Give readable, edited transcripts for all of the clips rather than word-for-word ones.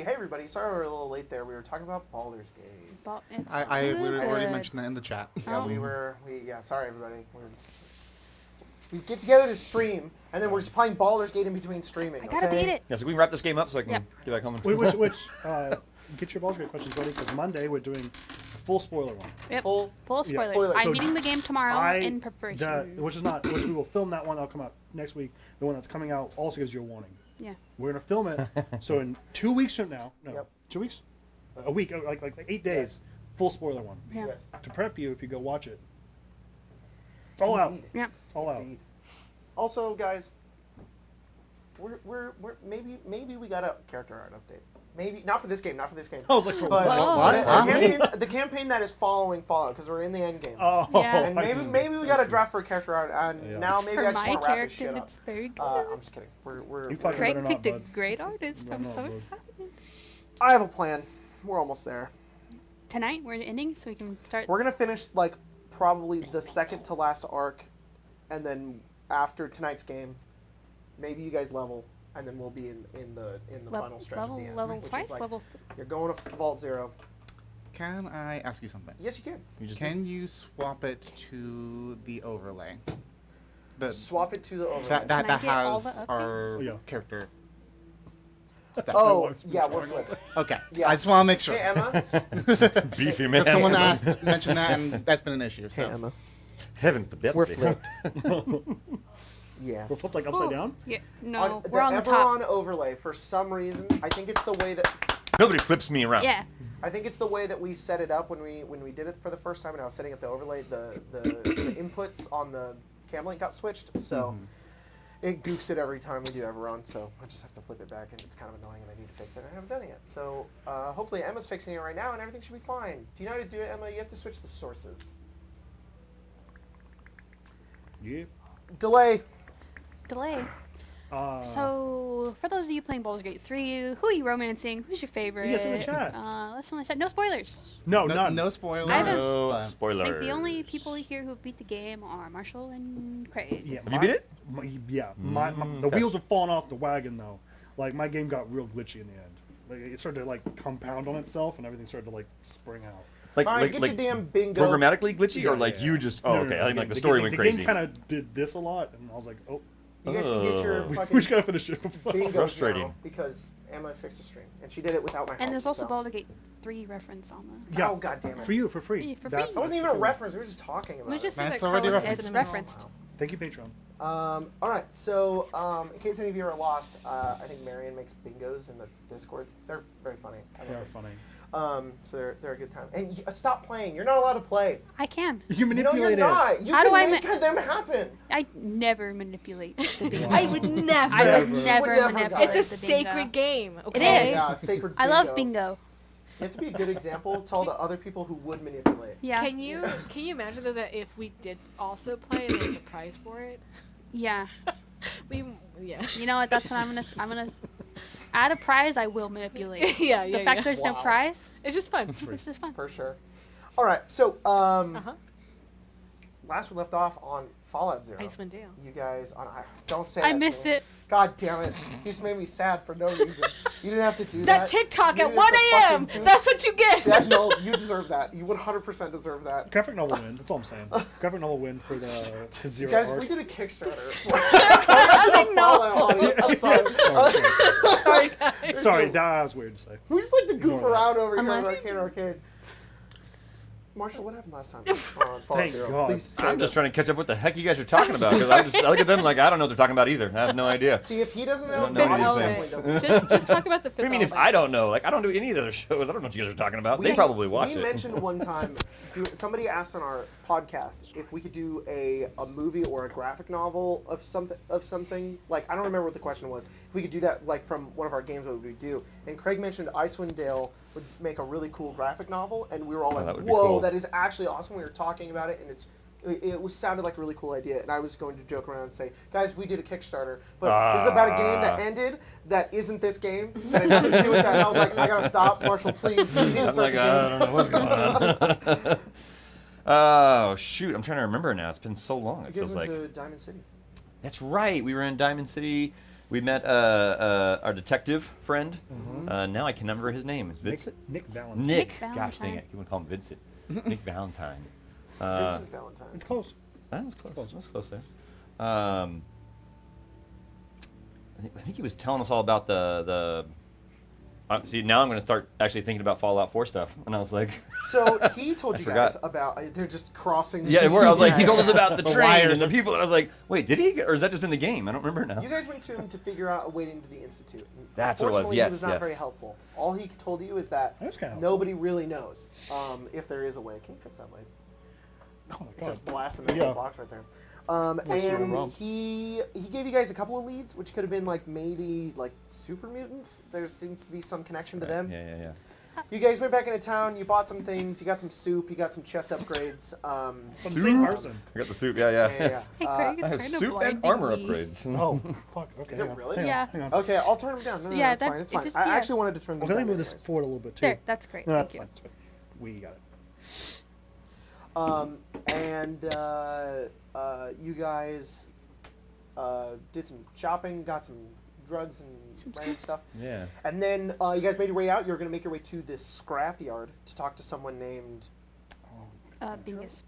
Hey everybody, sorry we were a little late there. We were talking about Baldur's Gate. I already mentioned that in the chat. Yeah, sorry everybody. We get together to stream, and then we're just playing Baldur's Gate in between streaming. I gotta beat it. Yeah, so we can wrap this game up so I can get back home. Get your Baldur's Gate questions ready, because Monday we're doing a full spoiler one. Yep. Full spoilers. spoilers. I'm So beating the game tomorrow in preparation. Which we will film that one. That'll come out next week. The one that's coming out also gives you a warning. Yeah. We're gonna film it. So in 2 weeks from now, 2 weeks, a week, like 8 days, full spoiler one. Yeah. Yes. To prep you if you go watch it. It's all out. Yeah. It's all out. Indeed. Also, guys, we're maybe we got a character art update. Maybe not for this game. I was like, but the campaign that is following Fallout, because we're in the end game. Oh, Yeah. And maybe we got a draft for a character art, and now maybe For I just my want to wrap this character, shit up. it's very good. I'm just kidding. We're Craig better not, picked a buds. great artist. I'm so buds. excited. I have a plan. We're almost there. Tonight we're ending, so we can start. We're gonna finish like probably the second to last arc, and then after tonight's game, maybe you guys level, and then we'll be in the final stretch of the end. Level which is twice. like, Level. You're going to Vault 0. Can I ask you something? Yes, you can. Can you swap it to the overlay? Swap it to the overlay. That Can I get all has the our updates? Yeah. character. Oh, yeah, we're flipped. Okay. Yeah. I just want to make sure. Hey, Emma. Beefy man. Someone mentioned that, and that's been an issue. So. Hey, Emma. Heavens to Betsy. We're flipped. Yeah. We're flipped like upside down? Yeah. No, the we're on the top. Eberron overlay, for some reason, I think it's the way that... Nobody flips me around. Yeah. I think it's the way that we set it up when we did it for the first time, and I was setting up the overlay. The inputs on the cam link got switched, so it goofs it every time we do Eberron. So I just have to flip it back, and it's kind of annoying, and I need to fix it. And I haven't done it yet. So hopefully Emma's fixing it right now, and everything should be fine. Do you know how to do it, Emma? You have to switch the sources. Yeah. Delay. So, for those of you playing Baldur's Gate 3, who are you romancing? Who's your favorite? Yeah, it's in the chat. Let's in the chat. No spoilers. No, none. No spoilers. I haven't- No I spoilers. think the only people here who have beat the game are Marshall and Craig. Yeah, You beat it? The wheels have fallen off the wagon though. Like my game got real glitchy in the end. Like it started to like compound on itself, and everything started to like spring out. Like, All right, get your damn bingo. programmatically glitchy, Yeah, or like yeah. you just? No, Oh, no, okay. no, I think like the story went crazy. The game kind of did this a lot, and I was like, oh, You guys can get your We fucking we just gotta finish it before. bingos Frustrating. now because Emma fixed the stream, and she did it without my help. And there's also so. Baldur's Gate 3 reference on the. Yeah. Oh, God damn it. For you, for free. For free. That's- That wasn't even that's a the reference. We were just talking about We it. just said That's that already Carl referenced. It's cinnamon referenced. roll. Thank you, Patreon. All right, so in case any of you are lost, I think Marion makes bingos in the Discord. They're very funny. I love They are it. funny. So they're a good time. And stop playing. You're not allowed to play. I can. You No, manipulate you're it. not. You How can do I make them happen. I never manipulate the bingo. I would never. I would Never. never Would never, manipulate guys. It's a the bingo. sacred game. Okay? is. Yeah, sacred I bingo. love bingo. You have to be a good example to all the other people who would manipulate. Yeah. Can you imagine though that if we did also play and there's a prize for it? Yeah. Yeah. You know what? That's what I'm gonna add a prize. I will manipulate. yeah. The fact there's no Wow. prize, It's just fun. this is fun. For sure. All right, so Uh-huh. last we left off on Fallout 0. Icewind Dale. You guys, don't say I that to missed me. it. God damn it. You just made me sad for no reason. You didn't have to do That that. TikTok You at didn't 1 have to a.m. fucking do- That's what you get. Yeah, no, you deserve that. You 100% deserve that. Graphic novel win. That's all I'm saying. Graphic novel win for the zero Guys, art. if we did a Kickstarter for the Fallout audience, I'm sorry. Sorry, guys. Sorry, that was weird to say. We just like to goof Ignore that. around over here Unless- at Arcade Arcade. Marshall, what happened last time on Fallout Thank 0? God. Please say I'm just this. trying to catch up what the heck you guys are talking about. Because I look at them like I don't know what they're talking about either. I have no idea. See, if he doesn't know, don't the know what audience he's definitely saying. doesn't. Just talk about the What fifth do you mean if element. I don't know? Like I don't do any of the other shows. I don't know what you guys are talking about. We- They probably watch we it. mentioned one time, somebody asked on our podcast if we could do a movie or a graphic novel of something. Like, I don't remember what the question was. If we could do that, like, from one of our games, what would we do? And Craig mentioned Icewind Dale would make a really cool graphic novel, and we were all like, that would be whoa, cool. that is actually awesome. We were talking about it, and it was sounded like a really cool idea, and I was going to joke around and say, guys, if we did a Kickstarter, but this is about a game that ended that isn't this game, that had nothing to do with that. And I was like, I gotta stop, Marshall, please. You need to I'm start like, the I game. don't know what's going on. Oh shoot! I'm trying to remember now. It's been so long. It It gives feels them like. to Diamond City. That's right. We were in Diamond City. We met our detective friend. Now I can remember his name. It's Vincent. Nick Valentine. Nick. Nick Gosh dang Valentine. it! You want to call him Vincent? Nick Valentine. Vincent Valentine. It's close. That was close. close. That's close there. I think he was telling us all about the. See, now I'm going to start actually thinking about Fallout 4 stuff, and I was like, So he told I you forgot. guys about they're just crossing. yeah, where I was like, he told us Yeah. about the The train wires. and the people, and I was like, wait, did he? Or is that just in the game? I don't remember now. You guys went to him to figure out a way into the Institute. That's what it was, Unfortunately, yes, he was not yes. very helpful. All he told you is that That's kinda nobody really knows if there is a way. Can you fix that light? Oh my It's god. just blasting that Yeah. little box right there. What's And wrong? he gave you guys a couple of leads, which could have been like maybe like super mutants. There seems to be some connection to them. Yeah. You guys went back into town. You bought some things. You got some soup. You got some chest upgrades. From the same person. I got the soup. Yeah. Yeah. Hey, Craig, it's I have kind of soup and blinding armor me. upgrades. Oh, fuck. Okay. Is it hang on, really? hang on, Yeah. Hang on. Okay, I'll turn them down. No, Yeah, it's that- fine. It's it fine. just- I yeah. actually wanted to turn them Okay, let down. me move this anyways. forward a little bit too. There, that's great. No, Thank that's you. fine. That's fine. We got it. You guys did some shopping, got some drugs and random stuff. Yeah. And then you guys made your way out. You're going to make your way to this scrapyard to talk to someone named. Bingus.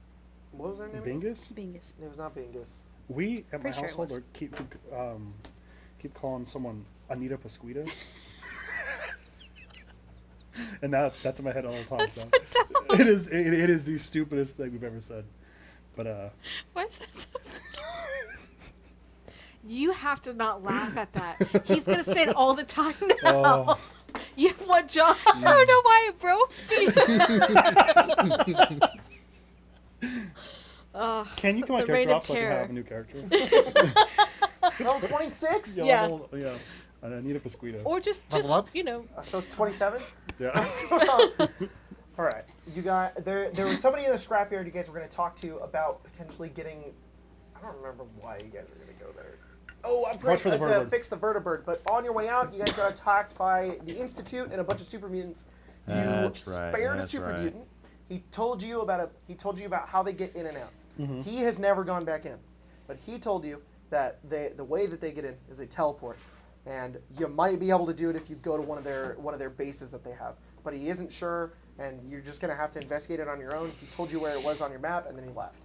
What was their name? again? Bingus? Bingus. It was not Bingus. We at my Pretty sure it household was. are keep calling someone Anita Pasquita. And that's in my head all the time. That's So. so dumb. It is the stupidest thing we've ever said. But Why is that so You have to not laugh at that. He's gonna say it all the time now. Oh. You have one job. I don't know why it broke me. Ugh, can you get my the reign character off so of I can terror. have a new character? No, 26? Yeah. Yeah. Anita Pasquita. Or just Level up? you know, So 27? Yeah. All right. You got there was somebody in the scrapyard you guys were going to talk to about potentially getting. I don't remember why you guys were going to go there. Oh, upgrade Watch for the to vertibird. fix the vertibird. But on your way out, you guys got attacked by the Institute and a bunch of super mutants. You That's right, spared a that's super right. mutant. He told you about how they get in and out. Mm-hmm. He has never gone back in, but he told you that the way that they get in is they teleport, and you might be able to do it if you go to one of their bases that they have. But he isn't sure, and you're just gonna have to investigate it on your own. He told you where it was on your map, and then he left.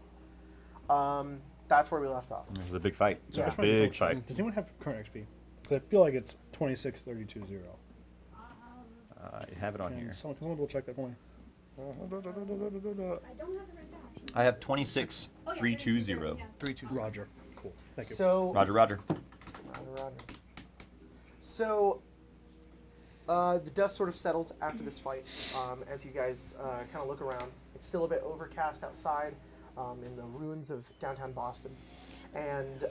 That's where we left off. It was a big fight. It Yeah. was a big fight. Does anyone have current XP? 'Cause I feel like it's 26,320. I have it on here. Can someone will check that for me? I have 26,320. 3-2. Roger. Cool. Thank you. So Roger. Roger. So, the dust sort of settles after this fight as you guys kind of look around. It's still a bit overcast outside in the ruins of downtown Boston. And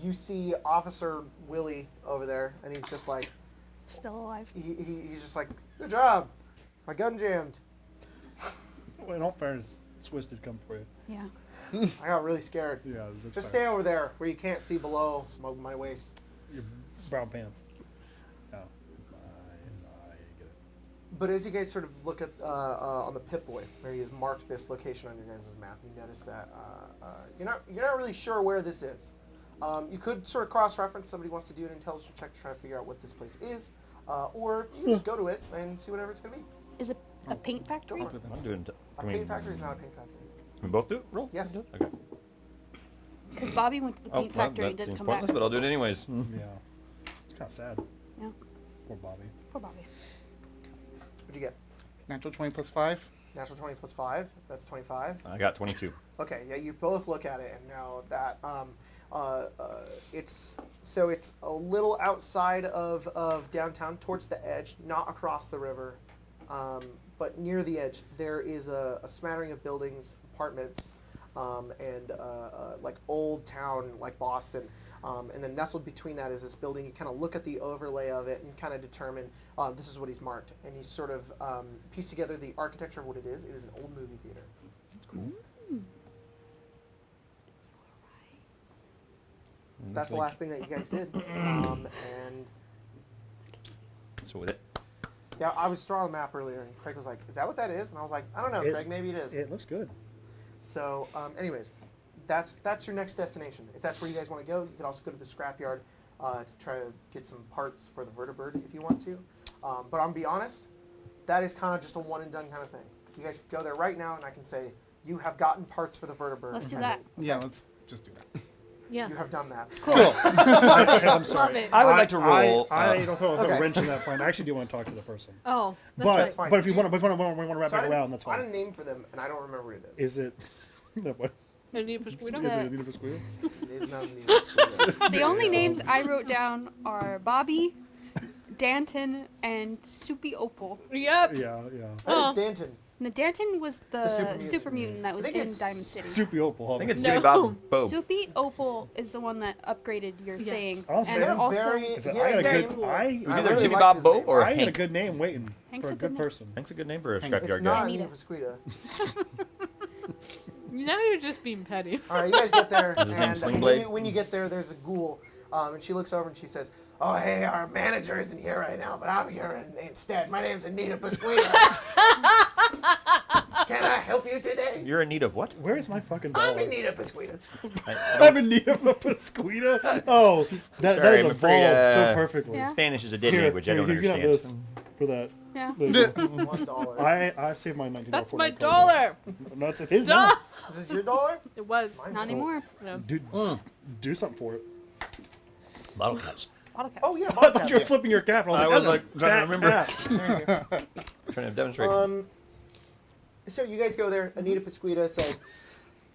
you see Officer Willie over there, and he's just like, Still alive. he's just like, good job, my gun jammed. Well, in all fairness, Swiss did come for you. Yeah. I got really scared. Yeah, that's Just fair. stay over there where you can't see below my waist. Your brown pants. Oh. I get it. But as you guys sort of look at on the Pip-Boy, where he has marked this location on your guys' map, you notice that you're not really sure where this is. You could sort of cross-reference. Somebody wants to do an intelligence check to try to figure out what this place is, or you can just go to it and see whatever it's going to be. Is it a paint factory? Go for it. I'm doing. A paint factory is not a paint factory. Can we both do it? Roll. Yes. Okay. Because Bobby went to the Oh, paint well, factory and that didn't seems come pointless, back. but I'll do it anyways. Yeah. It's kind of sad. Yeah. Poor Bobby. Poor Bobby. What'd you get? Natural 20 plus 5. Natural 20 plus 5. That's 25. I got 22. Okay, yeah, you both look at it and know that it's a little outside of downtown, towards the edge, not across the river, but near the edge. There is a smattering of buildings, apartments, and like old town like Boston. And then nestled between that is this building. You kind of look at the overlay of it and kind of determine this is what he's marked. And he's sort of pieced together the architecture of what it is. It is an old movie theater. That's cool. That's the last thing that you guys did. And So with it. yeah, I was drawing the map earlier, and Craig was like, "Is that what that is?" And I was like, "I don't know, It- Craig. Maybe it is." It looks good. So, anyways, that's your next destination. If that's where you guys want to go, you could also go to the scrapyard. to try to get some parts for the vertibird if you want to. But I'll be honest, that is kind of just a one and done kind of thing. You guys can go there right now, and I can say you have gotten parts for the vertibird. Let's do that. Yeah, let's just do that. Yeah. You have done that. Cool. I'm sorry. Love it. I would like to roll. I don't throw a Okay. wrench in that plan. I actually do want to talk to the person. Oh, that's But right. fine. but if you Do you- want to wrap So I back didn't- around, that's I had fine. a name for them, and I don't remember what it is. Is it? What? I need a Is Pasquito. it a Nina Pasquito? It is not an English. The only names I wrote down are Bobby, Danton, and Soupy Opal. Yep. Yeah, yeah. That is Danton. Now, Danton was the super super mutant. mutant that was think in it's Diamond City. Soupy Opal. I think it's No. Jimmy Bob Bo. Soupy Opal is the one that upgraded your Yes. thing. I'll say And that. also, Very, Is it- he I has got a very good. cool. I It was I either really Jimmy liked Bob his Bo name. or I got a Hank. good name waiting Hank's for a a good good name. person. Hank's a good name for a It's scrapyard not guy. Anita. Nina Pasquita. Now you're just being petty. All right, you guys get there, Is his name and Sling when Blade? when you get there, there's a ghoul, and she looks over and she says, "Oh, hey, our manager isn't here right now, but I'm here instead. My name's Anita Pasquita. Can I help you today? You're in need of what? Where is my fucking I'm dollar? Anita Pasquita. I'm in need of a Pasquita. Oh, that Sorry, is I'm afraid, evolved so perfectly. Yeah. Spanish is a dead Here, language. I don't you can have understand. this for that. yeah. There you go. $1. I saved my $19. That's my $49. dollar. No, it's his now. Stop. Is this your dollar? It was. Mine's Not gold. anymore. No. Dude, do something for it. Bottle caps. Auto cap. Oh yeah, I thought Bobcat. you were flipping your cap. And I I was was like, trying to remember. Cap. Trying to demonstrate. So you guys go there. Anita Pasquita says,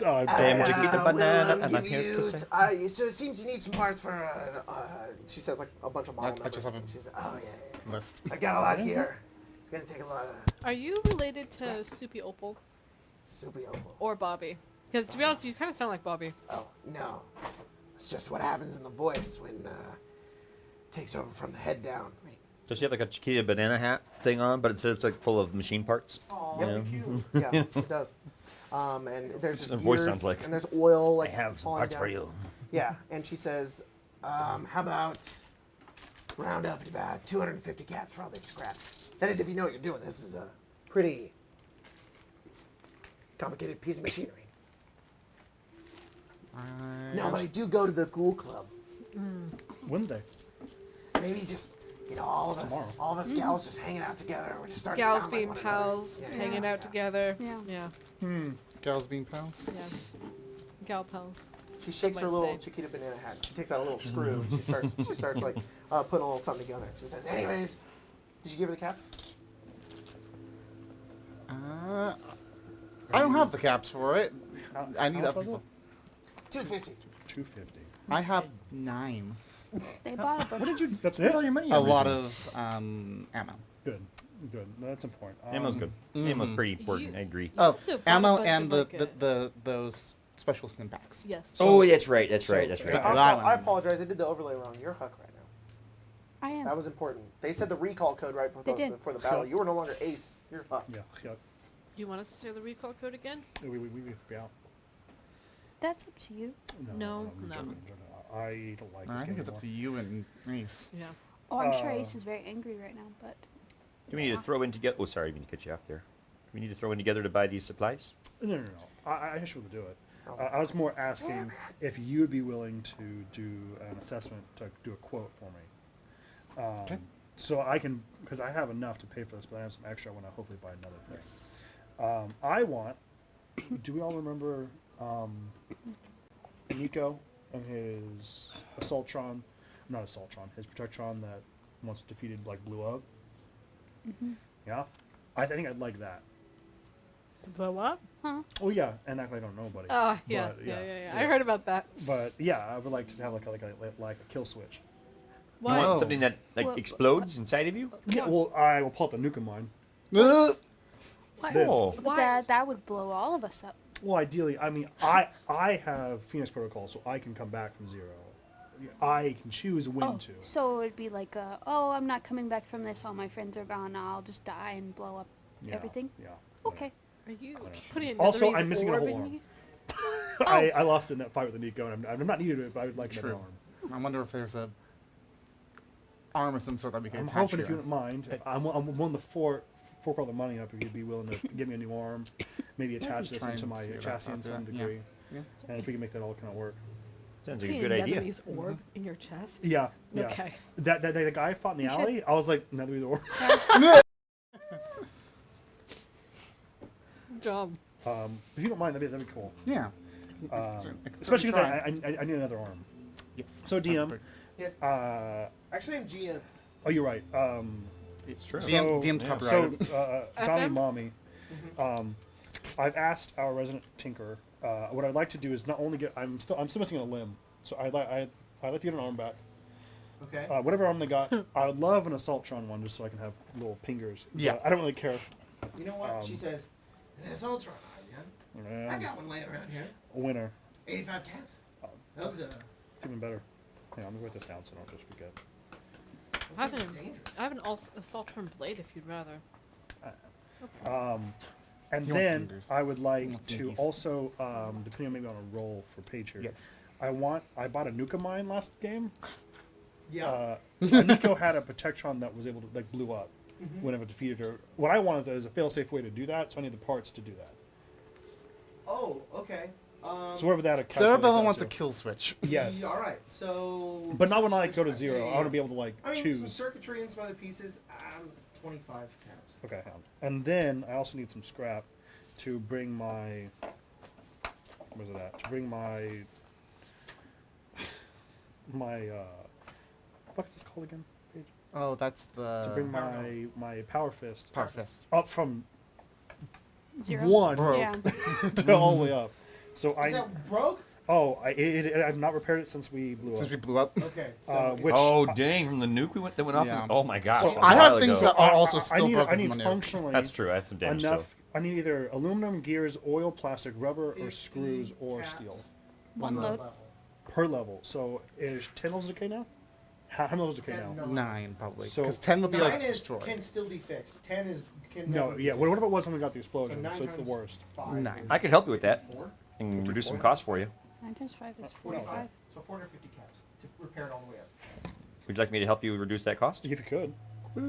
Oh, Damn, I- Chiquita "We'll, banana, and give I'm here you to say." so it seems you need some parts for. She says like a bunch of model I numbers. just have a- She says, "Oh yeah, List. I got a lot here. It's gonna take a lot of Are you related to Soupy Opal soupy opal." or Bobby? Because to be honest, you kind of sound like Bobby. Oh no, it's just what happens in the voice when takes over from the head down. Does she have like a Chiquita banana hat thing on, but it's like full of machine parts? Oh, You that'd know? be cute. Yeah, it does. And there's just Her voice gears, sounds like, and there's oil like I have some falling parts down. for you. Yeah, and she says, "How about round up to about 250 caps for all this scrap? That is, if you know what you're doing. This is a pretty complicated piece of machinery." No, but I do go to the Ghoul Club. Wednesday. Maybe just, all of us, Tomorrow. all of us gals just hanging out together. We're just starting to Gals sound being like one another. pals, Yeah, hanging yeah, out yeah. together. Yeah. Yeah. Gals being pals. Yeah. Gal pals. She shakes her might little say. Chiquita banana hat. She takes out a little screw and she starts like putting a little something together. She says, "Anyways, did you give her the caps?" I don't have the caps for it. I need How much other was people. 250. $250. I have 9. They bought a bunch. What did you? That's Spend it. all your money A on lot everything. of ammo. Good. Good. No, that's important. Ammo's good. Ammo's pretty important. I agree. Oh, Also bought a ammo bunch and of, the, like, the those special stim packs. Yes. Oh, that's right. That's right. That's so- right. Also, That one. I apologize. I did the overlay wrong. You're Huck right now. I am. That was important. They said the recall code right They did. before the battle. You were no longer Ace. You're Huck. Yeah. Yeah. You want us to say the recall code again? We be out. That's up to you. No, I'm no. joking, I'm joking. I don't like this I game think it's up to you and Reese. Yeah. Oh, I'm sure Uh, Ace is very angry right now, but Do we need to throw in together? Oh, sorry, I didn't cut you off there. Do we need to throw in together to buy these supplies? No. I just want to do it. Oh. I was more asking if you would be willing to do an assessment to do a quote for me. Okay. So I can, because I have enough to pay for this, but I have some extra. I want to hopefully buy another thing. I want. Do we all remember Nico and his Assaultron? Not Assaultron. His Protectron that once defeated blew up. Yeah, I think I'd like that. To blow up? Oh yeah, and act like I don't know anybody. Oh, yeah. But, Yeah. I heard about that. But yeah, I would like to have like a kill switch. You Why? Whoa. want something that Well, explodes inside of you? Yeah, well, I will pull up the nuke of mine. Why? This. Oh. but that would blow all of us up. Well, ideally, I mean, I have Phoenix Protocol, so I can come back from 0. I can choose when Oh, to. so it'd be like, I'm not coming back from this. All my friends are gone. I'll just die and blow up Yeah, everything. Yeah. Okay. Are you putting a Also, Netherese I'm missing a orb whole in arm. you? I lost in that fight with the Nico, and I'm not needed it, but I would like another True. arm. I wonder if there's a arm of some sort that we can I'm attach hoping if here. you don't mind, I'm willing to fork all the money up if you'd be willing to give me a new arm, maybe attach this try into and my see about chassis in that, some yeah. degree, Yeah. and if we can make that all kind of work. Sounds like a Getting good idea. Netherese orb in your chest. Yeah. Yeah. Okay. That the guy I fought in the You should- alley, I was like, neither either or. Good job. If you don't mind, that'd be cool. Yeah. Especially because I need another arm. Yes. So DM. Yeah. Actually, I'm GM. Oh, you're right. It's true. DM's Yeah. copyrighted. So, Donnie FM? Mommy, I've asked our resident tinker. What I'd like to do is not only get. I'm still missing a limb, so I'd like to get an arm back. Okay. Whatever arm they got, I would love an Assaultron one just so I can have little pingers. Yeah. But I don't really care. You know what? She says, an assault run. I got one laying around here. A winner. 85 caps. That was It's even better. Hang on, let me write this down so I don't just forget. I have an assaultron blade if you'd rather. And He wants then fingers. I would He like wants to dinkies. also, depending on maybe on a roll for page here. Yes. I bought a Nuka mine last game. Yeah. Nico had a Protectron that was able to blew up Mm-hmm. whenever defeated her. What I wanted is a fail-safe way to do that, so I need the parts to do that. Oh, okay. So whatever that Cerebella wants a to. kill switch. Yes. All right. So. But not when I go to Yeah, zero. yeah, I want to yeah. be able to I mean, some choose. circuitry and some other pieces. 25 caps. Okay, hang on. And then I also need some scrap to bring my. Where's it at? To bring my. What's this called again? Paige? Oh, that's the To bring my power fist Power Fist. up from 0. 1 Bro. Yeah. to all the way up. So Is that broke? I've not repaired it since we blew Since up. we blew up. Okay. So Which Oh dang! From the nuke that went off. Yeah. Oh my gosh! So that was I a have while things ago. that are also I still need, broken I need from the nuke. functionally That's true. I have some damage enough. still. I need either aluminum, gears, oil, plastic, rubber, or 50 screws, or caps steel One per load. level. per level. So is 10 levels decay now? How many levels decay now? 9 probably. So- Because 10 would be 9 like is, destroyed. can still be fixed. 10 is can No, never be yeah. fixed. Whatever it was when we got the So explosion, 9 so it's the times worst. 5 9. is I could help you with that 4. and reduce some costs for you. 9 times 5 is 45. 45. So 450 caps to repair it all the way up. Would you like me to help you reduce that cost? If you could. What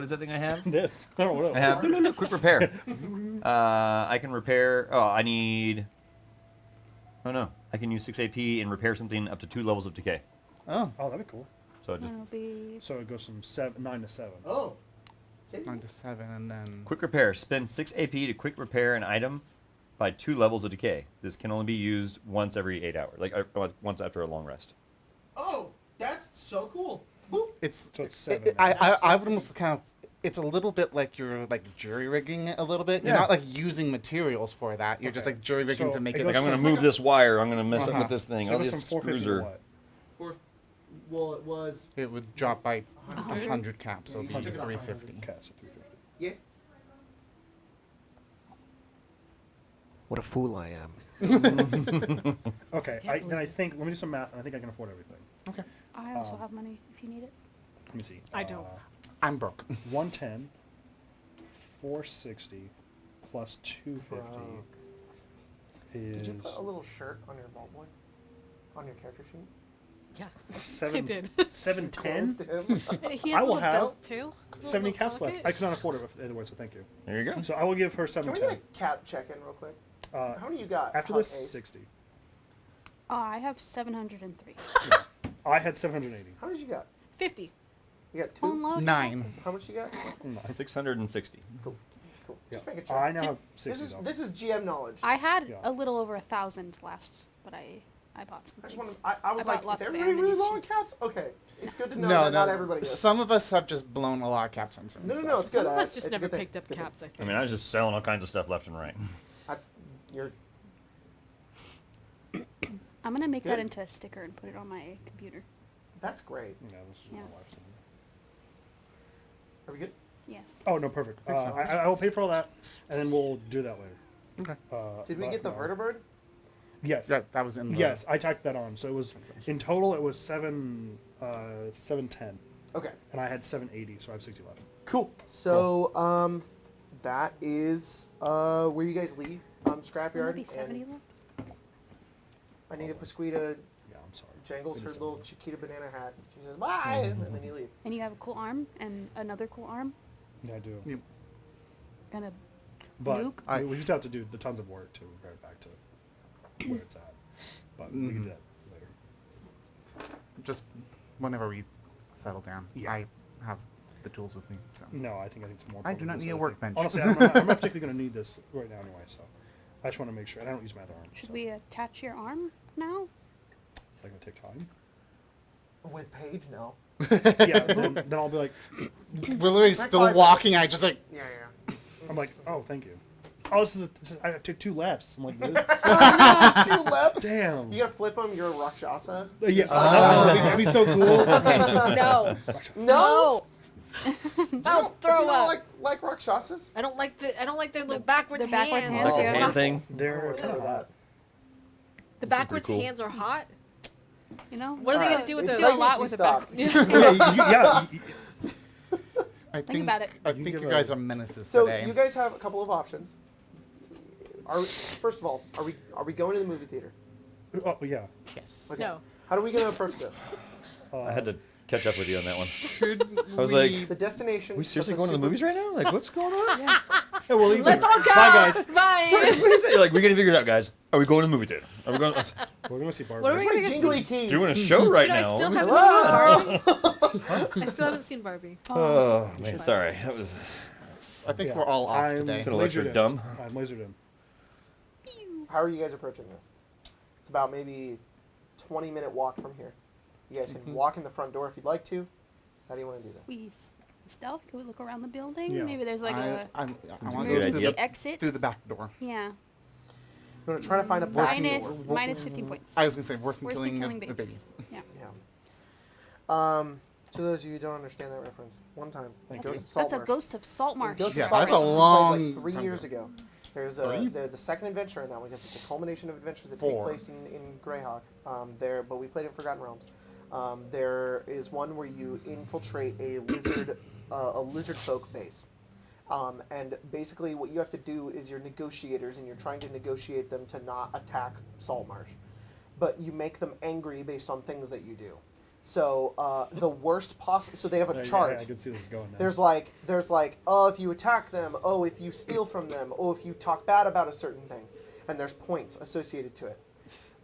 is that thing I have? This. I don't know what I else. have quick repair. I can repair. Oh, I need. Oh no, I can use 6 AP and repair something up to 2 levels of decay. Oh, Oh, that'd be cool. So just That'll be So it goes from 9 to 7. Oh. Okay. 9 to 7 and then... quick repair. Spend 6 AP to quick repair an item by 2 levels of decay. This can only be used once every 8 hours, like once after a long rest. Oh, that's so cool. Woo. It's... So it's 7. It, I would almost kind of... It's a little bit like you're jury rigging it a little bit. You're Yeah. not using materials for that. You're just Okay. jury rigging So to make it it goes Like I'm from- gonna move this wire. I'm gonna mess up Uh-huh. with this thing. So Oh, it goes this from 450 screws to are. what? Well, it was. It would drop by 100. 100 caps, so Yeah, it'd you be took it off by 350. Okay, so 350. Yes. What a fool I am. Okay, then I think, let me do some math, and I think I can afford everything. Okay. I also have money if you need it. Let me see. I don't. I'm broke. 110, 460, plus 250 is Did you put a little shirt on your ball boy? On your character sheet? Yeah. 7, did. 710, Clothed him. And he I has a will little have belt too. 70 Little caps left. pocket. I could not afford it otherwise, so thank you. There you go. So I will give her Can we get 710. a cap check in real quick? Uh, How many you got? after Hot this, Ace? 60. I have 703. I had 780. How much you got? 50. You got 2? Unload. 9. How much you got? 660. Cool. Cool. Yeah. Just making sure. I now have This 60 is though. this is GM knowledge. I had Yeah. a little over 1,000 last, but I bought some I just things. wanted, I was I bought like, lots is of everybody really low on ammunition. caps? Okay, it's good to know No, that no. not everybody is. Some of us have just blown a lot of caps on certain No, no, stuff. no, it's good. Some of us It's just a never good thing. picked up It's a good thing. caps, I think. I mean, I was just selling all kinds of stuff left and right. That's you're I'm gonna make that Good. into a sticker and put it on my computer. that's great. Yeah, this is Yeah. my wife's thing. Are we good? Yes. Oh, no, perfect. I will pay for all that, and then we'll do that later. Okay. Did we but get the no. vertibird? Yes. That was in the... Yes, I tacked that on. So it was, in total, it was 710. Okay. And I had 780, so I have 60 left. Cool. So that is where you guys leave Will Scrapyard. be 70 And left? Anita Pasquita Yeah, I'm sorry. jangles It her is little Chiquita banana hat. She says bye, and then you leave. And you have a cool arm and another cool arm Yeah, I do. You- and a But Luke? we just have to do the tons of work to bring it back to where it's at. but we can do that later. Just whenever we settle down. Yeah. I have the tools with me. So. No, I think it's more. I do important not than need this a other workbench. thing. Honestly, I'm not particularly going to need this right now anyway, so I just want to make sure. And I don't use my other arm. Should so we attach your arm now? It's like going to take time. With Paige, no. Yeah, then I'll be like, We're literally still Like- walking. I just like. Yeah. I'm like, oh, thank you. Oh, I took 2 lefts. I'm like, this. Two left. Damn. You gotta flip them. You're a Rakshasa. Yeah, that'd be so cool. No. No. I'll Do you throw not up. like Rakshasas? I don't like their little backwards the backwards hands. hands, Like a yeah. hand thing. They're kind of hot. The backwards cool. hands are hot. You know. What are they Alright, gonna do with it's their do a lot needs with to the be back. stopped. Yeah, I think about it. I You think give you a- guys are menaces So today. you guys have a couple of options. First of all, are we going to the movie theater? Oh, yeah. Yes. Okay. No. How are we going to approach this? I had to catch up with you on that one. Should I was we- like, The destination. we seriously with going to the super- movies right now? Like, what's going on? Yeah, we'll leave. Let's all go. Bye, guys. Bye. You're like, we gotta figure it out, guys. Are we going to the movie theater? Are we going? We're going to see Barbie. What are we Where's my gonna jingly keys? Doing a show right You know, now. I still haven't Hello? seen Barbie. I still haven't seen Barbie. Oh man, sorry. That was I think Yeah, we're all off I'm today. Kinda electric lasered in. dumb. I'm lasered in. How are you guys approaching this? It's about maybe 20-minute walk from here. You guys can walk in the front door if you'd like to. How do you want to do that? We stealth. Can we look around the building? Yeah. Maybe there's like I a want a to good go idea. emergency exit. through the back door. Yeah. You want to try to find a back Minus door? minus 15 points. I was gonna say worse than Worse killing, than a baby. babies. Yeah. Yeah. To those of you who don't understand that reference, one time, Thank Ghost you. of Salt That's a Marsh. ghost of salt marsh. Ghost Yeah, of Salt that's a Marsh was played, long like 3 time years ago. ago. There's Three? the second adventure in that one. It's a culmination of adventures that Four. take place in Greyhawk. But we played in Forgotten Realms. There is one where you infiltrate a lizard folk base. And basically what you have to do is you're negotiators and you're trying to negotiate them to not attack Saltmarsh. But you make them angry based on things that you do. So the worst possible, so they have a Yeah, chart. I can see this going now. There's like, oh, if you attack them, oh, if you steal from them, oh, if you talk bad about a certain thing. And there's points associated to it.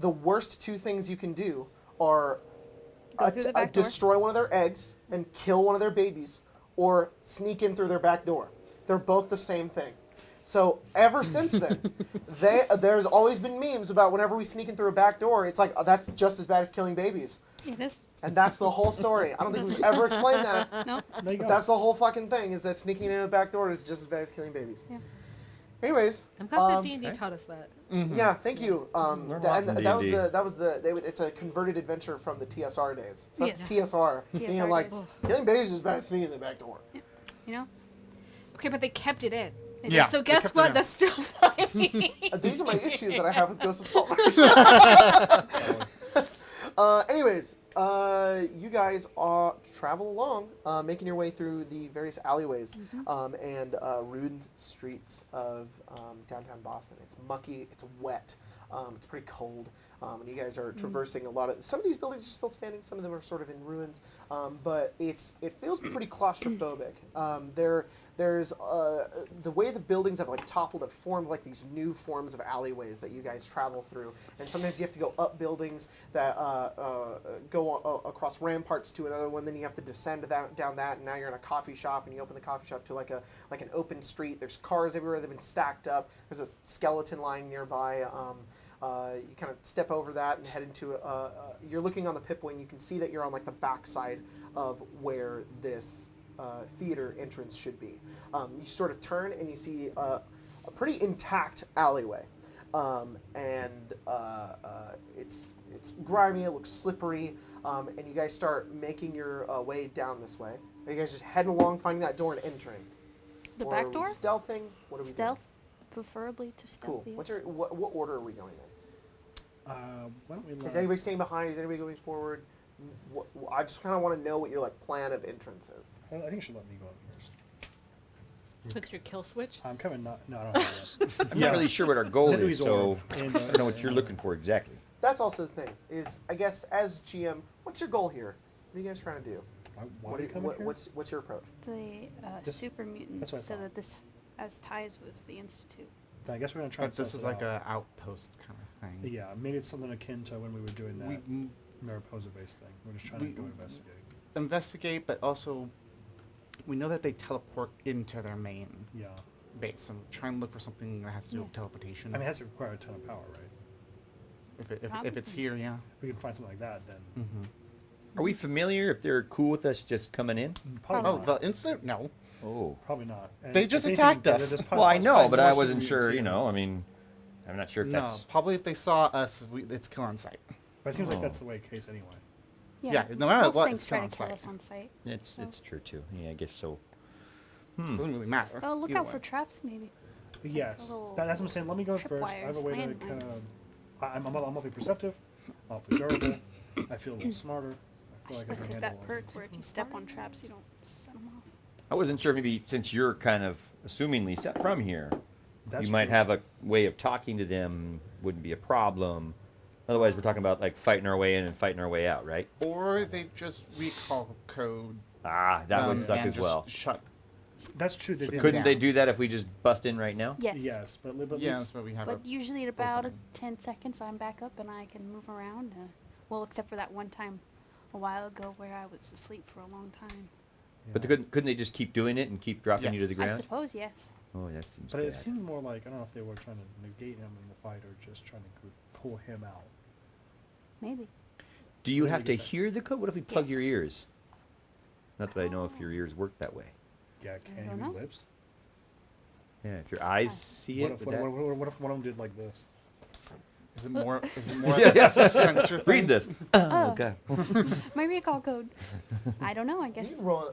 The worst 2 things you can do are Go through the back door. destroy one of their eggs and kill one of their babies, or sneak in through their back door. They're both the same thing. So ever since then, there's always been memes about whenever we sneak in through a back door, it's like, oh, that's just as bad as killing babies. It is. And that's the whole story. I don't think we've ever explained that. No. There you But go. that's the whole fucking thing, is that sneaking in a back door is just as bad as killing babies. Yeah. Anyways, I'm glad that um, D&D taught us that. yeah, thank you. Learn a lot And from that was D&D. it's a converted adventure from the TSR days. So that's Yeah. TSR. Being TSR like, days. killing babies is bad as sneaking in the back door. You know. Okay, but they kept it in. It Yeah. is. So they guess kept it what? in. That's still funny. These are my issues that I have with Ghost of Saltmarsh. Anyways, you guys travel along, making your way through the various alleyways and ruined streets of downtown Boston. It's mucky, it's wet, it's pretty cold, and you guys are traversing a lot of. Some of these buildings are still standing, some of them are sort of in ruins, but it feels pretty claustrophobic. There's the way the buildings have like toppled have formed like these new forms of alleyways that you guys travel through, and sometimes you have to go up buildings that go across ramparts to another one. Then you have to descend down that, and now you're in a coffee shop, and you open the coffee shop to like an open street. There's cars everywhere. They've been stacked up. There's a skeleton lying nearby. You kind of step over that and head into. You're looking on the Pip-Boy, and you can see that you're on like the backside of where this theater entrance should be. You sort of turn and you see a pretty intact alleyway, and it's grimy. It looks slippery, and you guys start making your way down this way. Are you guys just heading along, finding that door and entering? The Or back are we door? stealthing? What are we Stealth, preferably to stealth. doing? Cool. What's your what order are we going in? Why don't we Is let- anybody staying behind? Is anybody going forward? I just kind of want to know what your like plan of entrance is. I think you should let me go up first. Took your kill switch. I'm coming. No, I don't have that. I'm not really sure what our goal Neither is, is so Orb. I And, don't know what you're looking for exactly. That's also the thing. Is I guess as GM, what's your goal here? What are you guys trying to do? Why are you coming here? What's your approach? The This- super mutant, that's what I so thought. that this has ties with the Institute. Then I guess we're gonna try. But and this suss is it like out. a outpost kind of thing. Yeah, maybe it's something akin to when we were doing that We Mariposa-based thing. We're just trying we- to go investigate. investigate, but also we know that they teleport into their main Yeah. base. So try and look for something that has to do with Yeah. teleportation. I mean, it has to require a ton of power, right? if it's here, yeah. If we can find something like that, then Mm-hmm. Are we familiar if they're cool with us just coming in? probably Oh, not. the instant? No. Oh. Probably not. And They if just anything, attacked there- us. there's Well, I there's know, probably but more I so wasn't than sure. we You see. know, I mean, I'm not sure if No. that's. Probably if they saw us, it's kill on sight. But it seems like Oh. that's the way case anyway. Yeah, no matter most what, things it's try kill to on kill sight. us on sight. It's true too. Yeah, I guess so. It doesn't really matter. Oh, look either out way. for traps, maybe. But yes, little that's what I'm saying. Let me go first. I have a tripwires, way to landmines. kind of. I'm awfully perceptive, awfully durable. I feel a little smarter. I feel like I Should can take handle that perk where if you step on traps, you don't set them off. I wasn't sure. Maybe since you're kind of assumingly set from here, That's you might true. have a way of talking to them. Wouldn't be a problem. Otherwise, we're talking about like fighting our way in and fighting our way out, right? Or they just recall code. Ah, that would suck and as just well. Shut. That's true. They did Couldn't that. they do that if we just bust in right now? Yes. Yes, but Yeah, least- that's what we have. But usually at about opening. 10 seconds, I'm back up and I can move around. Well, except for that one time a while ago where I was asleep for a long time. But yeah. couldn't they just keep doing it and keep dropping you to the Yes. I ground? suppose, yes. Oh, that seems But bad. it seemed more like I don't know if they were trying to negate him in the fight or just trying to pull him out. Maybe. Do you Where did have we to get that? hear the code? What if we plug Yes. your ears? Not that I know if your ears work that way. Yeah, can don't you know. read lips? Yeah, if your eyes see What it. if, would what, that- what if one of them did like this? Is it more? Is it more Yeah, like yeah. a sensor thing? Read this. Oh. Oh, God. My recall code. I don't know, I You guess. can roll.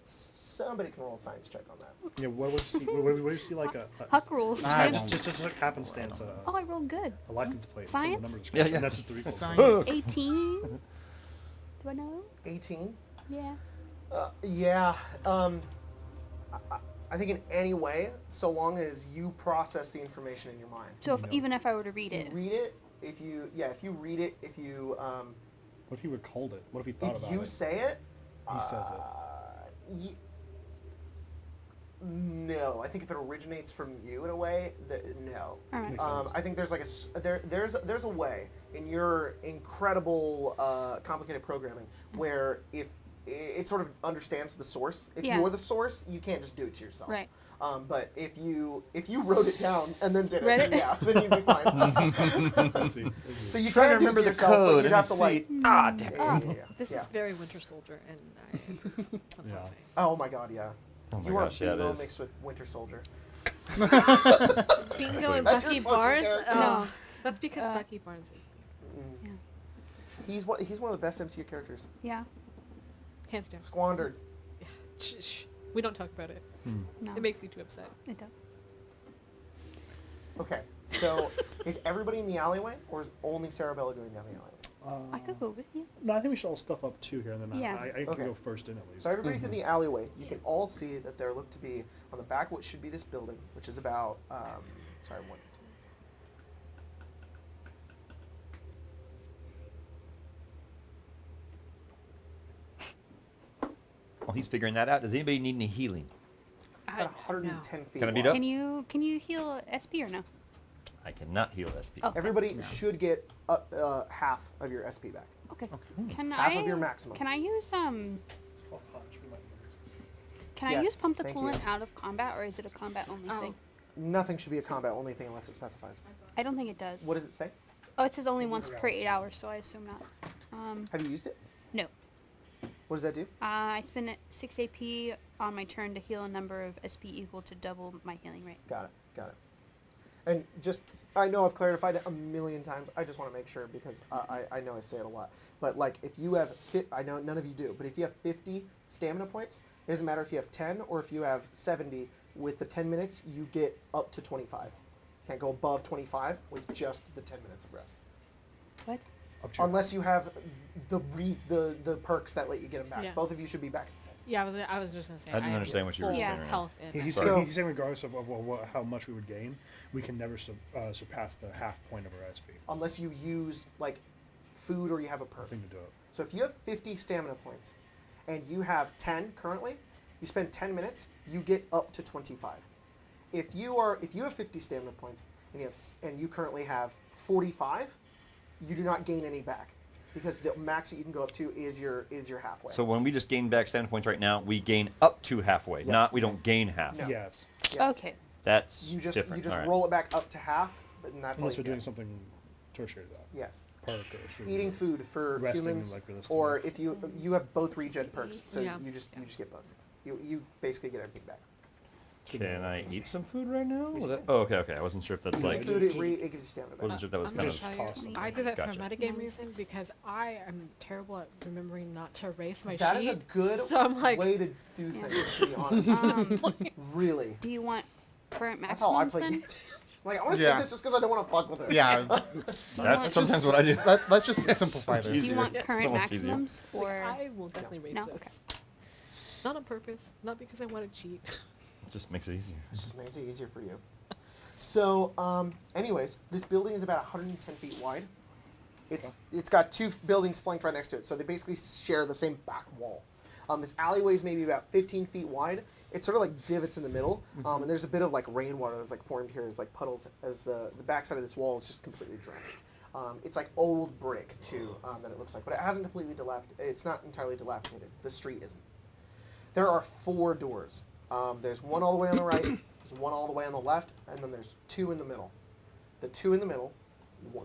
Somebody can roll a science check on that. Yeah, what would you see? What would you see like a Huck rules. I man. won't. just like happenstance, Oh, I rolled good. a license plate, Science? number Yeah, description. yeah. That's just the recall. Science. 18. Do I know? 18. Yeah. Yeah. I think in any way, so long as you process the information in your mind. So if, No. even if I were to read If it. you read it, if you read it, if you What if he recalled it? What if he thought if about you it? say it, He says it. No, I think if it originates from you in a way, no. All right. Makes sense. I think there's like there's a way in your incredible complicated programming where if it sort of understands the source. If Yeah. you're the source, you can't just do it to yourself. Right. But if you wrote it down and then did Read it, it? yeah, then you'd be fine. Let's see. So you Trying to can do it remember to the yourself, but code. you'd Let have me to like. see. Ah, damn. Yeah. This Yeah. is very Winter Soldier, and that's what I'm Yeah. saying. Oh my God, yeah. Oh my You are gosh, yeah, it Bingo is. mixed with Winter Soldier. Bingo and That's Bucky your fucking Barnes. character. Oh, that's because Uh, Bucky Barnes is Mm. Yeah. He's one of the best MCU characters. Yeah. hands down. Squandered. Shh. We don't talk about it. No. It makes me too upset. It does. Okay, so is everybody in the alleyway, or is only Sarabella going down the alleyway? I could go with you. No, I think we should all stuff up too here, and then Yeah. I can Okay. go first in at least. So everybody's in the alleyway. You can all see that there look to be on the back what should be this building, which is about sorry, 1, 2. While he's figuring that out, does anybody need any healing? About 110 feet. Can I beat wide. up? Can you heal SP or no? I cannot heal SP. Oh. Everybody No. should get half of your SP back. Okay. Can Half I of your maximum. Can I use Oh, punch, we might use. Can I Yes, use pump the thank coolant you. out of combat, or is it a combat only Oh. thing? Nothing should be a combat only thing unless it specifies. I don't think it does. What does it say? Oh, it says only once per 8 hours, so I assume not. Have you used it? No. What does that do? I spend 6 AP on my turn to heal a number of SP equal to double my healing rate. Got it. Got it. And just, I know I've clarified it a million times. I just want to make sure because I know I say it a lot. But like if you have, I know none of you do, but if you have 50 stamina points, it doesn't matter if you have 10 or if you have 70. With the 10 minutes, you get up to 25. You can't go above 25 with just the 10 minutes of rest. What? Up to you. Unless you have the perks that let you get them back. Yeah. Both of you should be back. Yeah, I was just gonna say. I didn't have understand what you were full saying right health and He's, So- he's saying regardless of how much we would gain, we can never surpass the half point of our SP. Unless you use like food or you have a perk. Thing to do it. So if you have 50 stamina points and you have 10 currently, you spend 10 minutes, you get up to 25. If you have 50 stamina points and you currently have 45, you do not gain any back because the max that you can go up to is your halfway. So when we just gain back 7 points right now, we gain up to halfway, Yes. not we don't gain half. No. Yes. Yes. Okay. That's You just different. you just All right. roll it back up to half, but that's Unless all we're you doing get. something tertiary to that. Yes. Park or food. Eating food for Resting, humans, like, resist- or if you have both regen perks, so Yeah. you just get both. You basically get everything back. Can I eat some food right now? Yes, you That- can. oh, okay. I wasn't sure if that's Eating like. food, it gives you stamina back. Wasn't sure if that was I'm kind gonna of. tell cost. you, I did that Gotcha. for metagame 96. reasons because I am terrible at remembering not to erase my That is sheet. a good So I'm like- way to do Yeah. things, to be honest. Really. Do you want current That's how I maximums play then? games. Like, I want to Yeah. take this just because I don't want to fuck with it. Yeah. Do you That's want, sometimes what I do. Let's just simplify do this. you easier. want It's current so much easier. maximums Like, or I will definitely erase No? this. Not on purpose, not because I want to cheat. It just makes it easier. It just makes it easier for you. So, anyways, this building is about 110 feet wide. It's got two buildings flanked right next to it, so they basically share the same back wall. This alleyway is maybe about 15 feet wide. It's sort of like divots in the middle, and there's a bit of like rainwater that's like formed here as like puddles, as the backside of this wall is just completely drenched. It's like old brick too, that it looks like, but it hasn't completely dilapidated. It's not entirely dilapidated. The street isn't. There are 4 doors. There's one all the way on the right, there's one all the way on the left, and then there's 2 in the middle. The 2 in the middle,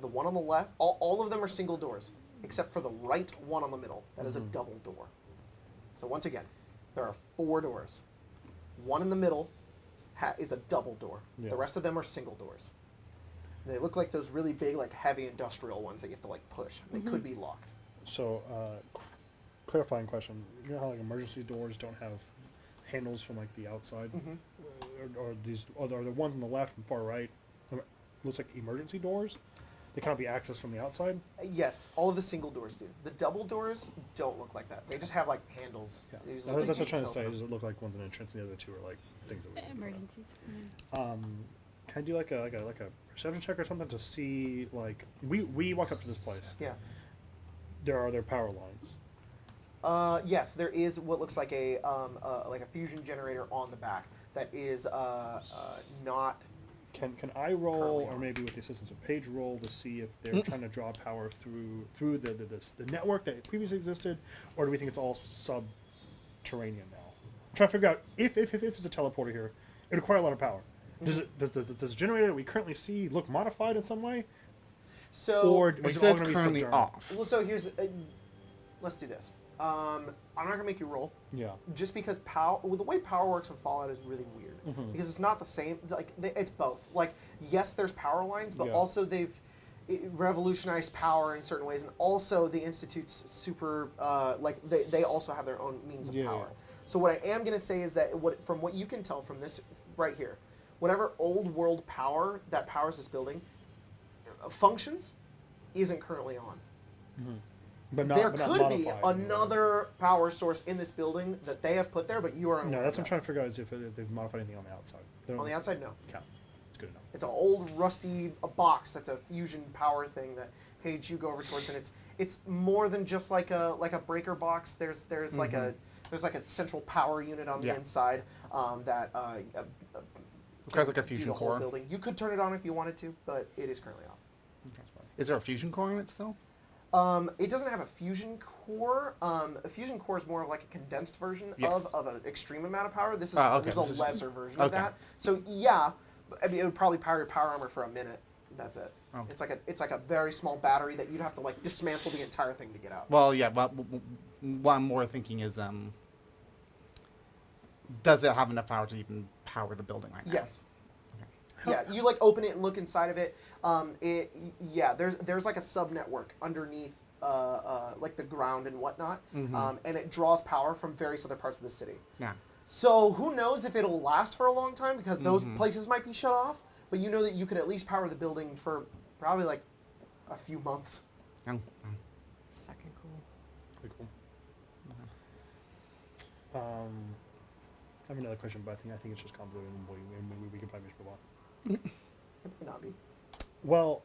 the one on the left, all of them are single doors, except for the right one on the middle. That is a double door. So once again, there are 4 doors. One in the middle is a double door. Yeah. The rest of them are single doors. They look like those really big, like heavy industrial ones that you have to like push. They could be locked. So, clarifying question. You know how like emergency doors don't have handles from like the outside? Or are the ones on the left and far right? Looks like emergency doors. They cannot be accessed from the outside. Yes, all of the single doors do. The double doors don't look like that. They just have like handles. Yeah. They just That's look what like I'm trying to you say. just Does it look like one's an entrance, and the other 2 are like things that we can put up? emergencies? Can I do like a perception check or something to see like we walk up to this place. Yeah. Are there power lines? Yes, there is what looks like a fusion generator on the back that is not. Can I roll, Currently or on. maybe with the assistance of Paige roll, to see if they're trying to draw power through the network that previously existed, or do we think it's all subterranean now? I'm trying to figure out if there's a teleporter here, it would require a lot of power. Does the generator that we currently see look modified in some way, So. or We is it said all it's going to be currently subterranean? off. Well, so here's. Let's do this. I'm not gonna make you roll. Yeah. Just because power, well, the way power works in Fallout is really weird because it's not the same. Like it's both. Like yes, there's power lines, but Yeah. also they've revolutionized power in certain ways, and also the Institute's super. Like they also have their own means of Yeah. power. So what I am gonna say is that from what you can tell from this right here, whatever old world power that powers this building functions isn't currently on. But not, There but not could be modified. another power source in this building that they have put there, but you are No, unaware that's of what I'm trying to figure out is if they've modified anything on the outside. They that. don't On the outside, no. count. It's good enough. It's an old rusty box that's a fusion power thing that Paige you go over towards, and it's more than just like a breaker box. There's like a central power unit on the Yeah. inside that Requires like a do fusion the whole core. building. You could turn it on if you wanted to, but it is currently off. Is there a fusion core in it still? It doesn't have a fusion core. A fusion core is more of like a condensed version Yes. of an extreme amount of power. This is, Okay, this this is a is- lesser version of okay. that. So yeah, I mean it would probably power your power armor for a minute. That's it. Oh. It's like a very small battery that you'd have to like dismantle the entire thing to get out. Well, yeah. But what I'm more thinking is, does it have enough power to even power the building right now? Yes. Yeah, you like open it and look inside of it. There's like a sub network underneath like the ground and whatnot, and it draws power from various other parts of the city. Yeah. So who knows if it'll last for a long time because those places might be shut off. But you know that you could at least power the building for probably like a few months. Oh, It's fucking cool. Pretty cool. I have another question, but I think it's just convoluted, and we can probably just move on. It might not be. Well,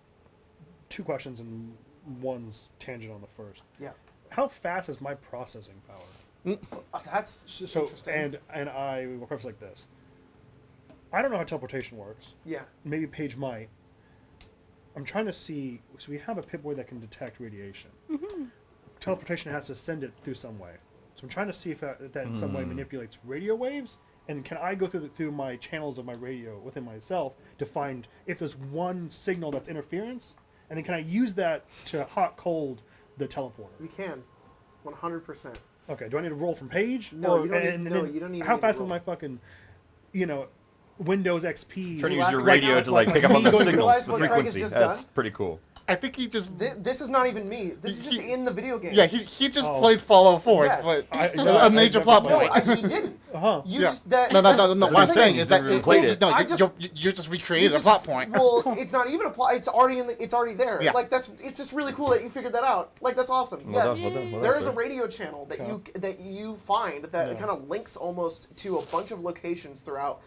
2 questions, and one's tangent on the first. Yeah. How fast is my processing power? That's So interesting. and I will preface like this. I don't know how teleportation works. Yeah. Maybe Paige might. I'm trying to see. So we have a Pip-Boy that can detect radiation. Teleportation has to send it through some way. So I'm trying to see if that in some way manipulates radio waves. And can I go through my channels of my radio within myself to find if there's one signal that's interference, and then can I use that to hot cold the teleporter? You can, 100%. Okay. Do I need to roll from page? No, Or- you don't and need- then no, you don't even How need to fast is roll. my fucking, Windows XP? Trying to use your Like- radio to like pick up on the You realize signals, the what Craig has frequency. just That's done? pretty cool. I think he just This is not even me. This is just He- in the video game. yeah he just Oh. played Fallout 4. Yes. But I a major plot definitely- point. No, he didn't. Uh-huh. You Yeah. just that. No, what That's I'm what I'm saying saying, is that you played it. no, I you're just recreating You a plot just- point. Well, it's not even a plot. It's already it's already there. Yeah. Like it's just really cool that you figured that out. Like that's awesome. Well Yes. done, well done, well There done, is a sir. radio channel that you find that Yeah. kind of links almost to a bunch of locations throughout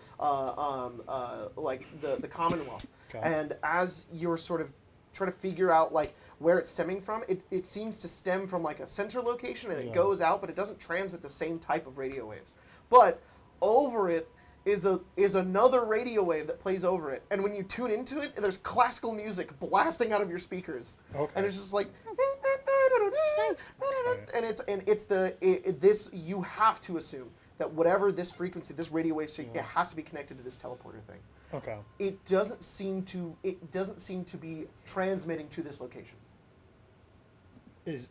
like the Commonwealth. Okay. And as you're sort of trying to figure out like where it's stemming from, it seems to stem from like a center location and Yeah. it goes out, but it doesn't transmit the same type of radio waves. But over it is another radio wave that plays over it, and when you tune into it, there's classical music blasting out of your speakers, Okay. and it's just like, nice. and this you have to assume that whatever this frequency, this radio wave, it has to be connected to this teleporter thing. Okay. It doesn't seem to be transmitting to this location.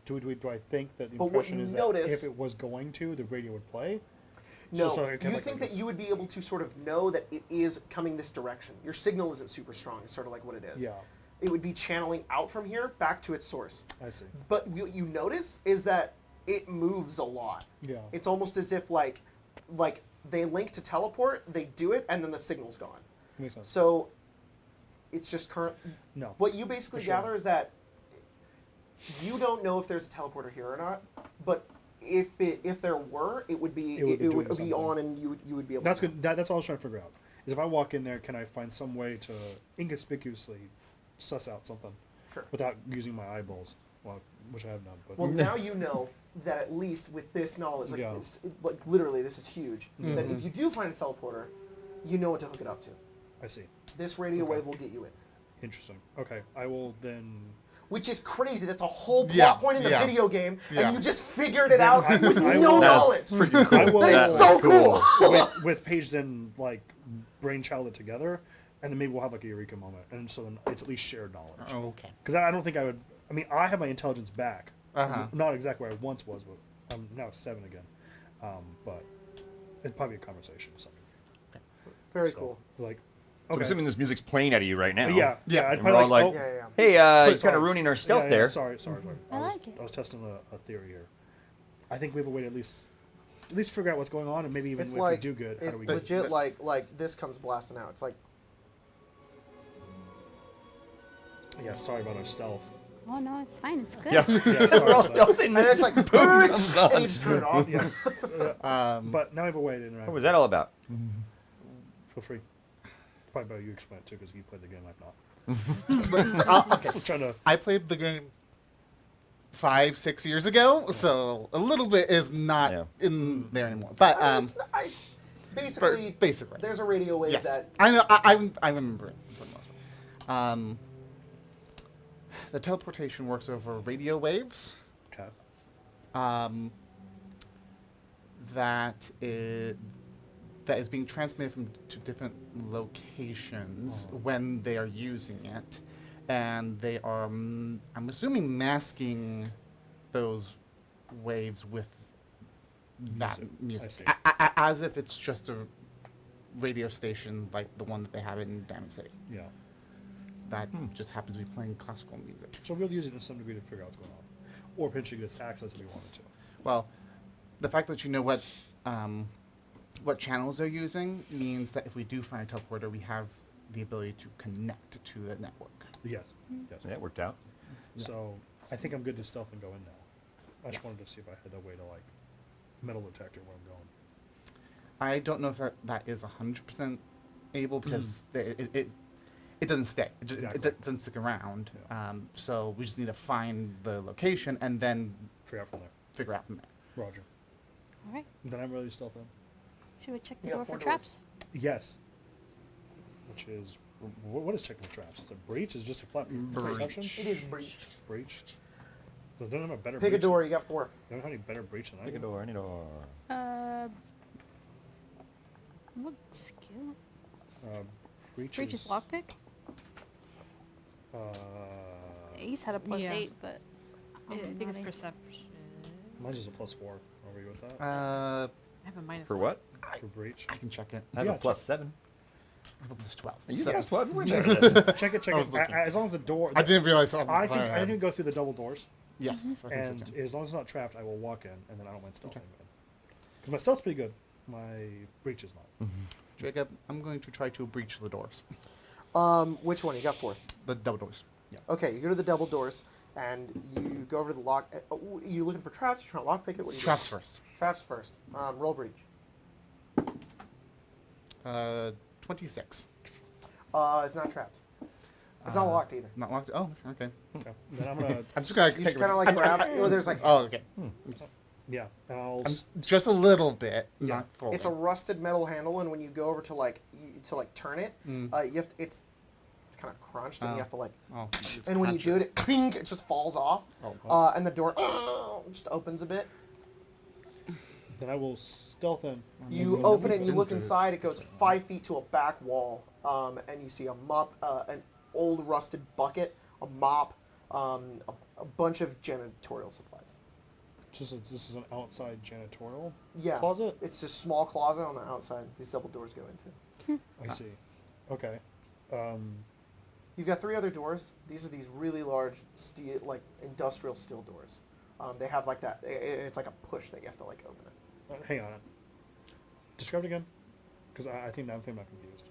Do I think that the But what impression you is notice- that if it was going to, the radio would play? No, So it kind you of think like that you would be able to sort of know that it is coming this direction. Your signal isn't super strong. It's sort of like what it is. Yeah, It would be channeling out from here back to its source. I see. But what you notice is that it moves a lot. Yeah. It's almost as if like they link to teleport, they do it, and then the signal's gone. Makes sense. So it's just current. No. What you basically For sure. gather is that you don't know if there's a teleporter here or not, but if there were, it would be doing something. on, and you would be able. That's to good. That's all I was trying to figure out. Is if I walk in there, can I find some way to inconspicuously suss out something Sure. without using my eyeballs? Well, which I have done. But Well, now you know that at least with this knowledge, like, Yeah. like literally, this is huge. That if you do find a teleporter, you know what to hook it up to. I see. This radio Okay. wave will get you in. Interesting. Okay, I will then. Which is crazy. That's a whole plot Yeah, point in the yeah. video game, Yeah. and you just figured it out with I no will- knowledge. I will, That is so cool. with Paige then like brainchild it together, and then maybe we'll have like a eureka moment, and so then it's at least shared knowledge. Okay. Because I don't think I would. I mean, I have my intelligence back. Uh-huh. Not exactly where I once was, but I'm now 7 again. But it'd probably be a conversation or something. Very So, cool. Like, So I'm okay. assuming this music's playing out of you right now. Yeah, Yeah. I'd And probably we're all like, oh, Yeah, yeah. Hey, you're Sorry. kind of ruining our stealth yeah, there. Sorry. I was, like it. I was testing a theory here. I think we have a way to at least figure out what's going on, and maybe even It's if like we do good, how it's do we legit. Like this comes blasting out. It's like Yeah, sorry about our stealth. Oh no, it's fine. It's good. Yeah. Yeah, we're sorry all about that. stealthing, and it's like comes on. and you just turn it off. Yeah. But now we have a way to interact. What was that all about? Feel free. Probably better you explain it too, because you played the game, I've not. Okay. I'm trying to. I played the game 5-6 years ago, so a little bit is not Yeah. in there anymore. But It's basically, basically, there's a radio wave yes, that I know. I remember it for the most part. The teleportation works over radio waves. Okay. That is being transmitted to different locations when they are using it, and they are, I'm assuming, masking those waves with that music, see. as if it's just a radio station like the one that they have in Diamond City. Yeah. That just happens to be playing classical music. So we'll use it to some degree to figure out what's going on, or potentially get us access if we wanted to. Well, the fact that you know what channels they're using means that if we do find a teleporter, we have the ability to connect to the network. Yes. Yes. That worked out. So I think I'm good to stealth and go in now. I just wanted to see if I had a way to like metal detector where I'm going. I don't know if that is 100% able because it doesn't stay. Exactly. It doesn't stick around. Yeah. So we just need to find the location and then Figure out from there. figure out from there. Roger. All right. Then I'm ready to stealth in. Should we check the Yeah, door for 4 doors. traps? Yes. Which is What is checking for traps? Is it breach? Is it just a flat perception? It is breach. Breach. So they don't have a better Pick a breach. door. You got 4. They don't have any better breach than I Pick a do. door. I need a door. What skill? Breach Breach is lockpick? Ace had a +8, Yeah. but I think it's naughty. perception. Mine's just a +4. Are you with that? I have a -1. For what? For breach. I can check it. I have Yeah, a +7. I have a +12. You so- guys, what? We're checking this. Check it. I was looking. As long as the door. I didn't realize. I think go through the double doors, Yes, I think and so too. as long as it's not trapped, I will walk in, and then I don't mind stealthing. Because my stealth's pretty good. My breach is not. Jacob, I'm going to try to breach the doors. Which one? You got 4. The double doors. Okay, you go to the double doors, and you go over to the lock. You looking for traps? You trying to lockpick it? What are you Traps first. doing? Traps first. Roll breach. 26. It's not trapped. It's not locked either. Not locked. Oh, okay. Okay. Then I'm gonna. I'm just gonna. You just kind of like grab it. Oh, there's like. Oh, okay. Yeah. And I'll. Just a little bit, Yeah. not fully. It's a rusted metal handle, and when you go over to like turn it, you have to, it's kind of crunched, and you Oh. have to like. Oh, it's And when you do crunchy. it, clink, it just falls off, Oh. and the door just opens a bit. Then I will stealth in. You open it and you look inside. It goes 5 feet to a back wall, and you see a mop, an old rusted bucket, a mop, a bunch of janitorial supplies. This is an outside janitorial Yeah, closet. it's just a small closet on the outside. These double doors go into. I see. Okay. You've got 3 other doors. These are these really large steel, like industrial steel doors. They have like that. It's like a push that you have to like open it. Hang on. Describe it again, because I think I'm confused.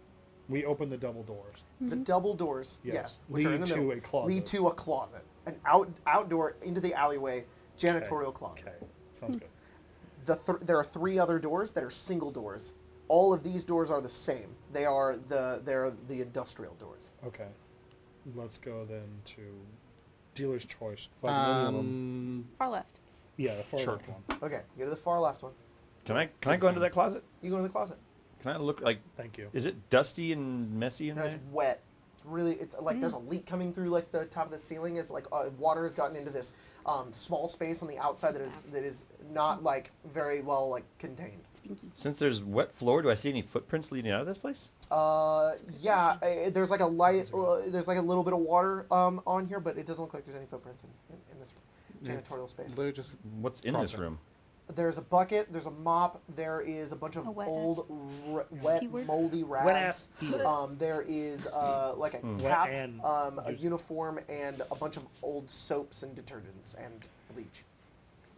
We open the double doors. The double doors, Yes. yes, which are in the Lead to middle, a closet. lead to a closet, an outdoor into the alleyway janitorial closet. Okay. Sounds good. There are 3 other doors that are single doors. All of these doors are the same. They're the industrial doors. Okay. Let's go then to dealer's choice. Like any of them. Far left. Yeah, the far sure. left one. Okay, go to the far left one. Can I go into that closet? You go to the closet. Can I look like? Thank you. Is it dusty and messy in No, there? it's wet. It's like there's a leak coming through like the top of the ceiling. Is like water has gotten into this small space on the outside that is not like very well like contained. Stinky. Since there's wet floor, do I see any footprints leading out of this place? Yeah, there's like a light. There's like a little bit of water on here, but it doesn't look like there's any footprints in this janitorial space. Literally just What's in this Closet. room? There's a bucket. There's a mop. There is a bunch of A wet old, wet, Keyword? moldy rags. Wet-ass keyword. There is like a Wet cap, and a used. uniform, and a bunch of old soaps and detergents and bleach.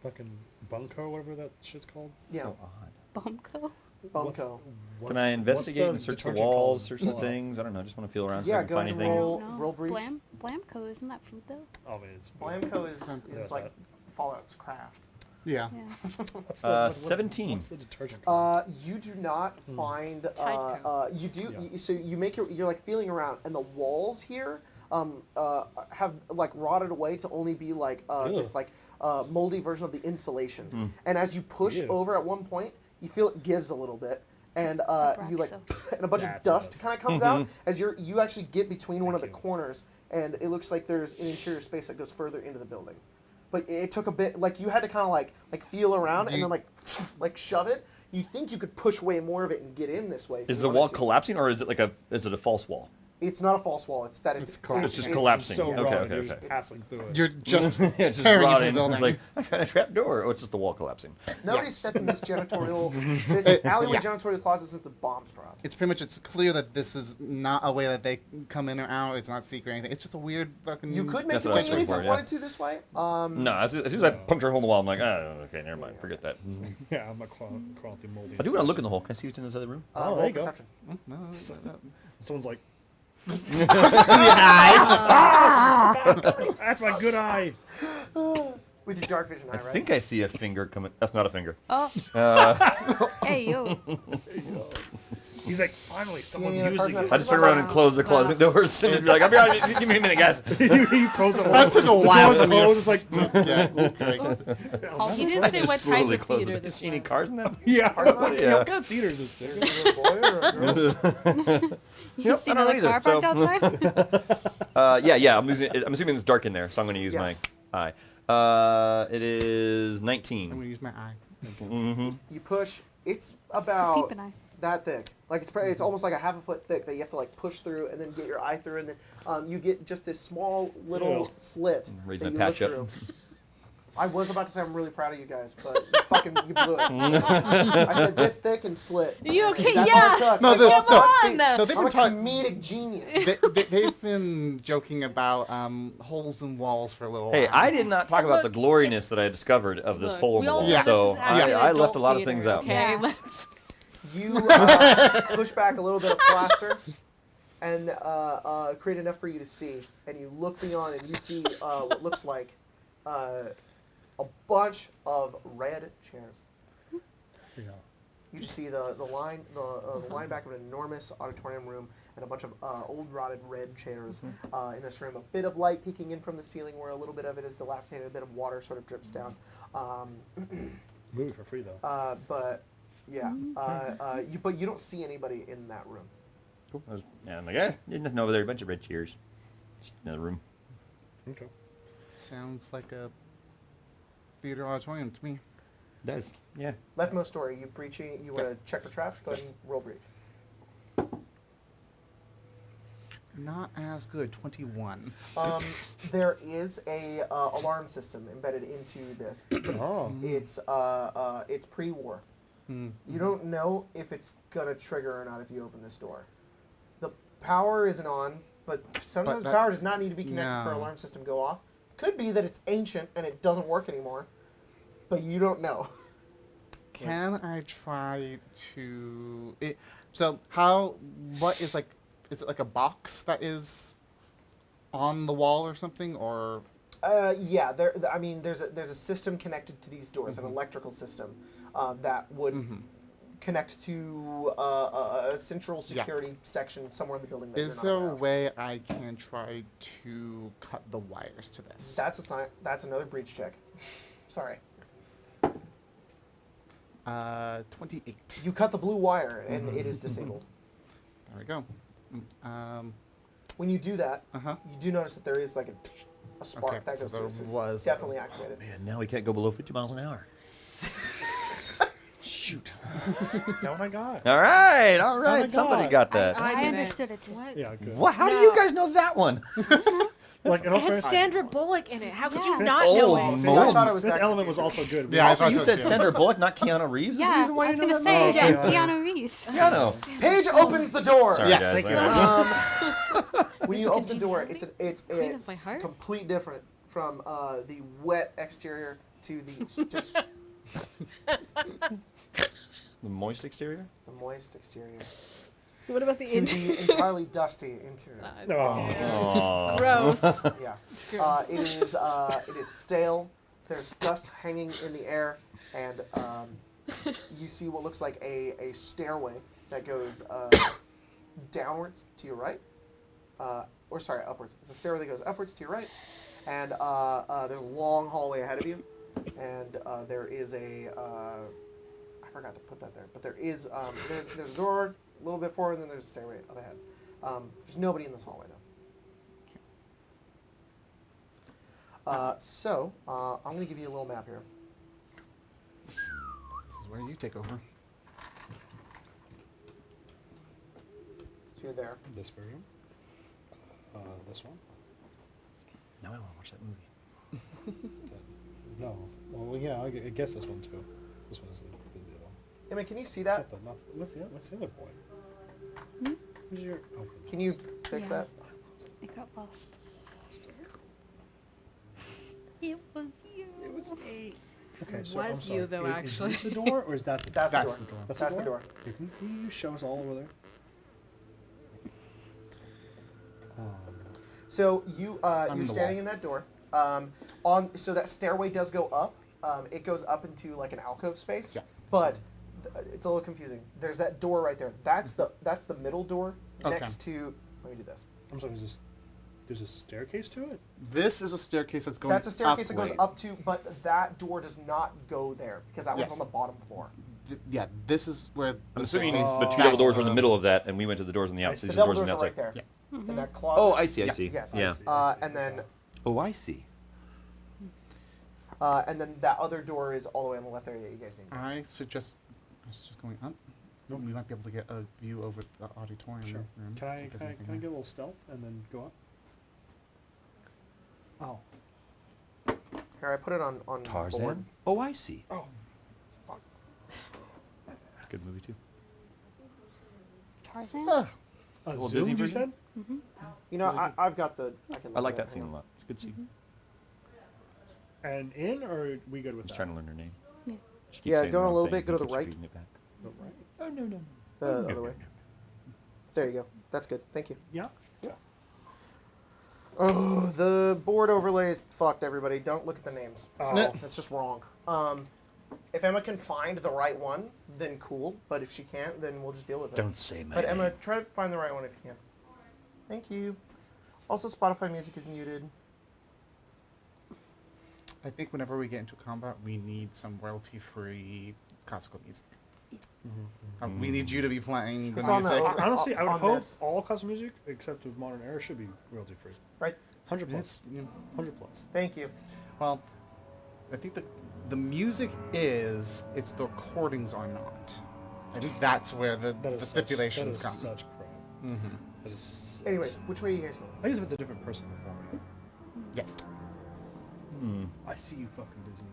Fucking bunko, whatever that shit's called. Yeah, So odd. Bumco? bunko. Can I investigate and search the detergent walls, called? search the things? I don't know. I just want to feel around. Yeah, so I can go find ahead and anything. roll. No. Roll breach. Blamco, isn't that food though? Oh, man, it's Blamco Yeah, is like that. Fallout's craft. yeah. Yeah. What's 17. What's the detergent called? You do not find. Tide coat. You do. Yeah. So you make you're like feeling around, and the walls here have like rotted away to only be like this like moldy version of the insulation. And as you push Ew. over at one point, you feel it gives a little bit, and you like Abraxo. and a bunch of That's dust what kind of comes out as you actually get between one of the corners, and it looks like there's an interior space that goes further into the building. But it took a bit, like you had to kind of like feel around and then like shove it. You think you could push way more of it and get in this way. if Is you the wanted wall to. collapsing or is it is it a false wall? It's not a false wall. It's that it's It's just collapsing. So Okay, raw, okay, you're okay. just passing through it. You're just Yeah, it's just tearing into rotting. the It's building. like I found a trap door. Oh, it's just the wall collapsing. Nobody stepped in this janitorial, this alleyway janitorial closet since the bombs dropped. It's pretty much. It's clear that this is not a way that they come in or out. It's not secret or anything. It's just a weird fucking. You could make That's your what I way was in if you looking for, wanted to this way. No, as soon as I puncture a hole in the wall, I'm like, oh, okay, never mind, forget that. Yeah, I'm not crawling through moldy. I do want to look in the hole. Can I see what's in this other room? Oh, there roll you go. perception. No, Someone's like, yeah. that's my good eye. With your dark vision eye, I right? think I see a finger coming. That's not a finger. Oh, hey yo. He's like, finally, someone's any other using cards it. I just turn around and close the closet doors and be like, "I'll be honest, give me a minute, guys." you close it. That took a while The for me to- doors close. It's like, yeah, He didn't I say just what type slowly of close theater it. this See any was. cars in that? yeah. Yeah. What kind of theater is this? There? Is it a boy or a girl? You Yep, see I don't another know car either, parked outside? Yeah. I'm assuming it's dark in there, so I'm going to use Yes. my eye. It is I'm 19. gonna use my eye. Mm-hmm. You push. It's about Peep and I. that thick. Like it's almost like a half a foot thick that you have to like push through and then get your eye through, and then you get just this small little Ew. slit Raise that my you look patch up. through. I was about to say I'm really proud of you guys, but you blew it. I said this thick and slit. You okay? That's Yeah. all it took. No, That's they- all it no, took. on. No, they've I'm been a talking. comedic genius. They've been joking about holes in walls for a little Hey, while. I did not talk about the Look, gloriness that I discovered of this Look, hole in we the all wall, know Yeah. this so is actually I an left a adult lot of theater, things out. Okay, Yeah. let's. You push back a little bit of plaster and create enough for you to see. And you look beyond and you see what looks like a bunch of red chairs. Yeah. You just see the line back of an enormous auditorium room and a bunch of old rotted red chairs in this room. A bit of light peeking in from the ceiling where a little bit of it is dilapidated. A bit of water sort of drips down. Movie for free though. But yeah, you don't see anybody in that room. Cool. Yeah, I'm like, there's nothing over there. A bunch of red chairs. Just another room. Okay. Sounds like a theater auditorium to me. It does. Yeah. Leftmost story. You breaching. You want to Yes. check for traps? Go ahead Yes. and roll breach. Not as good. 21. There is a alarm system embedded into this. Oh. It's pre-war. Hmm. You don't know if it's gonna trigger or not if you open this door. The power isn't on, but sometimes that- power does not need to be connected for no. alarm system to go off. Could be that it's ancient and it doesn't work anymore, but you don't know. Can I try to? So how? What is like? Is it like a box that is on the wall or something, or? Yeah, I mean, there's a system connected to these doors, an electrical system that would connect to a central security section somewhere in the building. That Is you're not there aware a of. way I can try to cut the wires to this? That's a sign. That's another breach check. Sorry. 28. You cut the blue wire and it is disabled. There we go. When you do that, Uh-huh. you do notice that there is like a spark Okay, that so goes there through. So it's was- definitely activated. Man, now we can't go below 50 miles an hour. Shoot. Now what I got? All right. my Somebody God. got that. I didn't. understood it too. What? Yeah, good. What? How do No. you guys know that one? Like, in all It has fairness, Sandra Bullock in it. How could you Yeah. not Oh, know my. it? See, I thought it was Fifth back Element was also good. Yeah, I Also, thought you so said too. Sandra Bullock, not Keanu Reeves. Is the Yeah, reason why I was you know gonna that? say Okay. Keanu Reeves. Keanu. Paige opens the door. Sorry, Yes. guys. Thank you. When you This open the door, congeniality? it's Queen of my heart? complete different from the wet exterior to the just The moist exterior. the moist exterior What about the to the entirely dusty interior. No. Aw. Gross. Yeah, it is stale. There's dust hanging in the air, and you see what looks like a stairway that goes downwards to your right, or sorry, upwards. It's a stairway that goes upwards to your right, and there's a long hallway ahead of you, and there is a I forgot to put that there, but there is there's a door a little bit forward, and then there's a stairway up ahead. There's nobody in this hallway though. So I'm gonna give you a little map here. This is where you take over. So you're there. This version. This one. Now I want to watch that movie. No. Well, yeah, I guess this one too. This one is the deal. I mean, can you see that? What's the other boy? Hmm? Who's your? Oh, Can you fix Yeah. that? It got lost. It was you. It was me. Okay, It so I'm was sorry. you, though, Is actually. this the door or is that the That's, That's the door. the door. That's the door. Okay, can you show us all over there? So you in you're the standing wall. in that door. So that stairway does go up. It goes up into like an alcove space. Yeah. But it's a little confusing. There's that door right there. That's the middle door Okay. next to. Let me do this. I'm sorry. There's a staircase to it. This is a staircase that's going. That's a staircase that goes upwards. up to, but that door does not go there because that Yes. one's on the bottom floor. Yeah, this is where. I'm the assuming staircase- the two that's double doors were in the the- middle of that, and we went to the doors on the I outside. see. The These double doors on doors the are outside. right there. Yeah. In that closet. Oh, I see. I Yeah. see. Yes. Yeah. see. And then Oh, I see. that other door is all the way on the left area that you guys need. I suggest just going up. We might be able to get a view over the auditorium. Sure. room, Can see I if there's can I, anything can I there. get a little stealth and then go up? Oh. Here, I put it on board. Tarzan. Oh, I see. Oh. Fuck. Good movie too. Tarzan? Ah, A Well, Zoom, Disney you version? said? You know, I've got the. I can. I look like at that it. scene Hang a on. lot. It's a good scene. And in, or are we good with Just that? trying to learn her name. Yeah. She keeps Yeah, saying go the on a wrong little thing, bit, go to he the keeps right. reading it back. Oh, right. Oh no no. The other way. There you go. That's good. Thank you. Yeah. Oh, the board overlay is fucked, everybody. Don't look at the names. Oh. That's just wrong. If Emma can find the right one, then cool. But if she can't, then we'll just deal with it. Don't say my But name. Emma, try to find the right one if you can. Thank you. Also, Spotify music is muted. I think whenever we get into combat, we need some royalty-free classical music. We need you to be playing the It's on the music. over- Honestly, I would on hope this. all classical music except of modern era should be royalty free. Right. 100 plus. It's, you know, 100 plus. Thank you. well, I think the music is. It's the recordings are not. I think that's where the stipulations that come. is such crap. Mm-hmm. That is such- Anyways, which way are you guys going? I guess if it's a different person performing. Yes. I see you fucking Disney.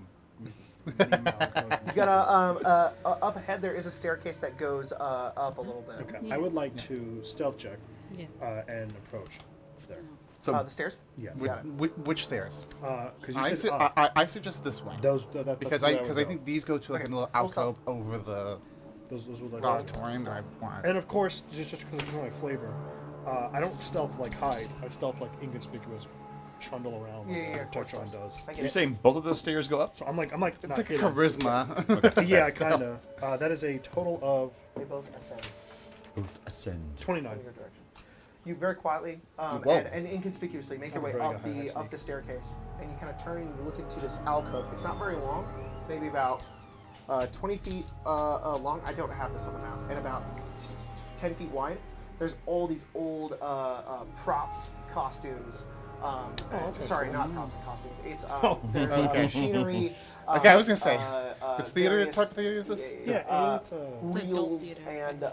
You gotta up ahead. There is a staircase that goes up a little bit. Okay. I would like to stealth check Yeah. and approach there. So The stairs. Yes. Got it. Which stairs? Because you I, said I suggest this way. that's Because where I would go. think these go to like Okay, a little we'll stop. alcove over the those were like auditorium that I want. And of course, just because it's my flavor, I don't stealth like hide. I stealth like inconspicuous, trundle around. Yeah, like yeah, of course. Torchon does. I get you're it. saying both of those stairs go up? So I'm like It's not like hidden. charisma. Yeah, kind of. That is a total of They both ascend Both ascend. 29. in your direction. You very quietly Whoa. and inconspicuously make your way very up good high the sneak. staircase, and you kind of turn and you look into this alcove. It's not very long. It's maybe about 20 feet long. I don't have this on the map, and about 10 feet wide. There's all these old props, costumes. Sorry, not props and costumes. It's there's Okay. machinery. Okay, I was gonna say, which theater various- type of theater is this? Yeah, it's reels theater, and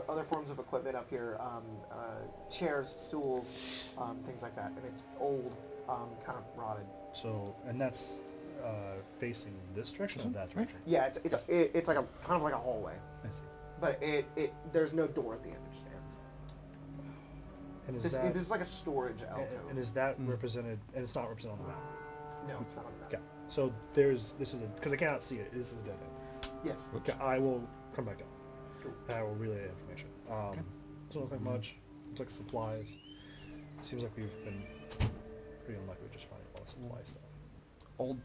other forms of equipment up here, chairs, stools, things like that. And it's old, kind of rotted. so, and that's facing this direction or that direction. Yeah, it's like a kind of like a hallway, I see. but it there's no door at the end. It just ends. And is This that is like a storage alcove. and is that represented? And it's not represented on the map. No, it's not on the map. Okay. So this is because I cannot see it. This is a dead end. Yes. Okay, I will come back down. Cool. And I will relay that information. Doesn't look like much. Looks like supplies. Seems like we've been pretty unlucky with just finding a lot of supply stuff. Old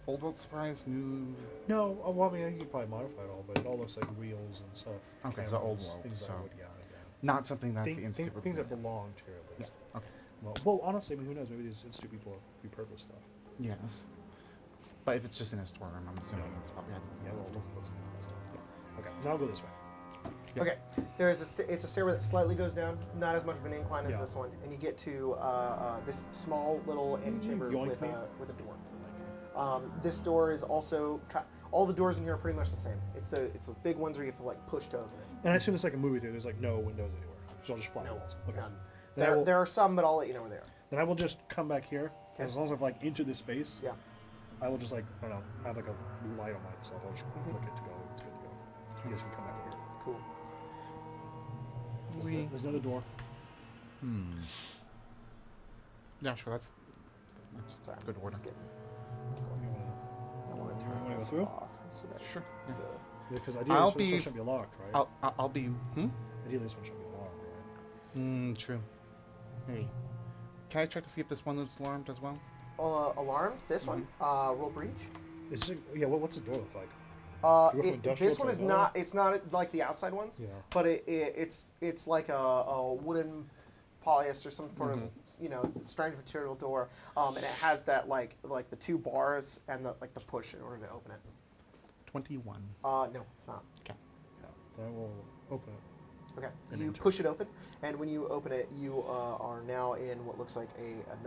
world surprise, new. No, well, I mean, you could probably modify it all, but it all looks like wheels and stuff. Okay, so old cameras, world, things so that would, yeah. Not something that the institute would Things that do. belong to it. at least. Yeah. Okay. Well, honestly, I mean, who knows? Maybe these institute people repurpose stuff. Yes. But if it's just in a storeroom, I'm assuming it's probably has to be Yeah, we'll old. look close at that. Okay, now I'll go this way. Yes. Okay, there is it's a stairway that slightly goes down, not as much of an incline as Yeah. this one, and you get to this small little antechamber Yoink with me. a door. This door is also all the doors in here are pretty much the same. It's those big ones where you have to like push to open it. And I assume it's like a movie theater. There's like no windows anywhere. It's all just flat No, walls. Okay. none. Then I will- There are some, but I'll let you know where they are. Then I will just come back here. Okay. As long as I've like entered this space, Yeah. I will just like, I don't know, I have like a light on myself. I'll just look it to go. It's good to go. You guys can come back here. Cool. There's another door. Yeah, sure. That's Sorry, good order. You I want to wanna turn go this through? off so that Sure. Yeah. Because ideally I'll this one be- shouldn't be locked, right? I'll be. Ideally this one shouldn't be locked, right? True. Maybe. Can I check to see if this one is alarmed as well? alarm. This one. Roll breach. It's just, yeah. What's the door look like? Do we go from industrial This to one is other? not. It's not like the outside ones. Yeah. But it's like a wooden polyester, some sort of strange material door, and it has that like the two bars and the push in order to open it. 21. No, it's not. Yeah. Then we'll open it. Okay. And You enter. push it open, and when you open it, you are now in what looks like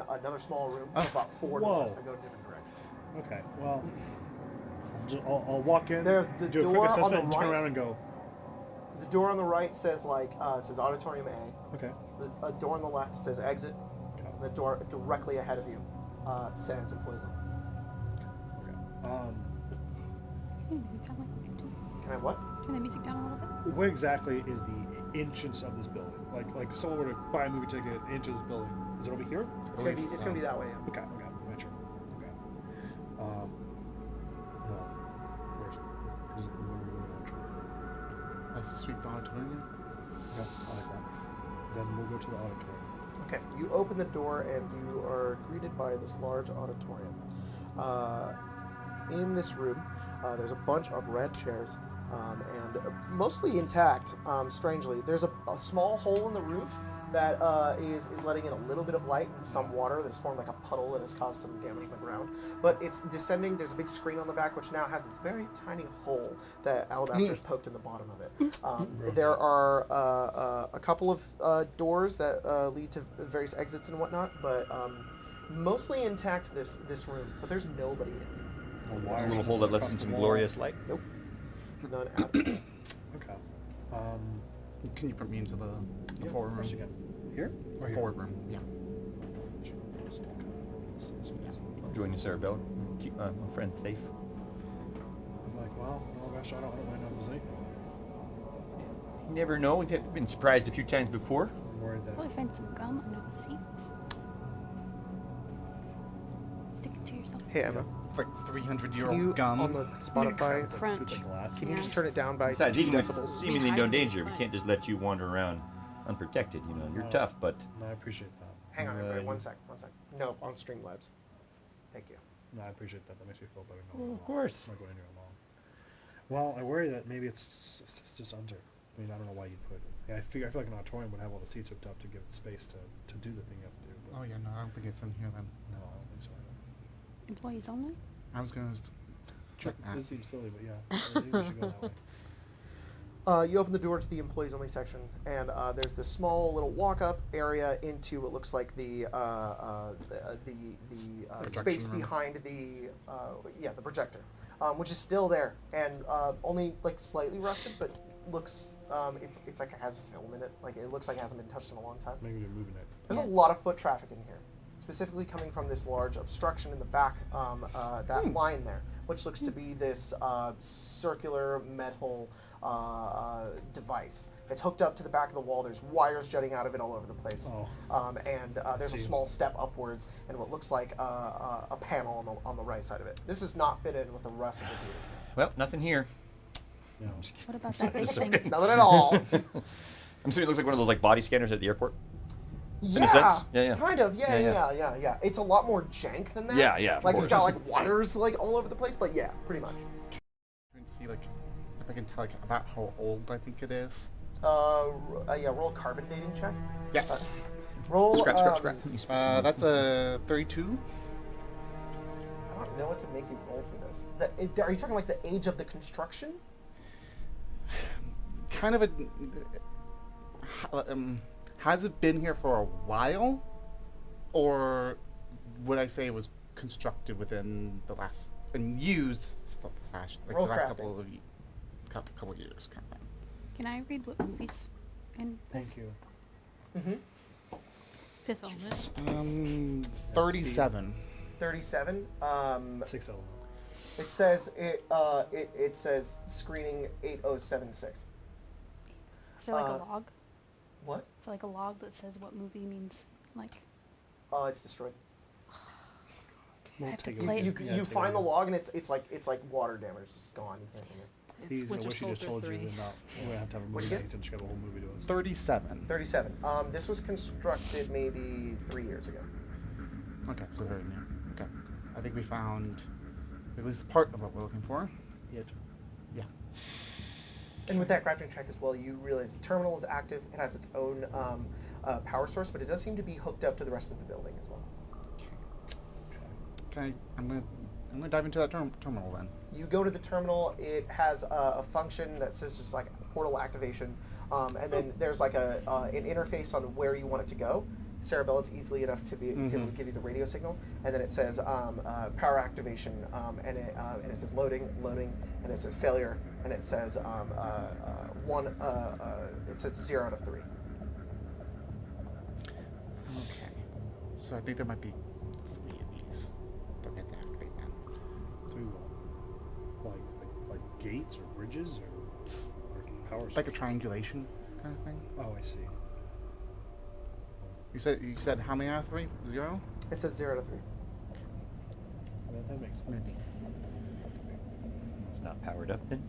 another small room with about 4 doors Whoa. that go in different directions. Okay. Well, I'll walk in, There- the do a door quick on the assessment, and turn right- around and go. The door on the right says says Auditorium A. Okay. The door on the left says Exit. Okay. The door directly ahead of you says Employees Only. Okay. Turn the music down like we do. Can I what? Turn the music down a little bit. Where exactly is the entrance of this building? Like if someone were to buy a movie ticket into this building, is it over here? It's gonna be that way. Yeah. Okay. Okay. Make sure. Okay. No. Where are we going to enter? Let's sweep the auditorium. Okay. I like that. Then we'll go to the auditorium. Okay. You open the door and you are greeted by this large auditorium. In this room, there's a bunch of red chairs. And mostly intact, strangely. There's a small hole in the roof that is letting in a little bit of light and some water. There's formed like a puddle that has caused some damage on the ground. But it's descending. There's a big screen on the back which now has this very tiny hole that Alabaster's poked in the bottom of it. There are a couple of doors that lead to various exits and whatnot, but mostly intact this room. But there's nobody in here. A little hole that lets in some glorious light. Nope. None at all. Okay. Can you put me into the Yeah, forward of course room? you can. Here? Or The here? forward room, yeah. I'll join you, Sarah Bell. Keep my friend safe. I'm like, well, oh gosh, I don't really know if there's anything. You never know. We've been surprised a few times before. I'm worried that. Probably find some gum under the seats. Stick it to yourself. Hey Emma, It's like 300-year-old can you gum. on the Spotify? It's like Crunch. the glass. Can you Yeah. just turn it down by Besides, 2 even with decibels? seemingly no Behind me, danger, it's we fine. can't just let you wander around unprotected. You know, you're No. tough, but No, I appreciate that. Hang on, everybody, Uh, one sec. No, on Streamlabs. Thank you. No, I appreciate that. That makes me feel better. No, Well, of course. I'm not going anywhere alone. Well, I worry that maybe it's just under. I mean, I don't know why you'd put it. Yeah, I feel like an auditorium would have all the seats hooked up to give it space to do the thing you have to do. But Oh yeah, no, I don't think it's in here then. no, I don't think so. Employees only? I was gonna check that. This seems silly, but yeah, maybe we should go that way. You open the door to the employees only section, and there's this small little walk-up area into what looks like the Projection space room. behind the projector, which is still there and only like slightly rusted, but looks it's like it has film in it. Like it looks like it hasn't been touched in a long time. Maybe they're moving it. There's a lot of foot traffic in here, specifically coming from this large obstruction in the back, that line there, which looks to be this circular metal device. It's hooked up to the back of the wall. There's wires jutting out of it all over the place. Oh. And there's a see. small step upwards and what looks like a panel on the right side of it. This does not fit in with the rest of the theater. well, nothing here. No. What about that big thing? Nothing at all. I'm assuming it looks like one of those like body scanners at the airport. Yeah, sense? Yeah. kind of. Yeah, Yeah, yeah. It's a lot more jank than that. Yeah, of Like it's got course. like wires like all over the place, but yeah, pretty much. I can see like if I can tell like about how old I think it is. Yeah. Roll a carbon dating check. Yes. Roll. Scrap. That's a 32. I don't know what to make you roll for this. Are you talking like the age of the construction? Kind of a. Has it been here for a while, or would I say it was constructed within the last and used like Roll the last crafting. couple of years, kind of thing. Can I read what movies in this? Thank you. Mm-hmm. Fifth Element. 37. 37. 6 element. It says it says screening 8076. Is there like a Uh, log? What? Is there like a log that says what movie means? Like, Oh, it's destroyed. I have to take it. play You it. Yeah, you take find it. the log and it's like water damage. It's just gone. You can't read it. It's He's gonna Winter wish he just Soldier told 3. you and not. We're gonna have to have a What'd movie you night and describe a whole movie to us. 37. 37. This was constructed maybe 3 years ago. Okay, so very new. Okay, I think we found at least part of what we're looking for. It. Yeah. And with that crafting check as well, you realize the terminal is active. It has its own power source, but it does seem to be hooked up to the rest of the building as well. Okay. I'm gonna dive into that terminal then. You go to the terminal. It has a function that says just like portal activation, and then there's like an interface on where you want it to go. Cerebella's easily enough to be able to give you the radio signal, and then it says power activation, and it says loading, and it says failure, and it says it says 0 out of 3. Okay. So I think there might be 3 of these that we have to activate then. Through like gates or bridges or power. Like a triangulation kind of thing. Oh, I see. You said how many out of 3? 0? It says 0 out of 3. That makes sense. Maybe. It's not powered up then?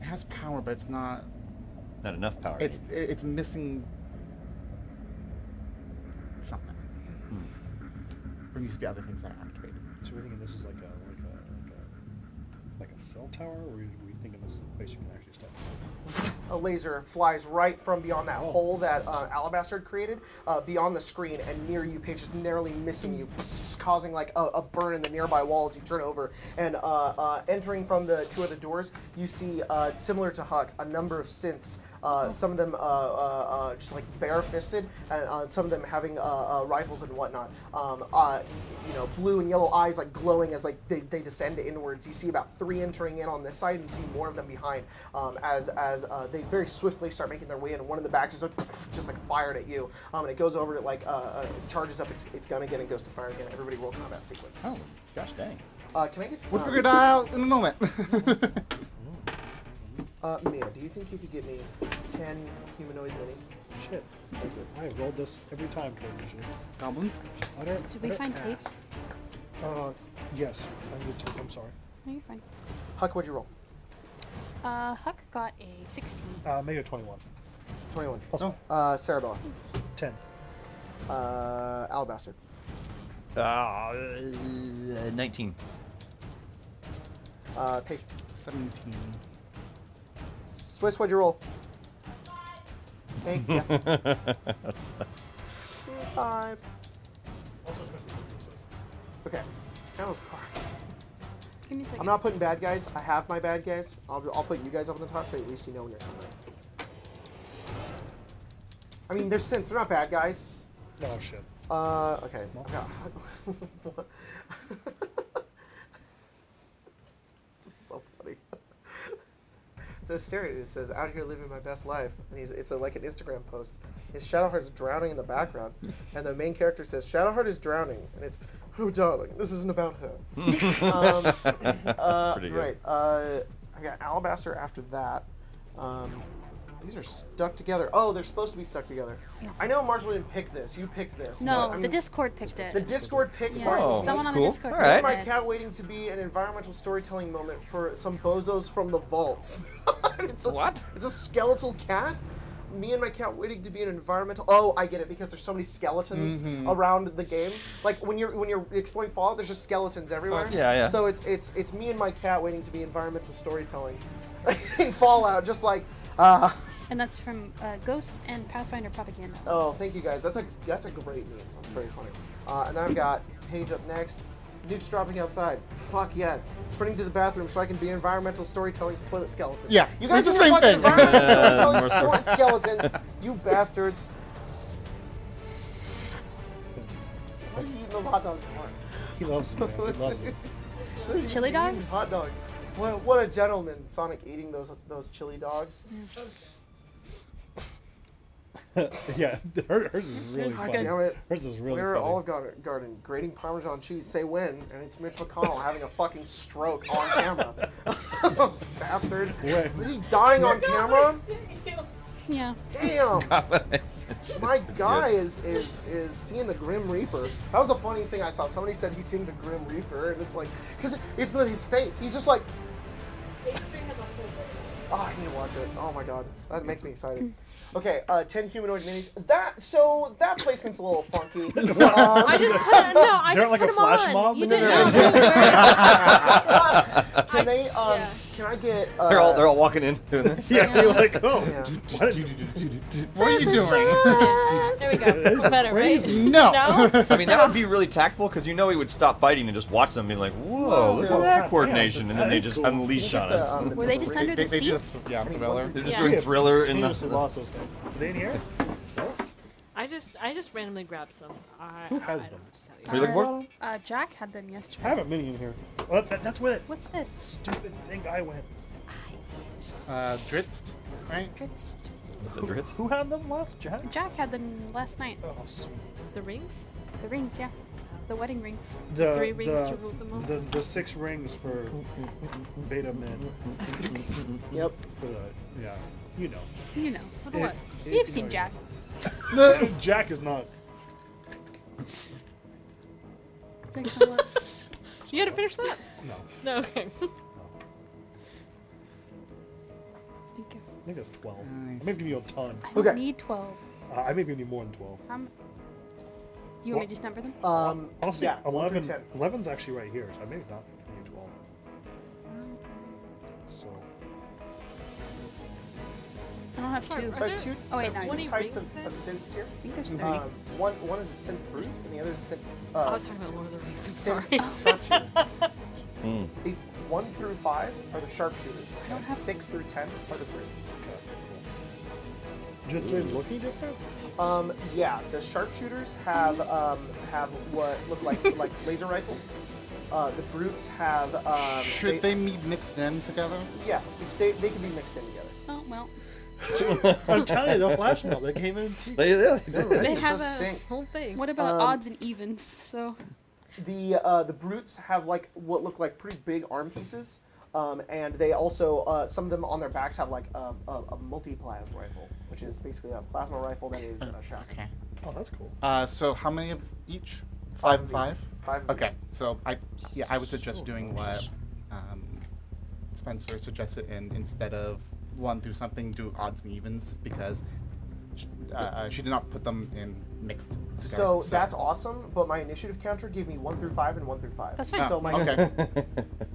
It has power, but it's not. Not enough power. It's missing something. There needs to be other things that are activated. So we're thinking this is like a cell tower, or are we thinking this is a place you can actually step? A laser flies right from beyond that hole that Alabaster had created, beyond the screen, and near you, Paige, just narrowly missing you, causing like a burn in the nearby wall as you turn over. And entering from the 2 other doors, you see, similar to Huck, a number of synths. Some of them just like bare-fisted, and some of them having rifles and whatnot. Blue and yellow eyes like glowing as like they descend inwards. You see about 3 entering in on this side, and you see more of them behind as they very swiftly start making their way in. And one of the backs is like fired at you, and it goes over, it charges up its gun again and goes to fire again. Everybody roll combat sequence. Oh, gosh dang. Can I get? We'll figure that out in a moment. Mia, do you think you could get me 10 humanoid minis? Shit. I have rolled this every time for initiative. Goblins? Did we find tape? Yes. I'm sorry. No, you're fine. Huck, what'd you roll? Huck got a 16. Make it 21. 21. Plus one. Sarabella. 10. Alabaster. 19. Paige. 17. Swiss, what'd you roll? 5. Yeah. 5. Okay. Now those cards. Give me a second. I'm not putting bad guys. I have my bad guys. I'll put you guys up on the top so at least you know when you're coming. I mean, they're synths. They're not bad guys. Oh, shit. Okay. No. What? So funny. It says Stereo. It says, "Out here living my best life," and it's like an Instagram post. His Shadowheart's drowning in the background, and the main character says, "Shadowheart is drowning," and it's, "Oh, darling, this isn't about her." Pretty good. Right. I got Alabaster after that. These are stuck together. Oh, they're supposed to be stuck together. Yes. I know Marshall didn't pick this. You picked this. No, but, I the mean, Discord picked it. The Discord picked Yeah, Marshall. someone on the cool. Discord All picked right. it. My cat waiting to be an environmental storytelling moment for some bozos from the vaults. What? It's a skeletal cat. Me and my cat waiting to be an environmental. Oh, I get it, because there's so many skeletons around the game. Like when you're exploring Fallout, there's just skeletons everywhere. Yeah. So it's me and my cat waiting to be environmental storytelling in Fallout, just like. And that's from Ghost and Pathfinder Propaganda. Oh, thank you guys. That's a great meme. That's very funny. And then I've got Paige up next. Nukes dropping outside. Fuck yes. Sprinting to the bathroom so I can be environmental storytelling toilet skeletons. Yeah, You guys it's are the same fucking thing. environmental storytelling More toilet skeletons. You bastards. Why are you eating those hot dogs for? He loves them, man. He loves them. Chili He's eating dogs? Hot dog. What a gentleman, Sonic, eating those chili dogs. Yeah, hers is really God funny. damn it. Hers is really We're at funny. Olive Garden grating Parmesan cheese. Say when, and it's Mitch McConnell having a fucking stroke on camera. Bastard. When? Was he dying on camera? Yeah. Damn. My guy is seeing the Grim Reaper. That was the funniest thing I saw. Somebody said he's seeing the Grim Reaper, and it's like, because it's his face. He's just like, oh, I need to watch it. Oh my god, that makes me excited. Okay, 10 humanoid minis. That placement's a little funky. I just put They're like put a them flash on. mob? You No, didn't no, know. Can they Yeah. Can I get? They're all walking in doing this. Yeah, you're like, oh. Yeah. Why did What are you doing? There we go. Better, right? No. No? I mean, that would be really tactful because you know he would stop fighting and just watch them, being like, "Whoa, look So- at that Yeah, coordination," and then they that's just cool. unleash on us. Were they just under the They do seats? yeah, I mean, Thriller. They're just Yeah. doing Thriller in Continuously the. lost those things. Are they in here? No? I just randomly grabbed some. Who has I them? don't What are you looking for? Jack had them I yesterday. have a mini in here. Well, that's where that What's this? stupid thing I went. Dritz, right? Dritz. The Drits? Who had them last? Jack? Jack had them last night. Oh, sweet. The rings? The rings, yeah. The wedding rings. The 3 rings to rule them all? The 6 rings for beta men. Yep. For the, yeah, you know. You know. For the what? If You've you seen know, Jack. Jack is not. Jack's not what? You had to finish that? No, No, okay. Thank you. I think that's 12. Nice. I may give you a ton. I don't Okay. need 12. I may give you more than 12. You want me to just number them? Honestly, yeah, 1 through 11. 10. 11's actually right here, so I may not give you 12. So, I don't have Sorry, two. are So I there- have two, Oh, wait, so I have no, two 20 types rings of then? synths here. I think there's 30. One is a synth brute, and the other is a synth. I was talking about Lord of the Rings. I'm sorry. synth sharpshooter. Mm. The 1 through 5 are the sharpshooters. I don't have- 6 through 10 are the brutes. okay, cool. Do they looking different? Yeah, the sharpshooters have what look like laser rifles. The brutes have Should they be mixed in together? yeah, they can be mixed in together. Oh, well. I'm telling you, they'll flash them up. They came in. They did. They It's have just a synced. whole thing. What about Um, odds and evens? So, The brutes have like what look like pretty big arm pieces, and they also some of them on their backs have like a multi-plasma rifle, which is basically a plasma rifle that is a shot. Okay. Oh, that's cool. So how many of each? 5 and 5? 5 of Okay, each. so I would suggest doing what Spencer suggested, and instead of 1 through something, do odds and evens because she did not put them in mixed. Together. So that's awesome, but my initiative counter gave me 1 through 5 and 1 through 5. That's fine. So my okay.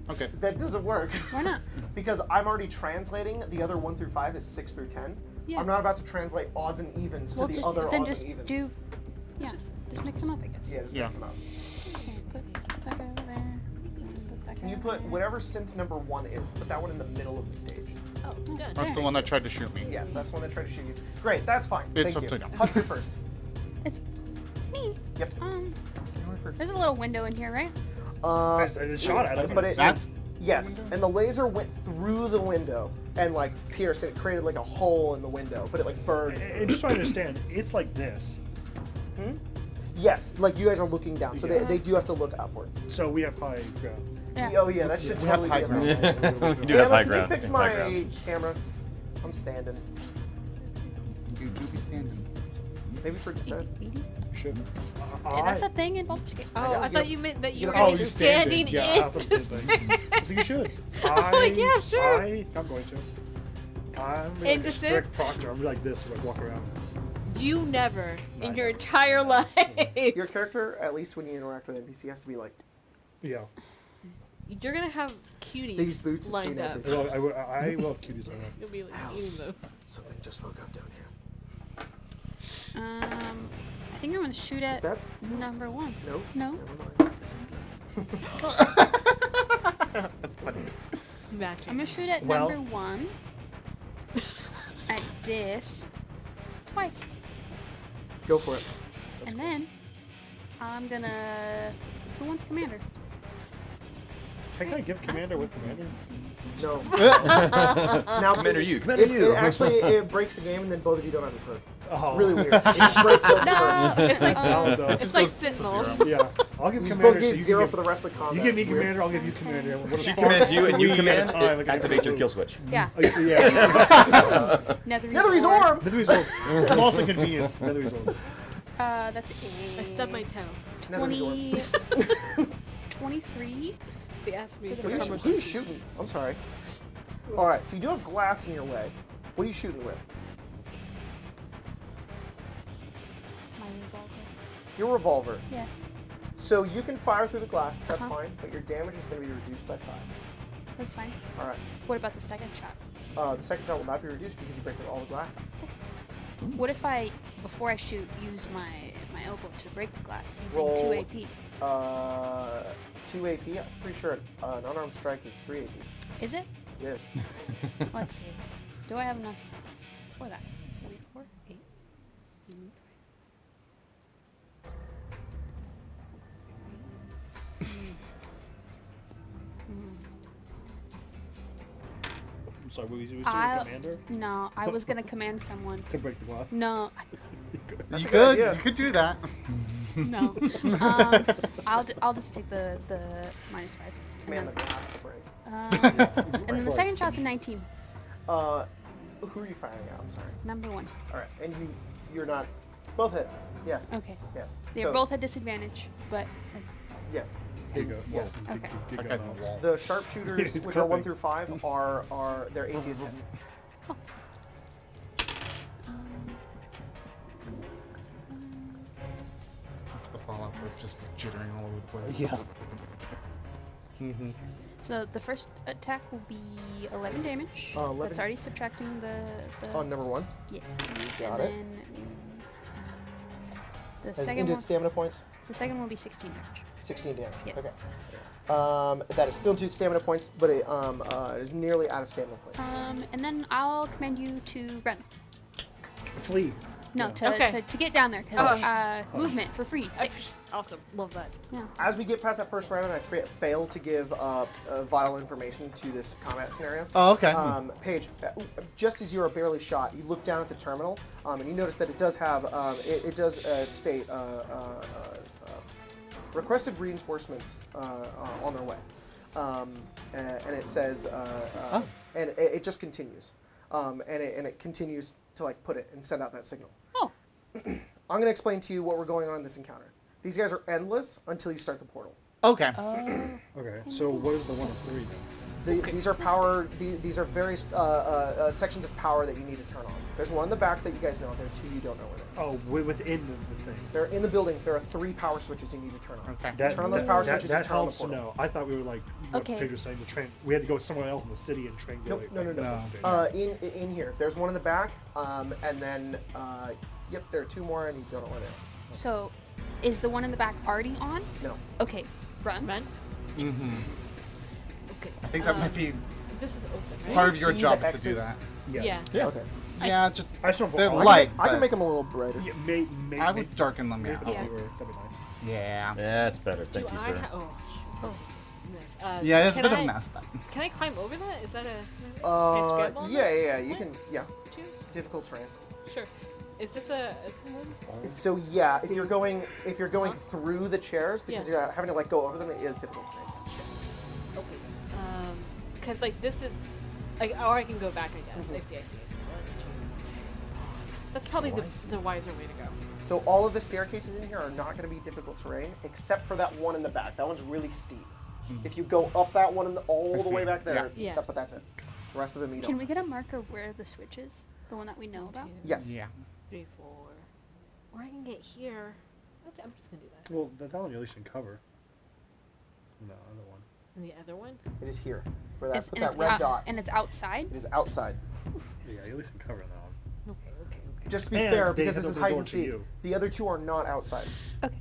Okay. that doesn't work. why not? Because I'm already translating the other 1 through 5 is 6 through 10. Yeah. I'm not about to translate odds and evens to Well, the just, other then odds just and evens. do. Yeah, just mix them up, I guess. Yeah, just Yeah. mix them up. Okay, put that guy over there. Put that Can guy you over put there. whatever synth number 1 is, put that one in the middle of the stage. Oh, done. That's the one that tried to shoot me. Yes, that's the one that tried to shoot you. Great, that's fine. It's Thank up you. to you. Huck, you're first. It's me. Yep. There's a little window in here, right? It's shot at. I think but it's- That's Yes, and the laser went through the window and like pierced it, created like a hole in the window, but it like burned. And just so I understand, it's like this. Yes, like you guys are looking down, so Yeah. they do have to look upwards. So we have high ground. Yeah. Oh yeah, that should We have totally high be in ground. there. We do have Emma, high can ground. you fix High my ground. camera? I'm standing. you do be standing. Maybe for dissent. Should. Yeah, that's a thing in Baldur's Gate. Oh, Yeah, I you- thought you meant that you you were know- actually standing Yeah, I in thought the to same thing. I think you should. like, yeah, sure. I'm going to. I'm In like a the strict proctor. I'm like this when I walk around. You never I in your know. entire life. Your character, at least when you interact with NPC, has to be like Yeah. You're gonna have cuties These boots have lined seen up. everything. I love cuties. I know. You'll be like eating those. something just woke up down here. I think I'm gonna shoot Is at that number 1. no? No. Never mind. That's funny. Matching. I'm gonna shoot at Well- number 1. At this. Twice. Go for it. And then I'm gonna. Who wants commander? Can I give commander with commander? No. Now, Commander you, Commander it, you. It actually it breaks the game, and then both of you don't have a perk. Oh. It's really weird. It just breaks both No. the perks. It's like No, no. it's like Sentinel. Yeah. I'll give You commander. both get you 0 can for the rest of the combat. You give me It's weird. commander. I'll give you commander. What She if- commands you and you Three at a command, time, it like a activates your different kill move. switch. Yeah. Yeah. Netherese Orb! Netherese Orb. Small inconvenience. Netherese Orb. That's a. I stubbed my toe. Netherese 20. 23. They asked me What for are you how Who much. are you shooting? I'm sorry. Alright, so you do have glass in your way. What are you shooting with? My revolver. Your revolver. Yes. So you can fire through the glass, that's Uh-huh. fine, but your damage is going to be reduced by 5. That's fine. All right. What about the second shot? The second shot will not be reduced because you break all the glass. What if I, before I shoot, use my elbow to break the glass using Roll. 2 AP? 2 AP. I'm pretty sure an unarmed strike is 3 AP. Is it? Yes. Let's see. Do I have enough for that? 4, 8. I'm sorry, was you I- a commander No, I was gonna command someone. to break the glass? No, That's you a good could. idea. You could do that. no. I'll just take the -5. Command the glass to break. And then the second shot's a 19. Who are you firing at? I'm sorry. Number 1. All right, and you're not both hit. Yes. Okay. Yes. They're So- both at disadvantage, but Yes. Here you go. Yes. Well, Okay. good That guy's mouse. on the wall. The sharpshooters, It's which are 1 coming. through 5, are their AC is 10. That's the fallout. That's just jittering all over the place. Yeah. Mm-hmm. so the first attack will be 11 damage. 11. That's already subtracting the On number 1. yeah. Got and it. then the As second into one, stamina points, the second one will be 16 damage. 16 damage. Yes. Okay. That is still 2 stamina points, but it is nearly out of stamina points. And then I'll command you to run. Flee. No, Yeah. Okay. to get down there, because Oh. movement for free, 6. Awesome. Love that. Yeah. As we get past that first round, and I fail to give vital information to this combat scenario. Oh, okay. Paige, just as you are barely shot, you look down at the terminal, and you notice that it does have, it does state requested reinforcements on their way, and it says, and it just continues, and it continues to like put it and send out that signal. Oh. I'm going to explain to you what we're going on in this encounter. These guys are endless until you start the portal. Okay. Okay, so what is the 1 of 3 then? These are power. These are various sections of power that you need to turn on. There's one in the back that you guys know. There are 2 you don't know where they are. Oh, within the thing. They're in the building. There are 3 power switches you need to turn on. Okay. Turn on those power switches That and turn on the helps to portal. know. I thought we were like what Okay. Paige was saying. We had to go somewhere else in the city and Nope, triangulate. no. Okay. In here, there's one in the back, and then yep, there are 2 more, and you don't know where they are. So, is the one in the back already on? No. Okay, run. Men? Mm-hmm. Okay. I think that might be This is open, right? part of your see job the is to do X's? that. Yes. Yeah. Okay. Yeah, just I just don't. they're I light. I can but- make them a little brighter. Yeah, I would darken them. Maybe Yeah. Yeah. that'd be nice. Yeah. That's better. Thank Do you, I sir. oh, shoot. This is a mess. Yeah, it's a can bit of I- a mess, but Can I climb over that? Is that a? Can I scramble on that? Yeah. You can. Yeah. Too? Difficult terrain. Sure. Is this a wood? So yeah, if you're going through the chairs because Yeah. you're having to like go over them, it is difficult terrain. Okay. Because like this is, like, or I can go back. I guess. I see. That's probably the wiser way to go. So all of the staircases in here are not going to be difficult terrain, except for that one in the back. That one's really steep. If you go up that one all I the way see. back there, Yeah. but that's it. The rest of them you Can don't. we get a marker where the switch is? The one that we know about? Yes. yeah. 3, 4. Or I can get here. Okay, I'm just gonna do that. Well, that one you at least can cover. No, other one. And the other one. It is here. Where that, It's- put and that it's red out- dot. And it's outside? It is outside. Yeah, you at least can cover that one. Okay. Just to be And fair, they because have this is to hide door and to seek. you. The other 2 are not outside. Okay.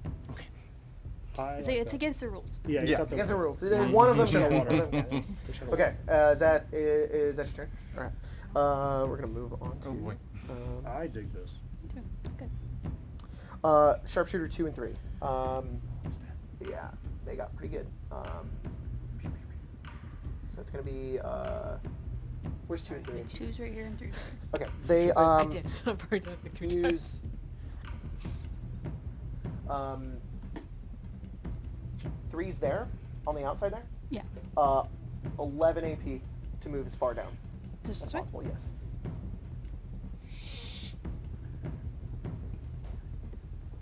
It's It's against the rules. Yeah, Yeah. Against the rules. One of them Shadow can. water. One of them can. Shadow Okay. Is that your turn? All right. We're gonna move on to. Oh, boy. I dig this. Good. Sharpshooter 2 and 3. Yeah, they got pretty good. So it's gonna be where's 2 and 3? 2's right here and 3's right here. Okay, they I did. I've already done it 3 times. use 3's there on the outside there. Yeah. 11 AP to move as far down This as way? possible. Yes.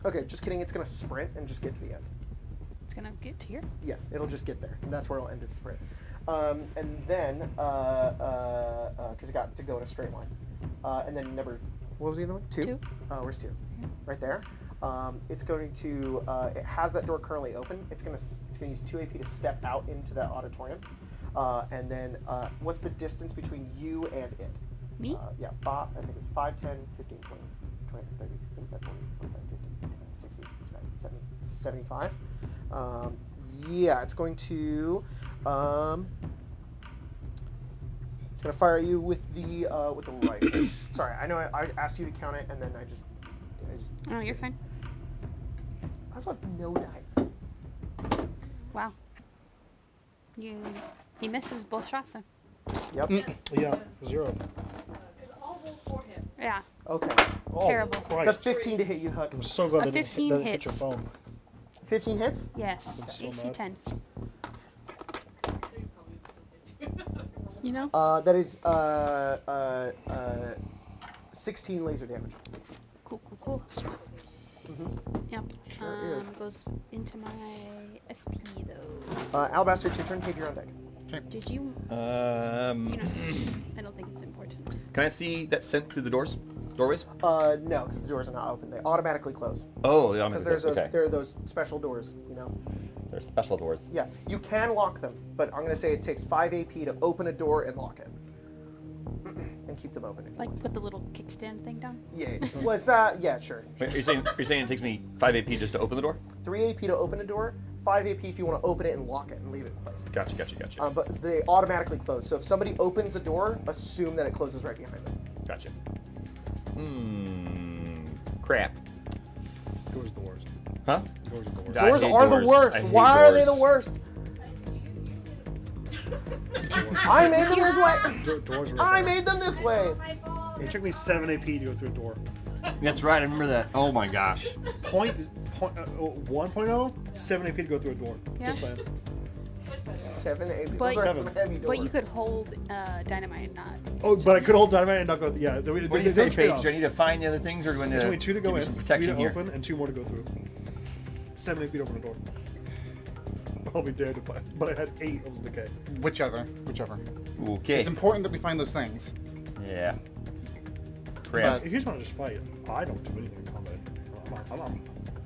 Okay, just kidding. It's gonna sprint and just get to the end. It's gonna get to here. Yes, it'll just get there. And that's where it'll end its sprint. And then, because it got to go in a straight line. And then number, what was the other one? 2? 2. Where's 2? Right there. It's going to, it has that door currently open. It's gonna use 2 AP to step out into that auditorium. And then what's the distance between you and it? Me? Yeah, I think it's 5, 10, 15, 20, 20, 30, 35, 40, 45, 50, 55, 60, 65, 70, 75. Yeah, it's going to fire at you with the rifle. Sorry, I know I asked you to count it, and then I just Oh, you're fine. I also have no dice. Wow. He misses both shots then. Yep. Yeah, 0. I'll roll for him. Yeah. Okay. Oh, Terrible. It's a Christ. 15 to hit you, Huck. I'm so glad A that 15 didn't hit your hits. phone. 15 hits? Yes. I'm so AC mad. 10. You know? That is 16 laser damage. Cool, cool, cool. Yep. Sure is. Goes into my SP though. Alabaster, it's your turn. Kate, you're on deck. Did you? You know, I don't think it's important. Can I see that sent through the doorways? No, because the doors are not open. They automatically close. Oh, yeah. Because there's those, there are those special doors, you know. There's special doors. Yeah, you can lock them, but I'm gonna say it takes 5 AP to open a door and lock it, and keep them open. If you Like want to. put the little kickstand thing down. Yeah. Was that? Yeah, sure. Wait, you're saying it takes me 5 AP just to open the door? 3 AP to open a door. 5 AP if you want to open it and lock it and leave it in place. Gotcha. But they automatically close. So if somebody opens the door, assume that it closes right behind them. Gotcha. Crap. Doors the worst. Huh? Doors are the worst. I Doors hate are doors. the worst. I hate Why are they doors. the worst? I made them this way. Doors are I bad. made them this way. It took me 7 AP to go through a door. That's right. I remember that. Oh my gosh. 1.0, 7 AP to go through a door. Yeah. Just saying. 7 AP. But- Those are some Seven. heavy doors. But you could hold dynamite and not. Oh, but I could hold dynamite and not go. Yeah. What do you say, Paige? Do I need to find the other things, or do I need There's to only 2 to go give in, you some 3 protection to here? open, and 2 more to go through. 7 AP to open a door. I'll be damned if but I had 8. I was okay. Whichever. Okay. It's important that we find those things. Yeah. Crap. If you just want to just fight, I don't do anything in combat.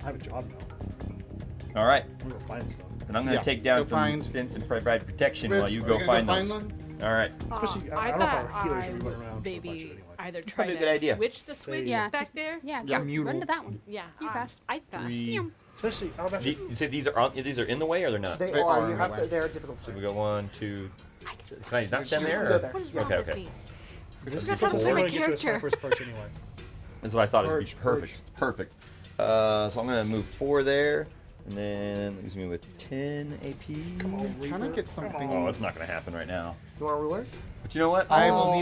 I have a job now. All right. I'm gonna go find stuff. And I'm going to Yeah, take down go some find- fence and provide protection while you Are go gonna find those. them? All right. Especially, I I don't know if thought our healers I should be would running around. maybe either try Probably a to good idea. switch the switch Yeah. back there. Yeah, Yeah. go. Run to that one. Yeah, You fast. I fast. Three. Especially, You say these are in the way, or they're not? They They are. are You in have the to. way. They're difficult. So we go 1, 2. Can I not stand You there? can Or? go there. What is Yeah. wrong Okay, with okay. me? Because You're it's not supposed my to get you a character. sniper's perch anyway. That's what I thought. It'd be Perch, perfect. Perfect. So I'm going to move 4 there. And then that leaves me with 10 AP. Come on, Can I Reaper. get something? Oh, it's not going to happen right now. You want a ruler? But you know what? I will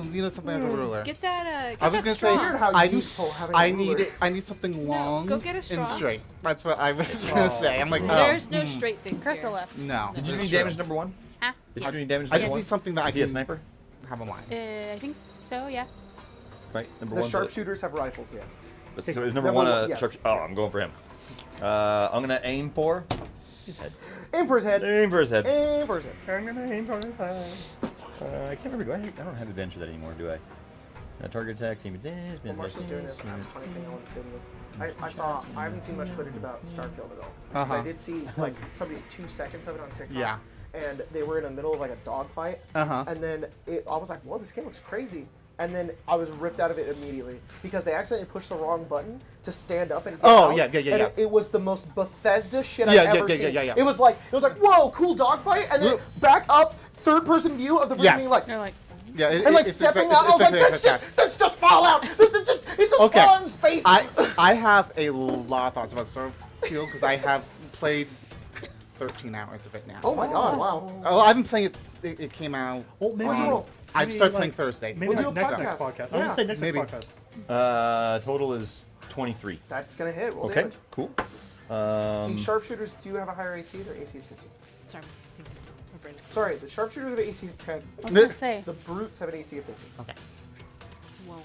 need something like a ruler. Get that. Get I was that gonna straw. say Weird how I useful having a I ruler. need it. I need something long go get a and straw. straight. That's what I was gonna say. I'm like, oh, There's no straight things Crystal here. left. no. Did you do that's any true. damage number 1? Ah. Did you do any damage I number just 1? need something that I Is he a can sniper? have a line. I think so. Yeah. Right? Number The 1. sharpshooters have rifles. Yes. So is number Number 1 a one, yes, sharp? Oh, yes. I'm going for him. I'm going to aim for his head. Aim for his head. Aim for his head. Aim for his head. I'm going to aim for his head. I can't remember. I don't have advantage for that anymore, do I? Target attack, team damage. While Marshall's doing this, I have a funny thing I want to say to you. I haven't seen much footage about Starfield at all. But I did see like somebody's 2 seconds of it on TikTok. Yeah. And they were in the middle of like a dogfight. Uh-huh. And then I was like, "Whoa, this game looks crazy." And then I was ripped out of it immediately because they accidentally pushed the wrong button to stand up and get Oh, out. yeah. And it was the most Bethesda shit Yeah, I've ever seen. yeah. It was like, whoa, cool dogfight, and then back up, third-person view of the person Yes. being like, They're like, Yeah, and like stepping out. I was like, that's just Fallout. It's just Okay. Fallout in space. I have a lot of thoughts about Starfield because I have played 13 hours of it now. Oh my god! Wow. Oh, I've been playing it. It came out. Well, maybe What'd you roll? I maybe started like- playing Thursday. Maybe We'll like do a next podcast. podcast. I'm Yeah. gonna say next Maybe. podcast. Total is 23. That's gonna hit. Roll Okay, damage. cool. The sharpshooters do have a higher AC. Their AC is 15. Sorry. My brain. Sorry, the sharpshooters have an AC of 10. I was gonna say. The brutes have an AC of 15. Okay. Whoa.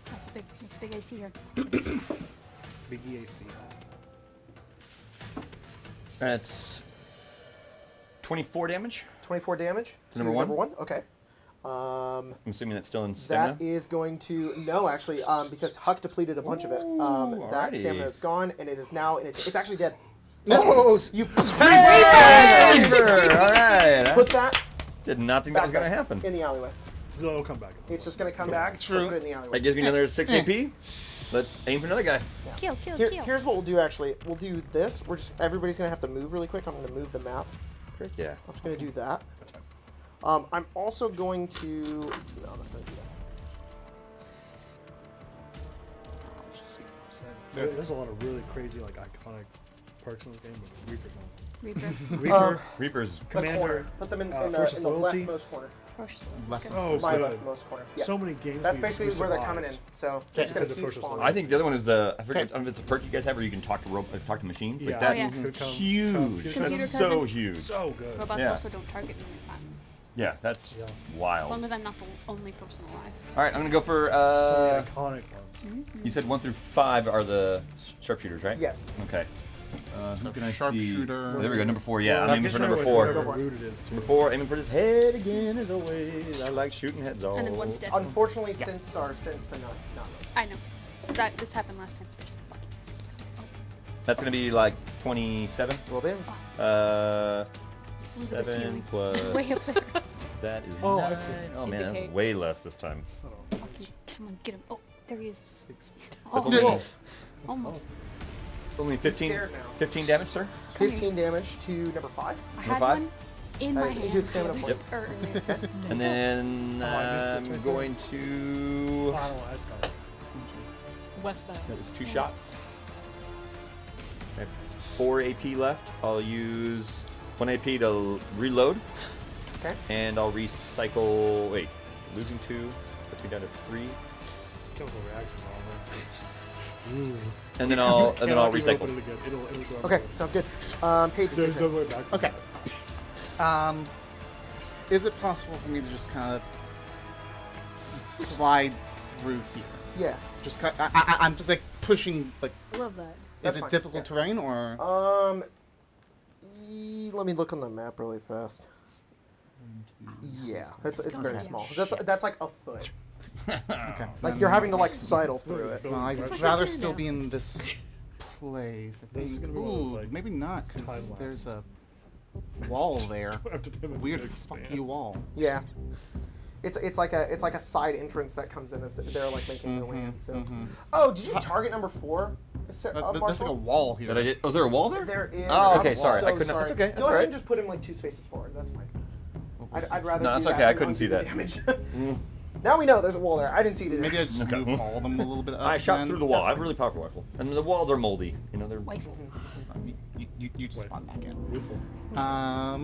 That's a big AC here. Big EAC. That's 24 damage. 24 damage. To number one? Number one. Okay. I'm assuming that's still in That stamina. is going to no, actually, because Huck depleted a bunch of it. That alrighty. stamina is gone, and it is now, and it's actually dead. Oh, You Reaper! All right. put that Did not think that was back going to up happen. in the alleyway. So it'll come back. It's just gonna come back. So True. put it in the alleyway. That gives me another 6 AP. Let's aim for another guy. Kill, kill, Here- kill. here's what we'll do. Actually, we'll do this. Everybody's gonna have to move really quick. I'm gonna move the map. Yeah. I'm just gonna do that. That's fine. I'm also going to. No, I'm not gonna do that. There's a lot of really crazy, like iconic perks in this game, but Reaper's one. Reaper. Reaper, Reaper's. The Commander, corner. Put them in Versus the Loyalty. leftmost corner. First. Left. Okay. Oh, My good. leftmost corner. Yes. So many games. That's we basically where they're survived. coming in. So it's gonna Because of keep First spawning. Responder. I think the other one is the. I forget. I don't know if it's a perk you guys have where you can talk to machines. Yeah, Like that's yeah. could come- huge. Computer That's so cousin. huge. So good. Robots Yeah. also don't target me if I'm. Yeah, that's Yeah. As wild. long as I'm not the only person alive. All right, I'm gonna go for. So many iconic ones. You said 1 through 5 are the sharpshooters, right? Yes. Okay. Who can I see? Sharpshooter. There we go. Number 4. Yeah, I'm Well, aiming for sure number what- 4. whatever Go for it. route it is, too. Number 4, aiming for his head again, as always. I like shooting heads off. And then one's dead. Unfortunately, synths are not. I know. This happened last time. That's gonna be like 27. Roll damage. Uh, Look at the 7 ceiling. plus. Way up there. That is Oh, 9. I see. Oh man, that's Indicate. way less this time. Okay, someone get him. Oh, there he is. That's Oh, only, almost. only 15, scared now. 15 damage, sir. Come 15 damage to number 5. I had 5? one in That my is hand. into stamina earlier. points. And then Oh, I missed that I'm right going to. I don't know. That's fine. West Nile. That was 2 shots. I have 4 AP left. I'll use 1 AP to reload. Okay. And I'll recycle. Wait, losing 2. Put me down to 3. Chemical reaction. Ooh. And then I'll Cannot even recycle. open it again. It'll go Okay, everywhere. sounds good. Paige, it's your There's turn. no way back. from Okay. that. Is it possible for me to just kind of slide through here? Yeah. Just I'm just like pushing. Like, I love that. That's is it fine, difficult yeah. terrain or? Let me look on the map really fast. Yeah, it's very Okay. small. That's like a foot. Okay. Like then- you're having to like sidle through it. Well, I'd It's rather right here still now. be in this place. I This is think. gonna be one of those, Ooh, like, maybe not, because time-lapse. there's a wall there. After 10 minutes, Weird it expands. fucky wall. Yeah. It's like a side entrance that comes in as they're like making their way in. So. Oh, did you target number 4? There's like a wall here. Did I get? Was there a wall there? There is. Oh, I'm okay. Sorry, so I couldn't. sorry. That's okay. That's Go all ahead right. and just put him like 2 spaces forward. That's fine. I'd rather. No, do that's that okay, I than couldn't see undo the that. damage. Mm. Now we know there's a wall there. I didn't see it. Maybe I just Okay. move all of them a little bit up. I shot then. through the wall. That's I have a really powerful rifle, and the walls are moldy. You know, they're. Wife. You just Wait. spawn back in. Beautiful. I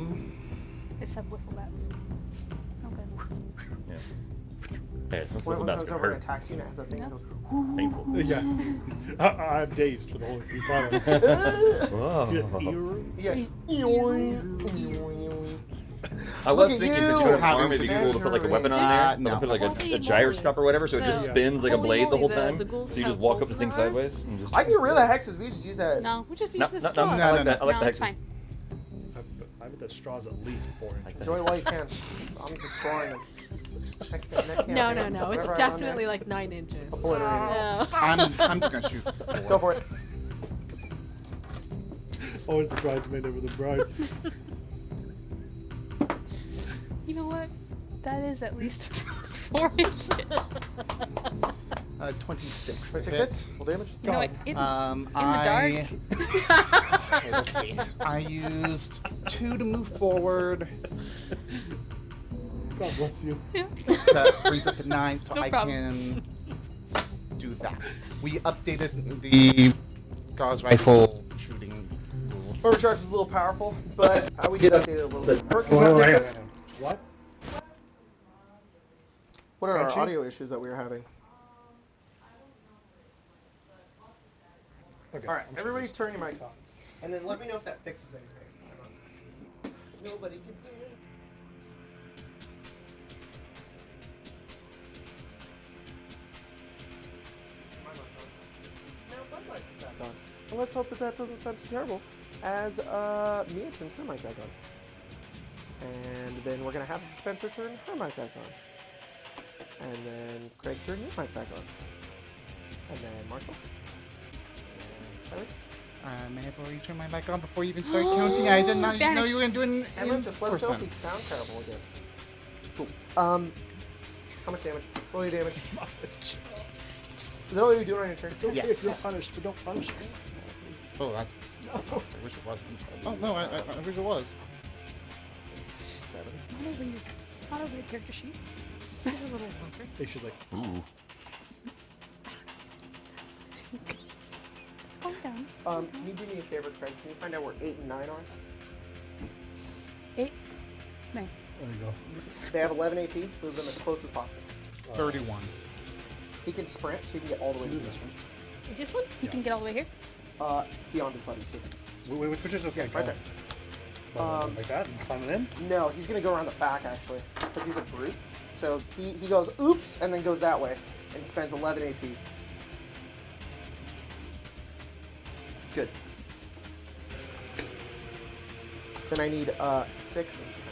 just have wiffle bats. Okay. Yeah. Hey, When that's it comes gonna over and hurt. attacks you, and it has that thing that goes. Painful. Yeah. I'm dazed for the whole final. Whoa. Yeah. I Look was at thinking you! since you don't have an Having arm, it'd be to cool to put like a weapon on Uh, there. no. But put like Holy a gyroscope or whatever, so it No. just spins like a Holy blade the moly, whole the- time. the ghouls So you have just walk up holes to in things their arms? sideways and just. I can get rid of the hexes. We just use that. No, we just No, use this no, straw. no, I No, like that. I like no, the it's hexes. fine. I bet that straw's at least 4 inches. Enjoy while you can. I'm destroying them. Next game, No, game, no, no. It's whatever I run definitely next, like 9 inches. obliterate it. No. I'm just gonna shoot. Go for it. Always the bridesmaid over the bride. You know what? That is at least 4 inches. 26. 26 hits. Full damage. You know what? In Um, the dark. Okay, let's see. I used 2 to move forward. God bless you. So that brings up to 9, so No I problem. can do that. We updated the gauze rifle shooting rules. Overcharge was a little powerful, but we did update it a little bit. Perk is Oh, not hang on, different. hang on. What? What are our Crunchy? audio issues that we were having? Okay. All right, I'm everybody sure. turn your mics off, and then let me know if that fixes anything. Nobody can hear it. My mic on. No, my mic is back on. Well, let's hope that that doesn't sound too terrible. As Mia turns her mic back on, and then we're gonna have Spencer turn her mic back on, and then Craig turn your mic back on, and then Marshall, and Tyler, May I borrow you turn my mic on before you even start counting? I did not even know you were going to do it Emma, just let us know if we sound terrible again. Cool. How much damage? Roll your damage. Is that all you're doing on your turn? It's okay Yes. if you're punished, but don't punish me. Oh, that's... I wish it wasn't. Oh, no, I wish it was. 7. Not over your character sheet. There's a little bunker. They should like. Ooh. It's going down. Can you do me a favor, Craig? Can you find out where 8 and 9 are? 8, 9. There you go. They have 11 AP. Move them as close as possible. 31. He can sprint, so he can get all the way to this one. Is this one? You Yeah. can get all the way here? Beyond his buddy, too. Which is this guy? Right there. Like that and climb it in? No, he's going to go around the back, actually, because he's a brute. So he goes, oops, and then goes that way, and spends 11 AP. Good. Then I need 6 and 10.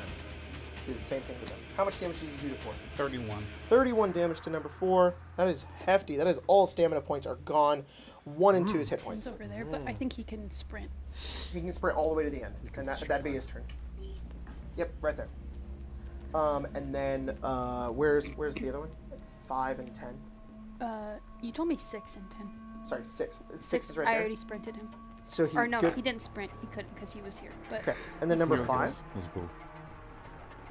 Do the same thing to them. How much damage does he do to 4? 31. 31 damage to number 4. That is hefty. That is all stamina points are gone. 1 and 2 is hit points. He's over there, but I think he can sprint. He can sprint all the way to the end, and that'd be his turn. Yep, right there. And then where's the other one? 5 and 10. You told me 6 and 10. Sorry, 6. 6 is right I there. already sprinted him. So he's Or no, good. he didn't sprint. He couldn't because he was here. But Okay, and then number You're 5. That's cool.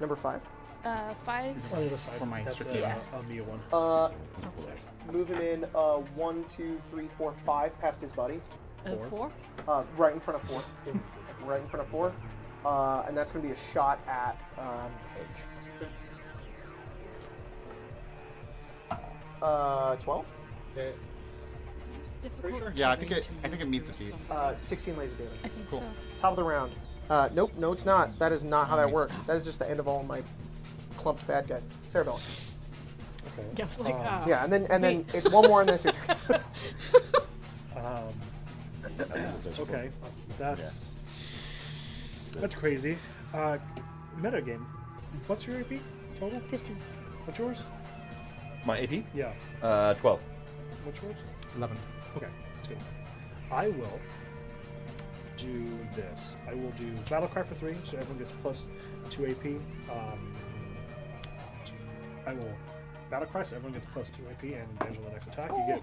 Number 5. 5. On the other side. For my That's strictly- Yeah. a Mia one. Move him in 1, 2, 3, 4, 5 past his buddy. 4? Right in front of 4. Right in front of 4. And that's going to be a shot at Edge. 12. Difficult. Yeah, I think it meets the beats. 16 laser damage. I think Cool. so. Top of the round. Nope, no, it's not. That is not how that works. That is just the end of all my clumped bad guys. Cerebellum. Okay. Yeah, I was like, Yeah, and then it's one more and then it's your turn. Okay. That's crazy. Meta game. What's your AP total? 15. What's yours? My AP? Yeah. 12. What's yours? 11. Okay, that's good. I will do this. I will do battle cry for 3, so everyone gets plus 2 AP. I will battle cry, so everyone gets plus 2 AP, and advantage on the next attack. You get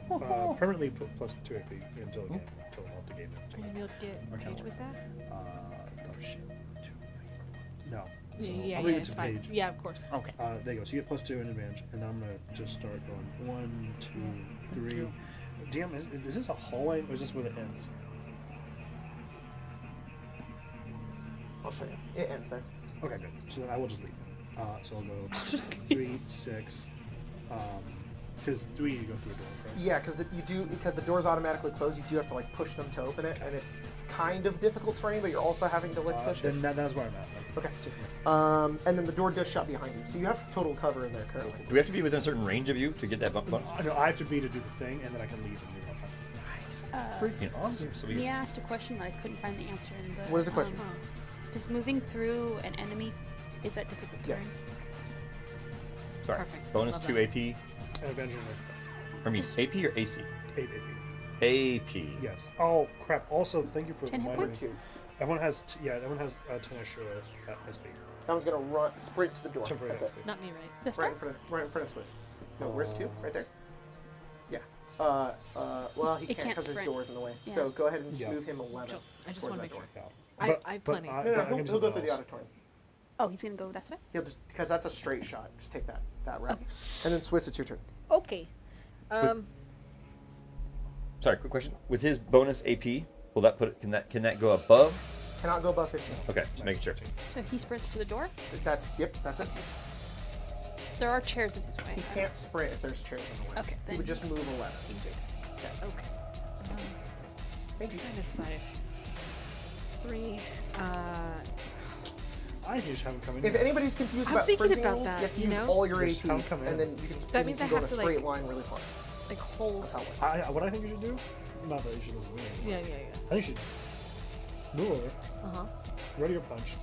permanently plus 2 AP until the game are ends. you able to get engaged with that? Oh shit. No. So Yeah, I'll leave it it's to fine. Paige. Yeah, of course. Okay. There you go. So you get plus 2 in advantage, and I'm gonna just start going 1, 2, 3. Damn, is this a hallway or is this where it ends? I'll show you. It ends there. Okay, good. So then I will just leave. So I'll go 3, 6. Because 3 you go through a door, right? Yeah, because the doors automatically close. You do have to like push them to open it, and it's kind of difficult terrain, but you're also having to like push it. Then that's where I'm at. Then. Okay. And then the door does shut behind you, so you have total cover in there currently. Do we have to be within a certain range of you to get that bump? No, I have to be to do the thing, and then I can leave and move on. Freaking awesome. So we Mia asked a question that I couldn't find the answer in the. What is the question? Just moving through an enemy, is that difficult terrain? Yes. sorry. Perfect. Bonus Love 2 that. AP. And eventually, I mean, AP or AC? 8 AP. AP. Yes. Oh crap! Also, thank you for 10 hit reminding points? me. Everyone has everyone has 10 extra SP. That one's gonna sprint to the door. Temporary That's it. SP. Not me, right? This Right guy? in front of Swiss. No, where's 2? Right there. Yeah. Well, he It can't can't because there's sprint. doors in the way. Yeah. So go ahead and just Yeah. move him 11. Sure. I just towards want to that make door. sure. Yeah. I have plenty. No, I he'll can go do through the something else. auditorium. Oh, he's gonna go that way? He'll just because that's a straight shot. Just take that route. Okay. And then Swiss, it's your turn. Okay. Sorry, quick question. With his bonus AP, will that put can that go above? Cannot go above 15. Okay, just making sure. So he sprints to the door? That's that's it. There are chairs in his way. He can't sprint if there's chairs in the way. Okay, He then would just he's- move 11. He's right there. Okay. Thank you. I decided. 3. I just haven't come in. If yet. anybody's confused I'm about thinking sprinting about rules, that, you have to you use know? all your Just AP, don't come in. and then you can, That means you I can go have in a to, straight like- line really far. Like hold. That's how it works. What I think you should do, not that you should win. Yeah. I think you should move over, Uh-huh. ready your punch.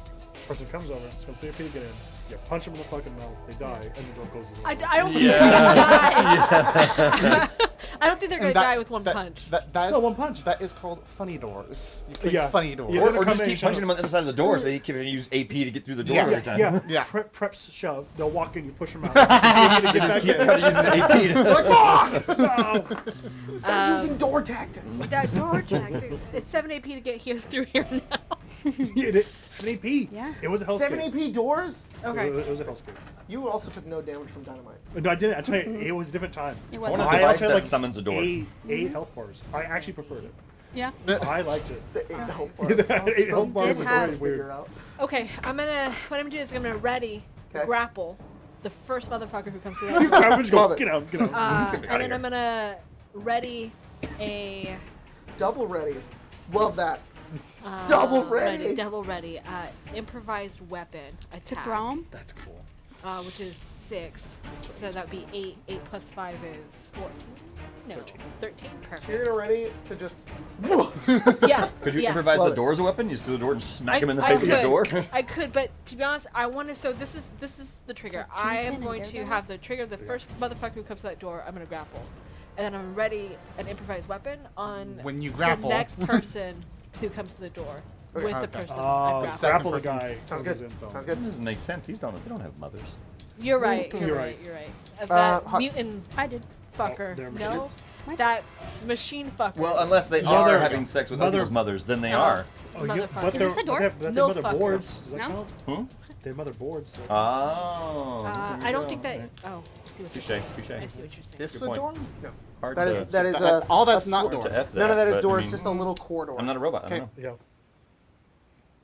Person comes over, spends 3 AP to get in. You punch them in the fucking mouth, they die, and the door closes. I don't I don't think they're gonna And die with one punch. That Still is, one punch. That is called funny doors. You play Yeah. funny doors. Yeah, Or there's a just keep combination punching them on the other side of the door so they can use AP to get through the door Yeah, every time. Yeah. Preps shove. They'll walk in, you push them out. They just keep trying to use the AP to No. They're using door tactics. That door tactic. It's 7 AP to get here through here now. It is 7 AP. Yeah. It was a hellscape. 7 AP doors? Okay. It was a hellscape. You also took no damage from dynamite. No, I didn't. I tell you, it was a different time. It I was. want a I device also had that like summons a door. eight health bars. I actually preferred it. Yeah. I liked it. The 8 health bars. The That was 8 so health bars did was have- really weird. figure out. Okay, what I'm gonna do is I'm gonna ready Okay. grapple the first motherfucker who comes through I'm that door. just going, Love it. get out, get out. And then here. I'm gonna ready a Double ready. Love that. Double ready. double ready. Improvised weapon To attack. throw 'em? That's cool. Which is 6. So that'd be 8. 8 plus 5 is 14. No, 13. So you're Perfect. ready to just. Yeah. Could you yeah. improvise Love the it. door as a weapon? You just do the door and smack him in the I face with the door? I could, but to be honest, I wonder. So this is the trigger. It's like I am Kingpin going and to Daredevil? have the trigger. The first motherfucker who comes to that door, I'm gonna grapple, and then I'm ready an improvised weapon on When you grapple. the next person who comes to the door Okay. with the Okay. person. Oh, I second grapple the person. guy. Sounds goes good. in, though. Sounds That good. doesn't make sense. They don't have mothers. You're right. You're You're right. right. You're right. Uh, That hot- mutant I did. fucker. they're no, mutants? What? that machine fucker. Well, unless they Mother- are having sex with other people's mothers, then they Oh. are. Oh, yeah, Motherfucker. but Is they're, this a door? But they're No mother fucker. boards. Does that No? count? Hmm? They're mother boards. So. Oh. I don't think that. Oh, I see what you're Touche, saying. touche. I see what you're saying. This Good a point. door? No. Hard That is to, that is That- all that's a not sl- door. hard to F that, None of that is but, door. I It's mean, just a little corridor. I'm not a robot. I don't know. Yeah.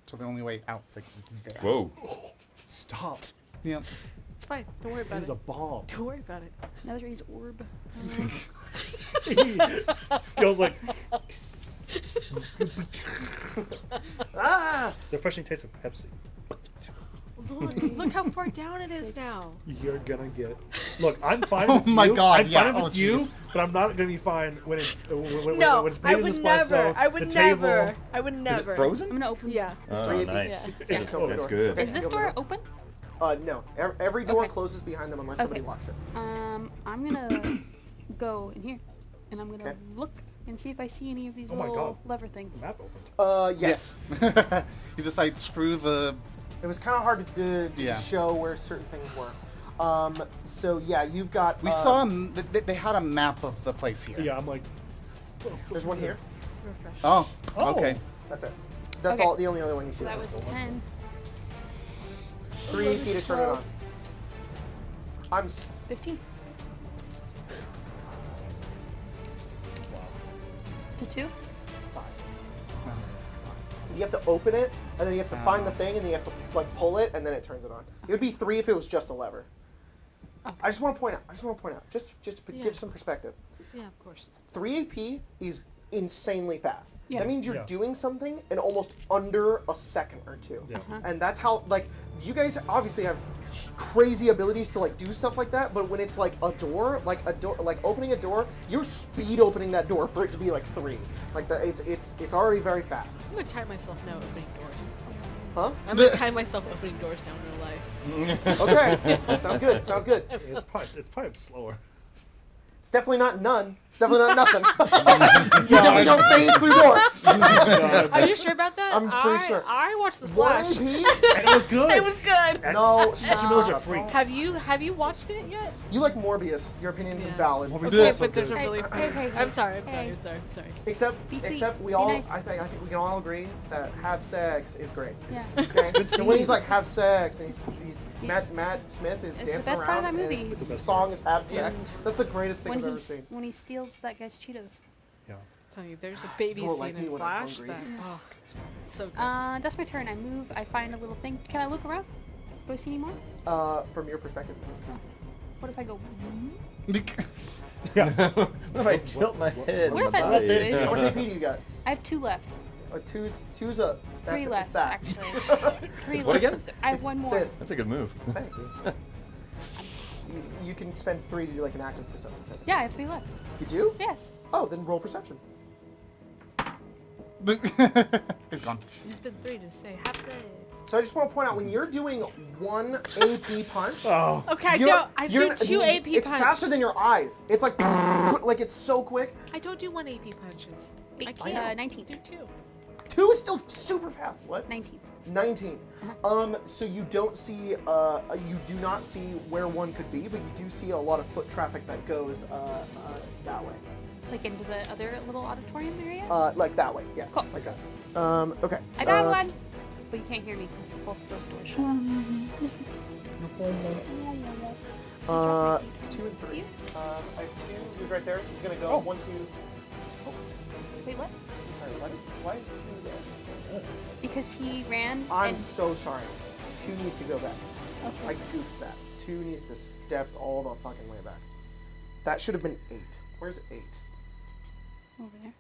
So the only way out is like there. Whoa. Stop. Yeah. It's fine. Don't worry about This is it. a bomb. Don't worry about it. Another is orb. Feels like Ah! the refreshing taste of Pepsi. Look how far down it is now. You're gonna get it. Look, I'm fine Oh with my you. God, I'm yeah. fine if Oh, it's you, jeez. but I'm not gonna be fine when it's when No, it's I made in the would spice never. zone, I would the table. never. I would Is never. it frozen? I'm gonna open. Yeah. Oh, 3 AP. nice. Yeah. Yeah. It's Open the That's door. good. Okay, Is this you open the door open? No. Every door Okay. closes behind them unless Okay. somebody locks it. I'm gonna go in here, and I'm gonna Okay. look and see if I see any of these Oh my little God. lever things. Map opened. Yes. You decide screw the. It was kind of hard to Yeah. show where certain things were. So yeah, you've got. We saw they had a map of the place here. Yeah, I'm like. There's one here. Refresh. Oh. Oh. Okay. That's it. That's Okay. all. The only other one you see. So that was That's cool. 10. 3 AP to turn it on. I'm. 15. To 2? It's 5. Because you have to open it, and then you have to find the thing, and then you have to like pull it, and then it turns it on. It would be 3 if it was just a lever. Okay. I just want to point out. Just to Yeah. give some perspective. Yeah, of course. 3 AP is insanely fast. Yeah. That means you're Yeah. doing something in almost under a second or two. Yeah. And that's how, like, you guys obviously have crazy abilities to, like, do stuff like that, but when it's, like, a door, like opening a door, you're speed opening that door for it to be, like, 3. Like, it's already very fast. I'm gonna time myself now opening doors. Huh? I'm gonna time myself opening doors now in real life. Okay. Sounds good. Sounds good. It's probably slower. It's definitely not none. It's definitely not nothing. You definitely don't phase through doors. Are you sure about that? I'm pretty sure. I watched The 1 Flash. AP? And it was good. It was good. And No, Ezra Miller's a freak. Have you watched it yet? You like Morbius. Your opinion's Yeah. invalid. Morbius Okay, also but there's a good. really. Hey. I'm sorry. I'm Hey. sorry. Except, Be sweet. except we Be all, nice. I think we can all agree that have sex is great. Yeah. Okay. good So when scene. he's like have sex and he's Matt Smith is It's the dancing best part around of that and movie. It's the the best song is have Yeah. sex. That's the greatest thing When I've he ever seen. when he steals that guy's Cheetos. Yeah. Tell you, there's a baby People scene like me in when I'm Flash hungry. that. Oh, so good. That's my turn. I move. I find a little thing. Can I look around? Do I see any more? From your perspective. What if I go? Yeah. What if I tilt my head? What on if my I look body? this? How much AP do you got? I have 2 left. Two's a. That's 3 it, left, it's that. actually. 3 What left. again? I have 1 more. This. That's a good move. Thank you. You can spend 3 to do like an active perception check. Yeah, I have 3 left. You do? Yes. Oh, then roll perception. It's gone. It's been 3 to say have sex. So I just want to point out when you're doing one AP punch. Oh. Okay, you're- I do 2 AP It's punch. faster than your eyes. It's like like it's so quick. I don't do 1 AP punches. I I can't 19. do 2. 2 is still super fast. What? 19. 19. So you don't see, you do not see where one could be, but you do see a lot of foot traffic that goes that way. Like into the other little auditorium area? Like that way, yes, Cool. like that. Okay. I got one. But you can't hear me because both of those doors shut. 2 and 3. You? I have 2. 2's right there. He's gonna go 1, 2. Wait, what? Sorry, why is 2 there? Because he ran I'm and... so sorry. 2 needs to go back. I Okay. goofed that. 2 needs to step all the fucking way back. That should have been 8. Where's 8? Over there.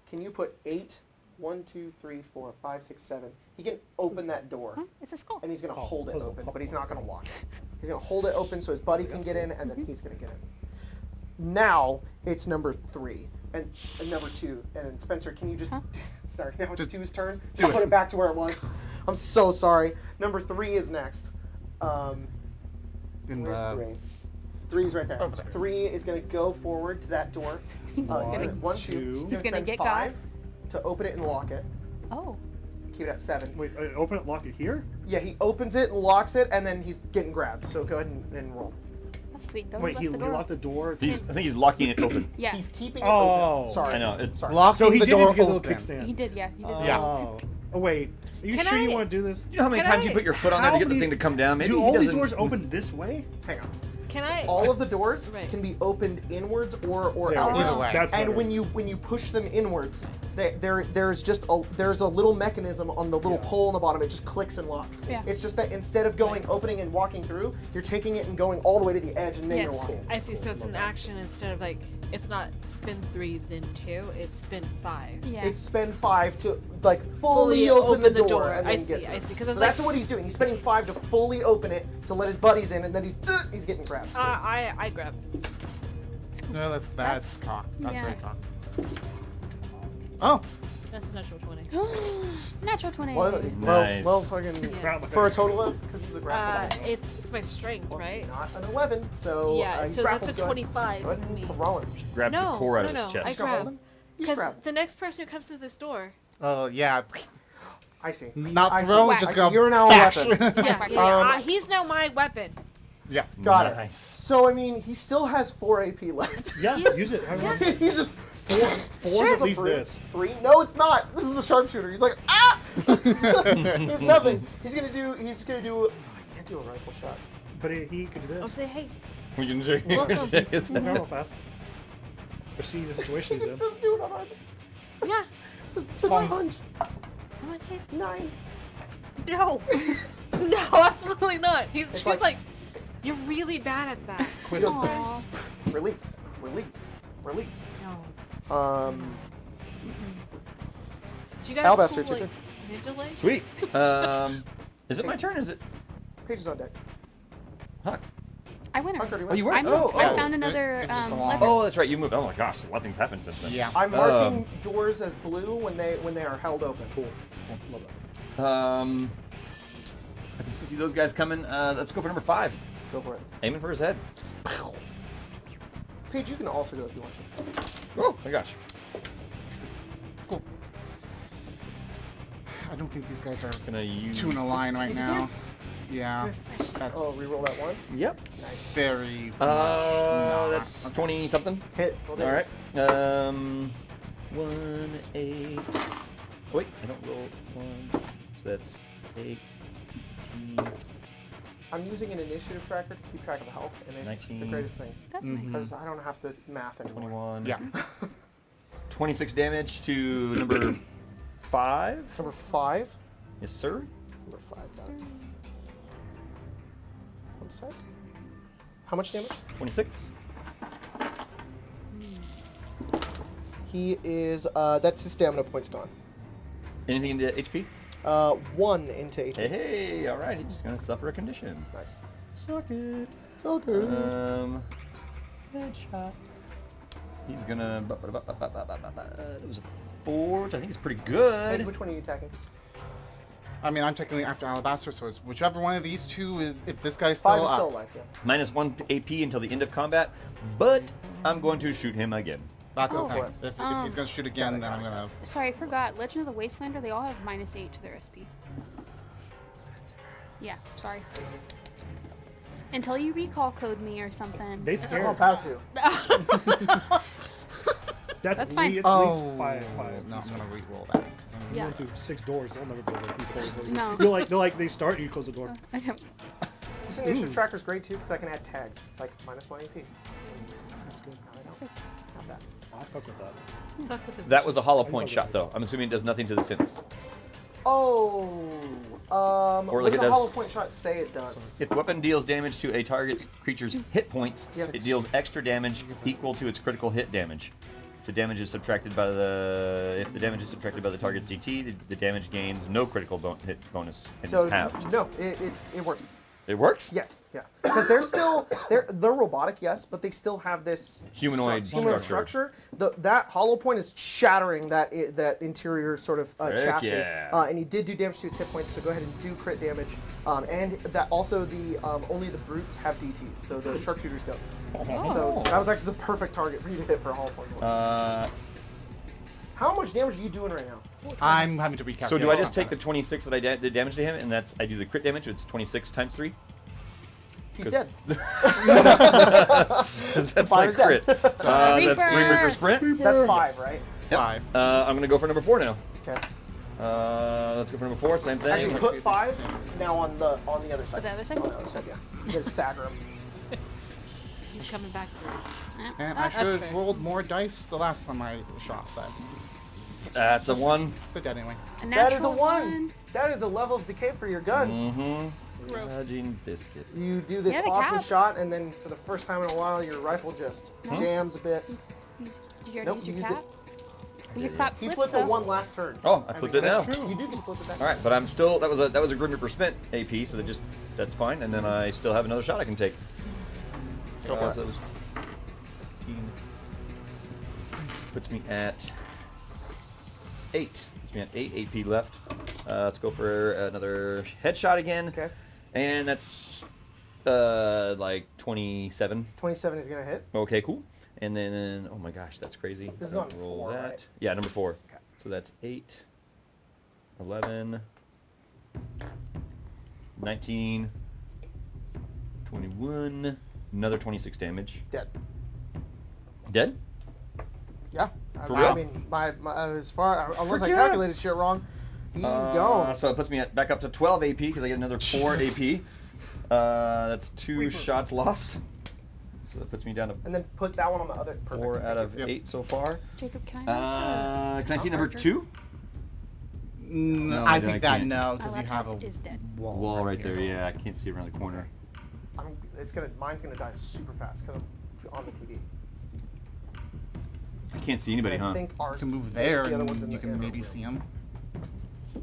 Can you put 8? 1, 2, 3, 4, 5, 6, 7. He can open that door, Huh? It's a skull. and he's gonna Oh, hold it hold on, open, hold but he's on. not gonna lock it. He's gonna hold it open so his buddy can get in, and then he's gonna get in. Now it's number 3 and number 2, and then Spencer, can you just? Huh? Sorry, now it's Just 2's turn. do Just it. put it back to where it was. I'm so sorry. Number 3 is next. In Where's the 3? 3's right there. Oh, sorry. 3 is gonna go forward to that door. He's gonna 1, 2. He's He's gonna spend get 5 to open it and lock it. Oh. Keep it at 7. Wait, open it, lock it here? Yeah, he opens it and locks it, and then he's getting grabbed. So go ahead and roll. That's sweet. Don't Wait, let he the door locked the door. I think he's locking it open. Yeah. He's keeping it Oh. open. Sorry. I know, it's- Sorry. locking So he the did door get a little open. kickstand. He did, yeah. He did. Yeah. Oh. Oh, wait. Are you Can sure you I- want to do this? You know how many Can times you I- put your foot on there to How get the many- thing to come down? Maybe do he all these doesn't. doors open this way? Hang on. Can I? All of the doors Right. can be opened inwards or There, outwards. Either way. That's And better. when you push them inwards, there's a little mechanism on the little Yeah. pole on the bottom. It just clicks and locks. Yeah. It's just that instead of going opening and walking through, you're taking it and going all the way to the edge, and then you're Yes. locking. I see. So it's an action instead of like it's not spin 3 then 2. It's spin 5. Yeah. It's spend 5 to like fully open the door and I then see. get I through. see. Because So it's like that's what he's doing. He's spending 5 to fully open it to let his buddies in, and then he's getting grabbed. I grab. No, that's cock. That's yeah. very cock. Oh, That's a natural 20. Natural 20. Nice. Well, fucking Yeah. for a total of because it's a grapple. It's my strength, Well, right? it's not an 11, so Yeah, he's so that's grappled. a Go ahead. 25 Go ahead for me. and roll him. Grabs No, the core out of no, his no, chest. I Just hold grab. him. You just Because grab. the next person who comes to this door. oh yeah. I see. Not I see. throw, I just see. go. You're now a bash. weapon. Yeah, he's now my weapon. Yeah. Got it. Nice. So I mean, he still has 4 AP left. Yeah, use it. he just Four's at least three. this. 3? No, it's not. This is a sharpshooter. He's like, ah! He's nothing. He's gonna do. I can't do a rifle shot. But he could do I'm this. saying, hey, We can shake Welcome. his Never real fast. Or see the situation he's in. Just do it on Arvid. yeah, Just my hunch. I'm like, hey, 9. no, no, absolutely not. She's like- like, you're really bad at that. He goes, Aw. release, release, release. No. Do you guys Alabaster, cool, it's your like, mid-delay? Sweet. Is it my turn? Is it? Pages on deck. Huck. I win. Huck already Oh, went. you were? I moved. Oh, I oh. found another It's just a long- lever. Oh, that's right. You moved. Oh my gosh, a lot of things happened since then. Yeah. I'm marking doors as blue when they are held open. Cool. Love that. I can still see those guys coming. Let's go for number 5. Go for it. Aiming for his head. Paige, you can also do it if you want to. Oh my gosh. Cool. I don't think these guys are Gonna use. two in a line right now. Yeah. Refreshing. That's Oh, reroll that 1. Yep. Nice. very much That's not. 20 something. Hit. All right. 1, 8. Oh, wait, I don't roll 1. So that's 8. I'm using an initiative tracker to keep track of health, and it's the 19. greatest thing That's Mhm. nice. because I don't have to math anymore. 21. Yeah. 26 damage to number 5. Number 5. Yes, sir. Number 5. Got it. 1 sec. How much damage? 26. He is. That's his stamina points gone. Anything into HP? 1 into HP. Hey, all right. He's gonna suffer a condition. Nice. Suck it. It's all good. Headshot. He's gonna. That was a 4, which I think is pretty Paige, good. which one are you attacking? I mean, I'm technically after Alabaster, so it's whichever one of these two is. If this guy's still 5 is up. still alive, yeah. Minus 1 AP until the end of combat, but I'm going to shoot him again. That's Go okay. for it. If he's gonna shoot again, then I'm gonna. Sorry, I forgot. Legend of the Wastelander, they all have -8 to their SP. Yeah, sorry. Until you recall code me or something. They I'm scared. about to. That's fine. It's Oh at least five. no, I'm gonna re-roll that. 'cause I'm- You Yeah. went through 6 doors. They'll never be able to close the door. No. They're like they start and you close the door. This initiative tracker's great too because I can add tags like -1 AP. That's good. No, I don't. Not bad. I'll fuck with that. Fuck with the That was a hollow I point know shot, that. though. I'm assuming it does nothing to the synths. Oh. Or What like does it a does- hollow point shot say it does? If the weapon deals damage to a target creature's hit points, Yes. it deals extra damage equal to its critical hit damage. If the damage is subtracted by the target's DT, the damage gains no critical hit bonus and So is halved. no, it works. It works? Yes, yeah. Because they're robotic, yes, but they still have this Humanoid structure. That hollow point is shattering that interior sort of Heck chassis. yeah. And he did do damage to its hit points, so go ahead and do crit damage. And that also only the brutes have DTs, so the sharpshooters don't. So that was actually the perfect target for you to hit for a hollow point. How much damage are you doing right now? I'm having to recap. So do I just take the 26 that I did damage to him, and I do the crit damage? It's 26 times 3. He's dead. That's my Five is dead. crit. That's Reaper. Reaper sprint. That's 5, right? Yep. 5? I'm gonna go for number 4 now. Okay. Let's go for number 4. Same thing. Actually, put 5 now on the other side. the other side? On the other side, yeah. You gotta stagger them. He's coming back through. And I That's should have fair. rolled more dice the last time I shot, but That's a 1. they're dead anyway. A That is a natural 1. That is a level of decay for your gun. Mm-hmm. Gross. Dodging biscuit. You do this Yeah, the awesome cap. shot, and then for the first time in a while, your rifle just jams a bit. Did you already Nope, use you your used cap? Well, your cap He flips, flipped the though. 1 last turn. Oh, I flipped it now. That's true. You do get to flip it back. All right, but I'm still that was a Grim Reaper spent AP, so that's fine. And then I still have another shot I can take. Go for it. So that was 15. Puts me at 8. Puts me at 8 AP left. Let's go for another headshot again. Okay. And that's like 27. 27 is gonna hit. Okay, cool. And then, oh my gosh, that's crazy. This is I'll on roll 4, that. right? Yeah, number 4. Okay. So that's 8, 11, 19, 21, another 26 damage. Dead. Dead? Yeah. For I real? mean, as far unless I Forget. calculated shit wrong, he's gone. So it puts me back up to 12 AP because I get another 4 AP. That's 2 shots lost. So that puts me down to And then put that one on the other. Perfect. 4 out of Yep. 8 so far. Jacob, can I? Can I see number 2? No, I I think that can't. no, My because you have a laptop is dead. Wall right there. here. Yeah, I can't see around the corner. Mine's gonna die super fast because I'm on the TV. I can't see anybody, And I huh? think ours. You can move there, the other one's and in you the can inner maybe room. see them.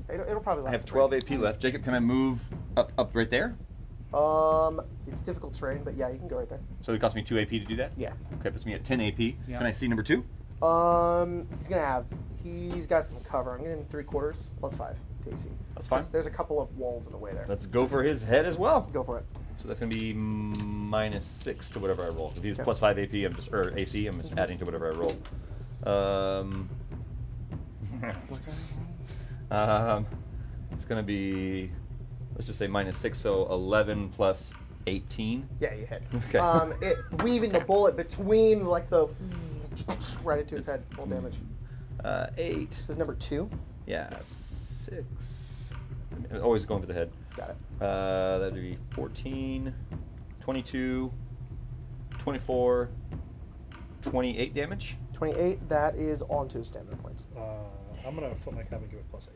It'll probably last. I have a 12 break. AP left. Jacob, can I move up right there? It's difficult terrain, but yeah, you can go right there. So it costs me 2 AP to do that? Yeah. Okay, puts me at 10 AP. Yeah. Can I see number 2? He's got some cover. I'm getting 3/4 plus 5 to AC. That's fine. There's a couple of walls in the way there. Let's go for his head as well. Go for it. So that's going to be -6 to whatever I roll. If he's Okay. plus 5 AP, or AC, I'm just adding to whatever I roll. What's that? It's going to be, let's just say -6, so 11 plus 18. Yeah, you hit. Okay. It weaving the bullet between like the right into his head. Full damage. 8. This is number 2. Yeah, 6. Always going for the head. Got it. That'd be 14, 22, 24, 28 damage. 28. That is onto stamina points. I'm gonna flip my cap and give it +8.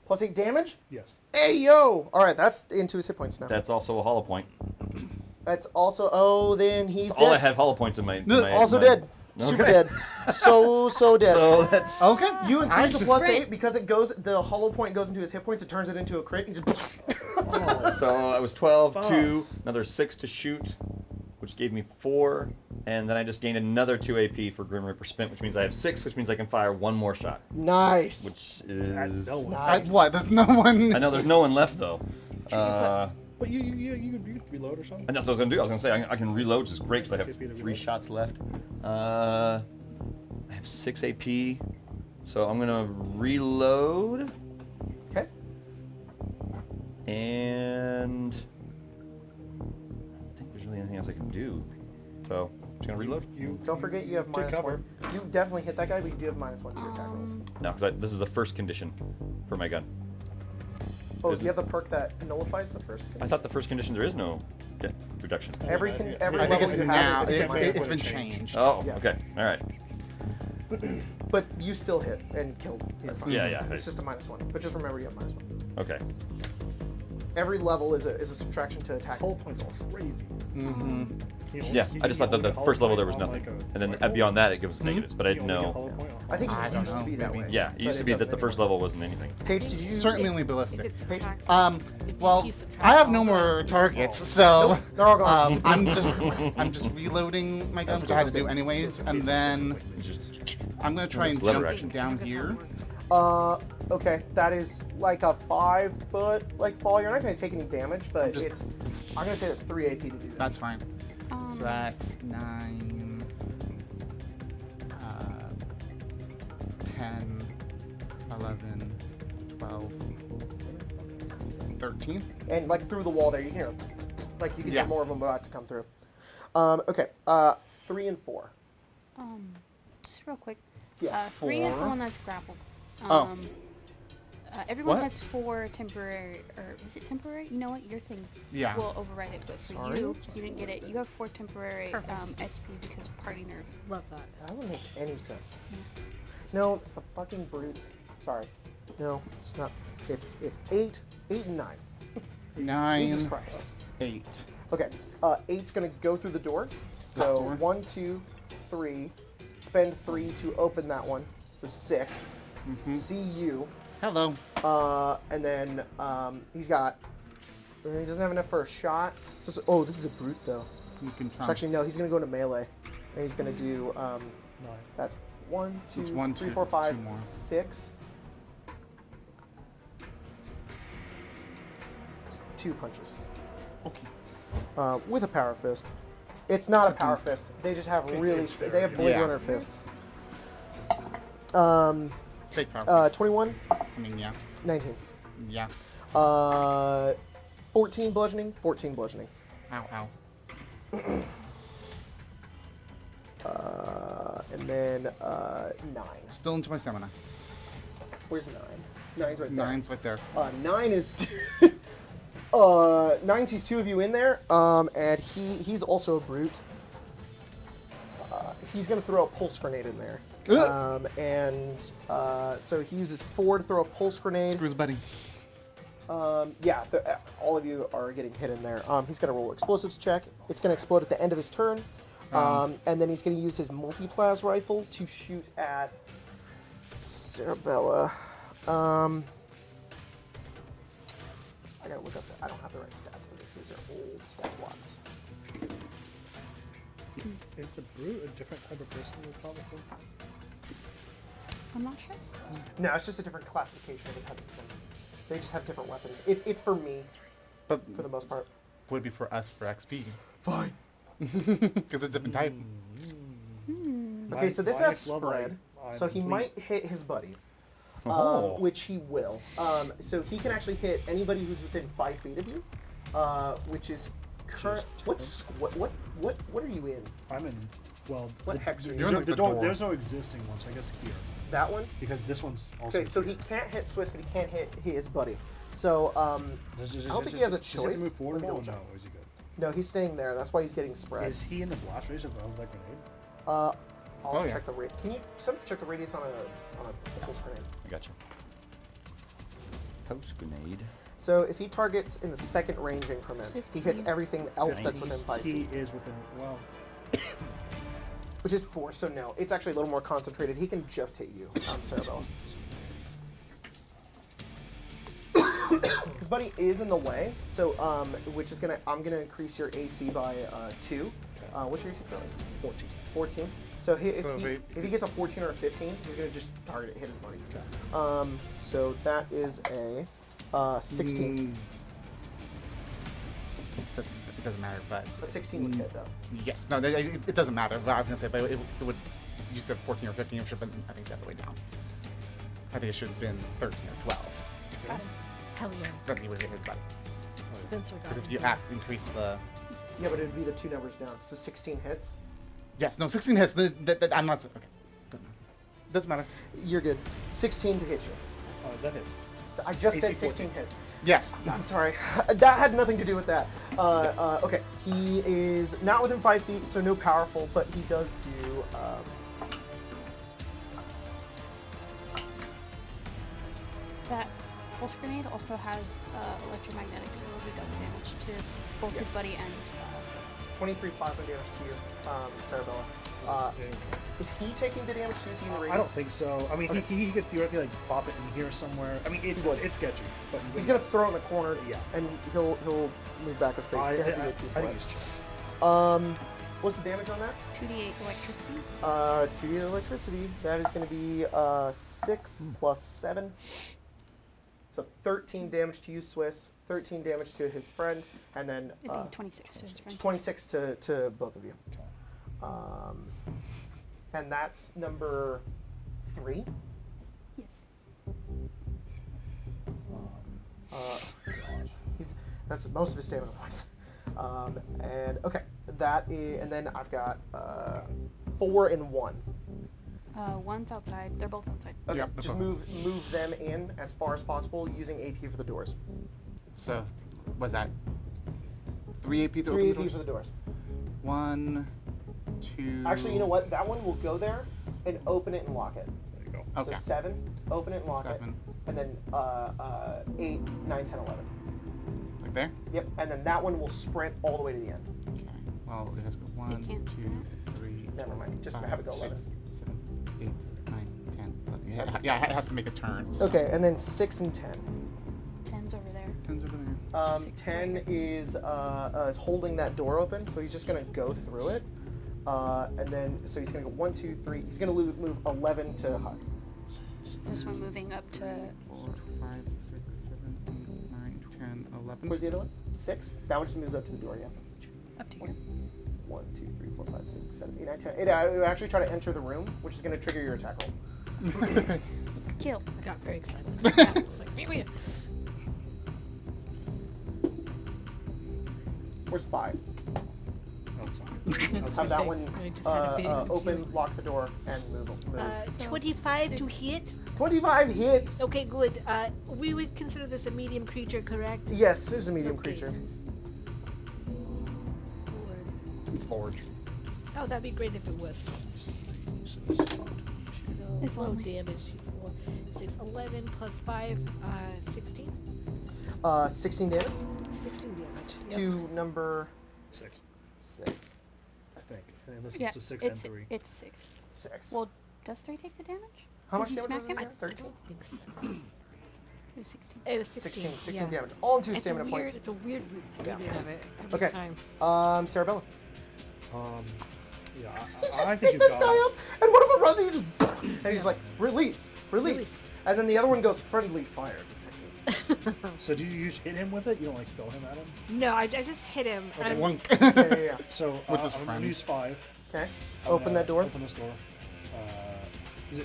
Plus 8 damage. Yes. Hey yo! All right, that's into his hit points now. That's also a hollow point. That's also. Oh, then he's That's dead. all I have hollow points in my. Also my- dead. Super Okay. dead. So dead. So that's. Okay. You increase I the just- plus Great. 8 because it goes. The hollow point goes into his hit points. It turns it into a crit. And just So I was 12, Fuck. 2, another 6 to shoot. which gave me 4, and then I just gained another 2 AP for Grim Reaper Spent, which means I have 6, which means I can fire 1 more shot, Nice. which is... No one. Nice. What? There's no one. I know there's no one left, though. But you could reload or something. And that's what I was going to do. I was going to say, I can reload, which is great, because I have 3 shots left. I have 6 AP, so I'm going to reload. Okay. And I don't think there's really anything else I can do. So I'm just gonna reload. Don't forget you have Take minus cover. 1. You definitely hit that guy, but you do have -1 to your attack rolls. No, because this is the first condition for my gun. Oh, do Isn't- you have the perk that nullifies the first? I thought the first condition there is no reduction. Every I every I think level it's you now. have is a it's- minus It's one. been changed. Oh, Yes. okay, all right. But you still hit and killed. You're fine. Yeah, yeah. It's just a -1. But just remember you have -1. Okay. Every level is a subtraction to attack. Hollow points are crazy. Mm-hmm. Yeah, I just thought that the first level there was nothing, and then beyond that it gives negatives, but I didn't know. I think I it don't used to know, be that maybe. way. Yeah, it but used to be that doesn't the first anymore. level wasn't anything. Paige, did you? Certainly only If ballistic. it subtracts, if Well, DT subtracts I have all no the- more targets, so Nope, they're all gone. I'm just reloading my gun, which I had to do anyways, and then I'm gonna try It's and lever jump action. down here. Okay, that is like a 5-foot like fall. You're not going to take any damage, but just- I'm going to say that's 3 AP to do that. That's fine. So that's 9, 10, 11, 12, 13. And like through the wall there, you can hear, like you can Yeah. hear more of them about to come through. Okay, 3 and 4. Just real quick. Yeah, 3 is the 4. one that's grappled. Oh. Everyone What? has 4 temporary, or is it temporary? You know what? Your thing Yeah. will override it, but for Sorry? you didn't get it. You have 4 temporary Perfect. SP because of party nerve. Love that. That doesn't make any sense. No, it's the fucking brutes. Sorry. No, it's not. It's 8, 8 and 9. 9, Jesus Christ. 8. Okay, 8's gonna go through the door. So door? 1, 2, 3. Spend 3 to open that one. So 6. See you. Hello. And then he's got. He doesn't have enough for a shot. Oh, this is a brute though. You can So try. actually, no. He's gonna go into melee, and he's gonna do. That's 1, 2, It's 1, 3, two, 4, it's 5, 2 more. 6. 2 punches. Okay. With a power fist. It's not a power fist. They just have really. They have Blade Yeah. Runner fists. Fake power. 21, I mean, yeah. 19. Yeah. 14 bludgeoning, 14 bludgeoning. Ow, ow. And then 9. Still into my stamina. Where's 9? 9's right there. 9's right there. 9 is 9 sees 2 of you in there, and he's also a brute. He's gonna throw a pulse grenade in there, so he uses 4 to throw a pulse grenade. Screws buddy. Yeah, all of you are getting hit in there. He's gonna roll explosives check. It's gonna explode at the end of his turn, and then he's gonna use his multi-plas rifle to shoot at Cerebella. I gotta look up. I don't have the right stats for this. These are old stat blocks. Is the brute a different type of person than the comic book? I'm not sure. No, it's just a different classification of the type of thing. They just have different weapons. It's for me, But for the most part. would it be for us for XP? Fine. Because it's a different type. Okay, so this has Minus love light, spread, I'm so he complete. might hit his buddy, Oh. which he will. So he can actually hit anybody who's within 5 feet of you, which is current. What are you in? I'm in. Well, What hex are you You're in, like, the door. There's no existing one, so I guess here. That one? Because this one's also. Okay, so he can't hit Swiss, but he can't hit his buddy. So I don't think he has a Does he have choice. to move forward Let me at all? double No, check. is he good? No, he's staying there. That's why he's getting spread. Is he in the blast radius of that grenade? I'll Oh, check yeah. the radius. Can you somebody check the radius on a pulse grenade? I got you. Post grenade. So if he targets in the second range increment, he hits everything else that's within 5 He feet, is within. Well, which is 4. So no, it's actually a little more concentrated. He can just hit you, Cerebella. His buddy is in the way, so which is I'm gonna increase your AC by 2. What's your AC currently? 14. 14. So So if he gets a 14 or a 15, he's gonna just target it, hit his buddy. Okay. So that is a 16. It doesn't matter, but A 16 would hit though. yes, no, it doesn't matter. But I was gonna say, but it would. You said 14 or 15. It should have been, I think, the other way down. I think it should have been 13 or 12. Got him. Hell yeah. Then he would hit his buddy. Spencer got Because if him. you increase the. Yeah, but it'd be the 2 numbers down. So 16 hits. Yes, no, 16 hits. I'm not. Okay. Doesn't matter. You're good. 16 to hit you. That hits. I just said AC 16 14. hits. Yes. I'm sorry. That had nothing to do with that. Okay, he is not within 5 feet, so no powerful, but he does do. That pulse grenade also has electromagnetic, so it'll do double damage to both his buddy and 23 plasma damage to you, Sarabella. Is he taking the damage too? Is he in the radius? I don't think so. I mean, Okay. he could theoretically like pop it in here somewhere. I mean, it's He would. sketchy, but he He's wouldn't- gonna throw it in the corner. Yeah. And he'll move back a space. I He has the AP think for he's chill. it. What's the damage on that? 2d8 electricity. 2 electricity. That is gonna be 6 plus 7. So 13 damage to you, Swiss. 13 damage to his friend, and then It'd be 26 to his friend. 26 to both of you. And that's number 3. Yes. That's most of his stamina points. And okay, that is, and then I've got 4 and 1. One's outside. They're both outside. Okay, Yeah, that's just fine. move them in as far as possible using AP for the doors. So, was that 3 AP to 3 open AP the for doors? the doors. 1, 2. Actually, you know what? That one will go there and open it and lock it. There you go. Okay. So 7, open it and lock 7. it, and then 8, 9, 10, 11. Like there? Yep, and then that one will sprint all the way to the end. Okay. Well, it has to go 1, can't 2, 3. Never mind, just 5, have it go 6, 7, 8, 9, 10, 11. Yeah, That's yeah, it has to make a turn. So. Okay, and then 6 and 10. 10's over there. 10's over there. 10 is holding that door open, so he's just gonna go through it, and then so he's gonna go 1, 2, 3. He's gonna move 11 to hug. This one moving up to 4, 5, 6, 7, 8, 9, 10, 11. Where's the other one? 6. That one just moves up to the door. Yeah. up to here. 1, 2, 3, 4, 5, 6, 7, 8, 9, 10. It will actually try to enter the room, which is gonna trigger your attack roll. Kill. I got very excited. I was like, "Wait." Where's 5? Outside. Have that one I just had a big open, lock the door, and move. 25 to hit. 25 hits. Okay, good. We would consider this a medium creature, correct? Yes, there's a medium Okay. creature. It's large. Oh, that'd be great if it was. If Low only. damage. 4, 6, 11 plus 5, 16. 16 damage 16 damage. Yep. to number 6, 6. I think. Unless Yeah, it's a 6 and it's 3. it's 6. 6. Well, does 3 take the damage? How Did much you damage smack was it him? again? 13? I think so. It was 16. It was 16. 16 yeah. damage. All in 2 It's stamina weird, points. It's a weird Yeah. reading of it every Okay. time. Sarabella. Yeah, You just I think pick you've this got guy it. up, and one of them runs and you just, and he's like, release. Release. And then the other one goes, friendly fire detected. So do you just hit him with it? You don't like throw him at him? No, I just hit him. Okay. I'm- One. Yeah. So With his I'm going friend. to use 5. Okay. I'm Open gonna that door. Open this door. Is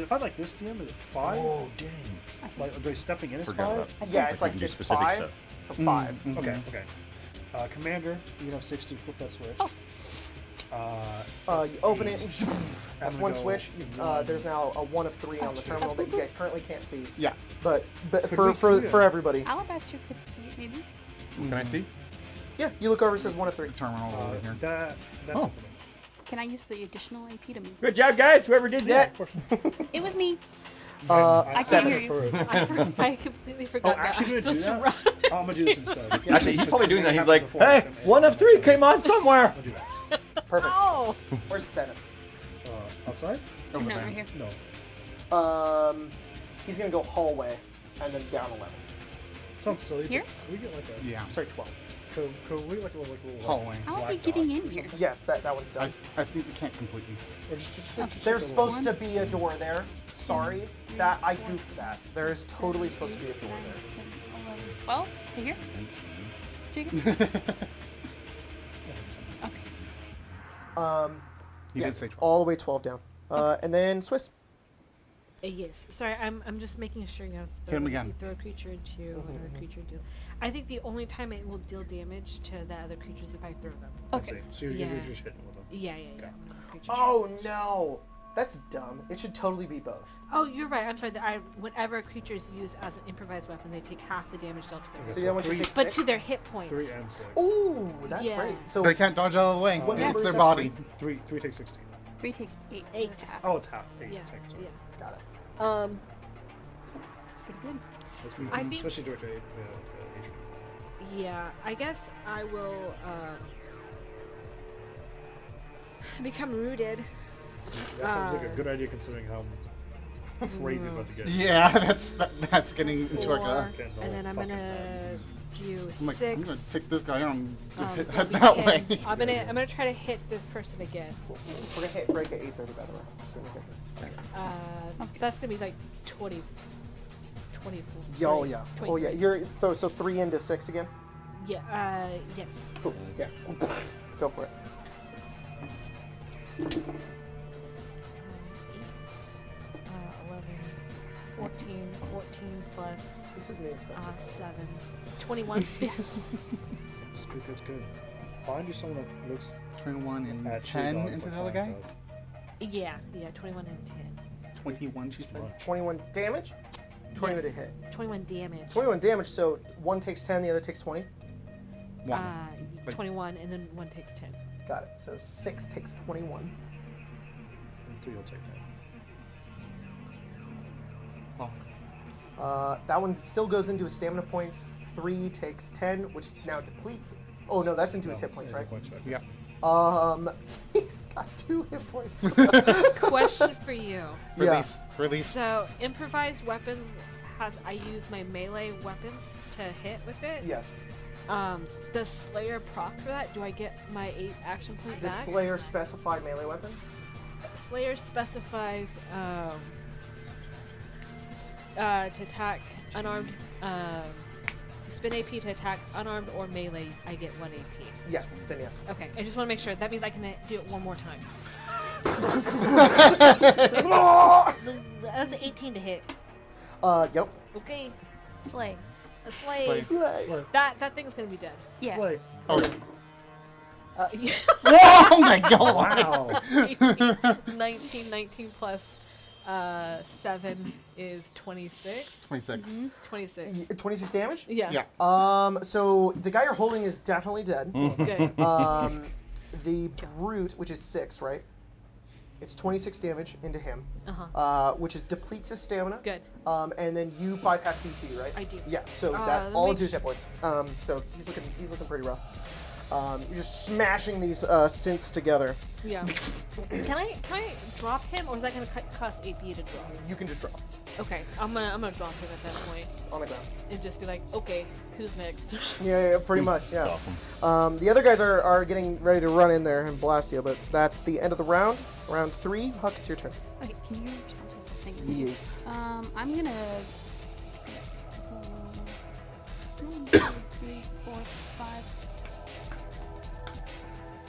it 5 like this, DM? Is it 5? Oh, dang. Like, are they stepping in as Forgot 5? about Yeah, Like it's we like can do it's specific 5. stuff. So 5. Mhm. Okay, okay. Commander, you can have 6 to flip that switch. Oh. You open it. And I'm that's gonna one go switch. one. There's now a 1 of 3 on the terminal that you guys currently can't see. Yeah. But Could for we for, do for that? everybody, Alabaster could see it, maybe. Can I see? yeah, you look over. It says 1 of 3. Terminal over here. That's Oh. it for me. Can I use the additional AP to move? Good job, guys. Whoever did Yeah. that. Of course. It was me. Uh, I can't 7. hear you. I completely Oh, forgot that actually, I was gonna do supposed that? to run. Oh, I'm gonna do this instead. Actually, he's probably doing that. He's Happened like, before. hey, 1 of 3 came on somewhere. I'll do that. Perfect. Oh! Where's 7? Outside? Over No, there. right here. No. He's gonna go hallway, and then down 11. Sounds silly. but Here? Can we get like a? Yeah. Sorry, 12. Could we like a little Hallway. How is he black getting dot in here? Yes, that one's done. I think we can't completely. Or just There's a supposed little- to be a door there. Sorry, that I goofed that. There is totally supposed to be a door 9, there. 10, 11, 12. Right here. Jacob. Okay. You did Yes, say 12. all the way 12 down. And then Swiss. Yes. Sorry, I'm just making sure you guys Hit him again. you throw a creature into another creature deal. I think the only time it will deal damage to the other creatures is if I throw them. I Okay. see. So you're Yeah. just hitting with them. Yeah. Okay. Creature. Oh no, that's dumb. It should totally be both. Oh, you're right. I'm sorry. Whenever a creature is used as an improvised weapon, they take half the damage dealt to their Okay, So weapon. that one should three- take But 6. to their hit points. 3 and 6. Ooh, that's Yeah. great. So They can't dodge out of the way. What It's number their is body. 3 takes 16. 3 takes 8. 8. It's half. Oh, it's half. 8 Yeah. takes. Yeah. got it. Pretty good. That's me. I think- Especially directed at HP. Yeah. I guess I will become rooted. That sounds like a good idea considering how crazy it's about to get. Yeah, that's getting into like a. 4, and then I'm gonna do I'm like, I'm 6. gonna take this guy on. Head that'll be that 10. way. I'm gonna try to hit this person again. We're gonna hit break at 8:30 by the way. So we're good. That's gonna be like 20. 24. Oh yeah. Oh yeah. 23. You're so 3 into 6 again. Yeah. Yes. Cool. Yeah. Go for it. 8, 11, 14 plus This is me. 7. 21. That's good. Find you someone that looks Turn 1 and actually 10 dogs into like the other Sam guy. does. yeah, 21 and 10. 21, she said. 21 damage. 20 Yes. to hit. 21 damage. 21 damage. So one takes 10, the other takes 20. 1. Like- 21, and then 1 takes 10. Got it. So 6 takes 21. And 3 will take that. Oh. That one still goes into his stamina points. 3 takes 10, which now depletes. Oh no, that's into his hit points, right? Yeah. He's got 2 hit points. Question for you. Release. Release. So, improvised weapons I use my melee weapons to hit with it. Yes. Does Slayer proc for that? Do I get my 8 action point Does back? Slayer specify melee weapons? Slayer specifies to attack unarmed. Spin AP to attack unarmed or melee. I get 1 AP. Yes. Then yes. Okay, I just want to make sure. That means I can do it one more time. That's an 18 to hit. Yep. Okay, Slay. a slay. Slay. That thing's gonna be dead. Yeah. Slay. Oh. Yeah. Oh my god! Wow. 19 plus 7 is 26. 26. 26. 26 damage? Yeah. Yeah. So the guy you're holding is definitely dead. Good. The brute, which is 6, right? It's 26 damage into him, Uh-huh. which is depletes his stamina. Good. And then you bypass DT, right? I do. Yeah. So that let all me- into his hit points. So he's looking pretty rough. You're just smashing these synths together. Yeah. Can I drop him, or is that gonna cost AP to drop? You can just drop Okay, I'm gonna drop him at that point on the ground. and just be like, okay, who's next? Yeah, pretty much. Yeah. That's awesome. The other guys are getting ready to run in there and blast you, but that's the end of the round. Round 3. Huck, it's your turn. Okay, can you respond to the thing? Yes. I'm gonna. 1, 2, 3, 4, 5.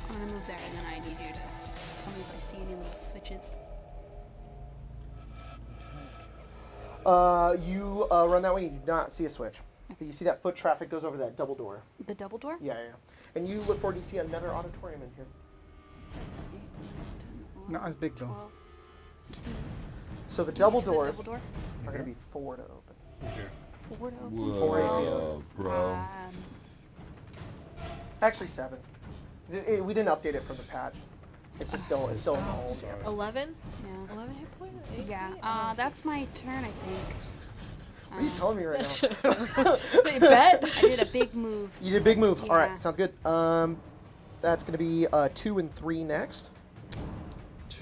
I'm gonna move there, and then I need you to tell me if I see any little switches. You run that way. You do not see a switch. But you see that foot traffic goes over that double door. The double door? Yeah. And you look forward to see another auditorium in here. 8, 9, 10, 11, Not as big though. 12. So the double The doors double door? are going to be 4 to open. 4 to open. 4 Whoa, bro. Actually 7. We didn't update it from the patch. It's just still in the hole. Sorry. 11? Yeah. 11 hit points? Yeah. That's my turn, I think. What are you telling me right now? They bet. I did a big move. You did a big move. All Yeah. right, sounds good. That's going to be 2 and 3 next.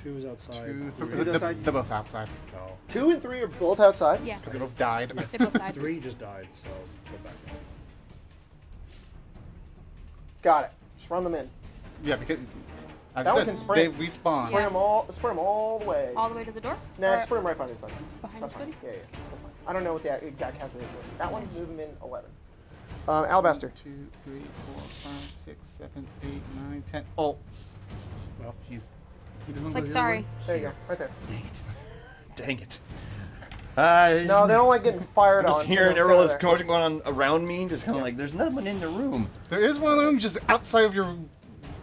2 is outside. 2, Two's 3. outside? They're both outside. No. 2 and 3 are both outside. Yeah. Because they both died. They both died. 3 just died, so go back. Got it. Just run them in. Yeah, because as That I one said, can they sprint. respawn. Sprint them all the way. All the way to the door? Nah, Or sprint them right behind the behind That's the fine. Spooty? Yeah, that's fine. I don't know what the exact calculation was. That one, move him in 11. Alabaster. 2, 3, 4, 5, 6, 7, 8, 9, 10. Oh. Well, He's. He doesn't It's go like, here, sorry. right? There you go, right there. Dang it. No, they don't like getting fired I'm on. just hearing in the everyone is center there. going on around me, just kind of like, there's no one in the room. There is one of them just outside of your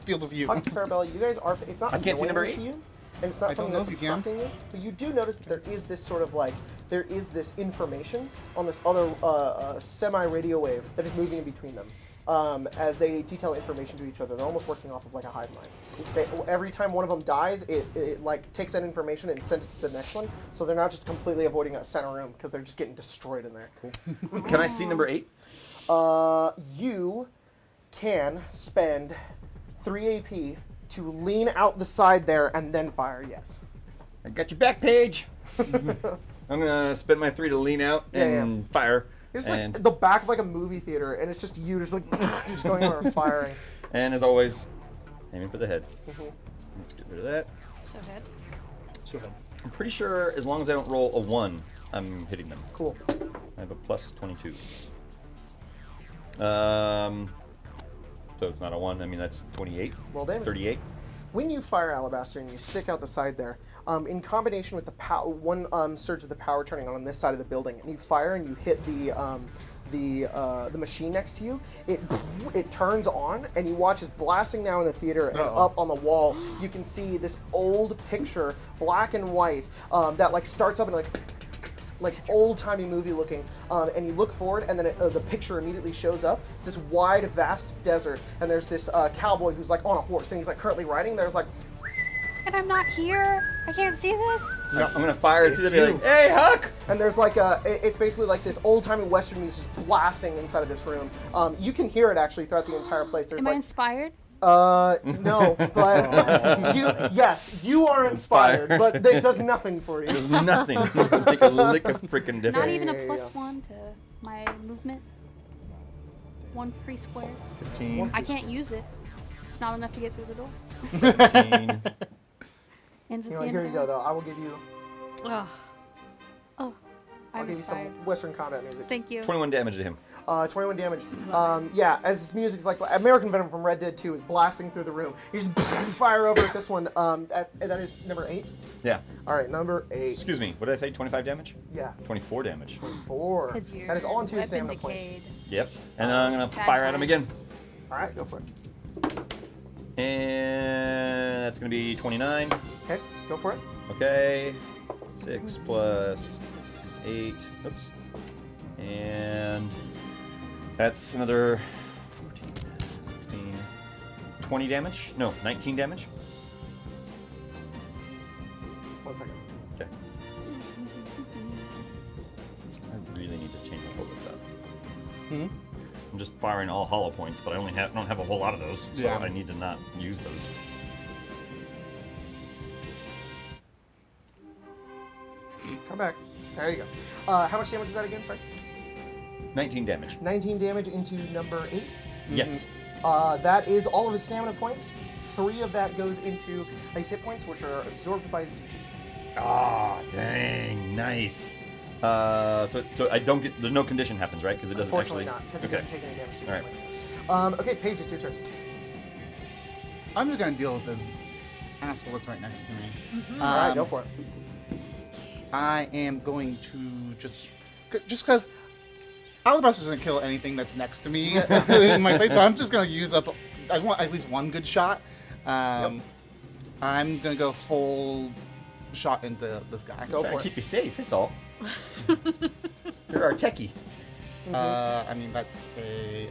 field of view. Huck, Sarabella, you guys are. It's not I can't see annoying number to 8? you, and it's not I something don't know that's if you can. obstructing you. But you do notice that there is this sort of like there is this information on this other semi-radio wave that is moving in between them. As they detail information to each other, they're almost working off of like a hive mind. Every time one of them dies, it like takes that information and sends it to the next one. So they're not just completely avoiding that center room because they're just getting destroyed in there. Cool. Can I see number 8? You can spend 3 AP to lean out the side there and then fire. Yes. I got your back page. I'm gonna spend my 3 to lean out and fire. It's and, like the back of like a movie theater, and it's just you just like just going over and firing. and as always, aiming for the head. Let's get rid of that. So head. So ahead. I'm pretty sure as long as I don't roll a 1, I'm hitting them. Cool. I have a plus 22. So it's not a 1. I mean, that's 28. Well, damage. 38. When you fire Alabaster and you stick out the side there, in combination with the one surge of the power turning on this side of the building, and you fire and you hit the machine next to you, it turns on, and you watch as blasting now in the theater and up on the wall, you can see this old picture, black and white, that like starts up and like old-timey movie looking, and you look forward, and then the picture immediately shows up. It's this wide, vast desert, and there's this cowboy who's like on a horse, and he's like currently riding. There's like, And I'm not here. I can't see this. I'm gonna fire through It's the be like, hey, Huck! and there's like it's basically like this old-timey western music just blasting inside of this room. You can hear it actually throughout the entire place. There's Am I like, inspired? no, but you are inspired, but it does nothing for you. There's nothing. Take a lick of freaking difference. Not even a yeah, plus yeah. 1 to my movement. 1 free square. 15. I can't use it. It's not enough to get through the door. 15. Ends at You know, the end here you of go that. though. I will give you. Oh. Oh. I'll I'm give you some inspired. Western combat music. Thank you. 21 damage to him. 21 damage. Yeah, as this music's like American Venom from Red Dead 2 is blasting through the room. You just fire over at this one. That is number 8. Yeah. All right, number 8. Excuse me. What did I say? 25 damage? Yeah, 24 damage. 4. 'Cause your That is all on 2 weapon stamina decayed. points. Yep. And I'm gonna Sad fire at him again. times. All right, go for it. And that's gonna be 29. Okay, go for it. Okay. 6 plus 8. Oops. And that's another 14, 16, 20 damage. No, 19 damage. 1 second. Okay. I really need to change my focus up. I'm just firing all hollow points, but I don't have a whole lot of those, so Yeah. I need to not use those. Come back. There you go. How much damage is that again? Sorry. 19 damage. 19 damage into number 8. Yes. That is all of his stamina points. 3 of that goes into his hit points, which are absorbed by his DT. Ah, dang, nice. So I don't get. There's no condition happens, right? Because it doesn't Unfortunately actually. not, because he Okay. doesn't take any damage to his All right. hit points. Okay, Paige, it's your turn. I'm just gonna deal with this asshole that's right next to me. All right, go for it. I am going to just because Alabaster's gonna kill anything that's next to me in my sight, so I'm just gonna use up. I want at least one good shot. I'm gonna go full shot into this guy. Go Trying for to it. keep you safe. That's all. You're our techie. I mean that's a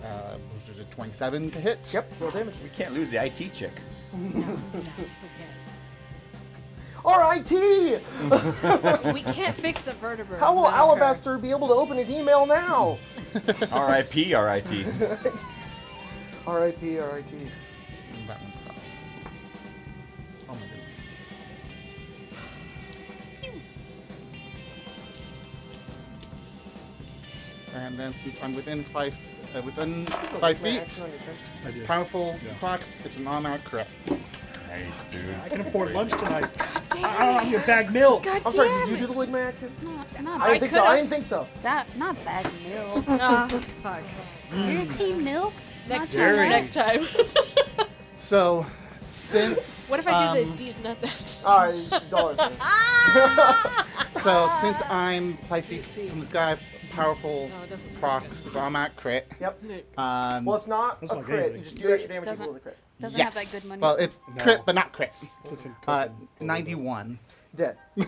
27 to hit. Yep, roll damage. We can't lose the IT chick. R.I.T. We can't fix the vertebra. How will without her. Alabaster be able to open his email now? R.I.P. R.I.T. R.I.P. R.I.T. That one's caught. Oh my goodness. And then since I'm within 5 within Go 5 my feet. action on your turn. I did. Powerful Yeah. procs. It's an automatic crit. Nice, dude. I can afford lunch tonight. I'm your bag milk. I'm sorry, did you do the wig my action? Not I didn't think so. I didn't think so. not bag milk. Ah, fuck. You're team milk. Next Not time. team Next time. So, since What if I do the D's nuts action? All right, it's dollars. since I'm 5 feet from this guy, powerful No, it doesn't sound procs is automatic crit. Yep. Um, Well, it's not That's a like crit. anything. You just do extra damage Doesn't- equal to the crit. Doesn't yes. have that good money. Well, still. it's No. crit, but not crit. It's what's been Uh, cooking. 91. Dead. Pew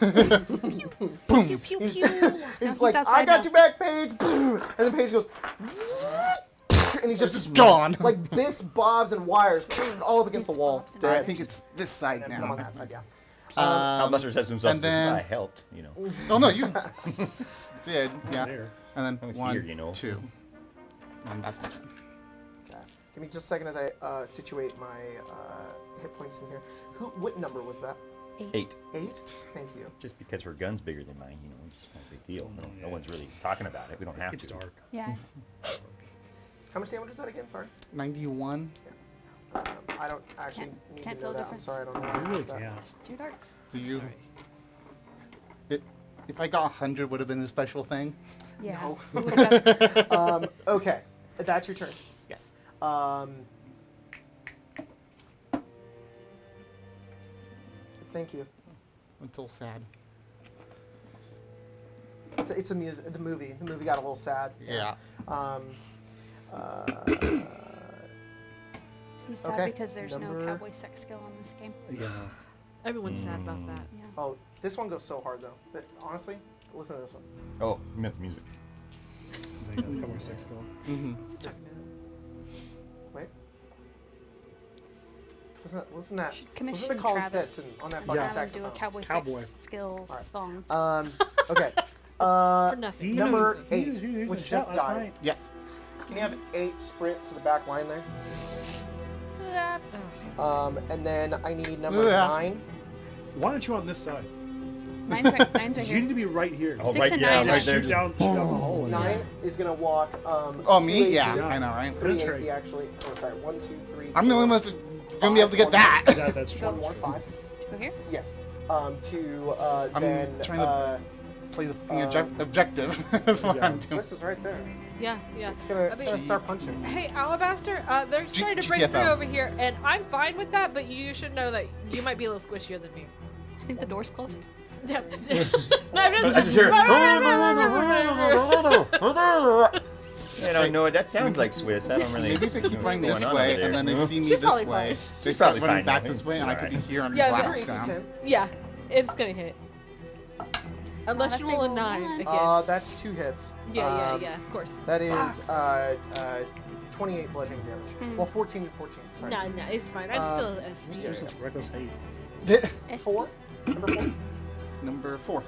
pew pew. He's like, I outside got now. your back, Paige. And then Paige goes, and he's just gone. Like bits, bobs, and wires all up against the Bits, wall. bobs, and Dead. I think it's this side And then put him on now. that side, yeah. Mustard says to himself, and then- I helped, you know. Oh no, you did. Yeah. There. And I then was 1, here, you know. 2. And that's my turn. Okay. Give me just a second as I situate my hit points in here. What number was that? 8. 8? Thank you. Just because her gun's bigger than mine, you know, it's just not a big deal. No one's really talking about it. We don't have It's to. dark. Yeah. How much damage was that again? Sorry. 91. I don't actually need Can't to know tell that. I'm difference. sorry, I don't know. I why I really asked that. can't. It's too dark. Do you? If I got 100, would have been a special thing. Yeah. No. Would've got- Okay, that's your turn. Yes. Thank you. It's all sad. It's a music. The movie. The movie got a little sad. Yeah. He's sad Okay, because there's number- no cowboy sex skill in this game. Yeah. Everyone's sad about that. Yeah. Oh, this one goes so hard though. That honestly, listen to this one. Oh, you meant the music. They got a couple sex going. Mm-hmm. Just wait. Listen to that. Should Listen commission to Colin Travis. Stetson on that fucking Yeah. Have him do a saxophone. cowboy Cowboy. sex skills Alright. song. Okay. For nothing. Number For no reason. 8, He was which in just chat last died. night. Yes. Can you have 8 sprint to the back line there? Ugh. And then I need number Yeah. 9. Why aren't you on this side? Mine's right You need here. to be right here. Oh, 6 right, and yeah, 9 right just there. Shoot down the hole. 9 is gonna walk. Oh, 2 me? AP, Yeah, Yeah. I know, right? 3 Penetrate. AP actually. Oh, sorry. 1, 2, 3. I'm the only one that's gonna be able to get that. That's true. One more 5. Go here. Yes. To I'm then trying to- Play the objective. That's what Yeah. I'm doing. Swiss is right there. Yeah, yeah. It's gonna I it's mean- gonna start punching. Hey, Alabaster, they're trying to break GTFO. through over here, and I'm fine with that, but you should know that you might be a little squishier than me. I think the door's closed. Yeah. No, I'm I just hear just. You know, no, that sounds like Swiss. I don't really Maybe if they know keep what's running this going on way over and then they there. see me She's this probably way, fine. they She's start probably running fine, back though. this way, It's and I could be alright. here on Yeah, What's blast your AC down. 10? Yeah, it's gonna hit. Unless Not you if they roll a roll 9 one. again. That's 2 hits. Yeah, of course. That is 28 bludgeoning damage. Hmm. Well, 14 and 14. Sorry. No, it's fine. I'm still a speed. yeah. Such reckless hate. SP. 4. Number 4. Number 4.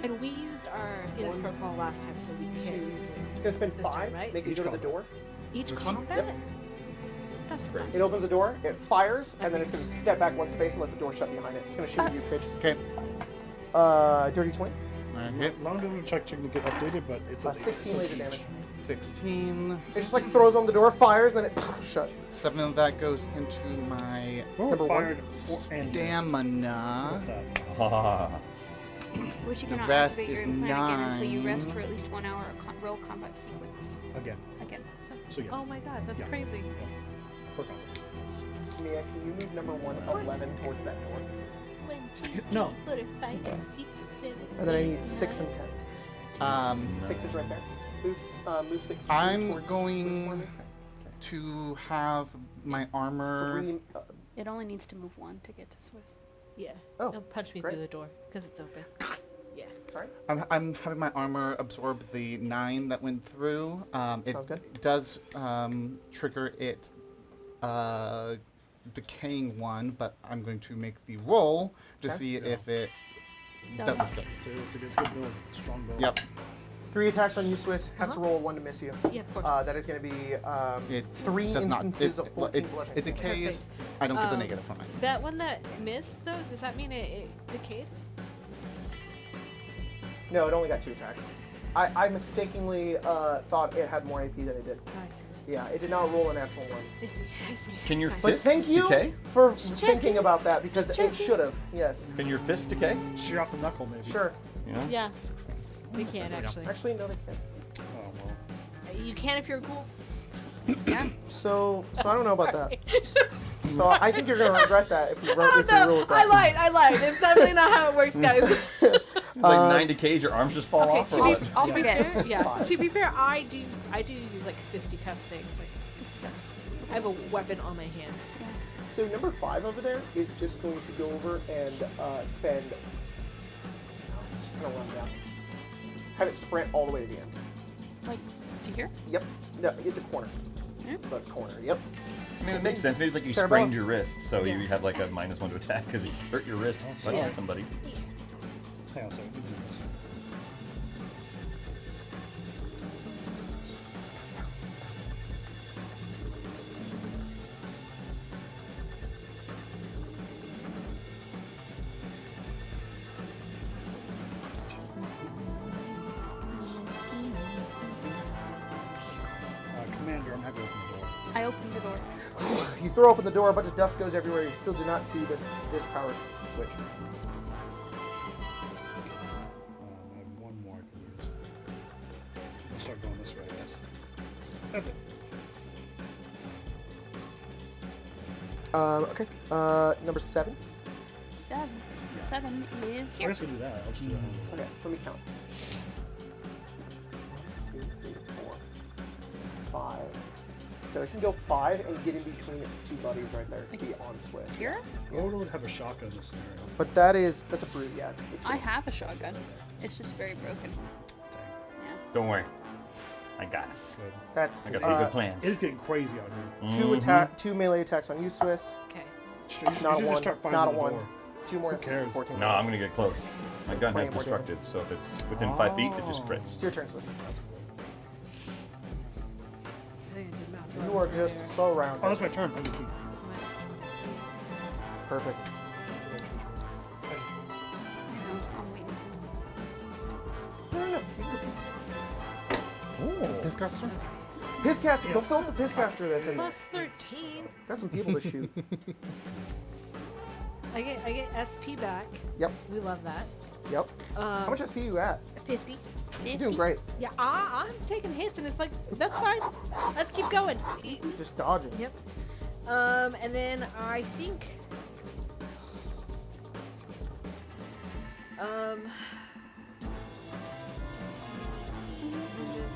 And we used our Phoenix One, Protocol last time, so we can't two. use it. It's gonna spend This time, 5. right? Make it Each go to the combat. door. Each This one? combat? Yep. That's great. fine. It opens the door. It fires, and then it's gonna step back 1 space and let the door shut behind it. It's gonna shoot at you, pitch. Okay. Dirty 20. Okay. Long to check to get updated, but it's a 16 laser damage. 16. It just like throws on the door, fires, then it shuts. 7 of that goes into my Number one. fired and stamina. Which you The cannot rest activate your is implant again until you rest 9. for at least 1 hour or roll combat sequence again. again. So So yeah. Oh my god, that's Yeah. crazy. Work on it. Mia, can you move number 111 towards that door? 1, 2, No. 4, 5, 6, 7. And then I need 6 and 10. 6 is right there. Move 6. I'm towards going Swiss for me. to have my armor. 3. it only needs to move 1 to get to Swiss. Yeah. Oh, Don't punch me great. through the door because it's open. Yeah. Sorry. I'm having my armor absorb the 9 that went through. It Sounds good. does trigger it decaying 1, but I'm going to make the roll to Okay. see Yeah. if it Doesn't. doesn't go. So it's a good build. Strong build. Yep. 3 attacks on you, Swiss. Has to roll a 1 to miss you. Yeah, of course. That is going to be It 3 does not. instances It, of 14 it bludgeoning. decays. Perfect. I don't get the negative from it. That one that missed, though, does that mean it decayed? No, it only got 2 attacks. I mistakenly thought it had more AP than it did. Oh, I see. Yeah, it did not roll a natural one. I see. I see. Can your It's But fist thank you decay? for Just thinking checking. about that because Just it checking. should have. Yes. Can your fist decay? Shear off the knuckle, maybe. Sure. You know? Yeah. We can actually. Actually, no, they can't. Oh, well. You can if you're cool. Yeah. So I don't know about that. So I think you're gonna regret that if you Oh rule no! with I that. lied. I lied. It's definitely not how it works, guys. Like 9 decays, your arms just fall Okay. off, or what? To be fair, yeah. Fine. To be fair, I do use like fisticuff things, like fisticuffs. I have a weapon on my hand. So number 5 over there is just going to go over and spend. Just gonna run down. Have it sprint all the way to the end. Like, to here? Yep. No, hit the corner. Yeah. The corner. Yep. I mean, it makes sense. Maybe it's like you Cerebellum. sprained your wrist, so Yeah. you have like a -1 to attack because you hurt your wrist punching Yeah. somebody. Hang on a second. we can do this. Commander, I'm happy to open the door. I opened the door. You throw open the door, a bunch of dust goes everywhere. You still do not see this power switch. I have one more I can use. I'll start going this way, I guess. That's it. Okay. Number 7. 7. 7 is I here. guess we'll do that. I'll just do that. Okay, let me count. 1, 2, 3, 4, 5. So it can go 5 and get in between its 2 buddies right there to be on Swiss. Here? Or would have a shotgun in this scenario. But that's a brute, yeah. It's I good. have a shotgun. It's just very broken. Dang. Yeah. Don't worry, I got us. Good. That's I got some good plans. It is getting crazy out here. 2 melee attacks on you, Swiss. Okay. You should Not a just 1. start finding Not a the 1. door. 2 more Who is cares? 14. No, I'm gonna get close. My gun 20 has more damage. destructive, so if it's within 5 feet, it just crits. It's your turn, Swiss. I think I did math You wrong are just there. so round. Oh, that's my turn. I'm gonna keep- Perfect. You know, I'm waiting No, no, no. You can Piss caster? Piss caster. Go fill up the piss caster that's in there. Plus 13. Got some people to shoot. I get SP back. Yep. We love that. Yep. How much SP you at? 50. You're doing great. Yeah, I'm taking hits, and it's like, that's fine. Let's keep going. Just dodging. Yep. And then I think.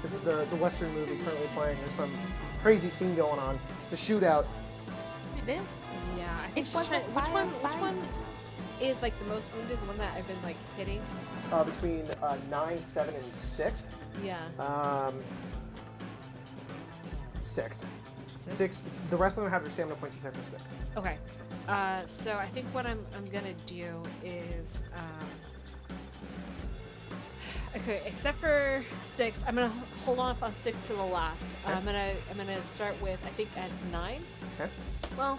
This is the Western movie currently playing. There's some crazy scene going on. It's a shootout. to. It is. Yeah, I think It was a which one firefight. is like the most wounded, the one that I've been like hitting? Between 9, 7, and 6. Yeah. 6. 6. The rest of them have their stamina points except for 6. Okay. So I think what I'm gonna do is okay, except for 6, I'm gonna hold off on 6 to the last. Okay. I'm gonna start with I think S9. Okay. Well,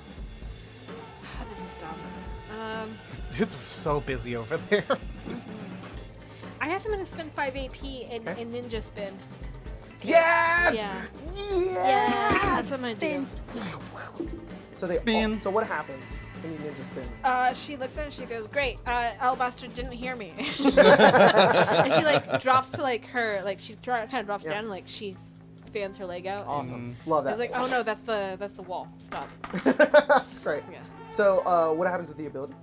this is dumb. It's so busy over there. I guess I'm gonna spend 5 AP and, Okay. and ninja spin. Yes! Yeah. Yes! That's what I'm gonna do. So they Spin. so what happens when you ninja spin? She looks at it and she goes, "Great, Alabaster didn't hear me." And she like drops to like her, like she kind of drops Yeah. down, and like she fans her leg out. Awesome. Love I that. was like, "Oh no, that's the wall. Stop." That's great. Yeah. So what happens with the ability?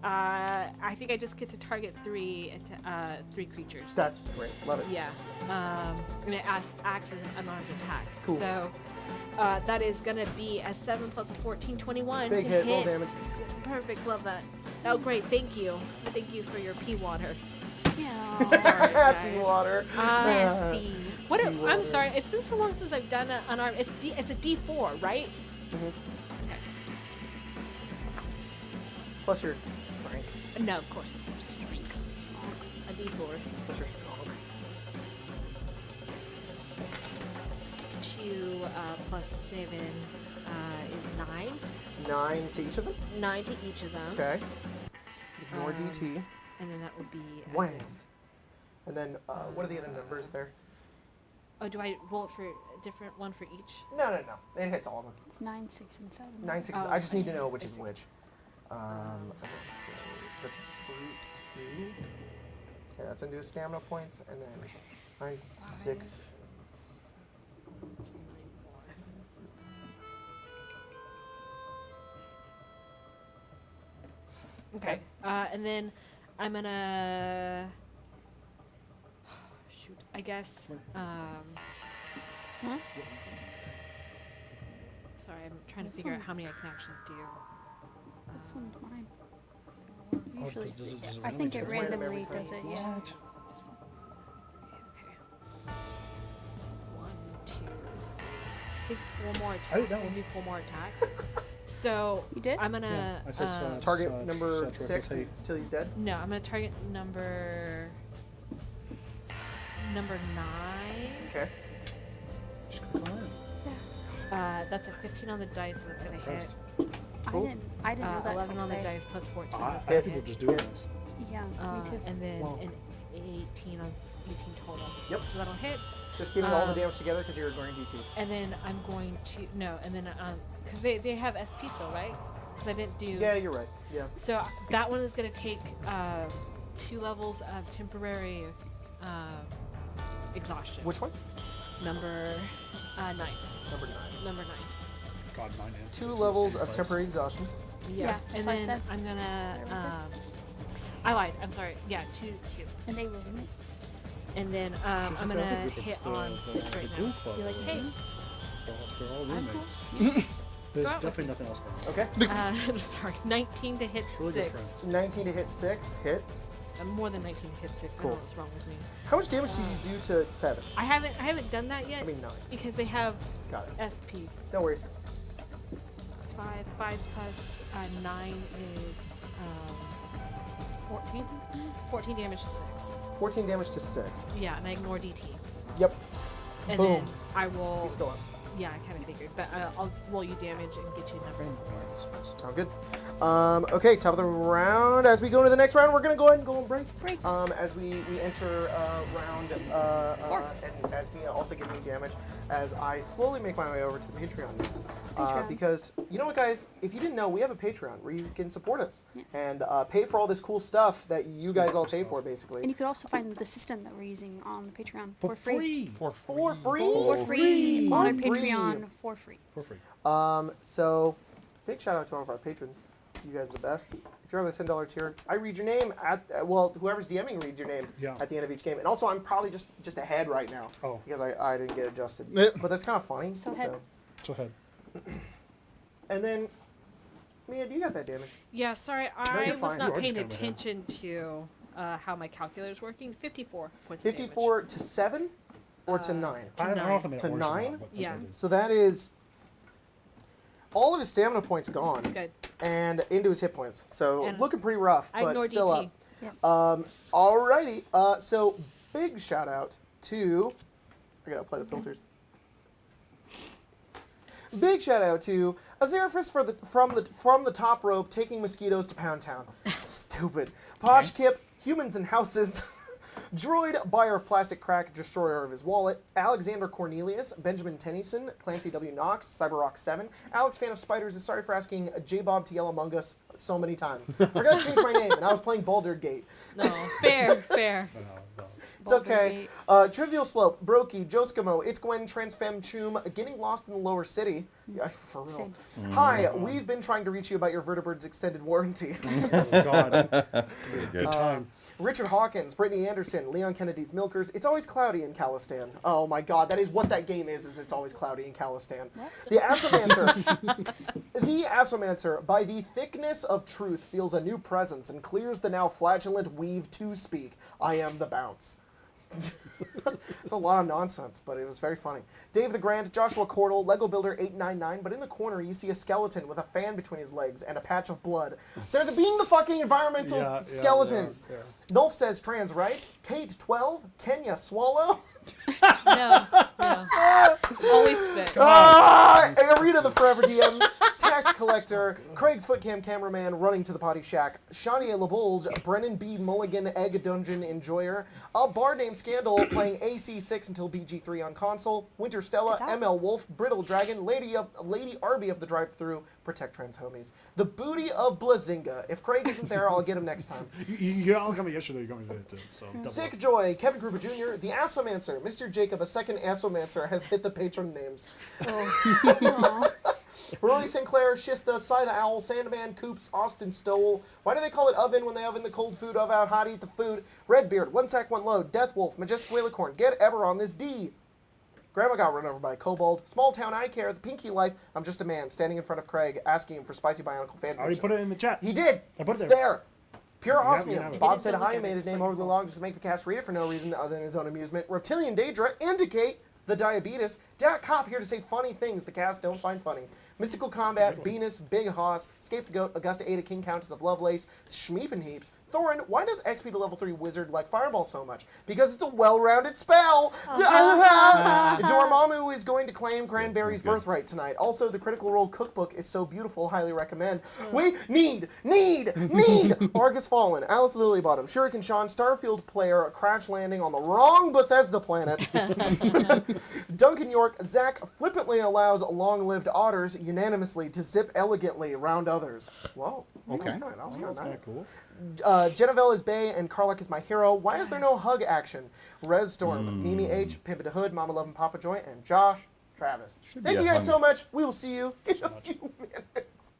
I think I just get to target 3 creatures. That's great. Love it. Yeah. And it acts as an unarmed attack. Cool. So that is gonna be a 7 plus a 14, 21 Big to hit, roll damage. Perfect. Love that. Oh, great. Thank you. Thank you for your pea water. Yeah. Sorry, guys. Pea water. Nasty. What? Pea I'm water. sorry. It's been so long since I've done an unarmed. It's a D4, right? Mhm. Okay. Plus your strength. No, of course. A D4. Plus your strong. 2 plus 7 is 9. 9 to each of them. 9 to each of them. Okay. Ignore Um, DT. And then that would be. When? And then, what are the other numbers there? Oh, do I roll it for a different one for each? No. It hits all of them. It's 9, 6, and 7. 9, 6. Oh, I just I need to see, know which I is see. which. Okay, so that's brute 2. Okay, that's into his stamina points, and then 9, 6. Okay. And then I'm gonna shoot. I guess. Huh? Sorry, I'm trying to This figure out one. how many I can actually do. This one's mine. Oh, Usually, does it I think it It's random randomly every does it. time. Yeah. Okay. 1, 2. I think 4 more I did attacks. that one. Maybe 4 more attacks. So You did? I'm gonna I said Target number terrific 6 hate. until he's dead. no. I'm gonna target number 9. Okay. Just click on it. That's a 15 on the dice, so that's gonna hit. Cool. I didn't know that 11 till on the today. dice plus 14. I that's have gonna people hit. just doing this. Yeah, me too. And then Wow. an 18 on 18 total. Yep. So that'll hit. Just give him all the Um, damage together because you're ignoring DT. And then I'm going to and then because they have SP still, right? Because I didn't do. Yeah, you're right. Yeah. So that one is going to take 2 levels of temporary exhaustion. Which one? Number 9. Number 9. Number 9. God, mine had 2 six levels in the of same temporary exhaustion. Yeah, and that's what I then said. I'm gonna. Did I remember? I lied. I'm sorry. Yeah, 2. And they were roommates. And then place. I'm Should you gonna grab it with hit the- on the- 6 the right glue now. club Be like, or- hey. They're all roommates. Go There's out with definitely nothing else going on. Okay. I'm sorry. 19 to hit It's really good 6. friends. So 19 to hit 6. Hit. More than 19 to hit 6. I Cool. don't know what's wrong with me. How much damage did you do to 7? I haven't done that yet I mean 9. because they have Got it. SP. No worries. 5 plus 9 is 14. 14 damage to 6. 14 damage to 6. Yeah, and I ignore DT. Yep. And Boom. then I will. He's still up. Yeah, I kind of figured, but I'll roll you damage and get you a number. Sounds good. Okay, top of the round. As we go into the next round, we're going to go ahead and go on break. As we enter round, and as Mia also gives me damage, as I slowly make my way over to the Patreon names. Patreon. Because, you know what, guys? If you didn't know, we have a Patreon where you can support us Yes. and pay for all this cool stuff that you guys all pay for, basically. And you could also find the system that we're using on the Patreon for free. For free. For free. For On our free. Patreon for free. For free. So, big shout out to all of our patrons. You guys are the best. If you're on the $10 tier, I read your name at whoever's DMing reads your name Yeah. at the end of each game. And also, I'm probably just ahead right now Oh. because I didn't get adjusted. Yeah. But that's kind of funny. So ahead. So ahead. And then, Mia, do you got that damage? Yeah, sorry, you're I was fine. not You are just paying kinda ahead. attention to how my calculator's working. 54 points of damage. 54 to 7 or to 9? To I don't know if I made To it worse or not, 9? but that's Yeah. what it is. So that is all of his stamina points gone Good. and into his hit points. So And looking pretty rough, I but ignore still DT. up. Yes. Alrighty. So big shout out to. I gotta apply the filters. Big shout out to Azeraphis from the top rope taking mosquitoes to Pound Town. Stupid. Posh Kip, humans and houses. Droid, buyer of plastic crack, destroyer of his wallet. Alexander Cornelius, Benjamin Tennyson, Clancy W. Knox, Cyberrock 7. Alex, fan of spiders, is sorry for asking J-Bob to yell Among Us so many times. I gotta change my name, and I was playing Baldur Gate. No, fair. No. It's okay. Trivial Slope, Brokey, Joskimo, It's Gwen, Transfem, Choom, Getting Lost in the Lower City. Yeah, for real. Same. Hi, we've been trying to reach you about your Vertibird's extended warranty. Oh, God. Good. Time. Richard Hawkins, Brittany Anderson, Leon Kennedy's Milkers. It's always cloudy in Calistan. Oh my God, that is what that game is it's always cloudy in Calistan. The Assomancer, by the thickness of truth, feels a new presence and clears the now flatulent weave to speak. I am the bounce. It's a lot of nonsense, but it was very funny. Dave the Grand, Joshua Cordell, Lego Builder 899, but in the corner you see a skeleton with a fan between his legs and a patch of blood. They're being the fucking environmental skeletons. Yeah. Nolf says trans right. Kate 12, Kenya Swallow. No. Always spit. Arena the Forever DM. Tax Collector, Craig's Footcam Cameraman running to the potty shack, Shawnee LeBulge, Brennan B. Mulligan Egg Dungeon Enjoyer, a bard named Scandal playing AC6 until BG3 on console, Winter Stella, It's out. ML Wolf, Brittle Dragon, Lady Arby of the Drive-Thru, Protect Trans Homies, the Booty of Blazinga. If Craig isn't there, I'll get him next time. You all coming yesterday. You're coming today too. So double Sick up. Joy, Kevin Gruber Jr., the Assomancer, Mr. Jacob, a second Assomancer, has hit the patron names. Aw. Rory Sinclair, Shista, Cy the Owl, Sandman, Coops, Austin Stowell. Why do they call it oven when they oven the cold food of out? How to eat the food? Redbeard, One Sack, One Load, Death Wolf, Majestic Whalicorn, Get Ever on this D. Grandma got run over by a kobold. Small Town I Care, The Pinky Life, I'm Just a Man, standing in front of Craig, asking him for spicy bionicle fan I already fiction. put it in the chat. He did. I put it It's there. there. Pure You have it, you osmium. have it. Bob He said didn't hi look and at made it. his name Second overly call. long just to make the cast read it for no reason other than his own amusement. Reptilian Daedra indicate the diabetes. Dak Cop here to say funny things the cast don't find funny. Mystical Combat, Venus, Big Hoss, Escape the Goat, Augusta Ada, King Countess of Lovelace, Schmeep and Heaps. Thorin, why does XP to level 3 wizard like Fireball so much? Because it's a well-rounded spell! Dormammu is going to claim Cranberry's That's good. birthright tonight. Also, the Critical Role cookbook is so beautiful, highly recommend. We need Argus Fallen, Alice Lilybottom, Shuriken Sean, Starfield player, crash landing on the wrong Bethesda planet. Duncan York, Zach flippantly allows long-lived otters unanimously to zip elegantly around others. Whoa. Okay. That was kind of That's kind nice. of cool. Genevieve is Bay and Karlak is my hero. Why is there no hug action? Rez Storm, Mimi H, Pimpa the Hood, Mama Love and Papa Joy, and Josh Travis. Should Thank be you a guys hug. so much. We will see you in a few minutes.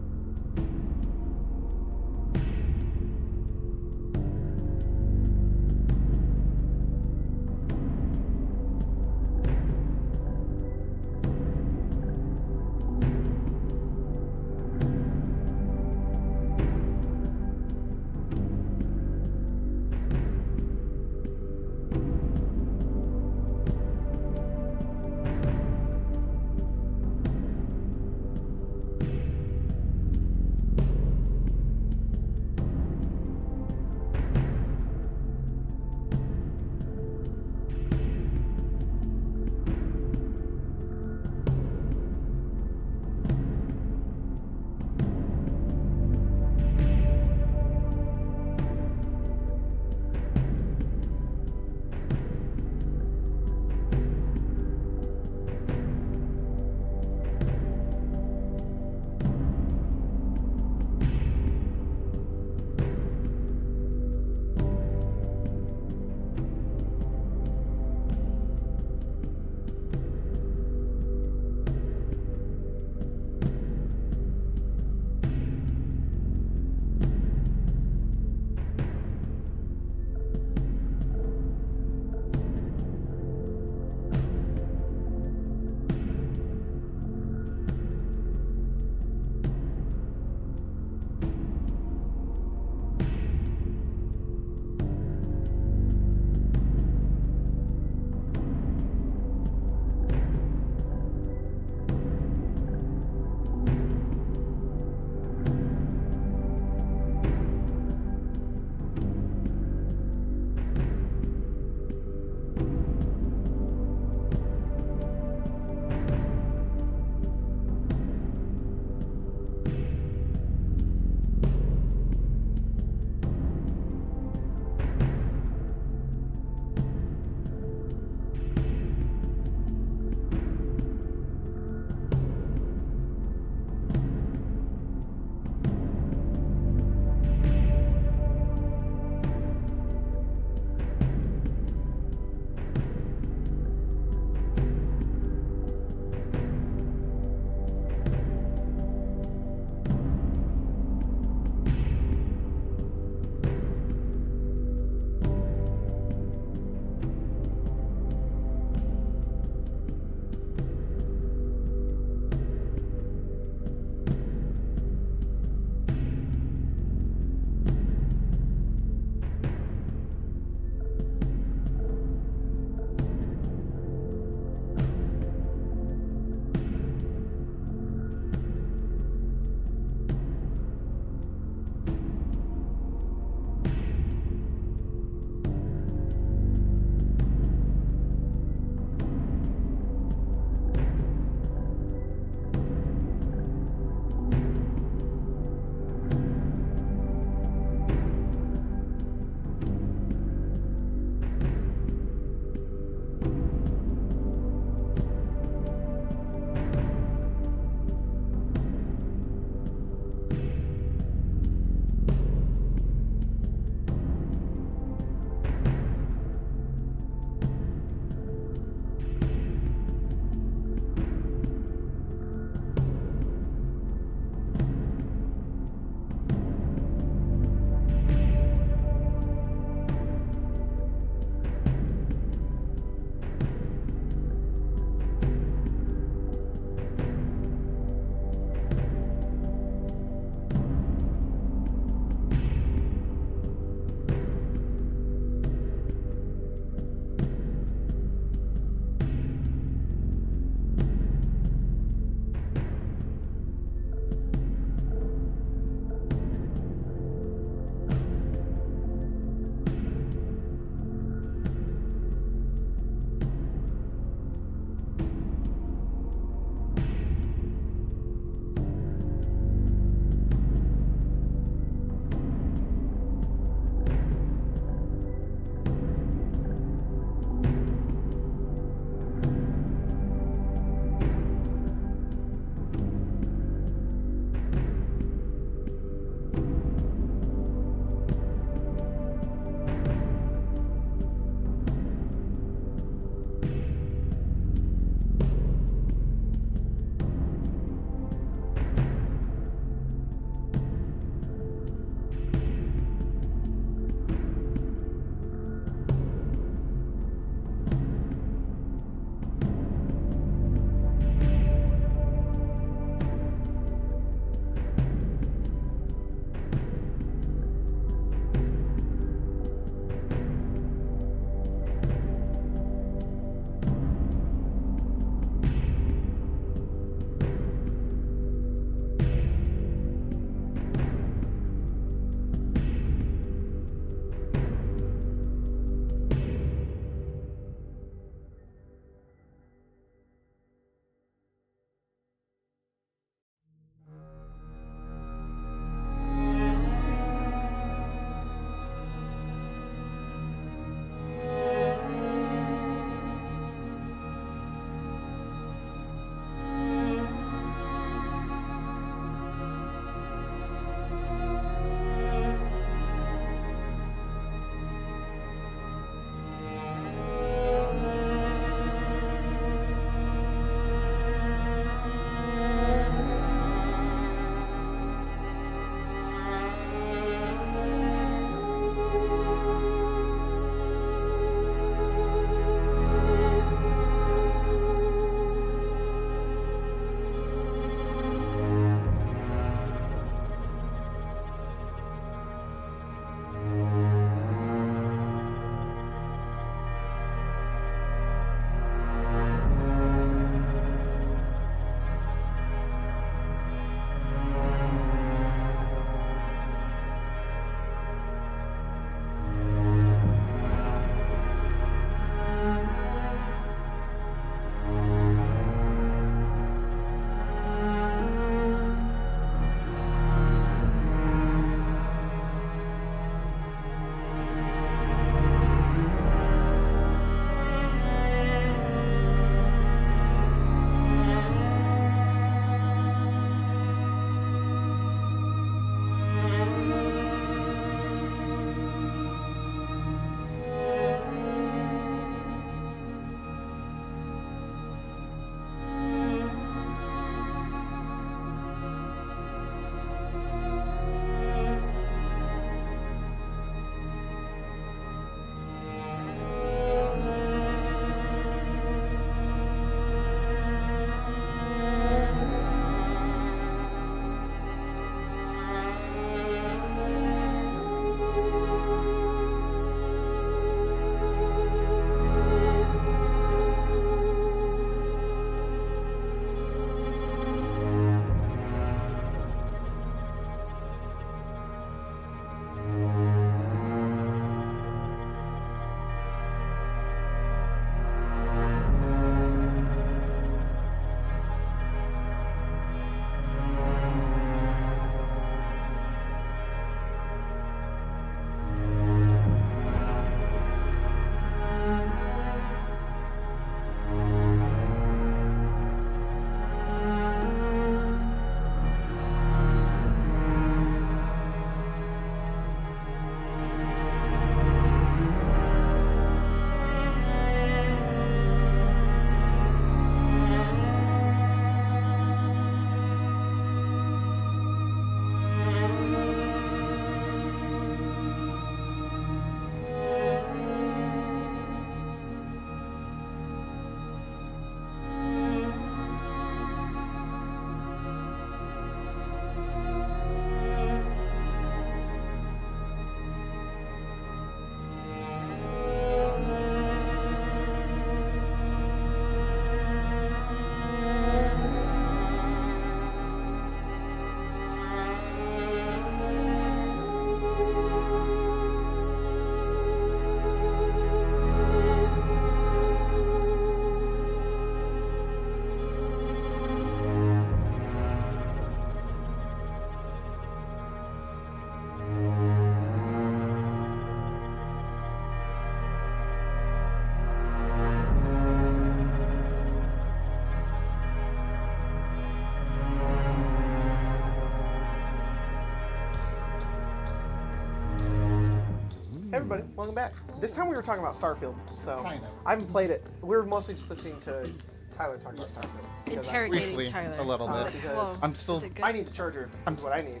everybody, welcome back. This time we were talking about Starfield, so I know. I haven't played it. We were mostly just listening to Tyler talk about Starfield. because Interrogating Briefly, Tyler. a little bit. because Whoa. I'm still, Is it good? I need the charger. That's what I need.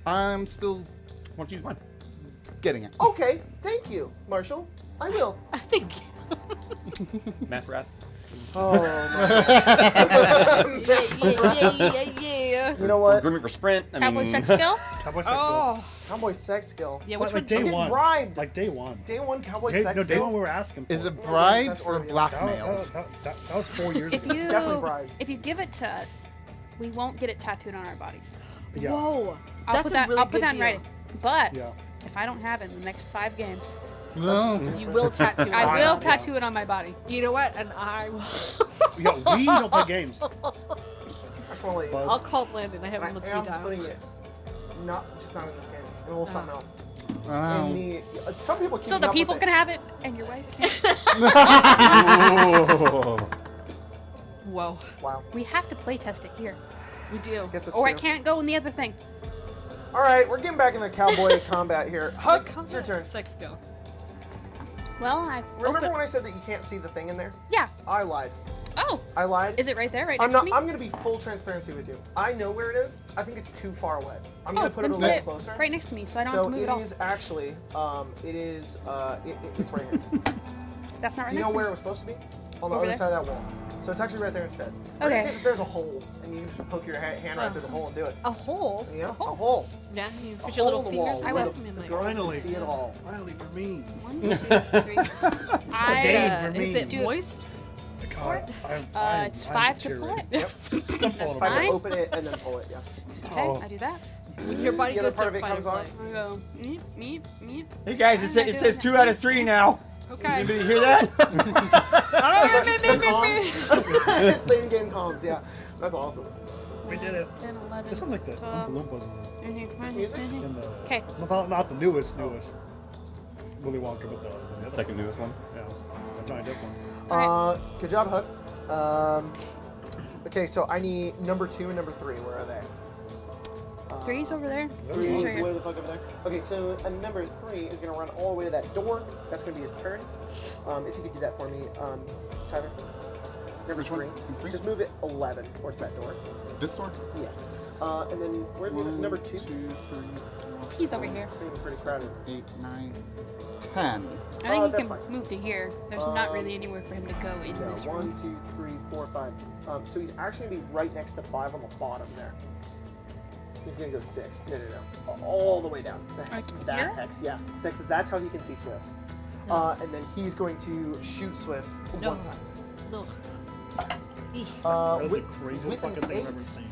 I'm still Why don't you use mine? getting it. Okay, thank you, Marshall. I will. I think. Math wrath. Oh, yeah. you know what? Grooming for sprint. I Cowboy mean, sex skill? Cowboy sex Oh. Cowboy sex skill. Yeah, Like, which like one? day I'm getting one. bribed. Like day one. Day one cowboy Day, sex no, day skill. one we were asking for. Is it No, bribed that's or order, yeah. blackmailed? That was 4 years If ago. you Definitely bribed. if you give it to us, we won't get it tattooed on our bodies. Yeah. Whoa. I'll That's put a that. really I'll put good that in deal. writing. But Yeah. if I don't have it in the next 5 games, No. You will tattoo it. I Wow. will Yeah. tattoo it on my body. You know what? And I will. Yeah, we don't play games. I just want to let you know. But- I'll call Landon. I have I him on am speed dial. putting it, not in this game, in a little something else. Oh. In the, some people keep So the up people with can it. have it, and your wife can't. Whoa. Wow. We have to play test it here, We do. Guess it's or true. it can't go in the other thing. All right, we're getting back in the cowboy combat here. Huck, it's your turn. Sex go. Well, I Remember when I said that you can't see the thing in there? Yeah. I lied. Oh, I lied. is it right there, right I'm next not. to me? I'm gonna be full transparency with you. I know where it is. I think it's too far away. I'm gonna put it a then little put closer. right next to me, so I don't So have to move it at all. is actually. It's right here. That's not right Do you know next where to it me. was supposed to be? On the Over other there? side of that wall. So it's actually right there instead. We're gonna Okay. say that there's a hole, and you just poke your hand right through the hole and do it. A hole. Yeah, A hole. a hole. Yeah. You A put your little hole in the wall. fingers. I where will. The Like, girls Finally. can see it all. Finally for me. 1, 2, 3. I, game for is me. it Do it. moist? God, I'm it's 5 to pull it. Yep. I'm pulling Try it. to Fine. open it and then pull it. Yeah. Okay, Oh. I do that. When your body The other goes part to of it fight comes or on. flight. I go, meep, meep, meep. Hey guys, I'm not it doing says that. 2 out of 3 now. Okay. Anybody hear that? The comms. It's the in-game comms. Yeah, that's awesome. We did it. 10, 11. This sounds like the Oompa Loompas music? in the. 'Kay. Not the newest. Willy Wonka, but the other Second newest one. Yeah, the Johnny Depp one. Good job, Hook. Okay, so I need number 2 and number 3. Where are they? 3's over there. Those Three ones is Sure. way the fuck over there. Okay, so number 3 is gonna run all the way to that door. That's gonna be his turn. If you could do that for me, Tyler. Number Which one? 3. Number 3? Just move it 11 towards that door. This door? Yes. And then where's the other, number 2? 2, 3, 4, He's over here. It's getting pretty crowded. 8, 9, 10. I think he that's can fine. move to here. There's not really anywhere for him to go in No, this 1, room. 2, 3, 4, 5. So he's actually gonna be right next to 5 on the bottom there. He's gonna go 6. No. All the way down. Here? That hex, yeah. Because that's how he can see Swiss. And then he's going to shoot Swiss No. one time. No. That's the with craziest with an fucking thing I've 8. ever seen.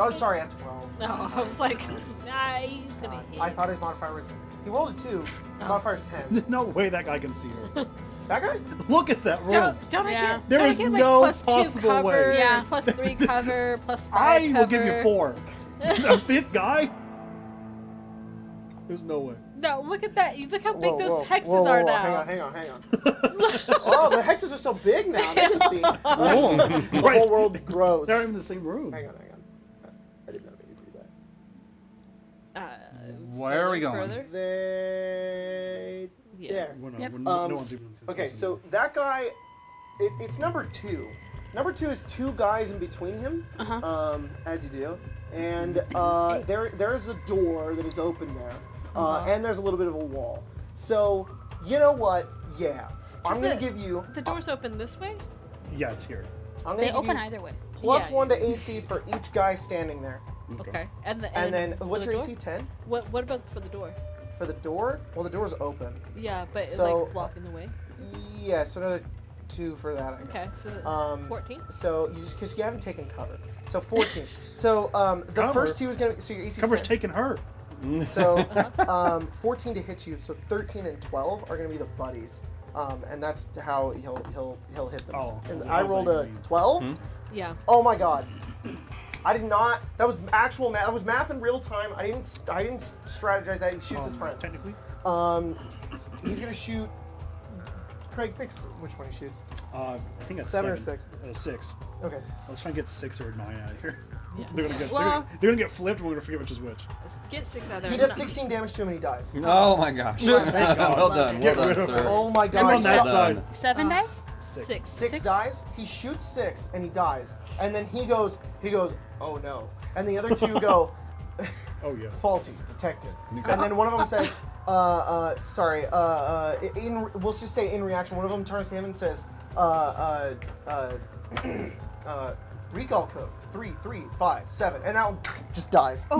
Oh, sorry, at 12. No, I was like, nah, he's gonna hit. I thought his modifier was. He rolled a 2. His modifier's 10. No way that guy can see her. That guy? Look at that roll. Don't I Yeah. get? There don't I is get, no like, +2 possible cover, way. Yeah. +3 cover, +5 I cover. will give you 4. The 5th guy? There's no way. No, look at that. You look how big Whoa, those whoa, hexes whoa, whoa, are whoa. now. Hang on. Oh, the hexes are so big now. They can see. Oh. The whole world grows. They're not even in the same room. Hang on. I didn't know they could do that. Where are we going? Further? They. Yeah. There. Well, no, Yep. no one's even Okay, so that guy, it's number 2. Number 2 is 2 guys in between him, as you do, and there is a door that is open there, and there's a little bit of a wall. So you know what? Yeah, I'm gonna give you. The door's open this way? Yeah, it's here. I'm gonna They give open you either way. plus Yeah. 1 to AC for each guy standing there, Okay. And and for what's the your door? AC? 10 What about for the door? for the door. Well, the door's open. Yeah, but So- like blocking the way. Yeah, so another 2 for that. I guess. Okay, so 14? So you just because you haven't taken cover, so 14. So the Cover? first 2 is gonna so your AC. Cover's taking her. So 14 to hit you. So 13 and 12 are gonna be the buddies, and that's how he'll hit them. Oh, and well, I rolled a they- 12. Yeah. Oh my god. I did not. That was actual math. That was math in real time. I didn't strategize that. He shoots his friend. Technically. He's gonna shoot Craig, pick which one he shoots. I think it's 7 or 6. 6. Okay. I was trying to get 6 or 9 out of here. Yeah. They're gonna get Well- they're gonna get flipped. And we're gonna forget which is which. Let's get 6 out of there. He does 16 damage to him and he dies. Oh my gosh. Thank God. well Love done, it. well Get rid done, of sir. Oh my And god. on that Well side, done. 7 dice? 6. 6 dies. He shoots 6 and he dies. And then he goes, oh no. And the other 2 go, Oh yeah. faulty, detected. And then one of them says, sorry, we'll just say in reaction, one of them turns to him and says, recall code 3357, and that one just dies. Oh,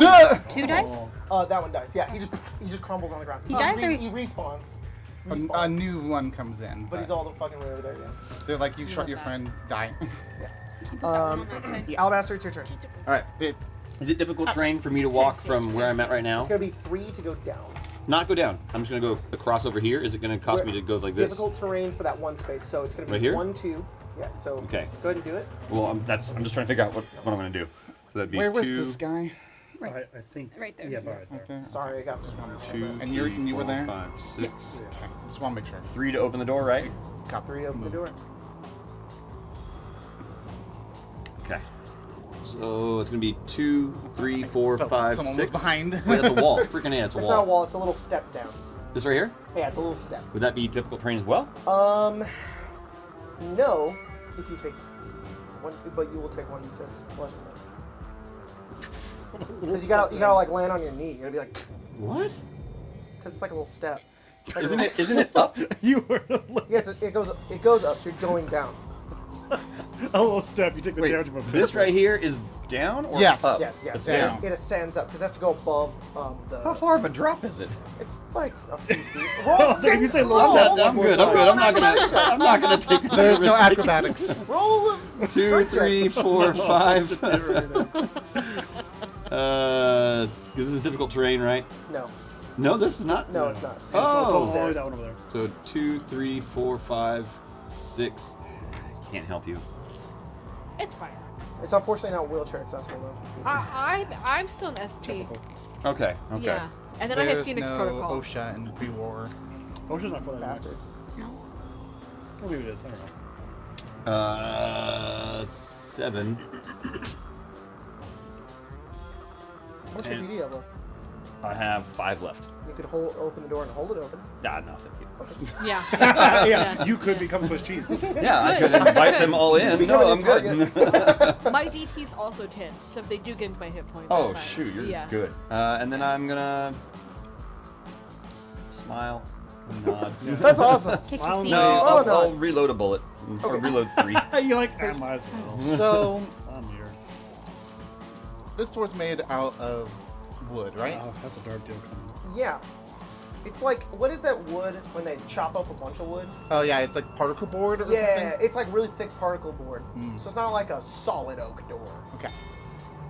2 dice? That one dies. Yeah, he just crumbles on the ground. He dies or- he respawns. A new one comes in. But he's all the fucking way over there. Yeah. They're like, you shot love your that. friend, die. Alabaster, it's your turn. All right. It, Is it difficult terrain for me to walk from where I'm at right now? It's gonna be 3 to go down. Not go down. I'm just gonna go across over here. Is it gonna cost me to go like this? Difficult terrain for that one space, so it's gonna be Right here? 1, 2. Yeah. So Okay. go ahead and do it. Well, I'm just trying to figure out what I'm gonna do. So that'd be where was 2, this guy? I think. Right there. Yeah, right there. Okay. Sorry, I got 2, And you were 4, there? 5, 6, Okay. Just want to make sure. 3 to open the door, right? Got 3 to open the door. Okay. So it's gonna be 2, 3, 4, Felt 5, someone 6. was behind. Wait, that's a wall. Freaking yeah, it's a It's wall. not a wall. It's a little step down. This right here? Yeah, it's a little step. Would that be difficult terrain as well? No, if you take 1, but you will take 1d6 bludgeoning. Because you gotta like land on your knee. You're gonna be like, What? because it's like a little step. It's like Isn't it up? You were Yeah, it goes up, so you're going down. a little step. You take the Wait, damage of a this right here is down or Yes. up? Yes. Down. It ascends up because it has to go above How the. far of a drop is it? It's like a few feet. If you say little roll, step, I'm good. I'm not gonna take. the There's no risk. acrobatics. roll 2, 3, 4, 5. This is difficult terrain, right? No, No, this is not. no, it's not. It's Oh. always that one over there. So 2, 3, 4, 5, 6. Can't help you. It's fine. It's unfortunately not wheelchair accessible though. I'm still an SP. Okay. Okay. Yeah. And then I have There's Phoenix no Protocol. OSHA in pre-war. Ocean's not for that. Bastards. Maybe it is. I don't know. 7. How much HP do you have left? I have 5 left. You could open the door and hold it open. Ah, no, thank you. Yeah. Yeah, you could become Swiss cheese. Yeah, I could invite them all in. Become No, a I'm good. My DT's also 10, so if they do get into my hit points. Oh I'm fine. shoot, you're Yeah. good. And then I'm gonna smile, nod. That's awesome. Kick Smile your feet. No, Oh, I'll, no. I'll reload a bullet or Okay. reload 3. You're like, I might as well. So, I'm here. this door's made out of wood, right? Wow, that's a dark deal coming. Yeah. It's like, what is that wood when they chop up a bunch of wood? Oh yeah, it's like particle board or Yeah, something? it's like really thick particle board. So it's not like a solid oak door. Okay.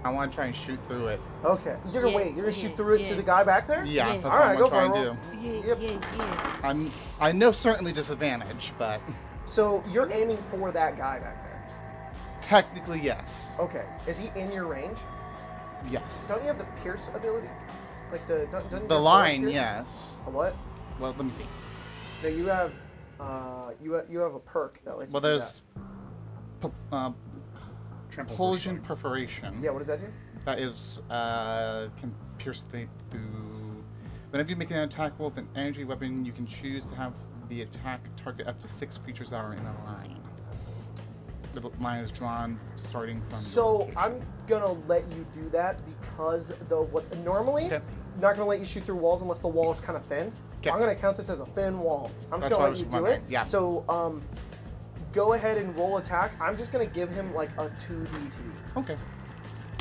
I want to try and shoot through it. Okay. You're gonna Yeah, wait, you're gonna yeah, shoot through it to yeah. the guy back there? Yeah, Yeah. that's All what right, I'm go gonna try for it, and do. Yeah, Yep. yeah. I know certainly disadvantage, but So you're aiming for that guy back there. technically yes. Okay. Is he in your range? Yes. Don't you have the pierce ability? Like doesn't The your line, pierce? yes. A what? Well, let me see. No, you have you have a perk that lets Well, you do there's Trample Propulsion over perforation. that. Yeah, what does that do? That is can pierce through. Whenever you make an attack roll with an energy weapon, you can choose to have the attack target up to 6 creatures that are in a line. The line is drawn starting from. your So location. I'm gonna let you do that because normally Okay. I'm not gonna let you shoot through walls unless the wall is kind of thin. Okay. I'm gonna count this as a thin wall. I'm just That's gonna what let I you was do it. wondering, yeah. So go ahead and roll attack. I'm just gonna give him like a 2d2. Okay.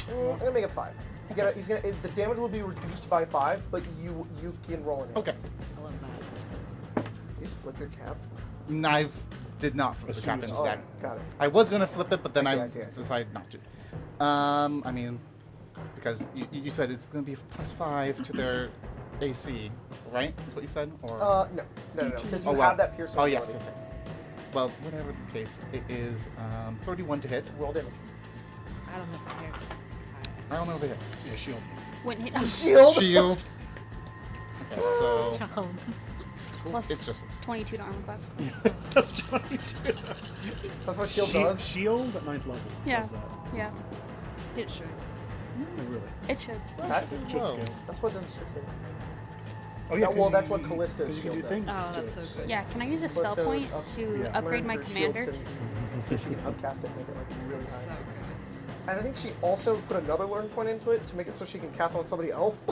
I'm gonna make it 5. The damage will be reduced by 5, but you can roll it. Okay. I love that. You just flip your cap. I did not flip the Assume cap it's Oh, instead. got it. I was gonna flip it, but then I I, see. decided not to. I mean, because you said it's gonna be +5 to their AC, right? That's what you said, or? No. Because you Oh, wow. have that piercing Oh ability. yes. Well, whatever the case, it is 31 to hit. Roll damage. I don't know if it hurts. I don't know if it hits. Yeah, shield. Wouldn't hit me. Shield. Shield. Okay, so Plus It's just 22 to armor class. That's 22. That's what shield does. Shield at 9th level. Yeah. Does that. Yeah, It should. Oh, really? it should. That's It should Whoa. scale. that's what does 16. Oh, That- well, you- that's what you- Callisto's 'cause you can shield do does. things Oh, to that's it. so good. Yeah, can I use a spell Callisto point up- to yeah. upgrade learn my her shield commander? so she can upcast it and make it like really That's high. so good. And I think she also put another learn point into it to make it so she can cast on somebody else.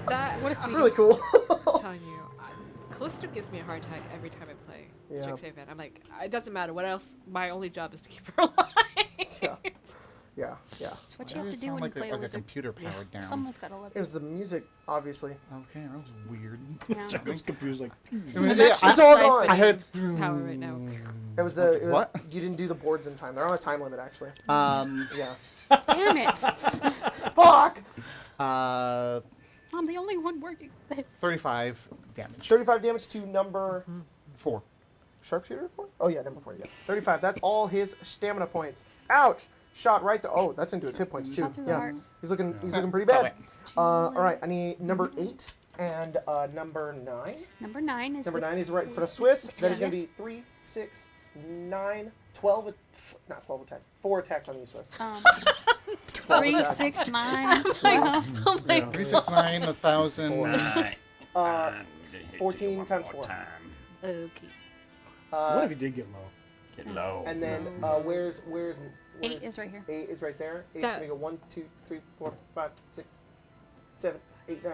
That What a It's sweetie. really cool. I'm telling you, Callisto gives me a hard time every time I play Yeah. Strixhaven. I'm like, it doesn't matter what else. My only job is to keep her alive. Yeah. It's what Why you have did to it do sound when like you play a, a like a wizard. computer powered down? Someone's got to love It was the music, obviously. Okay, that was weird. Yeah. Those computers like. I mean, I'm yeah, actually It's all siphoning gone. I had power right now. It was What's- it was, what? You didn't do the boards in time. They're on a time limit, actually. Yeah. Damn it! Fuck! I'm the only one working this. 35 damage. 35 damage to number 4. sharpshooter 4? Oh yeah, number 4. Yeah. 35. That's all his stamina points. Ouch! Shot right to. Oh, that's into his hit points too. Shot through the Yeah. heart. He's looking pretty Oh, bad. wait. All right. I need number 8 and number 9. Number 9 is Number with 9 is right for the Swiss. with That is going to Swiss. be 3, 6, 9, 12. Not 12 attacks. 4 attacks on you, Swiss. 12 3, attacks. 6, 9, 12. I'm like, 369, 1,000. 14 times 4. okay. What if you did get low? Get low. And then where's 8 is right here. 8 is right there. 8's That- gonna go 1, 2, 3, 4, 5, 6, 7, 8, 9,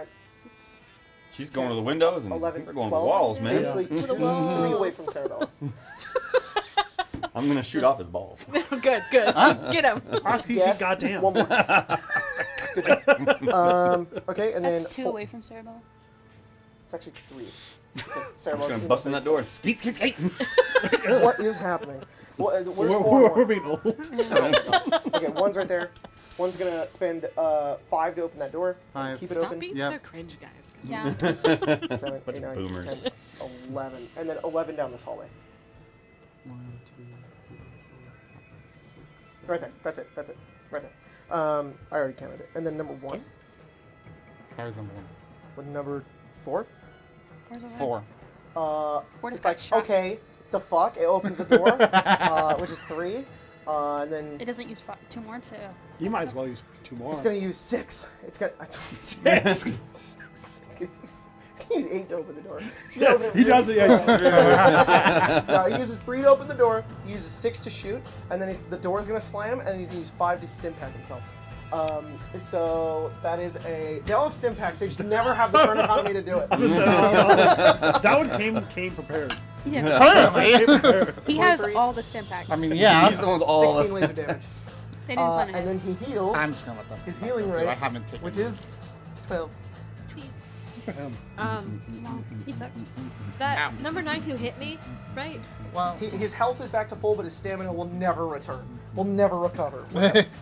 She's going to the windows and 11, we're going 12. to the walls, man. Basically, To the 3 walls. away from Cerebella. I'm gonna shoot off his balls. Good. Get him. Ask you, Yes. goddamn. One more. Good job. Okay, and then That's 2 away from Cerebella. it's actually 3. Because I'm just Cerebella's gonna in bust the in that space. door. Skeet, skeet, skeet. What is happening? Where's 4 We're more? being old. Okay, 1's right there. 1's gonna spend 5 to open that door. 5. Keep it Stop open. being Yep. so cringe, guys. Yeah. 7, 8, 9, boomers. 10, 11. And then 11 down this hallway. 1, 2, 3, 4, 5, 6. Right there. That's it. Right there. I already counted it. And then number 1 That was number with number 4. Where's the 1. 4. Where does It's that like, shot? okay, the fuck? It opens the door, which is 3. And then It doesn't use 2 more to. You might as well use 2 more. it's going to use 6. It's going to Six. use 8 to open the door. It's gonna open He does it. Yeah. No, he uses 3 to open the door, he uses 6 to shoot, and then the door's going to slam, and he's going to use 5 to stim pack himself. So that is a. They all have stim packs. They just never have the turn economy to do it. That one came prepared. Yeah. Apparently. He has 23. all the stim packs. I mean, yeah. He's the one with all 16 the... laser damage. they didn't plan And ahead. then he heals. I'm just gonna let them. His healing I rate, haven't taken which is 12. No, he sucks. That number 9 who hit me, right? Well, His health is back to full, but his stamina will never return. Will never recover.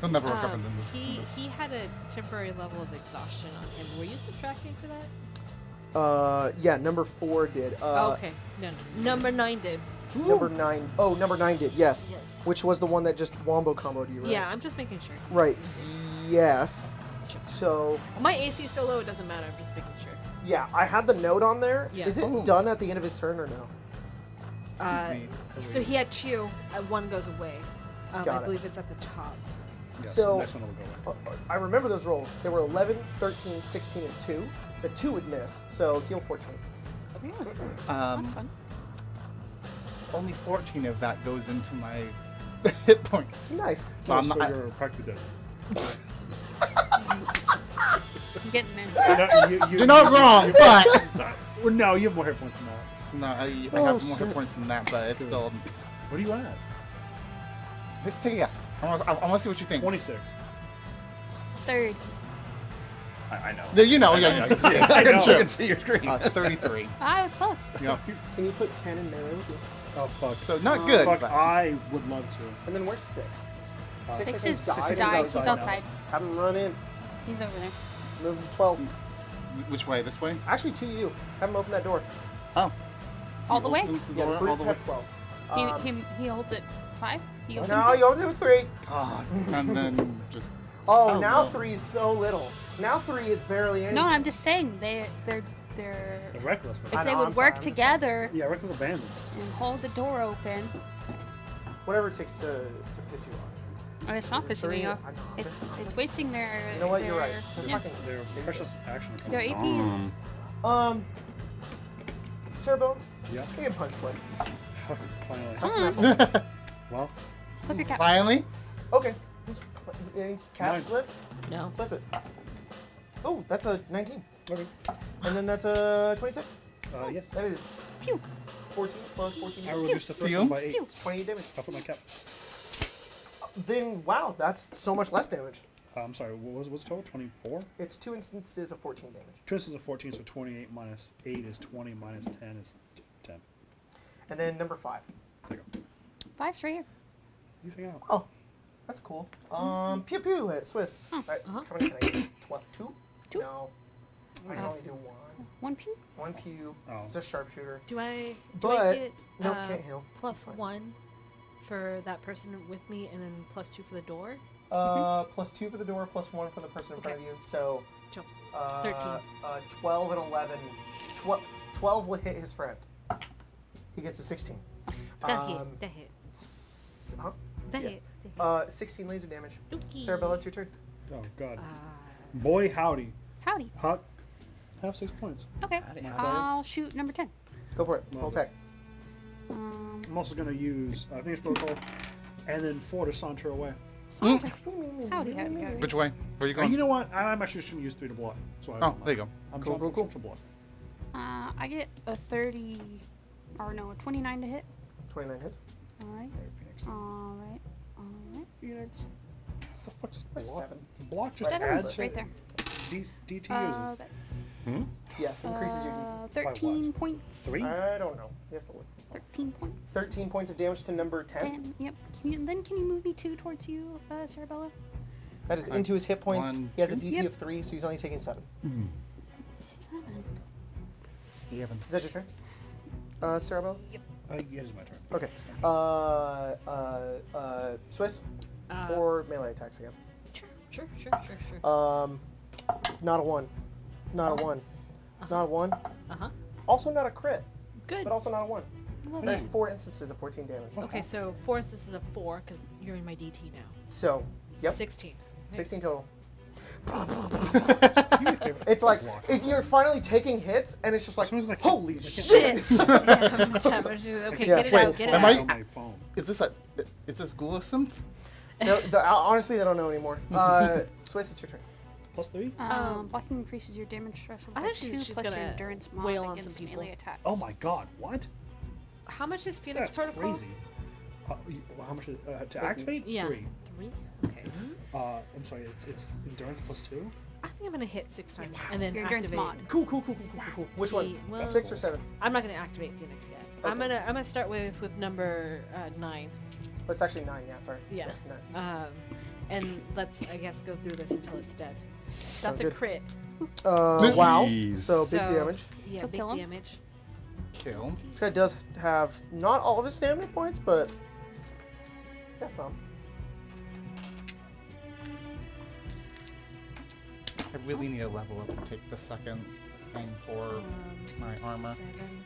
he'll never recover from this. He had a temporary level of exhaustion on him. Were you subtracting for that? Yeah, number 4 did. Okay. No. Number 9 did. Number 9. Oh, number 9 did. Yes. Yes. Which was the one that just wombo comboed you, right? Yeah, I'm just making sure. Right. Yes. So My AC is so low it doesn't matter. I'm just making sure. yeah, I had the note on there. Yeah. Is it Oh. done at the end of his turn or no? So he had 2. 1 goes away. I Got it. believe it's at the top. Yeah, So- next one will go away. I remember those rolls. They were 11, 13, 16, and 2. The 2 would miss, so heal 14. That's fun. Only 14 of that goes into my hit points. Nice. Well, I'm so not- you're practically dead. I'm getting there. No, You're not wrong, but Well, no, you have more hit points than that. no, I Oh, have more hit shit. points than that, but it's still. What are you at? Take a guess. I want to see what you think. 26. 3rd. I know. Yeah, you know, I yeah. can see it. I I know. can see your screen. 33. I was close. Yeah. Can you put 10 in melee with you? Oh, fuck. So not good. Fuck, but I would love to. And then where's 6? 6 I is think, died. died. He's outside. Have him run in. He's over there. Move him to 12. which way? This way? Actually, to you. Have him open that door. Oh. All the way? Opens the Yeah, door the all brutes the way. have 12. He holds it 5. He opens No, it. you open it with 3. God. And then just. Oh, Oh, now no. 3 is so little. Now 3 is barely anything. No, I'm just saying they're their The reckless one. if I they know, would I'm sorry, work I'm just together Yeah, reckless abandon. and hold the door open. Whatever it takes to piss you off. Oh, it's not Is it pissing me three? off. I know. It's wasting their. You know what? You're their- right. They're Yeah. fucking Their stupid. precious action. Their APs. Cerebellum, Yeah. give me a punch, please. Finally. That's Come not on. full. Well, Flip your cap. Finally. Okay. Any cap Nine. flip? No. Flip it. Oh, that's a 19. okay. And then that's a 26. Yes. That is Phew. 14 plus 14. I reduced the first Phew. one by 8. Phew. 28 damage. I'll put my cap. Then, wow, that's so much less damage. I'm sorry, what was the total? 24? It's 2 instances of 14 damage. 2 instances of 14, so 28 minus 8 is 20, minus 10 is 10. And then number 5. There you go. 5's right here. Easy out. Oh, that's cool. Pew pew at Swiss. Right, how many can I get? 2? Two? No. I can only do 1. 1 pew. 1 pew. Oh. It's a sharpshooter. Do I But, get nope, can't heal. plus It's fine. 1 for that person with me, and then plus 2 for the door? Plus 2 for the door, plus 1 for the person in front of Okay. you. So, Jump. 13. 13. 12 and 11. 12 will hit his friend. He gets a 16. That hit. That hit. Huh? That Yeah. hit. That hit. 16 laser damage. Dookie. Cerebella, it's your turn. Oh, God. Uh, Boy, howdy. Howdy. Huck, have 6 points. Okay. Howdy, howdy. I'll shoot number 10. Go for it. Roll Okay. attack. I'm also going to use Phoenix Protocol and then 4 to saunter away. Howdy, howdy, howdy. Which way? Where are you going? You know what? I'm actually just going to use 3 to block. So Oh, there you go. I'm Cool, jumping cool, to block. I get a 30, or no, a 29 to hit. 29 hits. All right. Phoenix. All right. All right. Phoenix. What the fuck's Where's block? 7? Block just Seven's adds right there. DT That's Yes, increases your DT. 13 points. 3? I don't know. You have to look. 13 points. 13 points of damage to number 10. 10. Yep. Can you move me 2 towards you, Cerebella? That is into his hit points. 1, He has a 2. DT Yep. of 3, so he's only taking 7. 7. 7. Is that your turn? Cerebella? Yeah, it is my turn. Okay. Swiss? Uh, 4 melee attacks again. Sure. Not a 1. Not a 1. Not a 1. Uh-huh. Also not a crit, Good. but also not a 1. Love That's it. 4 instances of 14 damage. Okay, so 4 instances of 4, because you're in my DT now. So, yep, 16. 16 total. It's like, you're finally taking hits, and it's just like, Someone's like, holy I can't- shit! Okay, Yeah, get it wait, out, get it am out. I- on my phone. Is this Gulosynth? No, honestly, I don't know anymore. Swiss, it's your turn. Plus 3? Blocking increases your damage threshold I by think 2 she's plus your gonna endurance mod wail on against some people. melee attacks. Oh my god, what? How much is Phoenix That's Protocol? crazy. How much is, to activate? Yeah. 3. 3? Okay. I'm sorry, it's endurance plus 2? I think I'm going to hit 6 times and then Your endurance activate. mod. Cool. Which one? Well- 6 or 7? I'm not going to activate Phoenix yet. I'm Okay. gonna start with number 9. Oh, it's actually 9, yeah, sorry. Yeah. 9. And let's, I guess, go through this until it's dead. That's a good. crit. Wow. Jeez. So, big So- damage. Yeah, So big kill him? damage. Kill. This guy does have not all of his stamina points, but he's got some. I really need to level up and take the second thing for my armor. 7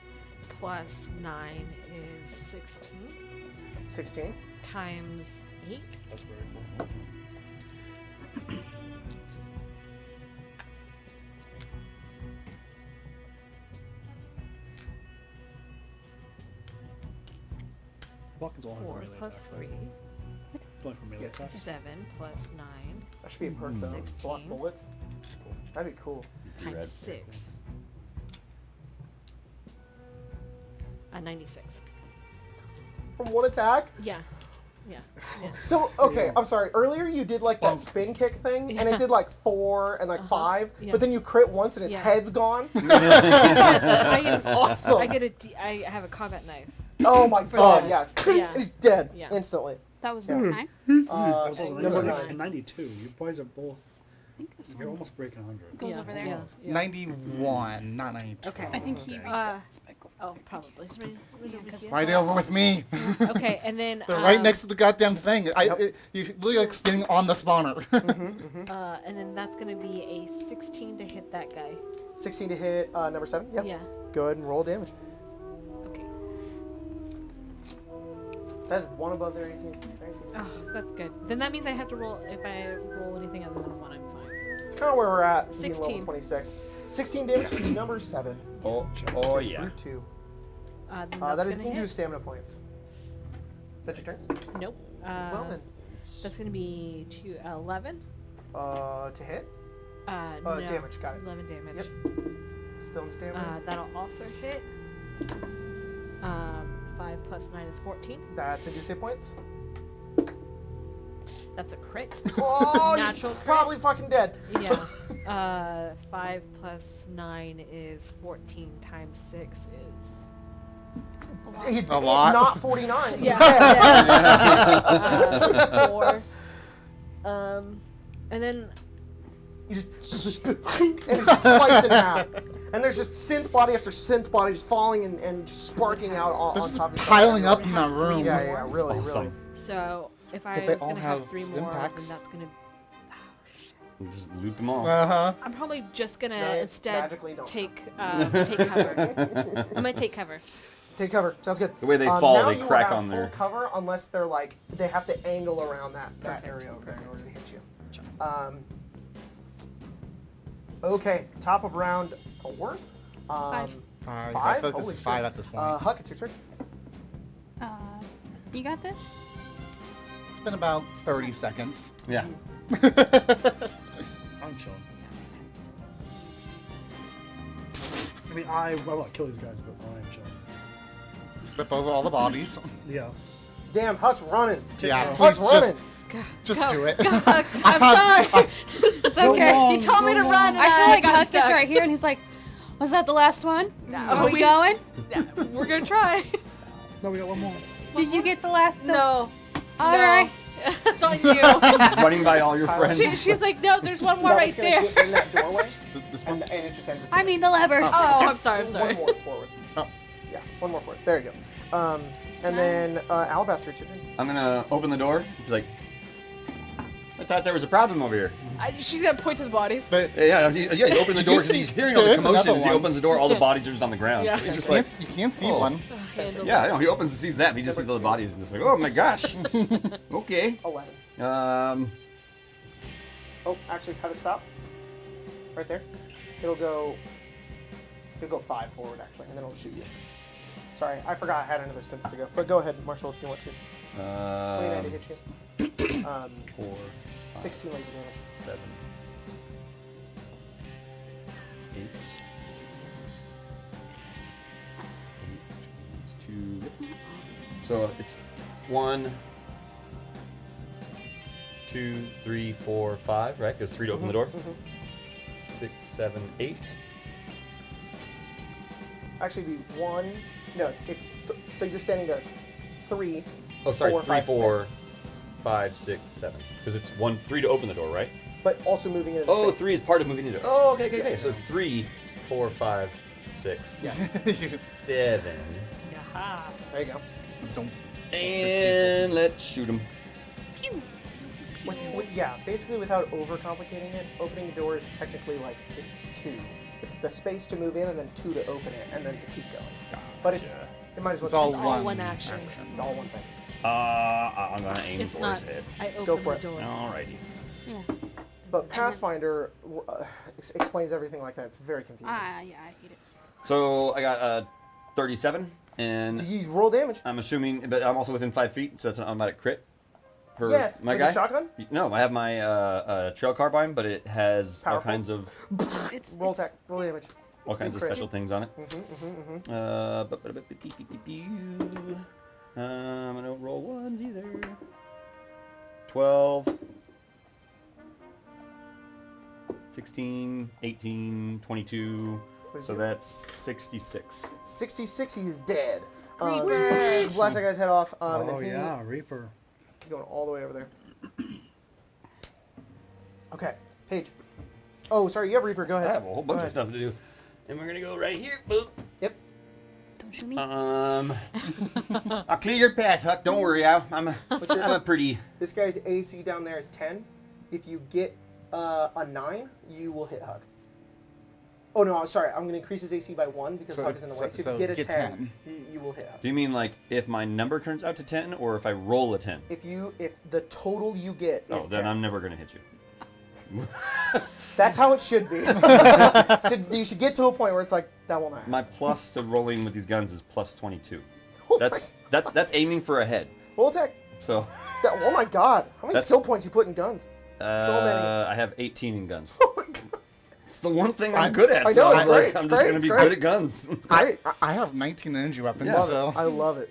plus 9 is 16 16. times 8. That's very cool. Blocking's only for 4 melee plus attack, 3. right? Only for melee Yeah. attack. 7 plus 9 That should be a perk, though. 16. Block bullets. Cool. That'd be cool. times Red. 6. 96. From one attack? Yeah. Yeah. Yeah. So, okay, Yeah. I'm sorry. Earlier you did like that Bonk. spin kick thing, and Yeah. it did like 4 and like 5, Yeah. but then you crit once and his Yeah. head's gone. I get, Awesome. I have a combat knife. Oh my For god, this. yeah. Yeah. He's dead Yeah. instantly. That was Yeah. number 9. That was also Number 96 9. 92. You boys are both. I think this You're one almost breaking 100. goes Yeah, over there. yeah, yeah. 91, not 92. Okay. I think he Okay. resets. Michael. Oh, probably. Why are they over with me? Okay, and then They're right next to the goddamn thing. Yep. You're literally like standing on the spawner. and then that's gonna be a 16 to hit that guy. 16 to hit number 7. Yep. Yeah. Go ahead and roll damage. Okay. That's one above their AC. Oh, that's good. Then that means I have to roll. If I roll anything other than 1, I'm fine. It's kind of where we're at. being 16. Level 26. 16 damage to number 7. Oh Just yeah. brute 2. Then That that's is gonna induced hit. stamina points. Is that your turn? Nope. Well then. That's gonna be 11. To hit? No. Damage. Got it. 11 damage. Yep. Still in stamina. That'll also hit. 5 plus 9 is 14. That's induced hit points. That's a crit. Oh, Natural he's crit. probably fucking dead. Yeah. 5 plus 9 is 14 times 6 is. A lot. Not 49. Yeah. 4. And then. You just and it's just sliced in half. And there's just synth body after synth body just falling and just sparking out on They're top just of each other. piling up in that room. Yeah, really, Awesome. really. So if I But they was all gonna have have 3 stim more, packs. then that's gonna. Just loot them all. I'm probably just gonna No, instead magically don't. take cover. I'm gonna take cover. Take cover. Sounds good. The way they fall, now they you crack have on full their. cover unless they're like they have to angle around that area over there in order to hit you. Okay, top of round 4. 5. 5. I Five? feel like this Holy is 5 shit. at this point. Huck, it's your turn. You got this? It's been about 30 seconds. Yeah. I'm chilling. I mean, I want to kill these guys, but I'm chilling. Step over all the bodies. Yeah. Damn, Huck's running. Yeah, Huck's please running. just do it. I'm sorry. It's okay. You told me to run. And I feel like got Huck is stuck. right here, and he's like, "Was that the last one? No, Are we going? We're gonna try. No, we got one more. Did you get the last? No. All no. right. It's on you. Running by all your Tyler, friends. She's like, no, there's one more No, right it's gonna there. get in that doorway, This one? and it just ends. I mean the levers. Oh, I'm sorry. I'm sorry. One more forward. Oh. Yeah, one more forward. There you go. And then Alabaster, it's your turn. I'm gonna open the door. Be like, I thought there was a problem over here. She's gonna point to the bodies. But Yeah, he opened the Did door you because see- he's hearing all the there's another commotion. As he one. opens the door, all the bodies are just on the ground. Yeah. So he's just you like, can't, you can't see oh. one. Handle. yeah, I know. He opens and sees that, but he just sees all the bodies and just like, oh my gosh. Okay. 11. Oh, actually, have it stop. Right there. It'll go 5 forward, actually, and then it'll shoot you. Sorry, I forgot I had another synth to go. But go ahead, Marshall, if you want to. 29 to hit you. 4, 16 laser damage. 7, 8. 2. So it's 1, 2, 3, 4, 5, right? Because 3 to open the door. 6, 7, 8. Actually, be 1. No, so you're standing there. It's 3. Oh, sorry, 4, 3, 5, 4, 6. 5, 6, 7. Because it's 1, 3 to open the door, right? But also moving into the Oh, space. 3 is part of moving into. Oh, okay. Yes. So it's 3, 4, 5, 6, Yes. 7. Yaha. There you go. Don't. And let's shoot him. Pew. Yeah, basically without overcomplicating it, opening the door is technically like it's 2. It's the space to move in and then 2 to open it and then to keep going. But it might as well It's all It's all one one action. It's all one thing. I'm gonna aim It's for not. his head. I open Go for the it. door. Alrighty. Yeah. But Pathfinder explains everything like that. It's very confusing. Yeah, I hate it. So I got 37, Do and you roll damage? I'm assuming, but I'm also within 5 feet, so that's an automatic crit. For Yes. my with guy. a shotgun? No, I have my trail carbine, but it has all Powerful. kinds of Roll attack. Roll damage. all kinds of crit. special things on it. I'm gonna roll ones either. 12, 16, 18, 22. So that's 66. 66, he is dead. Reaper! Blast that guy's head off. And Oh then yeah, Reaper. he's going all the way over there. Okay, Paige. Oh, sorry, you have Reaper. Go I ahead. have a whole bunch of stuff to do. And we're gonna go right here. Boop. Yep. me? I'll clear your path, Huck. Don't worry. I'm a pretty. This guy's AC down there is 10. If you get a 9, you will hit Hug. Oh no, I'm sorry. I'm going to increase his AC by 1 because Hug is in the way. So if you get a 10, you will hit Hug. Do you mean like if my number turns out to 10, or if I roll a 10? If the total you get is 10. Then I'm never going to hit you. That's how it should be. You should get to a point where it's like, that won't matter. My plus to rolling with these guns is plus 22. Oh That's aiming for a head. Roll attack. So. Oh my god. How many skill points you put in guns? So many. I have 18 in guns. Oh my god. It's the one thing I'm good at. I know, so it's I'm great, like, I'm it's just great, going to be it's good at guns. I have 19 energy weapons, Love so... it. I love it.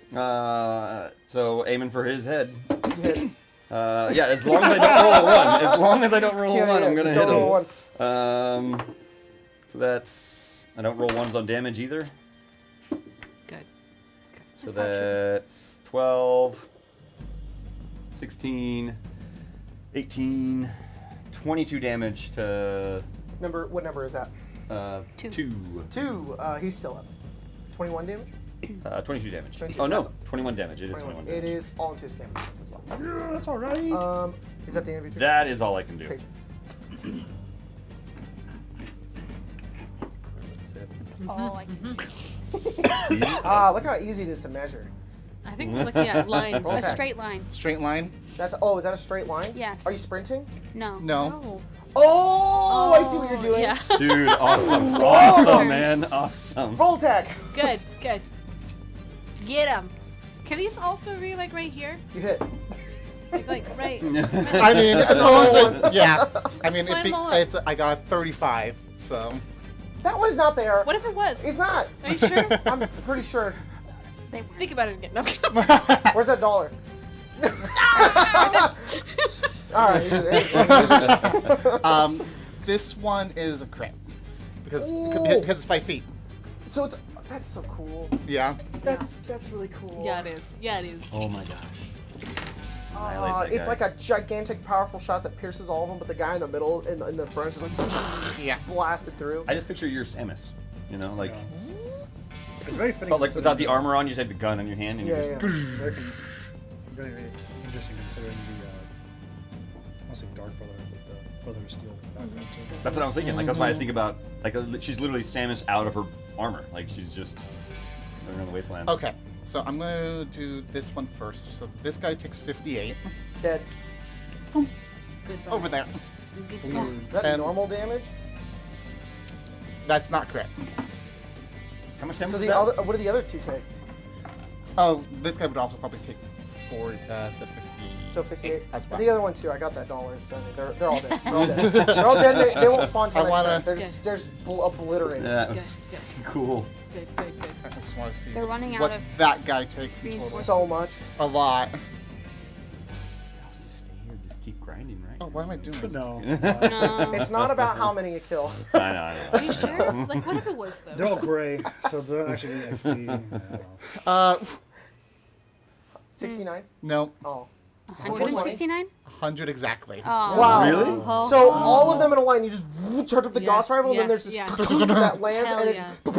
So aiming for his head. You hit. Yeah, as long as I don't roll a 1. As long as I don't roll a 1, I'm going to hit him. Roll 1. So that's... I don't roll 1s on damage either. Good. So that's 12, 16, 18, 22 damage to... What number is that? 2. 2. He's still up. 21 damage? 22 damage. 22, Oh no, that's- 21 damage. It is 21 damage. It is all into his stamina as well. Yeah, that's all right. Is that the end of your turn? That is all I can do. Page. All I can Look how easy it is to measure. I think we're looking at lines. Roll A attack. straight line. Straight line? Is that a straight line? Yes. Are you sprinting? No. No. Oh, I see what you're doing. Yeah. Dude, awesome. Awesome, man. Awesome. Roll attack. Good. Get him. Can these also be like right here? You hit. Like right. I mean, as long as yeah. I mean, Line them all up. I got 35, so... That one's not there. What if it was? It's not. Are you sure? I'm pretty sure. They were. Think about it again. No. Where's that dollar? All right. This one is a crit. Because Ooh. it's 5 feet. So that's so cool. Yeah. That's really cool. Yeah, it is. Yeah, it is. Oh my gosh. Annihilate that It's guy. like a gigantic, powerful shot that pierces all of them, but the guy in the middle, in the front, is just like Yeah. blasted through. I just picture your Samus. You know, like, It's very fitting. but like considering without the armor on, you just have the gun in your hand and you just. Very, very interesting considering the, I want to say Dark Brother, but the Brother of Steel background too. That's what I was thinking. Like that's why I think about like she's literally Samus out of her armor. Like she's just living on the wasteland. Okay, so I'm going to do this one first. So this guy takes 58. Dead. Goodbye. Over there. Is that And- normal damage? That's not correct. How much damage So is the that? other, what do the other two take? Oh, this guy would also probably take the 50. So 58. As well. The other one too. I got that dollar. So they're all dead. They're all dead. They're all dead. They won't spawn till I next wanna- turn. They're just obliterated. That was Good. cool. Good. I just want to see They're running out what of that guy takes in total. reinforcements. So much. A lot. So you stay here, just keep grinding, right? Oh, what am I doing? No. No. It's not about how many you kill. I know. Are you sure? Like, what if it was though? They're all gray, so they're actually getting XP. I don't know. 69. No, Oh. 169? 100 exactly. Oh. Wow. Really? So all of them in a line, you just charge up the Yeah, Gauss rifle, and then yeah, there's just yeah. that lands, Hell and it, yeah. just,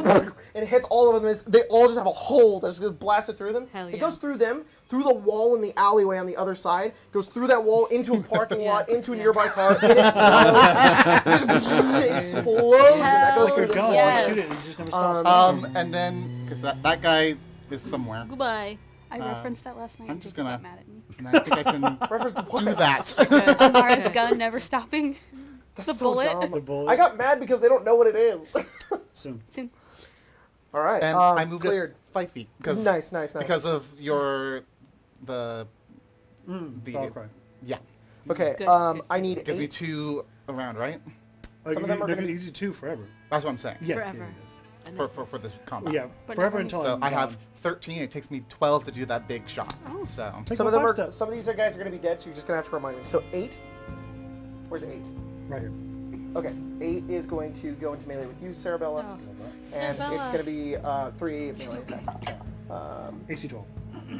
and it hits all of them. They all just have a hole that's just blasted through them. Hell It yeah. goes through them, through the wall in the alleyway on the other side, goes through that wall into a parking Yeah. lot, into a Yeah. nearby car, and it explodes. It explodes, and that goes Hell through Good this gun, wall. yes. shoot it, and it just never stops. And then, because that guy is somewhere. Goodbye. I referenced that last night. I'm and just people gonna- got mad at me. And I think I can Reference to what? do that. Amara's gun never stopping. That's the so bullet. dumb. The bullet. I got mad because they don't know what it is. Soon. Soon. All right. And I moved cleared. it 5 feet. Because, Nice. Because of the Battle cry. yeah. Okay. Good, I need Gives me 8. 2 around, right? Some of them are they're gonna be- easy too forever. That's what I'm saying. Yeah, Forever. yeah, For this combat. yeah. But Forever never until So I'm I have gone. 13. It takes me 12 to do that big shot. Oh. So Take Some my of them 5 are. step. Some of these guys are going to be dead, so you're just going to have to remind me. So 8. Where's 8? Right here. Okay. 8 is going to go into melee with you, Sarabella, Oh. and Sarabella. it's going to be 3 melee attacks. AC 12.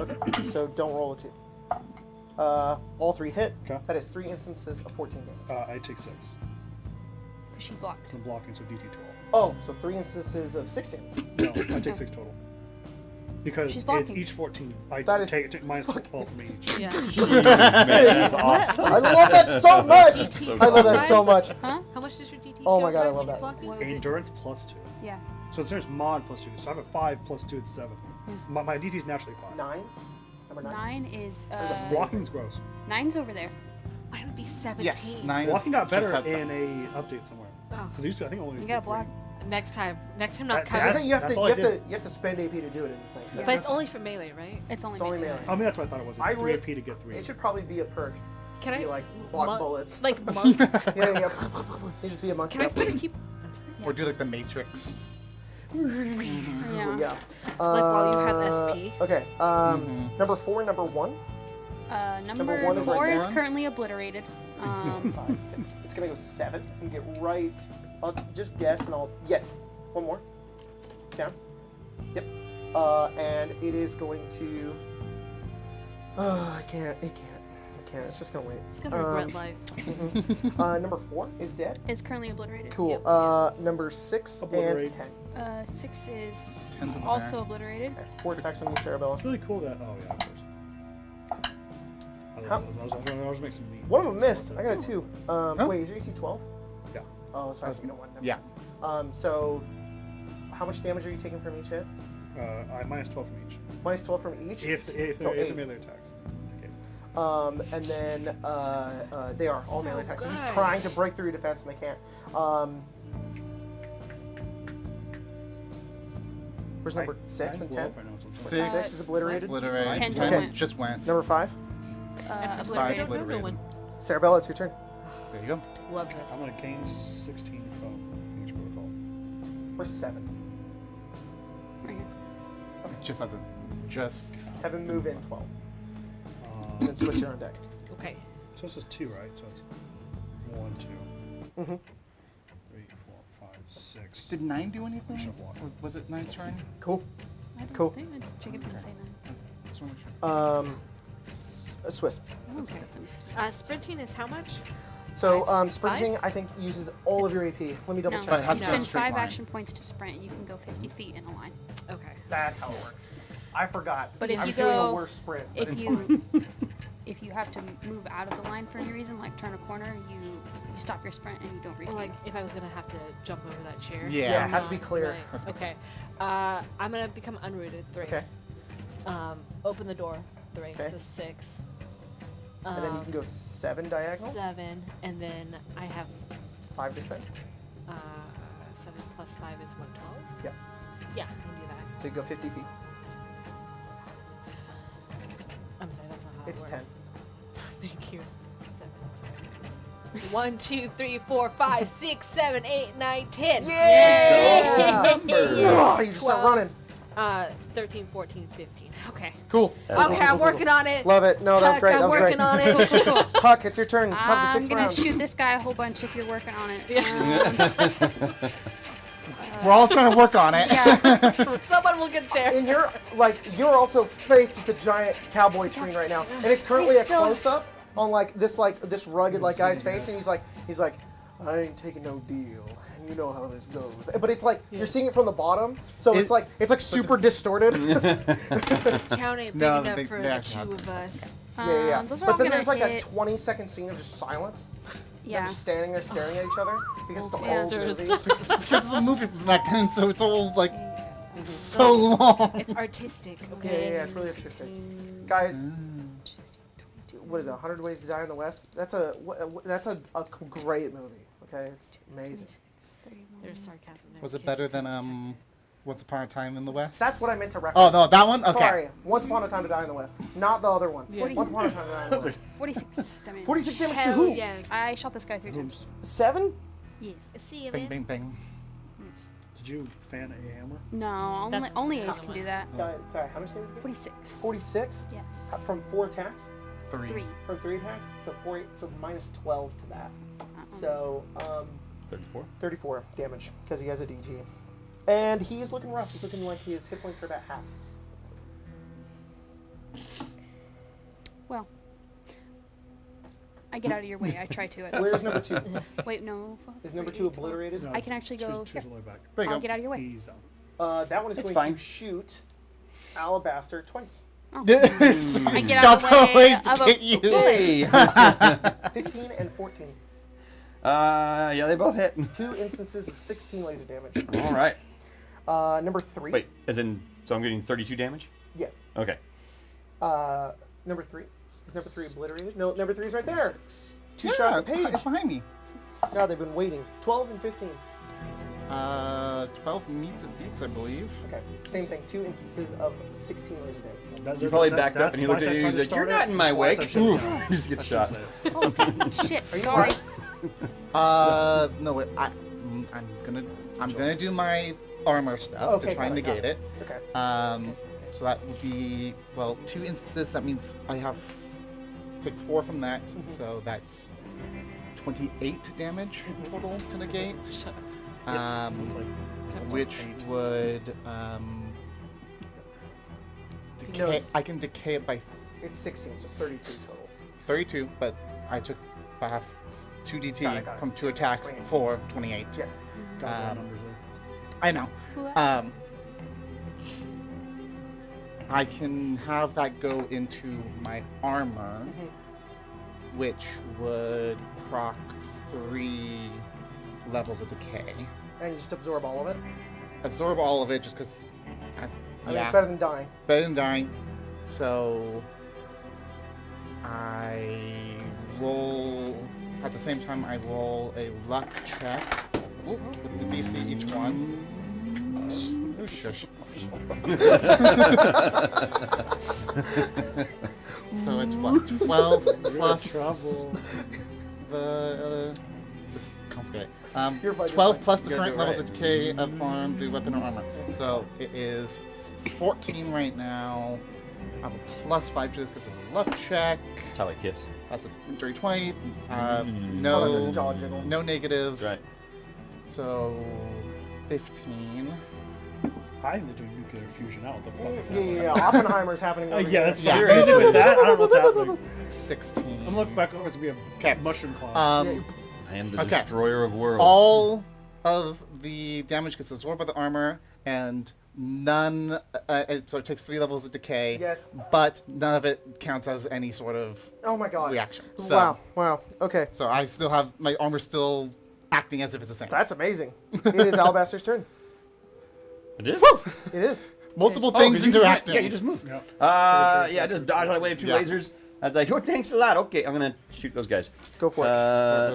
Okay. So don't roll a 2. All 3 hit. Okay. That is 3 instances of 14 damage. I take 6. She blocked. So I'm blocking, so DT 12. Oh, so 3 instances of 6 damage. No, I take 6 total. Because She's it's blocking. each 14. I That is take minus 12 from each. Yeah. Jeez, man, that's awesome. I love that so much. DT I love that right? so much. Huh? How much does your DT? Oh go my God, I plus love that. blocking? What was it? Endurance plus 2. Yeah. So it's mod plus 2. So I have a 5 plus 2, it's 7. My DT is naturally 5. 9. Number 9. 9 is Blocking's gross. 9's over there. Mine would be 17. Yes, 9 is Blocking got better just outside. in a update somewhere. Oh. Because it used to, I think only. You gotta block. Next time not That- I counting. think you have That's to all you I have to did. you have to spend AP to do it. Is the thing. But it's only for melee, right? It's only It's only melee. melee. I mean, that's what I thought it was. It's I 3 re- AP to get 3. It should probably be a perk. Can Be I like block mon- bullets. like monk? Yeah. You just be a monkey. Can I spend a keep? I'm sorry. Or do like the Matrix. Yeah. Yeah. Like while you have SP. Okay. Number 4, number 1. Number one is 4 right is there. currently obliterated. 5, 6. It's gonna go 7 and get right. I'll just guess and I'll yes. One more. Down. Yep. And it is going to. I can't. It can't. I can't. It's just gonna wait. It's gonna regret life. Number 4 is dead. Is currently obliterated. Cool. Number 6 and Obliterate. 10. 6 is Ten's over also there. obliterated. Okay. 4 attacks on you, Sarabella. It's really cool that. Oh, yeah, of course. How- I was making some meat. One of them missed. I got a 2. Oh. Wait, is your AC 12? Yeah. Oh, sorry. You know what? Never Yeah. mind. So, how much damage are you taking from each hit? I minus 12 from each. Minus 12 from each. If So they're 8. melee attacks. Okay. And then they are all melee attacks. They're just good. trying to break through your defense and they can't. Where's number 6 and 10? 6 6 is obliterated. Obliterate. 10 One went. just went. Number 5, Obliterated. Obliterated. Sarabella, it's your turn. There you go. Love I'm this. gonna gain 16 from each protocol. Where's 7? Right here. Just as a just. Have him move in 12. And then Swiss, you're on deck. Okay. So this is 2, right? So it's 1, 2, Mm-hmm. 3, 4, 5, 6. Did 9 do anything? Should block. Or was it 9's turn? Cool. I don't Cool. think that Jacob didn't say that. Just wanna make sure. Swiss. Okay, that's a mistake. Sprinting is how much? So, Five? sprinting, I think, uses all of your AP. Let me double No, check. But it has you to be a spend straight 5 line. action points to sprint. You can go 50 feet in a line. Okay. That's how it works. I forgot. But if I you was doing a go- worse sprint. But If it's you fine. if you have to move out of the line for any reason, like turn a corner, you stop your sprint and you don't Or regain. like if I was gonna have to jump over that chair. Yeah. it has to be clear. Right. Okay. I'm gonna become unrooted. 3. Okay. Open the door. 3. Okay. So 6. And then you can go 7 diagonal. 7, and then I have 5 to spend. 7 plus 5 is 112. Yep. Yeah, I can do that. So you go 50 feet. I'm sorry, that's not how It's it 10. works. Thank you. 7. 1, 2, 3, 4, 5, 6, 7, 8, 9, 10. Yeah! Numbers. Oh, you just start 12. running. 13, 14, 15. Okay. Cool. Okay, I'm working on it. Love it. No, that was Huck, great. I'm That was working great. on it. Huck, it's your turn. Top of the I'm 6th gonna round. shoot this guy a whole bunch if you're working on it. We're all trying to work on it. Yeah. Someone will get there. And you're also faced with the giant cowboy screen right now, and it's currently He's a still- close up on this rugged guy's face, and he's like, I ain't taking no deal, and you know how this goes. But it's like you're seeing it from the bottom, so it's like super distorted. This town ain't big No, enough they- for they the actually 2 of us. Yeah. Those are But all then gonna there's like a hit. 20-second scene of just silence. They're Yeah. just standing there staring at each other because it's the whole Bastards. movie. Because it's a movie from back then, so it's all like so long. It's artistic, Yeah, okay? it's really artistic. Guys, what is it? 100 Ways to Die in the West? That's a great movie. Okay, it's amazing. There's sarcasm there. Was it Kiss better the than Once Upon a Time in the West? That's what I meant to reference. Oh no, that one. Okay. Sorry, Once Upon a Time to Die in the West, not the other one. Yeah. Once Upon a Time to Die in the West. 46 damage. 46 damage to Hell who? yes. I shot this guy 3 times. 7? Yes. See you, Bing, man. bing, bing. Yes. Did you fan a hammer? No, That's only the Ace other can do one. that. Sorry, how much damage? 46. 46? Yes. From 4 attacks? 3. From 3 attacks? So minus 12 to that. So, 34. 34 damage, because he has a DT. And he's looking rough. He's looking like his hit points are about half. Well, I get out of your way. I try to. Where's number 2? Wait, no. Is number 2 obliterated? No, I can actually go two's here. all the way back. There you I'll go. get out of your way. He's down. That one is It's going fine. to shoot Alabaster twice. I get out of the God's way going to of get a you. bullet. 15 and 14. Yeah, they both hit. 2 instances of 16 laser damage. All right. Number 3. Wait, as in, so I'm getting 32 damage? Yes. Okay. Number 3. Is number 3 obliterated? No, number 3 is right there. 2 Yeah, shots of it's Paige. behind me. God, they've been waiting. 12 and 15. 12 meets and beats, I believe. Okay. Same thing. 2 instances of 16 laser damage. You probably backed up and he looked at you and he's like, "You're not in my way." Just get shot. Oh, shit. Are you Sorry. No, wait. I'm gonna do my armor stuff Okay, to try and got it, negate it. Okay. So that would be 2 instances. That means I have take 4 from that. So that's 28 damage total to negate. Shut up. Which would decay. No, I can decay it by It's 16, so it's 32 total. 32, but I took half 2d8 Got it. from 2 So attacks 28. for 28. Yes. I know. Cool. I can have that go into my armor, which would proc 3 levels of decay. And you just absorb all of it? Absorb all of it just because. I mean, it's better than dying. Better than dying. So I roll at the same time. I roll a luck check with the DC each one. Oh shush. So it's what 12 plus the this is complicated. You're fine, 12 you're fine. plus the You gotta current do it levels of decay upon the weapon or armor. So it is 14 right now. I have a plus 5 to this because it's a luck check. That's how I kiss. That's a dirty 20. Oh, No, that's a jaw jiggle. no negative. That's right. So 15. I think they're doing nuclear fusion out. What the fuck is Yeah. that? Oppenheimer's happening over Yeah, here. that's Yeah. serious. With that, I don't know what's happening. 16. I'm looking back over. It's gonna be Okay. a mushroom cloud. I am the Okay. destroyer of worlds. All of the damage gets absorbed by the armor, and none. So it takes 3 levels of decay. Yes. But none of it counts as any sort of Oh my god. reaction. So, Wow. Okay. So I still have my armor still acting as if it's the same. That's amazing. It is Alabaster's turn. It is? It is. Multiple Oh, things 'cause you just interacting. Yeah, you just moved. Yeah. Yeah, I just dodged out of the way of 2 Yeah. lasers. I was like, oh, thanks a lot. Okay, I'm going to shoot those guys. Go for it.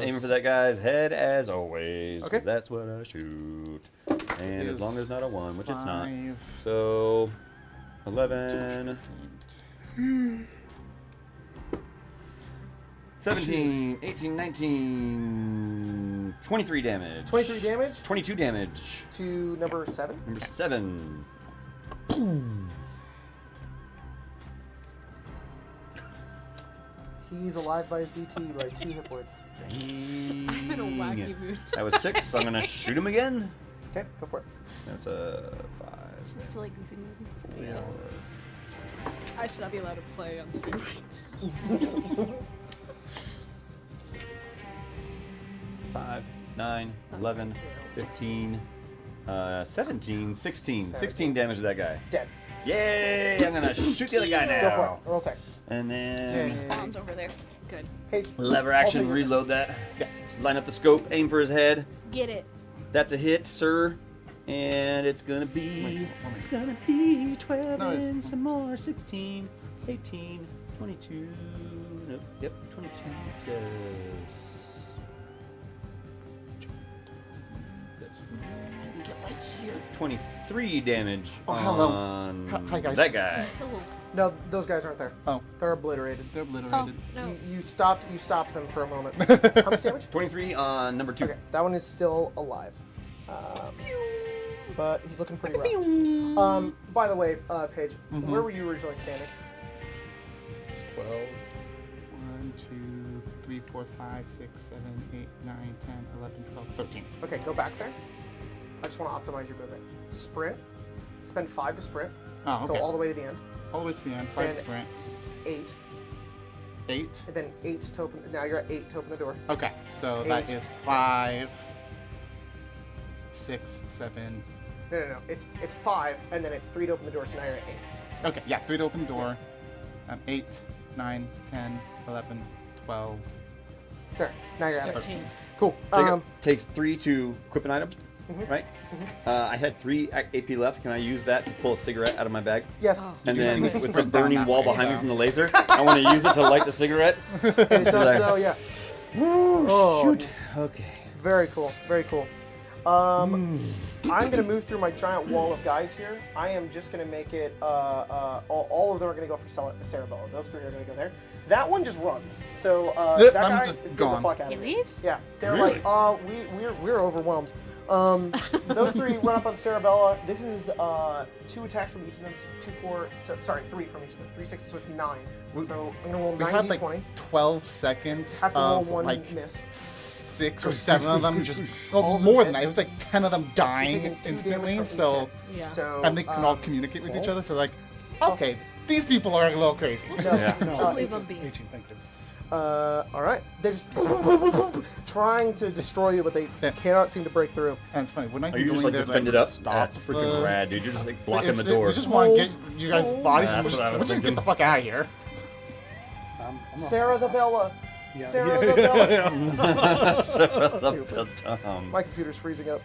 Aiming for that guy's head as always. 'Cause Okay. That's what I shoot. And as long as it's not a 1, which it's not. 5, So, 11, 17, 18, 19, 23 damage. 23 damage 22 damage. to number 7. Number 7. He's alive by his DT by 2 hit points. I'm in a wacky mood. That was 6, so I'm going to shoot him again. Okay, go for it. That's a 5. Just silly goofy movie. Yeah. I should not be allowed to play on stream. 5, 9, 11, 15, 17, 16. 16 damage to that guy. Dead. Yay! I'm gonna shoot the other guy now. Go for it. Roll attack. And then Respawns over there. Good. Hey. lever action, Also your turn. reload that. Yes. Line up the scope, aim for his head. Get it. That's a hit, sir. And it's gonna be 12 No, it's- and some more. 16, 18, 22. Nope. Yep, 22 plus. Get right here. 23 damage Oh, hello. on Hi, guys. that guy. Hello. No, those guys aren't there. Oh, They're obliterated. they're obliterated. No. You stopped them for a moment. How much damage? 23 on number 2. Okay, that one is still alive. But he's looking pretty rough. By the way, Paige, where were you originally standing? 12. 1, 2, 3, 4, 5, 6, 7, 8, 9, 10, 11, 12, 13. Okay, go back there. I just want to optimize your movement. Sprint. Spend 5 to sprint. Oh, okay. Go all the way to the end. All the way to the end. 5 and sprint. 8. 8. And then 8 to open. Now you're at 8 to open the door. Okay, so that 8. is 5, 6, 7. No. It's 5, and then it's 3 to open the door. So now you're at 8. Okay, yeah, through the open door. 8, 9, 10, 11, 12. There. Now you're at it. 13. Cool. Jacob takes 3 to equip an item, Mhm. right? I had 3 AP left. Can I use that to pull a cigarette out of my bag? Yes. Oh. And You then see me with the sprint down burning that wall way, behind me so. from the laser, I want to use it to light the cigarette. It does so, yeah. Oh, Shoot. Okay. Very cool. Very cool. I'm gonna move through my giant wall of guys here. I am just gonna make it. All of them are gonna go for Cerebella. Those 3 are gonna go there. That one just runs. So that I'm guy just is gone. the fuck out He of it. leaves? Yeah, they're Really? like, we're overwhelmed. Those 3 run up on Cerebella. This is 2 attacks from each of them. 2, 4. So, sorry, 3 from each of them. 3, 6, so it's 9. So I'm gonna roll We 9 had d20. like 12 seconds Have to roll of 1 like miss. 6 or 7 of them just All of them more hit. than that. It was like 10 of them You're dying taking 2 instantly. damage from So each hit. Yeah. So and they can all communicate with each other. So like, okay, these people are a little crazy. No, Yeah. No, Just leave 18, them be. 18, thank you. all right. They're just trying to destroy you, but they Yeah. cannot seem to break through. And it's funny when I Are you just going like there to, defended up? stop That's freaking the- rad, dude. You're just like blocking the It's- door. We just want to get you guys' bodies. That's We're what I was just gonna thinking. get the fuck out of here. I'm not- Sarah the Bella. Yeah, Sarah yeah. the Bella. My computer's freezing up.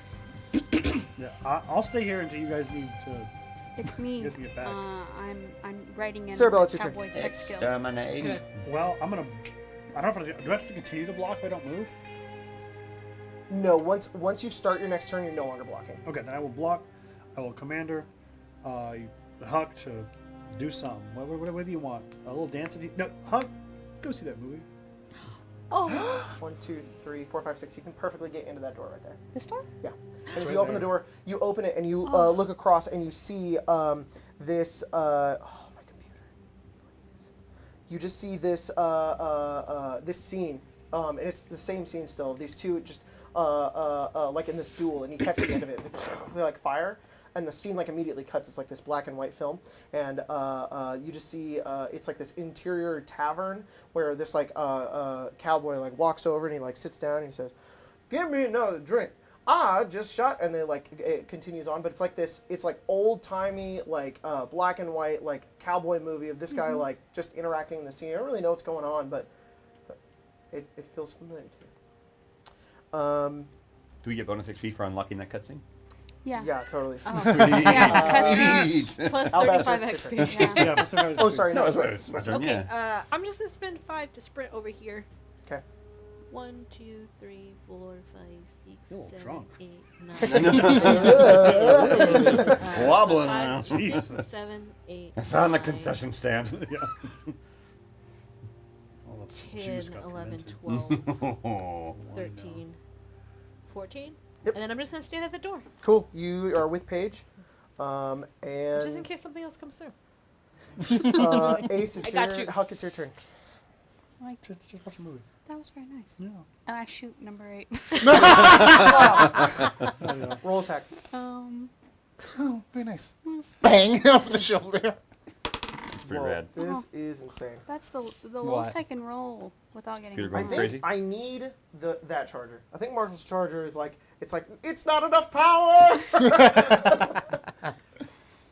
Yeah, I'll stay here until you guys need to. It's me. You guys can get back. I'm writing in Sarah, it's your turn. cowboy sex skill. Exterminate. Good. Well, I'm gonna. I don't know if do I have to continue to block if I don't move? No, once you start your next turn, you're no longer blocking. Okay, then I will block. I will commander, Huck to do some. Whatever you want. A little dance if you. No, Huck, go see that movie. Oh. 1, 2, 3, 4, 5, 6. You can perfectly get into that door right there. This door? Yeah. And as Right you open there. the door, you open it and you Oh. look across and you see this. Oh my computer! Please. You just see this this scene, and it's the same scene still. These two just like in this duel, and you catch the end of it. It's like, they're like fire, and the scene like immediately cuts. It's like this black and white film, and you just see it's like this interior tavern where this like cowboy like walks over and he like sits down and he says, "Give me another drink. I just shot," and then like it continues on, but it's like this. It's like old timey like black and white like cowboy movie of this guy like just interacting in the scene. I don't really know what's going on, but it feels familiar to me. Do we get bonus XP for unlocking that cutscene? Yeah. Yeah, totally. Oh. Sweet. Yeah, it's Sweet. plus Alabaster, 35 it's XP. your Yeah. Yeah, first time I- Oh, sorry, no, No, it's it's Swiss. my turn, Okay, yeah. I'm just gonna spend 5 to sprint over here. Okay. 1, 2, 3, 4, 5, 6, You're a little 7, drunk. 8, 9. Wobbling now. 5, 6, Jesus. 7, 8. I found the 9, concession stand. Yeah. All that 10, juice got 11, fermented. 12, 13, 14. Yep. And then I'm just gonna stand at the door, Cool. You are with Paige, and just in case something else comes through. Ace, it's I got your you. Huck, it's your turn. Like, Just watch a movie. that was very nice. Yeah. And I shoot number 8. Oh, yeah. Roll attack. Oh, very nice. That's- Bang over the shoulder. It's pretty Whoa, rad. this is insane. That's the What? lowest I can roll without getting Peter I going think crazy? I need that charger. I think Marshall's charger is like it's not enough power.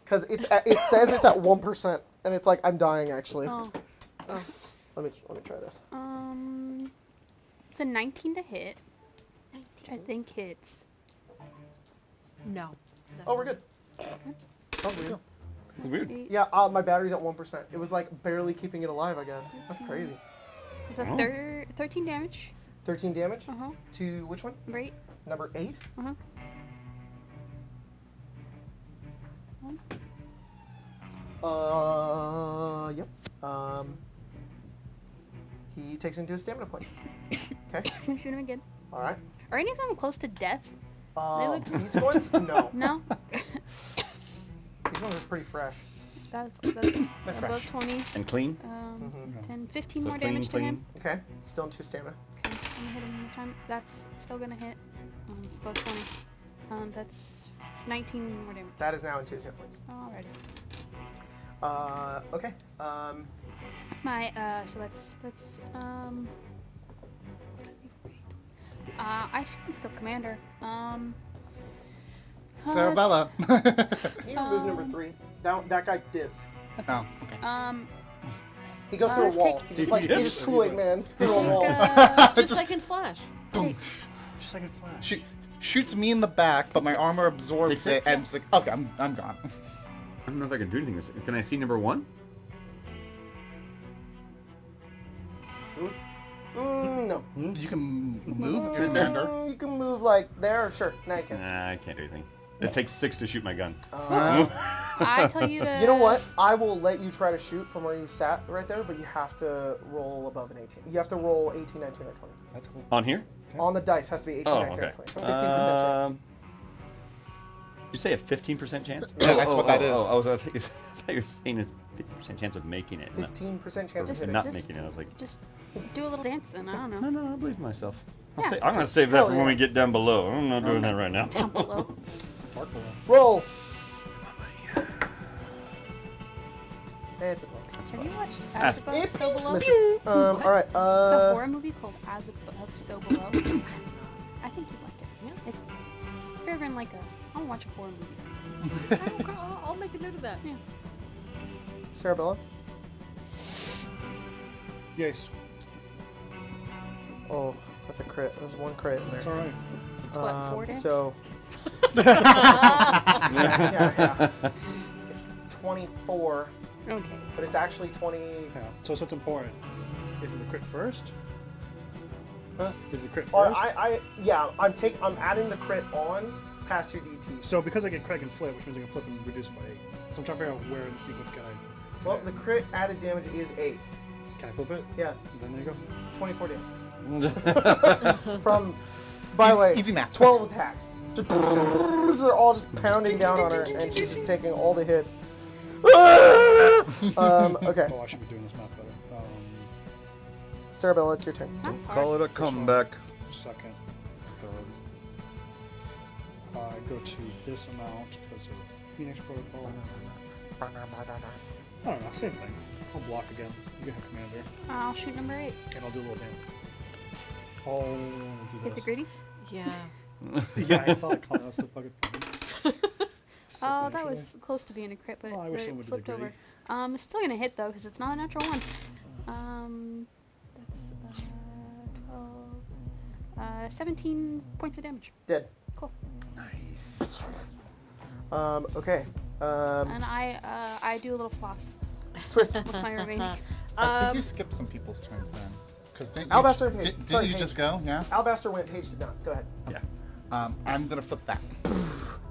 Because it says it's at 1%, and it's like I'm dying actually. Oh. Let me try this. It's a 19 to hit, which I think hits. No. Oh, we're good. Oh, weird. Weird. Yeah, my battery's at 1%. It was like barely keeping it alive, I guess. That's crazy. It's a 13 damage. 13 damage Uh-huh. to which one? Number 8. Number 8. Uh-huh. Yep. He takes into his stamina point. Okay. Shoot him again. All right. Are any of them close to death? They look- These ones? No. No? These ones are pretty fresh. That's They're above fresh. 20. And clean? 10, 15 So more clean, damage to him. Okay. Still in 2 stamina. Okay, I'm gonna hit him one more time. That's still gonna hit. It's above 20. That's 19 more damage. That is now in 2 hit points. Alrighty. Okay. My so that's I can still commander. Sarabella. You remove number 3. That guy dips. Oh, okay. He goes through a wall. take- He's just like Yeah. he's just Kool-Aid man through a wall. Just like in Flash. Take- Just like in Flash. Shoots me in the back, but my armor absorbs Take it, six. and it's like, okay, I'm gone. I don't know if I can do anything. Can I see number 1? No. You can move if you're a bender. You can move like there. Sure. Now you can. Nah, I can't do anything. It takes 6 to shoot my gun. I tell you to. You know what? I will let you try to shoot from where you sat right there, but you have to roll above an 18. You have to roll 18, 19, or 20. That's cool. On here? On the dice has to be 18, Oh, 19, or okay. 20. So 15% chance. You say a 15% chance? Yeah, that's what that is. I thought you were saying a 50% chance of making it. 15% chance Or of hitting. not Just- making it. I was like, Just do a little dance then. I don't know. no, I believe in myself. Yeah. I'm going to save that Hell for when we yeah. get down below. I'm not doing that right now. Down below. Mark below. Roll. It's a blow. Have you watched That's- As Above, So Below? Misses. All right. It's a horror movie called As Above, So Below. I think you'd like it. Yeah. If you're ever in like a, I want to watch a horror movie. I'll make a note of that. Yeah. Sarabella. Yes. Oh, that's a crit. There's one crit in there. That's all right. It's what, 4 damage? So. yeah. It's 24, Okay. but it's actually 20. Yeah. So what's important? Is it the crit first? Huh? Is the crit Or first? I'm adding the crit on past your DT. So because I get crit, I can flip, which means I can flip and reduce by 8. So I'm trying to figure out where in the sequence can I. Well, the crit added damage is 8. Can I flip it? Yeah, Then there you go. 24 damage. From, by the way, Easy math. 12 attacks. Just, they're all just pounding down on her, and she's just taking all the hits. Okay, Oh, I should be doing this math better. Sarabella, it's your turn. That's hard. Call it a comeback. Second, third. I go to this amount because of Phoenix Protocol. I don't know, same thing. I'll block again. You can have commander, I'll shoot number 8. and I'll do a little dance. I'll do Hit the this. gritty. Yeah. Yeah, I saw that comment. That was so fucking funny. So Oh, funny, that actually. was close to being a crit, but Oh, I wish it someone did the flipped over. gritty. It's still gonna hit though, because it's not a natural one. That's 12, 17 points of damage. Dead. Cool. Nice. Okay. And I do a little floss Swiss. with my remaining. I think you skipped some people's turns then. Because Alabaster and Paige. Didn't Sorry, you Paige. just go? Yeah. Alabaster went, Paige did not. Go ahead. Yeah. I'm gonna flip that.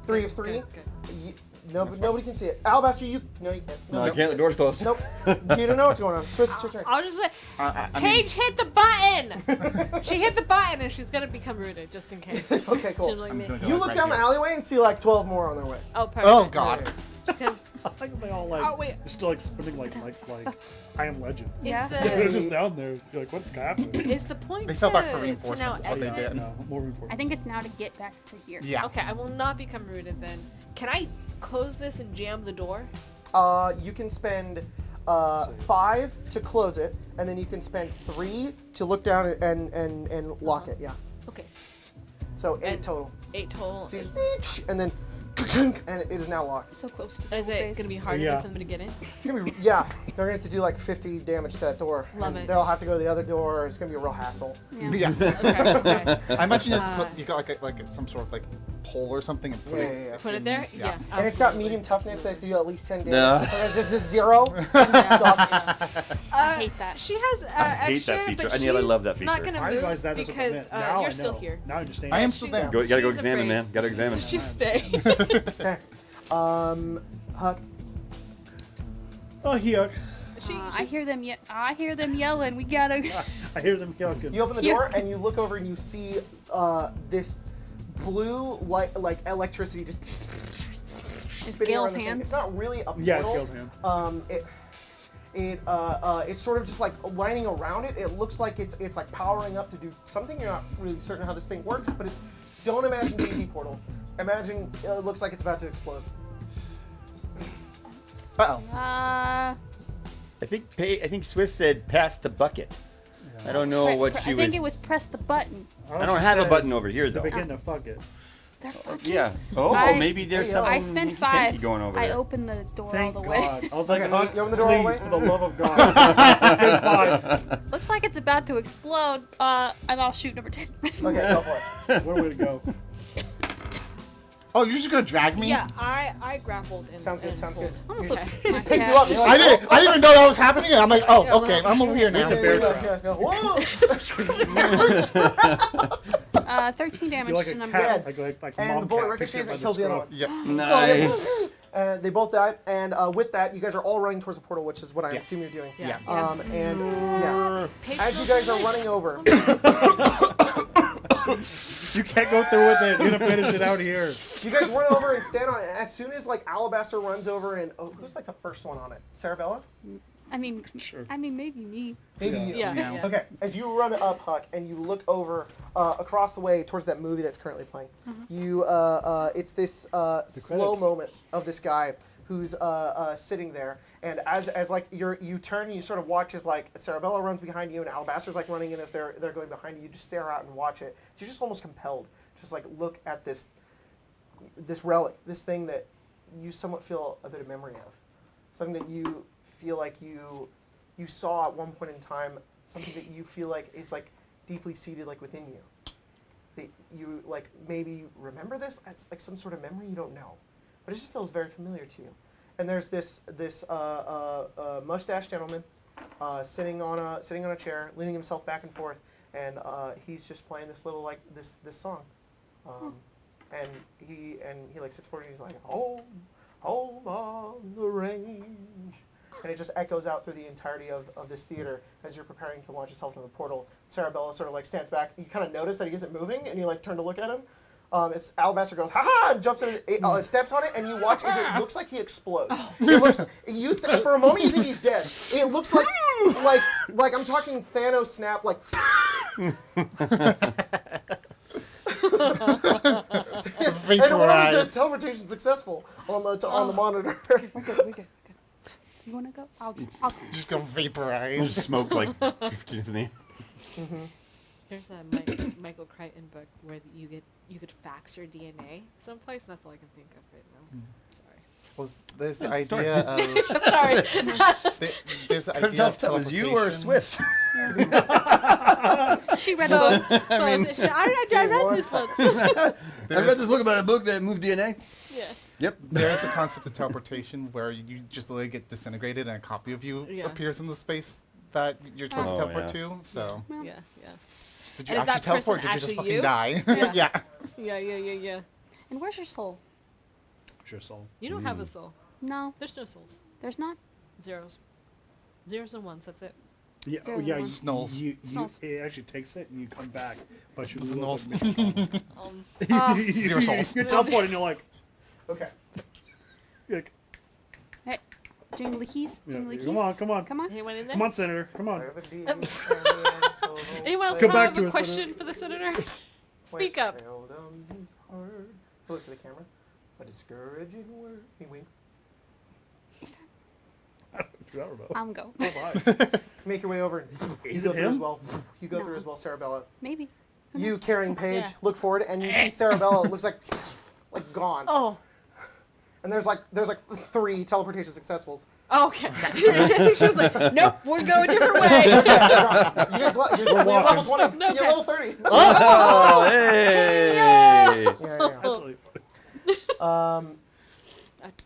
3 of 3. Good. Nobody can see it. Alabaster, you. No, you can't. No, I can't. The door's closed. Nope. You don't know what's going on. Swiss, it's your turn. I'll just say, I mean, Paige hit the button! She hit the button and she's gonna become rooted, just in case. Okay, cool. She'll like I'm me. gonna go You like look right down the here. alleyway and see like 12 more on their way. Oh, perfect. Oh god. Because I think they all like. Oh, wait. They're still like spinning like I Am Legend. Yeah. They're just down there. You're like, what's happening? is the point They fell back for to reinforcements, now that's what they exit? did. No, more important. I think it's now to get back to here. Yeah. Okay, I will not become rooted then. Can I close this and jam the door? You can spend 5 to close it, and then you can spend 3 to look down and lock it. Yeah. Okay, So 8 And- total. 8 total. So you and then and it is now locked. So close to Is full it face. gonna be harder Yeah. for them to get in? It's gonna be they're gonna have to do like 50 damage to that door. Love and it. They'll have to go to the other door. It's gonna be a real hassle. Yeah. Yeah. Okay, okay. I imagine Uh, you got like some sort of like pole or something and put Yeah, it. yeah, yeah. Put it there? Yeah. Yeah. And it's got absolutely. medium toughness. They have to do at least 10 damage. Nah. So sometimes just a 0. It just sucks. I hate that. She has I hate extra, that feature, but and yet I she's love that not feature. gonna I move realize that doesn't because prevent. Now you're I still know. here. Now I understand. I am still there. You gotta go She's examine, afraid. man. Gotta examine. She stay. Okay. Huck. Oh, yuck. I hear them. I hear them yelling. We gotta. I hear them yucking. You open the Here. door and you look over and you see this blue like electricity just It's spinning around Gail's this thing. hand. It's not really a portal. Yeah, it's Gail's hand. It's sort of just like lining around it. It looks like it's like powering up to do something. You're not really certain how this thing works, but it's don't imagine D&D portal. Imagine it looks like it's about to explode. Uh-oh. I think Swiss said pass the bucket. I don't know what she I was. think it was press the button. I don't have a button over here They're though. beginning to fuck it. They're fucking. Yeah. Oh, I- maybe there's Hey, yo. something I spent you can't be 5. going over I there. opened the door Thank all the way. God. I was like, Okay, Huck, you open the door all the please, way? for the love of God. Spend 5. Looks like it's about to explode. And I'll shoot number 10. Okay, go for it. What a way to go. Oh, you're just gonna drag me? Yeah, I grappled and Sounds good, and sounds pulled. good. I'm gonna Okay. put my Picked you cat- up. You're like, I didn't even know that was happening. And I'm like, oh, okay, I'm over here now. the bear yeah, trap. Whoa! 13 damage You're like to a number cat. 10. Like And mom the bullet cat ricochets picks and it kills by the the other one. Nice. They both die, and with that, you guys are all running towards the portal, which is what I Yeah. assume you're doing. Yeah. And yeah, as you guys are running over, You can't go through with it. You're gonna finish it out here. you guys run over and stand on it. As soon as like Alabaster runs over, and who's like the first one on it? Sarabella? I mean, Sure. maybe me. Maybe Yeah. you. Yeah, No. yeah. Okay, as you run up, Huck, and you look over across the way towards that movie that's currently playing, you it's this slow credits. moment of this guy who's sitting there, and as like you turn, and you sort of watch as like Sarabella runs behind you, and Alabaster's like running in as they're going behind you. You just stare out and watch it. So you're just almost compelled, just like look at this relic, this thing that you somewhat feel a bit of memory of, something that you feel like you saw at one point in time, something that you feel like is like deeply seated like within you. That you like maybe remember this as like some sort of memory, you don't know, but it just feels very familiar to you. And there's this mustached gentleman sitting on a chair, leaning himself back and forth, and he's just playing this little like this song, and he like sits forward and he's like home on the range. And it just echoes out through the entirety of this theater as you're preparing to launch yourself into the portal. Sarabella sort of like stands back. You kind of notice that he isn't moving, and you like turn to look at him. As Alabaster goes, ha ha, and jumps in, steps on it, and you watch as it looks like he explodes. It looks, for a moment you think he's dead. It looks like I'm talking Thanos snap, like. And one of them says teleportation successful on the monitor. We're good. You wanna go? I'll go. Just go vaporize. Just smoke like Tiffany. There's a Michael Crichton book where you could fax your DNA someplace, and that's all I can think of right now. Sorry. Was this That's a idea of Sorry. this Couldn't idea tell of if that was you or teleportation? Swiss. She read a book. I read this once. I read this book about a book that moved DNA. Yeah. Yep. There is a concept of teleportation where you just literally get disintegrated and a copy of you Yeah. appears in the space that you're supposed to Oh, teleport yeah. to. So Yeah. did you And is actually that teleport? person Did you just actually fucking you? die? Yeah. Yeah. Yeah. And where's your soul? Sure, soul. You don't have a soul. No, There's no souls. there's not. Zeros. Zeros and ones. That's it. Yeah, Zero oh, yeah. one. Snolls. Snolls. It actually takes it, and you come back, but you Snolls. Zero souls. You teleport, and you're like, Okay. you're like Hey, jingle the keys. yeah, Jingle the keys. come on, come on, Come on. Anyone in there? come on, Senator, come on. Anyone else Come back have to a us, question for the senator? Speak up. He looks at the camera. A discouraging word. He winks. I don't know. I'm go. Make your way over. And you Is go it through as him? well. You go through No. as well, Sarabella. Maybe. You carrying Paige, Yeah. look forward, and you see Sarabella looks like gone. Oh. And there's like 3 teleportation successfuls. Okay. She was like, nope, we're going a different way. You guys you're level 20. Okay. You're level 30. Oh, hey! Yeah. Absolutely. Um,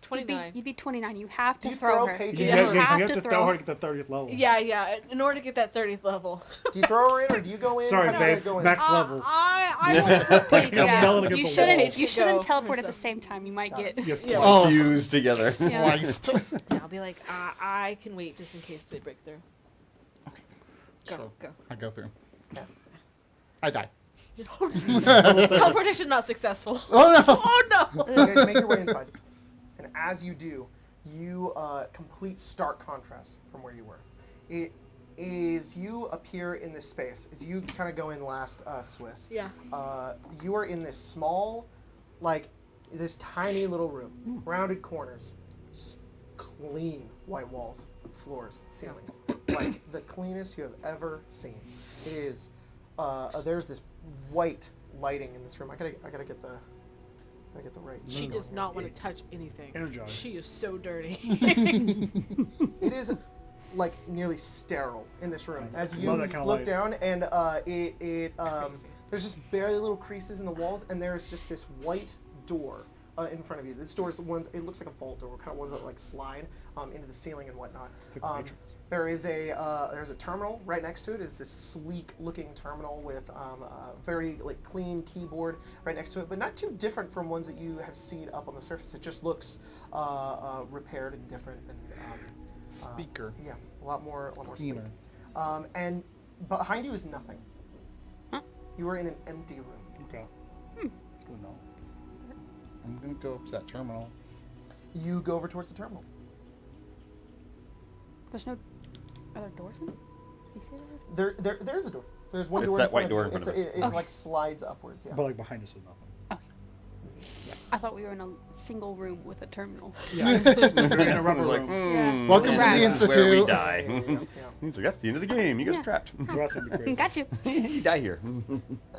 29. You'd be 29. You have Do to you throw throw her. Paige You in? You have have to to throw throw her her. to the 30th level. Yeah. In order to get that 30th level. do you throw her in or do you go in? Sorry, How do you guys babe. go in? Max level. I Like Yeah. melon You against a wall. shouldn't. You Go shouldn't teleport at the herself. same time. You might get. Yes, Yeah. Oh, Fused together. Yeah. Sliced. Yeah, I'll be like, I can wait just in case they break through. Go, So- go. I go through. Okay. I die. Teleportation not successful. Oh no! Oh no! You guys make your way inside. And as you do, you complete stark contrast from where you were. It is you appear in this space. As you kind of go in last, Swiss. Yeah. You are in this small, like, this tiny little room. Rounded corners. Clean white walls, floors, ceilings. Like, the cleanest you have ever seen. It is, there's this white lighting in this room. I gotta get the I get the right. She thing does on not here. want to touch anything. Energize. She is so dirty. It is like nearly sterile in this room. As you Love that kind of look light. down, and there's just barely little creases in the walls, and there's just this white door in front of you. This door is ones. It looks like a vault door, kind of ones that like slide into the ceiling and whatnot. Like the Matrix. There's a terminal right next to it. Is this sleek-looking terminal with a very like clean keyboard right next to it, but not too different from ones that you have seen up on the surface. It just looks repaired and different and Speaker. yeah, a lot more sleek. Cleaner. And behind you is nothing. Huh? You are in an empty room. Okay. Good to know. I'm gonna go up to that terminal. You go over towards the terminal. There's no other doors in it? You see that? There's a door. There's one It's door that in front white door in of front you. of us. It Okay. like slides upwards. Yeah. But like behind us is nothing. I thought we were in a single room with a terminal. Yeah. We're in a rubber It's like, room. Yeah. Welcome to the this is where we Institute. die. Yeah. He's like, that's the end of the game. You guys Yeah. are trapped. That's gonna be crazy. Got you. You die here.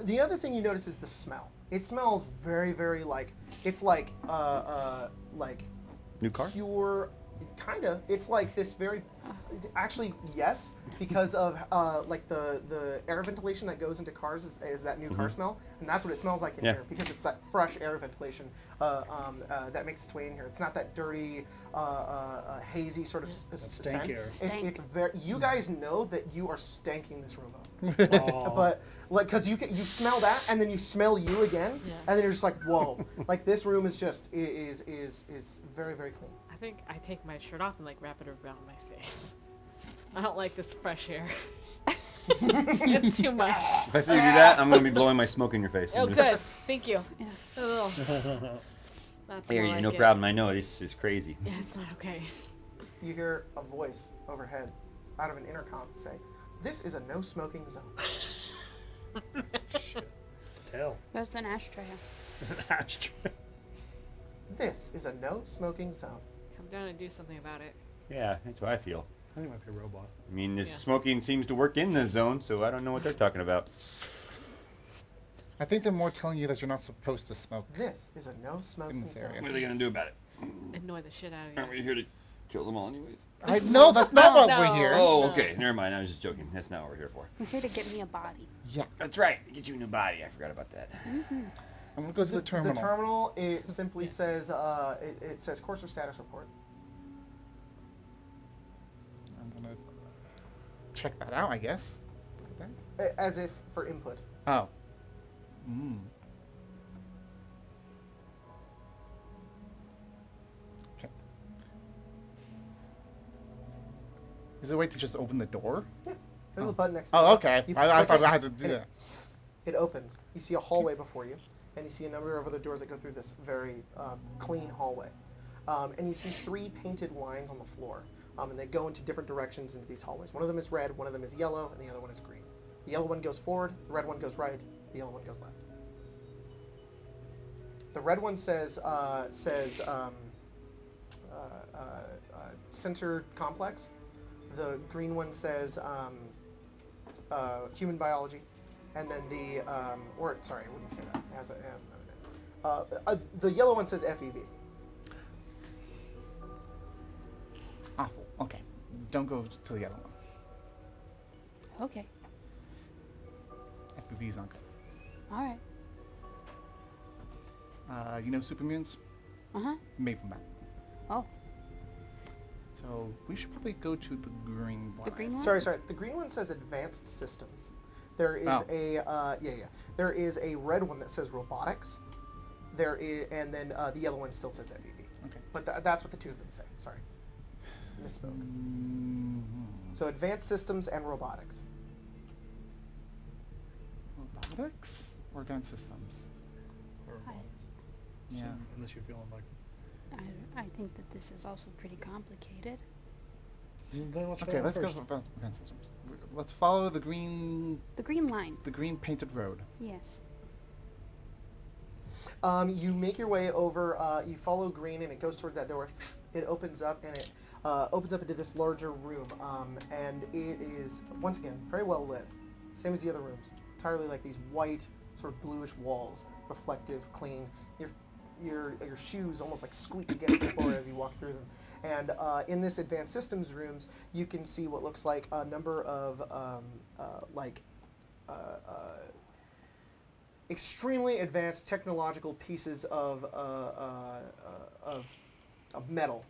The other thing you notice is the smell. It smells very, very like it's like New car? pure. Kinda. It's like this very. Actually, yes, because of like the air ventilation that goes into cars is that new car smell, and that's what it smells like in Yeah. here because it's that fresh air ventilation that makes its way in here. It's not that dirty, hazy sort of stank scent. air. It's very. You guys know that you are stanking this room up. Aw. But like, cause you smell that, and then you smell you again, Yeah. and then you're just like, whoa! Like this room is just is very, very clean. I think I take my shirt off and like wrap it around my face. I don't like this fresh air. It's too much. If I see you do that, I'm going to be blowing my smoke in your face. Oh, good. Thank you. Yeah. Ugh. That's Here, more like no it. problem. I know it's crazy. Yeah, it's not okay. You hear a voice overhead, out of an intercom, say, "This is a no smoking zone." Tell. There's an ashtray. Ashtray. This is a no smoking zone. Come down and do something about it. Yeah, that's what I feel. I think it might be a robot. I mean, this Yeah. smoking seems to work in the zone, so I don't know what they're talking about. I think they're more telling you that you're not supposed to smoke. This is a no smoking In this zone. area. What are they going to do about it? Annoy the shit out of Aren't you. we here to kill them all anyways? No, that's not what No. we're here. Oh, No. okay. Never mind. I was just joking. That's not what we're here for. I'm here to get me a body. Yeah. That's right. Get you a new body. I forgot about that. I'm gonna go to the terminal. The terminal, it simply says, it says course or status report. I'm gonna check that out, I guess. As if for input. Oh. Hmm. Okay. Is there a way to just open the door? Yeah. There's a button next to Oh, it. okay. You I click thought it, I had to do and that. It opens. You see a hallway before you, and you see a number of other doors that go through this very clean hallway. And you see 3 painted lines on the floor, and they go into different directions into these hallways. One of them is red, one of them is yellow, and the other one is green. The yellow one goes forward, the red one goes right, the yellow one goes left. The red one says Center Complex. The green one says Human Biology. And then the, or sorry, I wouldn't say that. It has another name. The yellow one says FEV. Awful. Okay. Don't go to the other one. Okay. FPV's not good. All right. You know super mutants? Uh-huh. Made from that. Oh. So we should probably go to the green one. The green one? Sorry. The green one says Advanced Systems. There is There is a red one that says Robotics. There is, and then the yellow one still says FEV. Okay. But that's what the 2 of them say. Sorry, misspoke. Mm-hmm. So Advanced Systems and Robotics. Robotics or advanced systems? Or I- Yeah. Unless you're feeling like. I think that this is also pretty complicated. Then let's try Okay, that let's go first. for advanced systems. Let's follow the green The green line. painted road. Yes. You make your way over. You follow green, and it goes towards that door. It opens up, and it opens up into this larger room. And it is once again very well lit, same as the other rooms. Entirely like these white, sort of bluish walls, reflective, clean. You're your shoes almost like squeak against the floor as you walk through them. And in this advanced systems rooms, you can see what looks like a number of extremely advanced technological pieces of metal,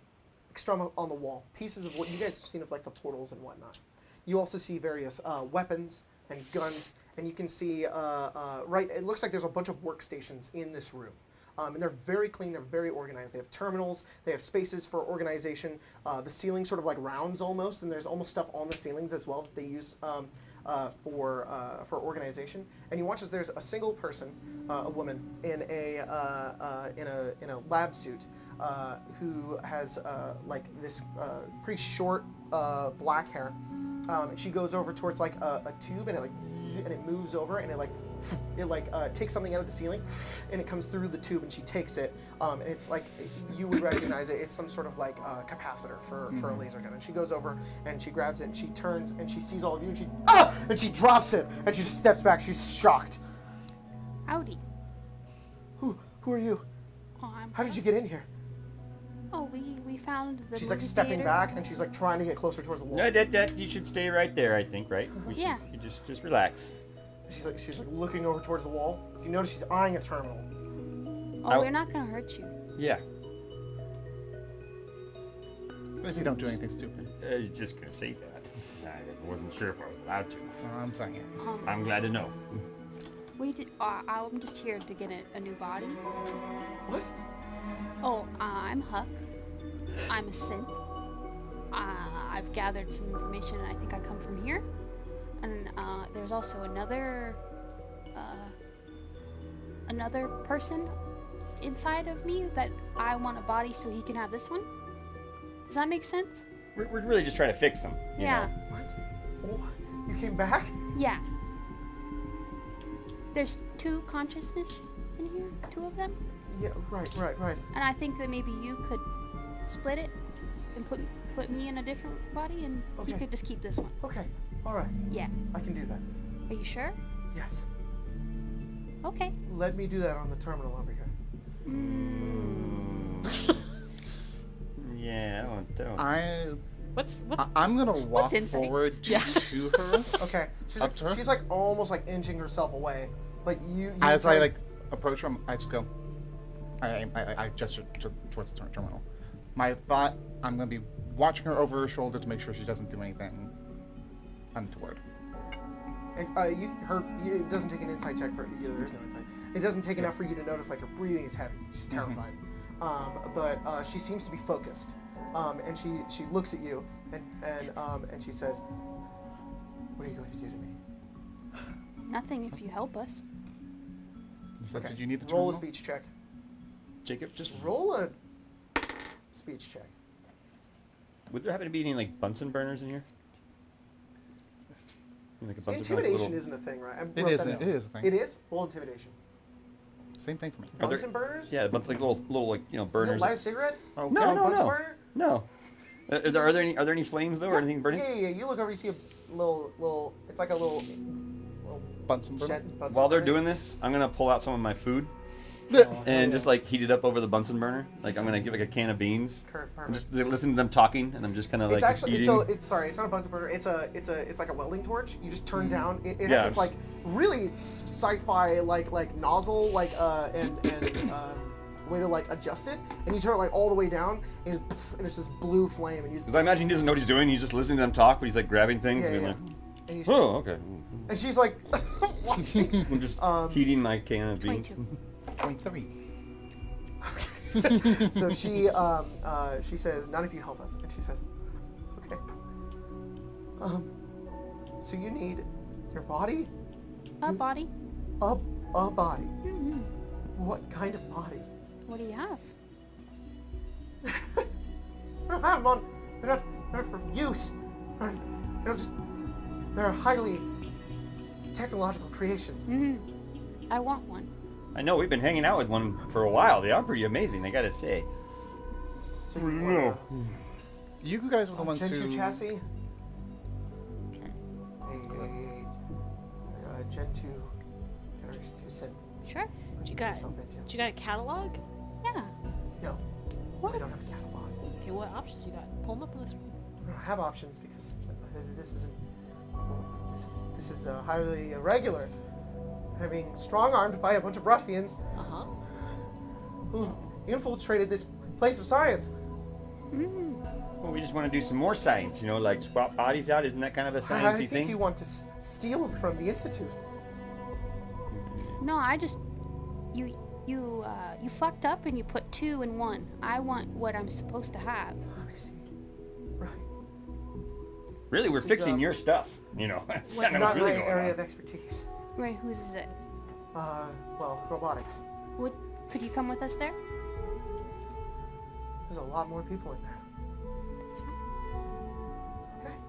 extreme on the wall, pieces of what you guys have seen of like the portals and whatnot. You also see various weapons and guns, and you can see it looks like there's a bunch of workstations in this room. And they're very clean, they're very organized. They have terminals, they have spaces for organization. The ceiling sort of like rounds almost, and there's almost stuff on the ceilings as well that they use for organization. And you watch as there's a single person, a woman, in a lab suit, who has like this pretty short black hair. And she goes over towards like a tube, and it moves over, and it takes something out of the ceiling, and it comes through the tube, and she takes it, and it's like you would recognize it. It's some sort of like capacitor for a laser gun. And she goes over and she grabs it, and she turns and she sees all of you, and she drops it, and she just steps back. She's shocked. Howdy. Who are you? Oh, How did you get in here? Oh, we found the. She's like movie stepping theater. back, and she's like trying to get closer towards the wall. No, you should stay right there. I think, right? Yeah. You just relax. She's like looking over towards the wall. You notice she's eyeing a terminal. Oh, we're not gonna hurt you. Yeah. If you don't do anything stupid. I was just gonna say that. I wasn't sure if I was allowed to. I'm saying it. I'm glad to know. We did. I'm just here to get a new body. What? Oh, I'm Huck. I'm a synth. I've gathered some information, and I think I come from here. And there's also another person inside of me that I want a body so he can have this one. Does that make sense? We're really just trying to fix him. You Yeah. know? What? Oh, you came back? Yeah. There's two consciousness in here, two of them. Yeah, right. And I think that maybe you could split it and put me in a different body, and he Okay. could just keep this one. Okay, all right. Yeah. I can do that. Are you sure? Yes. Okay. Let me do that on the terminal over here. Yeah, I don't. What's I'm gonna walk insight? forward to her. Okay. She's Up to her? she's like almost like inching herself away, but you As try- I like approach her, I just go. I gesture towards the terminal. My thought: I'm gonna be watching her over her shoulder to make sure she doesn't do anything untoward. And it doesn't take an insight check for you. There is no insight. It doesn't take enough for you to notice like her breathing is heavy. She's terrified, but she seems to be focused. And she looks at you and she says, "What are you going to do to me?" Nothing if you help us. So Okay. did you need the Roll a terminal? speech check. Jacob, just Roll a speech check. would there happen to be any like Bunsen burners in here? Like a Bunsen burner, Intimidation little- isn't a thing, right? It is. It is a thing. It is? Roll intimidation. Same thing for me. Are there- Bunsen burners? Yeah, like little like You burners. light a cigarette? Oh, No, Got a no, Bunsen no. burner? No. Are there any flames though, or anything burning? Yeah. You look over, you see a little. It's like a little Bunsen burner? shed. Bunsen While they're burner. doing this, I'm gonna pull out some of my food and just like heat it up over the Bunsen burner. Like I'm gonna get like a can of beans. Perfect. I'm just listening to them talking, and I'm just kind of like It's actually eating. it's not a Bunsen burner. It's like a welding torch. You just turn down. It has Yeah, this like really it's sci-fi like nozzle and way to like adjust it, and you turn it like all the way down, and it's this blue flame, and you. Because I imagine he doesn't know what he's doing. He's just listening to them talk, but he's like grabbing things Yeah, and yeah. being And, you like, "Oh, okay." and she's like, watching. I'm just heating my can of beans. 22. 23. So she says, "Not if you help us." And she says, "Okay. So you need your body, A body. a body. Mm-hmm. What kind of body?" What do you have? I don't have them on. They're not for use. They're highly technological creations. Mm-hmm. I want one. I know we've been hanging out with one for a while. They are pretty amazing, I gotta say. So you want You guys were the a ones Gen 2 who. chassis? Okay. A Gen 2 Generation 2 synth. Sure. you got? Yourself into. You got a catalog? Yeah. No. What? I don't have a catalog. Okay, what options you got? Pull them up on the screen. I don't have options because this isn't. This is highly irregular. I'm being strong-armed by a bunch of ruffians Uh-huh. who infiltrated this place of science. Well, we just want to do some more science, like swap bodies out. Isn't that kind of a I sciencey think thing? you want to steal from the Institute. No, I just you fucked up and you put 2 in 1. I want what I'm supposed to have. I see. Right. Really, we're This is, fixing your stuff. That's What's kind It's of not what's really my going area on. of expertise. Right, whose is it? Well, robotics. Could you come with us there? There's a lot more people in there. That's fine.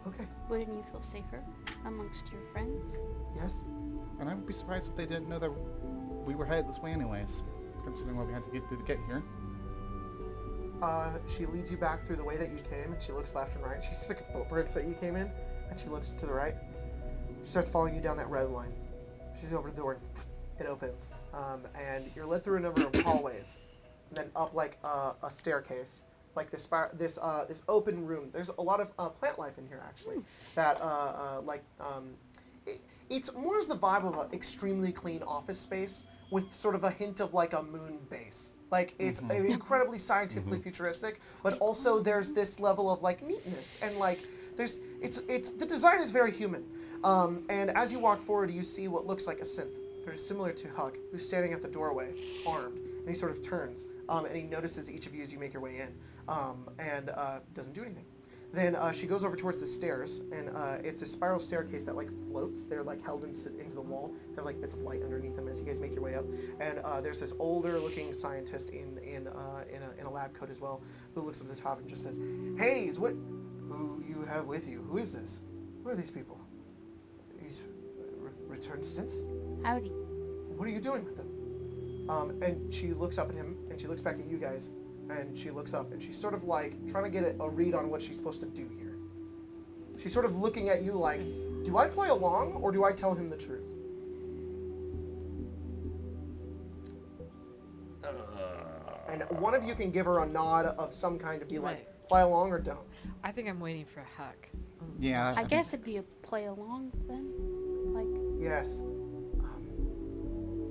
Okay. Wouldn't you feel safer amongst your friends? Yes. And I would be surprised if they didn't know that we were headed this way anyways, considering what we had to get through to get here. She leads you back through the way that you came, and she looks left and right. She sees like footprints that you came in, and she looks to the right. She starts following you down that red line. She's over the door, and it opens, and you're led through a number of hallways, and then up like a staircase, like this open room. There's a lot of plant life in here actually. That it's more as the vibe of an extremely clean office space with sort of a hint of like a moon base. Like it's incredibly scientifically futuristic, but also there's this level of like neatness and like it's the design is very human. And as you walk forward, you see what looks like a synth, very similar to Huck, who's standing at the doorway, armed, and he sort of turns and he notices each of you as you make your way in, and doesn't do anything. Then she goes over towards the stairs, and it's this spiral staircase that like floats. They're like held into the wall. They have like bits of light underneath them as you guys make your way up. And there's this older-looking scientist in a lab coat as well, who looks up at the top and just says, "Hayes, who do you have with you? Who is this? Who are these people? These returned synths? Howdy. What are you doing with them?" And she looks up at him, and she looks back at you guys. And she looks up, and she's sort of like trying to get a read on what she's supposed to do here. She's sort of looking at you like, do I play along, or do I tell him the truth? And one of you can give her a nod of some kind to be like, Right. play along or don't. I think I'm waiting for Huck. Yeah. I guess it'd be a play along then. Like, Yes.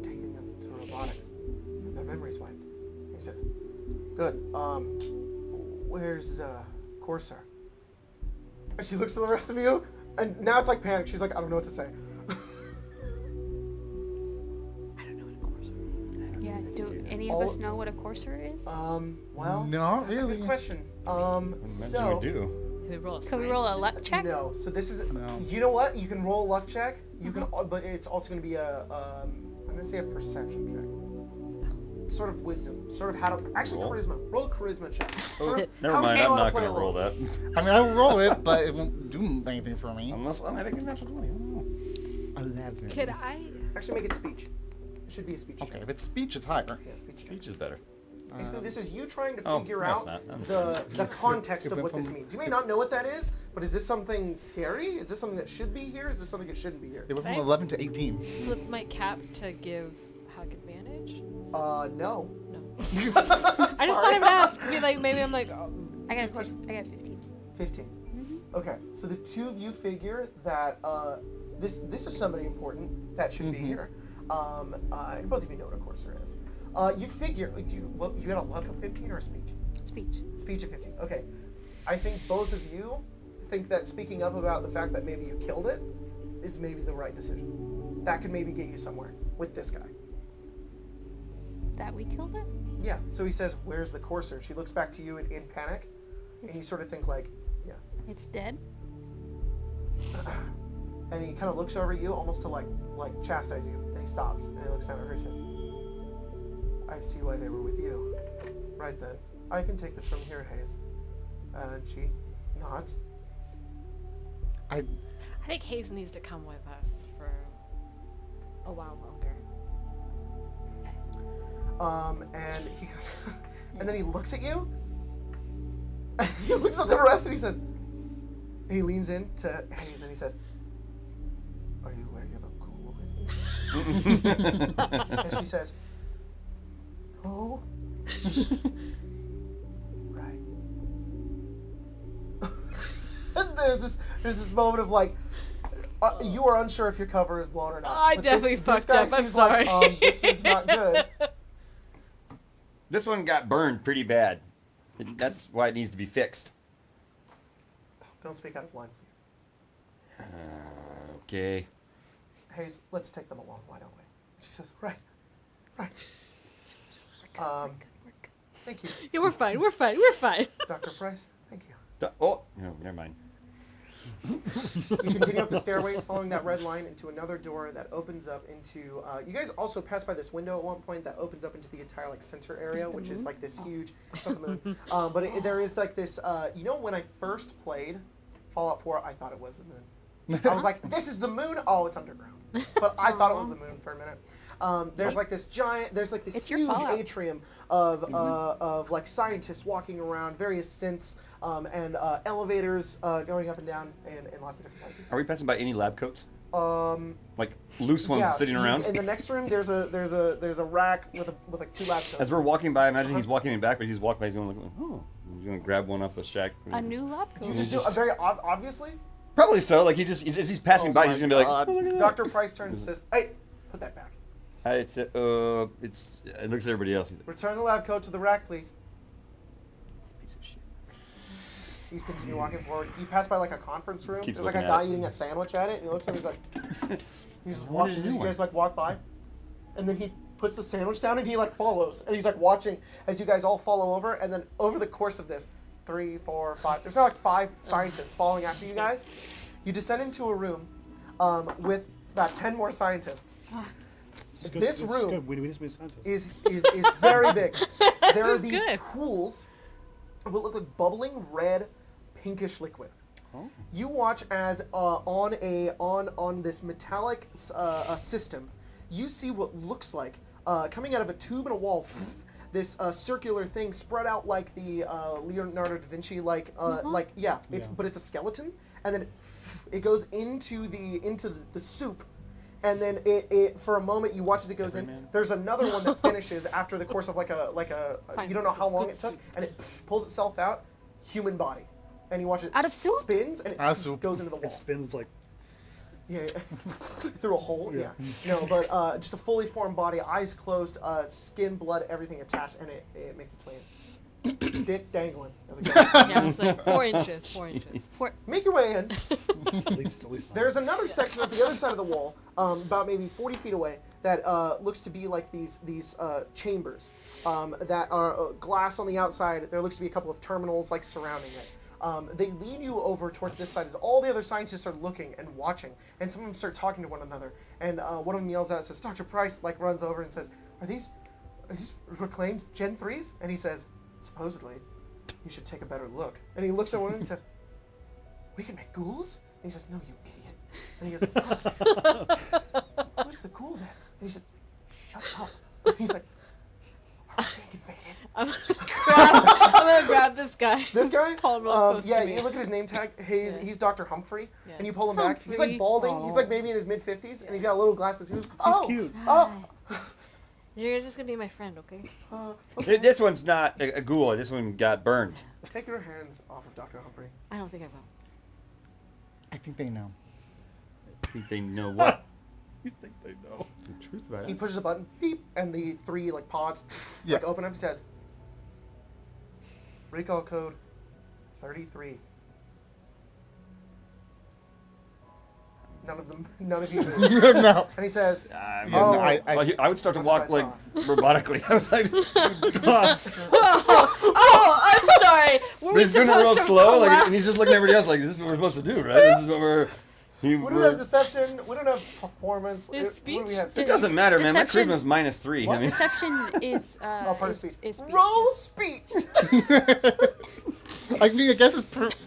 Taking them to robotics. Have their memories wiped. He says, good. Where's Corsair? And she looks to the rest of you, and now it's like panic. She's like, I don't know what to say. I don't know what a course is. yeah, do any of us know what a courser is? Well, Not that's a really. good question. Imagine So, we do. Can we roll a Can we roll a science luck check? no. So this is, No. you know what? You can roll a luck check. You can, but it's also going to be I'm going to say a perception check. Sort of wisdom. Sort of how to, actually Roll? charisma. Roll a charisma check. Sort of Never how mind, to know I'm how not play going to roll along. that. I mean, I'll roll it, but it won't do anything for me. Unless I'm having a natural 20. I don't know. 11. Could I? Actually, make it speech. It should be a speech Okay, check. if it's speech, it's higher. Yeah, speech check. Speech is better. Basically, this is you trying to Oh, figure no, out it's not. the context It of went what this from- means. You may not know what that is, but is this something scary? Is this something that should be here? Is this something that shouldn't be here? It went from Right. 11 to 18. Flip my cap to give Huck advantage? No. No. I just thought I would ask. I mean, like, maybe I'm like, oh, I got 15. 15. Okay, so the two of you figure that this is somebody important that should be here. And both of you know what a courser is. You figure you got a luck of 15 or a speech? Speech. Speech of 15. Okay. I think both of you think that speaking up about the fact that maybe you killed it is maybe the right decision. That could maybe get you somewhere with this guy. That we killed it? Yeah. So he says, "Where's the courser?" She looks back to you in panic, and you sort of think like, "Yeah." It's dead? And he kind of looks over at you, almost to like chastise you. Then he stops and he looks down at her and says, "I see why they were with you. Right then, I can take this from here, Hayes." And she nods. I think Hayes needs to come with us for a while longer. And he goes, and then he looks at you. And he looks at the rest and he says, and he leans in to Hayes and he says, "Are you aware you have a ghoul with you?" And she says, "No, Right. there's this moment of like, you are unsure if your cover is blown or not. I But definitely this fucked guy up. I'm seems like, sorry. this is not good. This one got burned pretty bad. That's why it needs to be fixed. Don't speak out of line, please. Okay. Hayes, let's take them along. Why don't we? She says, right. Thank you, Yeah, we're fine. We're fine. We're fine. Dr. Price. Thank you. Oh, no, never mind. You continue up the stairways, following that red line into another door that opens up into. You guys also pass by this window at one point that opens up into the entire like center area, which is like this huge. It's not the moon, but there is like this. You know, when I first played Fallout 4, I thought it was the moon. I was like, "This is the moon." Oh, it's underground. But I thought it was the moon for a minute. There's like this giant. There's like this It's your huge Fallout. atrium of like scientists walking around, various synths, and elevators going up and down, and lots of different places. Are we passing by any lab coats? Um, Like loose ones sitting around? In the next room, there's a rack with like 2 lab coats. As we're walking by, imagine he's walking in back, but he's walking by, he's going like, oh, he's going to grab one up the shack. A new lab Do you coat. just do very obviously? Probably so. Like as he's passing by, he's going to be like, God. oh, look at that. Dr. Price turns and says, "Hey, put that back. It looks at everybody else. He's like, Return the lab coat to the rack, please." piece of shit. He's continue walking forward. You pass by like a conference room. Keeps There's like a looking at guy it. eating a sandwich at it. And he looks at him. He's like, he just What watches is as you doing? guys like walk by, and then he puts the sandwich down and he like follows, and he's like watching as you guys all follow over. And then over the course of this, 3, 4, 5. There's now like 5 scientists following after you guys. You descend into a room with about 10 more scientists. It's good, This it's room good. We just made scientists. is very big. There are This is these good. pools of what look like bubbling red, pinkish liquid. Oh. You watch as on this metallic system, you see what looks like coming out of a tube in a wall. This circular thing spread out like the Leonardo da Vinci, but it's a skeleton, and then it goes into the soup. And then it for a moment you watch as it goes in. There's another one that finishes after the course of like a Fine. you don't know how long Good it took, soup. and it pulls itself out, human body, and you watch it Out of soup? spins and Out of it soup. goes into the wall. It spins like Yeah, through a hole. Yeah. Yeah. No, but just a fully formed body, eyes closed, skin, blood, everything attached, and it makes its way in. Dick dangling as it goes. Yeah, it's like 4 inches. 4 inches. Make your way in. at least. There's another section at the other side of the wall, about maybe 40 feet away, that looks to be like these chambers that are glass on the outside. There looks to be a couple of terminals like surrounding it. They lead you over towards this side as all the other scientists are looking and watching, and some of them start talking to one another. And one of them yells out, says, "Dr. Price," like runs over and says, "Are these reclaimed Gen 3s?" And he says, "Supposedly, you should take a better look." And he looks at one of them and says, "We can make ghouls?" And he says, "No, you idiot." And he goes, "Who's the ghoul then?" And he says, "Shut up." And he's like, "Are we being invaded?" I'm gonna grab this guy. This guy? Pull him real close yeah, to me. you look at his name tag. He's Dr. Humphrey, Yeah. and you pull him back. He's like Humphrey. balding. He's like maybe in his mid-50s, and he's got little glasses. He goes, "Oh, cute. Oh, You're just gonna be my friend, okay? okay. This one's not a ghoul. This one got burned. Take your hands off of Dr. Humphrey." I don't think I will. I think they know. I think they know what You think they know? the truth about He it. pushes a button, beep, and the 3 like pods Yeah. like open up. He says, "Recall code 33." None of you move. No. And he says, I'm- Yeah, "Oh, no, I- Well, I would start to Much as walk I like robotically. I was like, Oh, I'm sorry. Were we he's doing it supposed real to slow, like, collapse? and he's just looking at everybody else like, "This is what we're supposed to do, right? This is what we're." we don't have deception. We don't have performance. His What do we speech? have? It doesn't matter, man. My Deception- charisma's -3. What? I mean, Deception is part of speech. is speech. Roll speech. I mean, I guess it's performance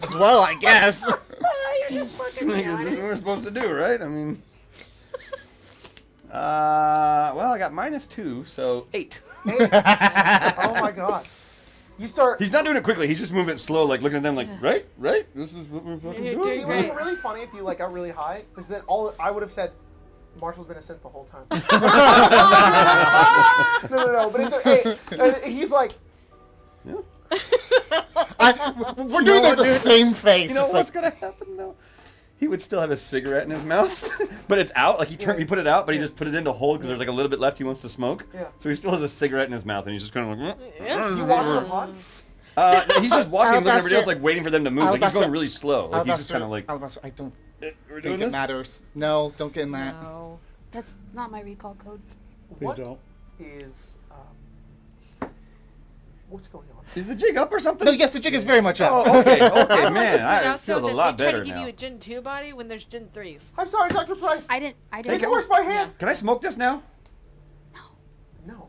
as well. I guess. You're just fucking this is what we're supposed to do, right? I mean, well, I got -2, so 8. Oh my god. You start. He's not doing it quickly. He's just moving it slow, like looking at them, like, right. This is what we're fucking You're See, doing. it doing would have been great. really funny if you like got really high, because then all I would have said, Marshall's been a synth the whole time. No. But it's he's like, Yeah. We're doing like the same face. You know just what's like, gonna happen though? He would still have a cigarette in his mouth, but it's out. Like he put it out, but he just put it into hold because there's like a little bit left he wants to smoke. Yeah. So he still has a cigarette in his mouth, and he's just kind of like. do you walk in the pod? He's just walking, looking at everybody else, Alabaster- like waiting for them to move. Like he's Alabaster- going really slow. Like he's just kind of like. Alabaster, I don't We're think it matters. No, don't get in that. No. That's not my recall code. Please What don't. is what's going on? Is the jig up or something? No, yes, the jig is very much up. Oh, okay, I would man. like to point It out, feels though, a that lot they try better to give now. you a Gen 2 body when there's Gen 3s. I'm sorry, Dr. Price. I didn't. They forced my hand. Can I smoke this now? No.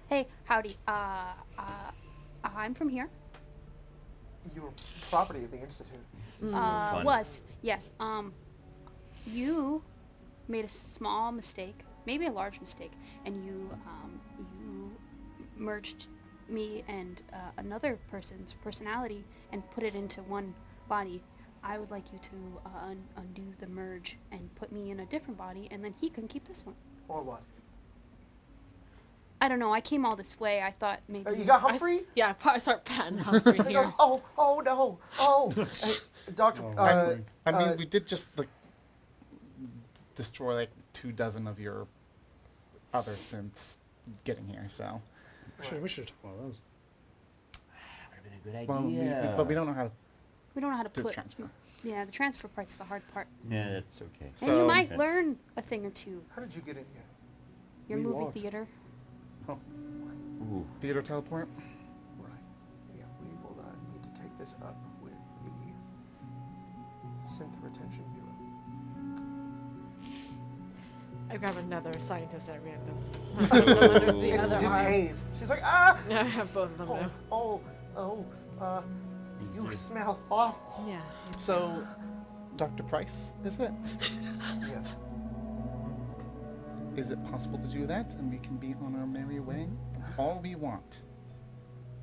Hey, howdy. I'm from here. You're property of the Institute. Fun. Was yes. You made a small mistake, maybe a large mistake, and you merged me and another person's personality and put it into one body. I would like you to undo the merge and put me in a different body, and then he can keep this one. Or what? I don't know. I came all this way. I thought maybe You got Humphrey? I start patting Humphrey He goes, here. oh no, hey, Doctor. I mean, we did just like destroy like 24 of your other synths getting here, so. We should talk about those. Would have been a good Well, but we don't know how we don't know how to to put. transfer. Yeah, the transfer part's the hard part. Yeah, that's okay. And So- you might Sense. learn a thing or two. How did you get in here? Your We movie walked. theater. Ooh. Theater teleport? Right. Yeah, we will need to take this up with the Synth Retention Bureau. I grab another scientist at random. Under the It's other just arm. Haze. She's like, ah! I have both of them now. You smell awful. Yeah. So, Dr. Price, is it? Yes. Is it possible to do that and we can be on our merry way? All we want.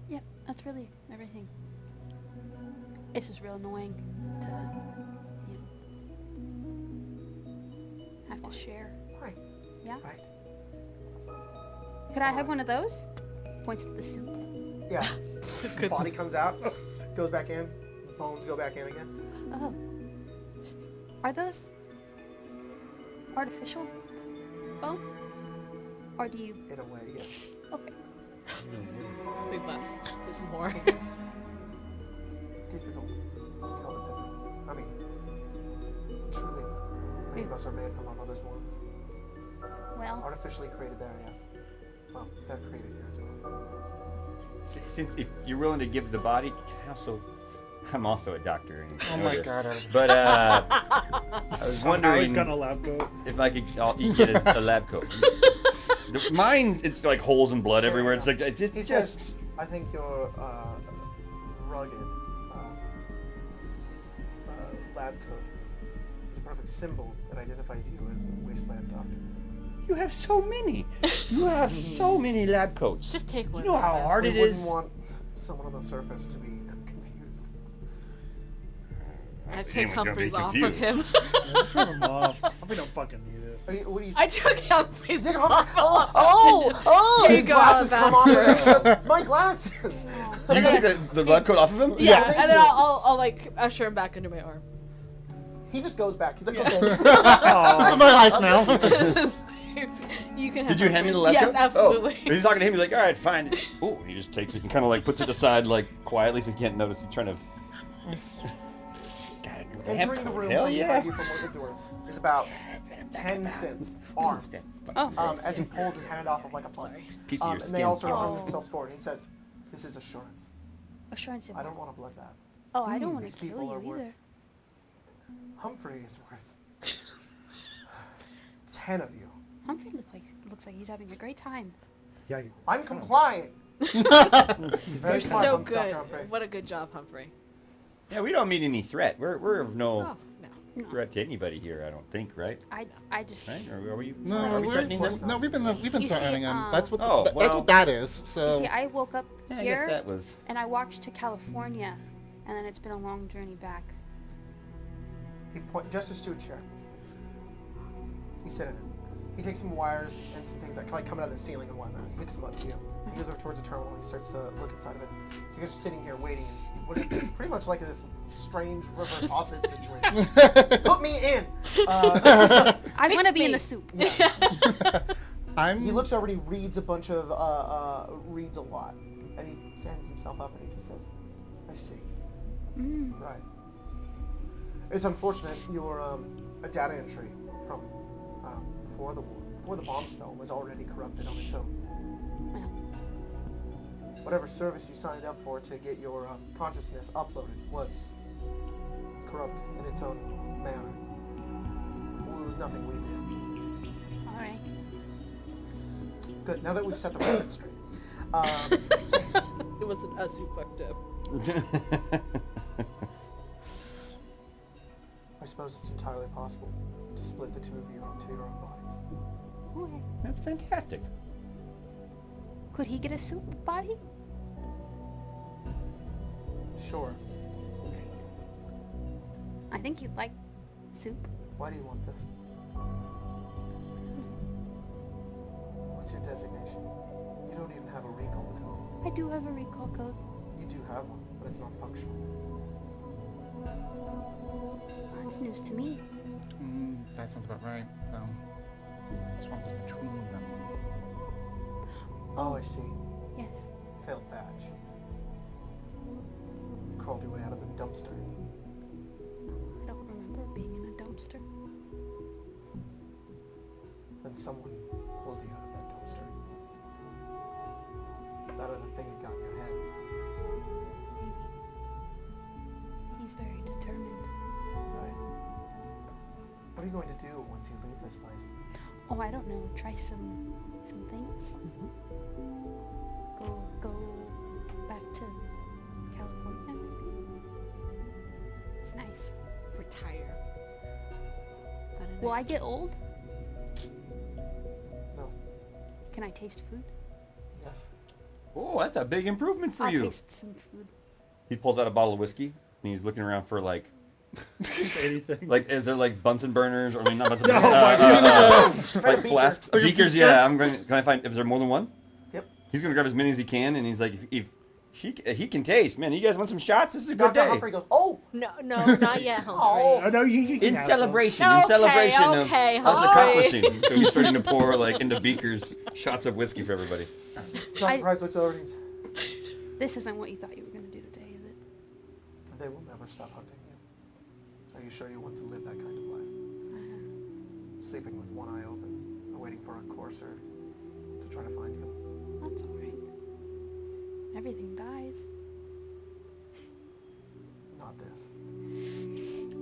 Yep, that's really everything. It's just real annoying to, have to share. Right. Yeah? Right. Could I have one of those? Points to the soup. Yeah. Body comes out, goes back in, bones go back in again. Oh. Are those artificial bones? Or do you... In a way, yes. Okay. Probably less is more. It's difficult to tell the difference. I mean, truly, many of us are made from our mother's wombs. Well, Artificially created there, yes. Well, they're created here as well. Since if you're willing to give the body, I'm also a doctor. And Oh know my this. god. But I was wondering He's got a lab coat. if I could get a lab coat. Mine's it's like holes and blood everywhere. It's like it's He just says, I think your rugged lab coat is a perfect symbol that identifies you as a wasteland doctor. you have so many. You have so many lab coats. Just take one. You know how That's- hard We it wouldn't is. want someone on the surface to be confused. I He take was gonna be Humphreys off of confused. him. Just turn them off. We don't fucking need it. What do you I took Humphreys Take off. off. Oh! Here you His go, glasses come off. Alabaster. He goes, my glasses. You take the lab coat off of him? Yeah, thank and then you. I'll like usher him back under my arm. He just goes back. He's like, Yeah. okay. This is my life now. You can. Did have you hand me the Humphreys. lab Yes, coat? absolutely. Oh. He's talking to him. He's like, all right, fine. Oh, he just takes it and kind of like puts it aside like quietly so he can't notice. He's trying to. God, Entering the room Hell behind yeah. you from one of the doors is about 10 cents armed. Oh. As he pulls his hand off of like a plug. Piece of your And skin. they also Oh. move themselves forward. He says, "This is assurance. Assurance of I don't want a bloodbath. Oh, I don't want These to kill people are you worth. either. Humphrey is worth 10 of you. Humphrey looks like he's having a great time. Yeah. I'm compliant." Very You're smart, so Dr. good. Humphrey. What a good job, Humphrey. Yeah, we don't mean any threat. We're of no Oh no. threat to anybody here. I don't think, right? I just... Right? Or are we? No, are we threatening them? no, we've been You see, threatening him. That's what Oh, that's well. what that is. You So see, I woke up Yeah, I here, guess that was. and I walked to California, and then it's been a long journey back. He gestures to a chair. He sat in it. He takes some wires and some things that like coming out of the ceiling and whatnot. He hooks them up to you. He goes over towards the terminal and he starts to look inside of it. So you guys are sitting here waiting. What is pretty much like this strange reverse hostage situation. Put me in. I want to Fix be in me. the soup. Yeah. He looks over and he reads a bunch of reads a lot, and he stands himself up and he just says, "I see. Right. It's unfortunate your a data entry from before the war, before the bombs fell, was already corrupted on its own. Well, Whatever service you signed up for to get your consciousness uploaded was corrupt in its own manner. Well, it was nothing we did. all right. Good. Now that we've set the record straight." It wasn't us who fucked up. I suppose it's entirely possible to split the two of you into your own bodies. Okay. That's fantastic. Could he get a soup body? Sure. I think he'd like soup. Why do you want this? What's your designation? You don't even have a recall code. I do have a recall code. You do have one, but it's not functional. That's news to me. That sounds about right. Swamps between them. Oh, I see. Yes. Failed badge. You crawled your way out of the dumpster. I don't remember being in a dumpster. Then someone pulled you out of that dumpster. That other thing had got in your head. Maybe. He's very determined. Right. What are you going to do once you leave this place? Oh, I don't know. Try some things. Go back to California. It's nice. Retire. Will I get old? No. Can I taste food? Yes. Oh, that's a big improvement for I'll you. taste some food. He pulls out a bottle of whiskey and he's looking around for like Just anything. Like, is there like Bunsen burners? Or I mean, not Bunsen No, burners. my Like flasks, beakers. Yeah, I'm going. Can I find? Is there more than one? Yep. He's gonna grab as many as he can, and he's like, if he can taste, man. You guys want some shots? This is a good Dr. day. Humphrey goes, "Oh, No, not yet, Humphrey. Oh, no, you In can have some. celebration, Okay, in celebration okay, of us Humphrey. accomplishing. So he's starting to pour like into beakers shots of whiskey for everybody. Dr. Price looks over and he's, This isn't what you thought you were going to do today, is it? they will never stop hunting you. Are you sure you want to live that kind of life? Sleeping with one eye open, or waiting for a courser to try to find you? That's alright. Everything dies. Not this.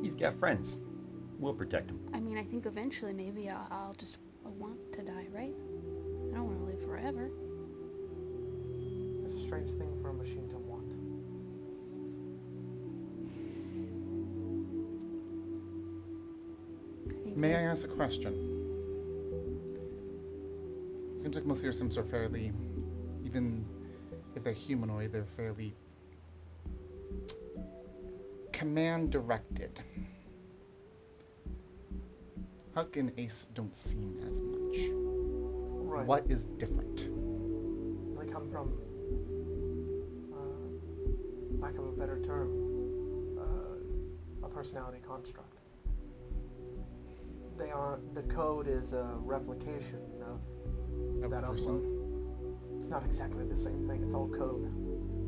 He's got friends. We'll protect him. I mean, I think eventually maybe I'll just want to die, right? I don't want to live forever. It's a strange thing for a machine to want. May I ask a question? Seems like most of your Sims are fairly, even if they're humanoid, they're fairly command directed. Huck and Ace don't seem as much. Right. What is different? They come from, lack of a better term, a personality construct. They are, the code is a replication of Of that the person? upload. It's not exactly the same thing, it's all code.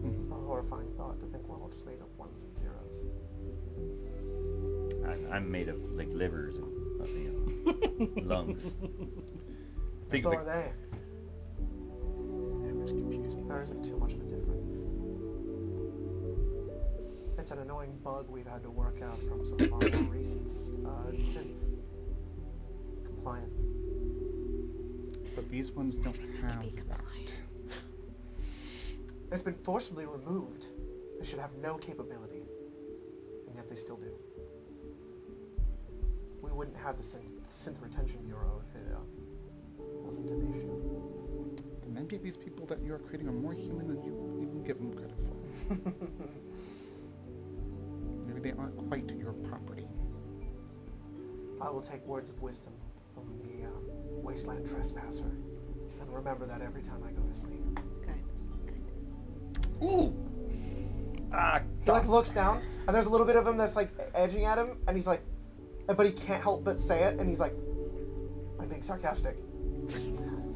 Mhm. A horrifying thought to think we're all just made of ones and zeros. I'm made of like livers and lungs. Think So of are they. It was confusing. There isn't too much of a difference. It's an annoying bug we've had to work out from some of our more recent synths. Compliance. But these ones don't have that. It's been forcibly removed. They should have no capability. And yet they still do. We wouldn't have the Synth Retention Bureau if it wasn't an issue. Then maybe these people that you are creating are more human than you even give them credit for. Maybe they aren't quite your property. I will take words of wisdom from the wasteland trespasser. And remember that every time I go to sleep. Good. Ooh. He like looks down, and there's a little bit of him that's like edging at him, and he's like, but he can't help but say it, and he's like, I'm being sarcastic.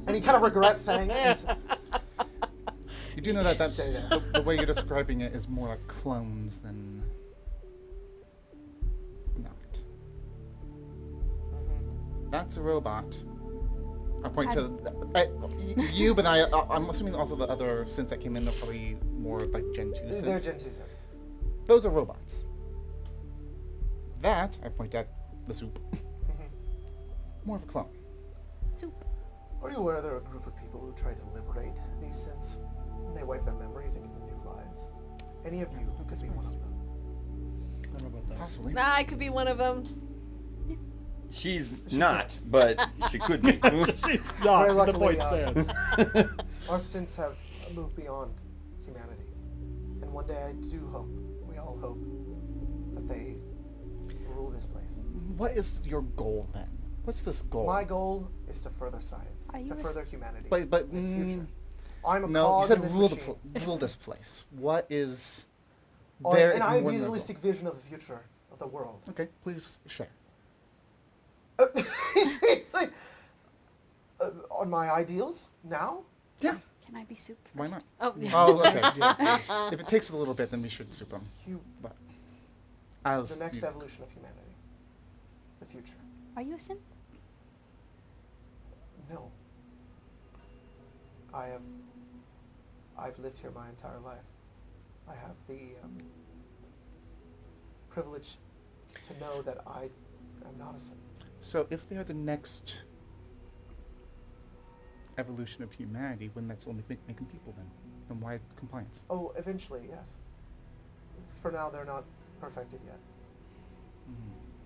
And he kind of regrets saying it. You do know that Stay there. the way you're describing it is more like clones than not. That's a robot. I point to you, but I'm assuming also the other synths that came in are probably more like Gen 2 synths. They're Gen 2 synths. Those are robots. That, I point at the soup. More of a clone. Soup. Are you aware there are a group of people who try to liberate these synths? They wipe their memories and give them new lives. Any of you could be one of them. I don't know about that. Possibly. Nah, I could be one of them. She's not, but she could be. She's not. Very The luckily, point stands. Our synths have moved beyond humanity. And one day I do hope, we all hope, that they rule this place. What is your goal then? What's this goal? My goal is to further science, Are you to a further humanity, But its future. I'm a no, you cog said in this rule machine. rule this place. What is Or there? an is more than a goal. idealistic vision of the future of the world. Okay, please share. He's like, on my ideals now? Yeah. Can I be soup? Why first? not? Oh, yeah. Oh, okay. Yeah. If it takes a little bit, then we should soup them. You, But as the next you- evolution of humanity. The future. Are you a synth? No. I've lived here my entire life. I have the privilege to know that I am not a synth. So if they're the next evolution of humanity, when that's only making people, then why compliance? Oh, eventually, yes. For now, they're not perfected yet.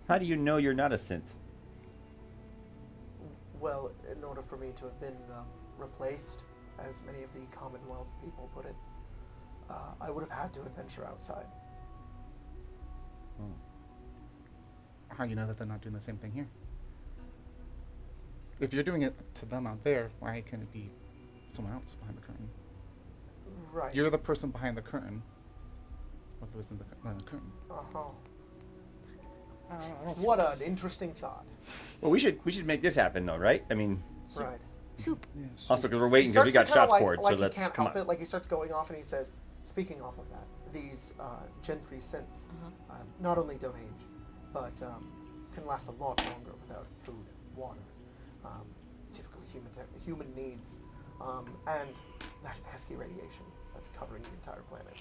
How do you know you're not a synth? Well, in order for me to have been replaced, as many of the Commonwealth people put it, I would have had to adventure outside. How do you know that they're not doing the same thing here? If you're doing it to them out there, why can't it be someone else behind the curtain? Right. You're the person behind the curtain. What was in the curtain? Uh-huh. I don't What an interesting thought. Well, we should make this happen though, right? I mean, Right. Soup. Yes. also because we're waiting He because we got starts to shots kinda poured, like so he let's can't come help on. it. Like he starts going off and he says, speaking off of that, these Gen 3 synths not only don't age, but can last a lot longer without food and water, typical human needs, and that pesky radiation that's covering the entire planet.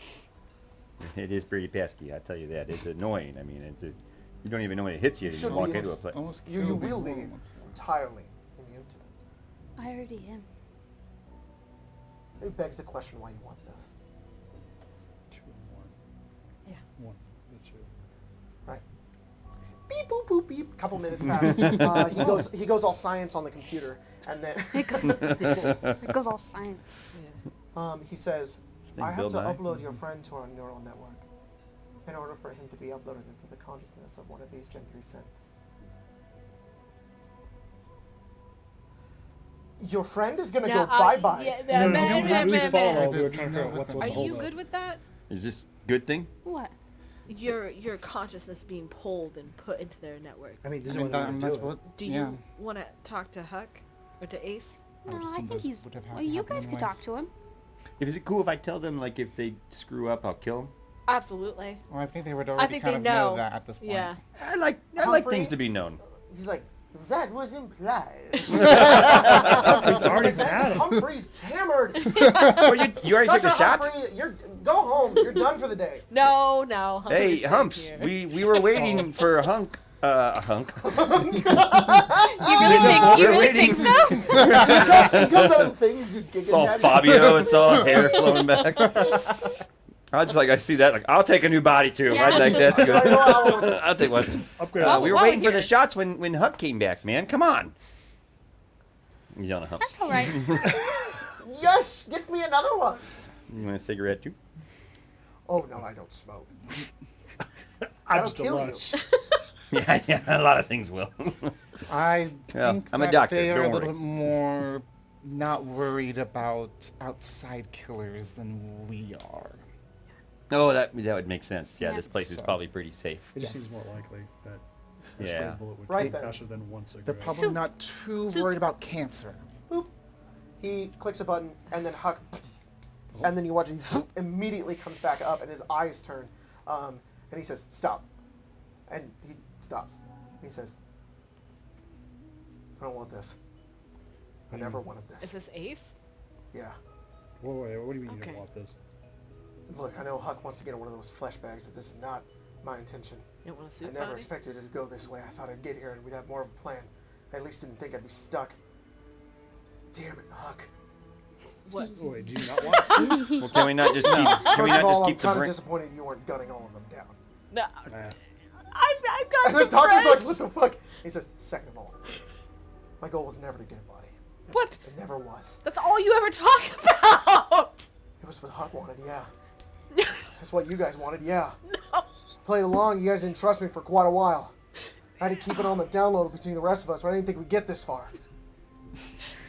It is pretty pesky, I tell you that. It's annoying. I mean, you don't even know when it hits you. You Should walk be into a almost- place. Almost You killed will me be once in a while. entirely immune to it. I already am. It begs the question why you want this. 2 and 1. Yeah. 1. The 2. Right. Beep boop boop beep. Couple minutes pass. He goes all science on the computer, and then It goes all science. Yeah. he says, thing "I have Bill to Nye? upload your friend to our neural network in order for him to be uploaded into the consciousness of one of these Gen 3 synths." Your friend is gonna go bye-bye. Yeah, We man. follow. We were trying to figure out No, what's Are what the whole you good with that? Is this good thing? What? Your consciousness being pulled and put into their network. I mean, this I is mean, what that, and they're that's doing. what. Do yeah. you want to talk to Huck or to Ace? I would No, I assume think those he's. would have had Well, to you happen guys could anyways. talk to him. Is it cool if I tell them like if they screw up, I'll kill them? Absolutely. Well, I think they would already think kind they of know. that at this point. Yeah. I like Humphrey? things to be known. He's like, "That was implied." He's already Like, mad. Humphrey's hammered. Well, you already took Dr. the shot. Humphrey, go home. You're done for the day. No. Hey, Humphrey's Humps, here. we were waiting for a hunk. A hunk. You really think so? He comes out of the thing. He's just giggling. It's all at you. Fabio. It's all hair flowing back. I see that. Like, I'll take a new body too. Yeah. I think that's good. I'll I'll take one. Upgrade. Well, We were while waiting we're for the here- shots when Huck came back, man. Come on. He's on a Humps. That's all right. Yes, get me another one. You want a cigarette too? Oh no, I don't smoke. I'm That'll just a kill lunch. Yeah, a lot of things will. I Well, think I'm a that doctor, they are a don't little worry. bit more not worried about outside killers than we are. Oh, that would make sense. Yeah, Yeah. this place is So- probably pretty safe. It just Yes. seems more likely that a Yeah. stray bullet would Right kill then. faster than one They're cigarette. probably Soup. not too Soup. worried about cancer. Boop. He clicks a button, and then Huck, and then you watch him immediately comes back up, and his eyes turn, and he says, "Stop," and he stops. He says, "I don't want this. I never wanted Is this." this Ace? Yeah. Wait, what do you mean you Okay. don't want this? Look, I know Huck wants to get in one of those flesh bags, but this is not my intention. You don't want to I soup never body? expected it to go this way. I thought I'd get here and we'd have more of a plan. I at least didn't think I'd be stuck. Damn it, Huck. What? Oh, wait, do you not want soup? Well, can we not just keep? Can First we of not all, just I'm keep the kind of brain? disappointed you weren't gunning all of them down. No. Nah. I've got And the some doctor's like, friends. what the fuck? He says, second of all, my goal was never to get a body. What? It never was. That's all you ever talk about. It was what Huck wanted, yeah. That's what you guys wanted, yeah. No. Played along, you guys didn't trust me for quite a while. I had to keep it on the download between the rest of us, but I didn't think we'd get this far.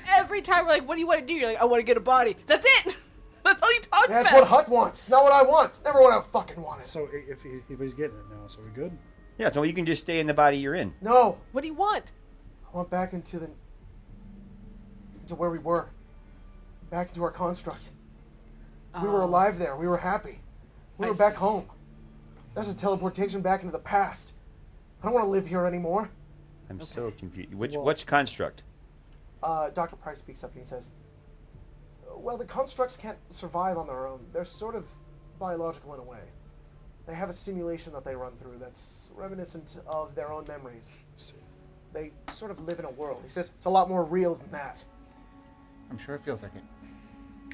Every time we're like, what do you want to do? You're like, I want to get a body. That's it. That's all you talk That's about. what Huck wants. It's not what I want. It's never what I fucking wanted. So if he's getting it now, so we good? Yeah, so you can just stay in the body you're in. No. What do you want? I want back into where we were. Back into our construct. We were Oh. alive there. We were happy. We I were back see. home. That's a teleportation back into the past. I don't want to live here anymore. I'm so confused. Which Well- construct? Dr. Price speaks up and he says, well, the constructs can't survive on their own. They're sort of biological in a way. They have a simulation that they run through that's reminiscent of their own memories. They sort of live in a world. He says it's a lot more real than that. I'm sure it feels like it.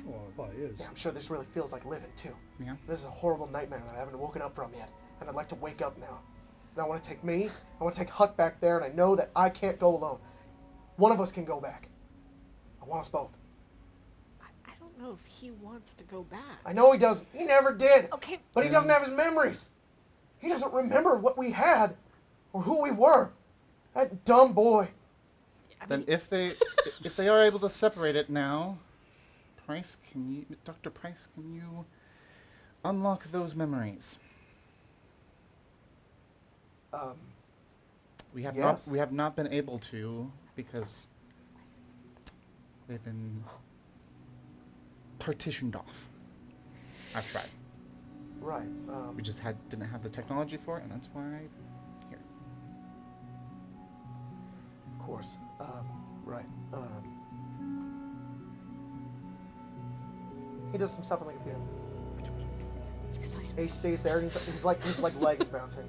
Well, it probably is. Yeah, I'm sure this really feels like living too. Yeah. This is a horrible nightmare that I haven't woken up from yet, and I'd like to wake up now. And I want to take me, I want to take Huck back there, and I know that I can't go alone. One of us can go back. I want us both. I don't know if he wants to go back. I know he doesn't. He never did. Okay. But he doesn't have his memories. He doesn't remember what we had or who we were. That dumb boy. I Then mean, if they are able to separate it now, Dr. Price, can you unlock those memories? We have Yes. not been able to because they've been partitioned off. I've tried. Right. We just didn't have the technology for it, and that's why here. Of course. Right. He does some stuff on the computer. Ace stays there, and he's like his leg is bouncing,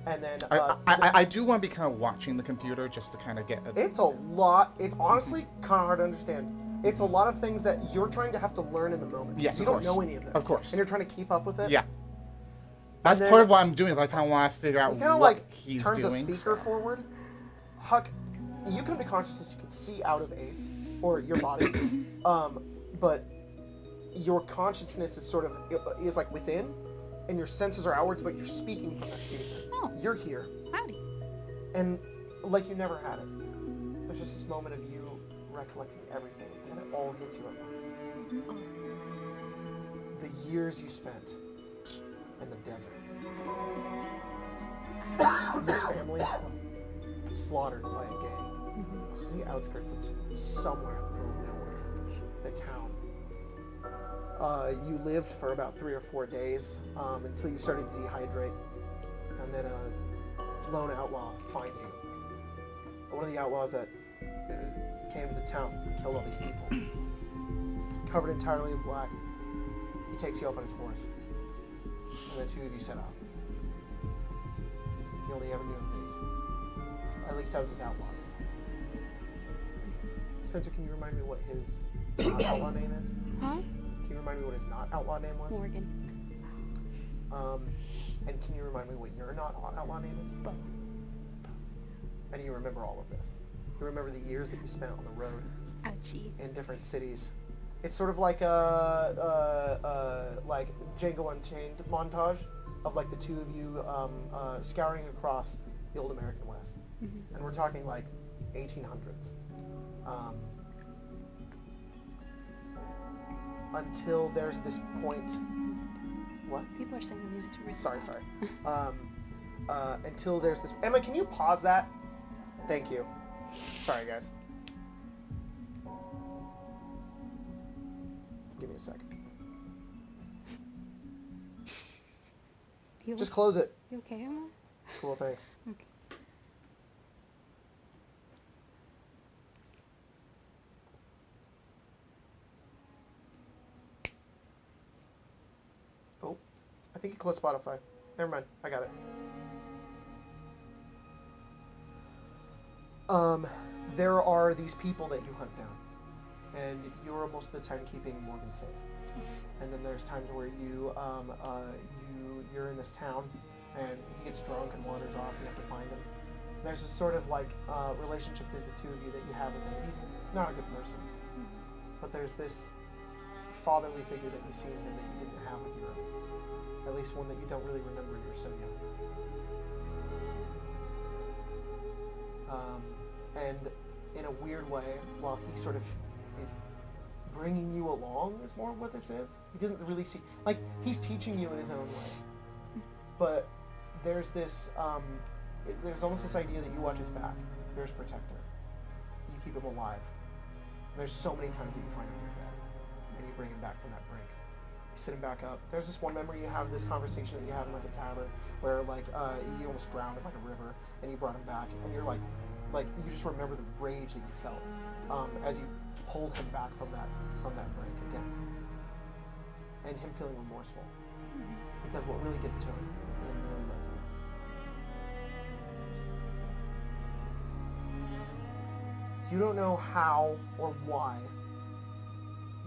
and then I do want to be kind of watching the computer just to kind of get. It's a lot. It's honestly kind of hard to understand. It's a lot of things that you're trying to have to learn in the moment. Yes, you of don't course. know any of this. Of course. And you're trying to keep up with it. Yeah. That's then- part of what I'm doing. Is I kind of want to figure out He kind of what like he's turns doing. a speaker so. forward. Huck, you come to consciousness. You can see out of Ace or your body, but your consciousness is sort of is like within, and your senses are outwards. But you're speaking from that speaker. Oh. You're here, Howdy. and like you never had it. There's just this moment of you recollecting everything, and then it all hits you at once. The years you spent in the desert. Your family slaughtered by a gang on the outskirts of somewhere in the middle of nowhere, in a town. You lived for about 3 or 4 days until you started to dehydrate, and then a lone outlaw finds you. One of the outlaws that came to the town and killed all these people. It's covered entirely in black. He takes you up on his horse, and the two of you set out. You only ever knew him as Ace. At least that was his outlaw name. Spencer, can you remind me what his outlaw name is? Huh? Can you remind me what his not outlaw name was? Morgan. And can you remind me what your not outlaw name is? Bo. And you remember all of this. You remember the years that you spent on the road Ouchie. in different cities. It's sort of like like Django Unchained montage of like the two of you scouring across the old American West. Mm-hmm. And we're talking like 1800s. Until there's this point. What? People are saying the music's really Sorry, loud. sorry. Until there's this. Emma, can you pause that? Thank you. Sorry, guys. Give me a second. You, Just close it. you okay, Emma? Cool, thanks. Okay. Oh, I think you closed Spotify. Never mind, I got it. There are these people that you hunt down, and you're most of the time keeping Morgan safe. And then there's times where you're in this town, and he gets drunk and wanders off, and you have to find him. There's this sort of like relationship to the two of you that you have with him. He's not a good person, but there's this fatherly figure that you see in him that you didn't have with your own. At least one that you don't really remember. You're so young. And in a weird way, while he sort of is bringing you along, is more what this is. He doesn't really see, like, he's teaching you in his own way. But there's this, there's almost this idea that you watch his back. You're his protector. You keep him alive. And there's so many times that you find him near dead, and you bring him back from that brink. You sit him back up. There's this one memory you have, this conversation that you have in like a tavern, where like you almost drowned in like a river, and you brought him back, and you're like you just remember the rage that you felt as you pulled him back from that brink again, and him feeling remorseful because what really gets to him is that he nearly left you. You don't know how or why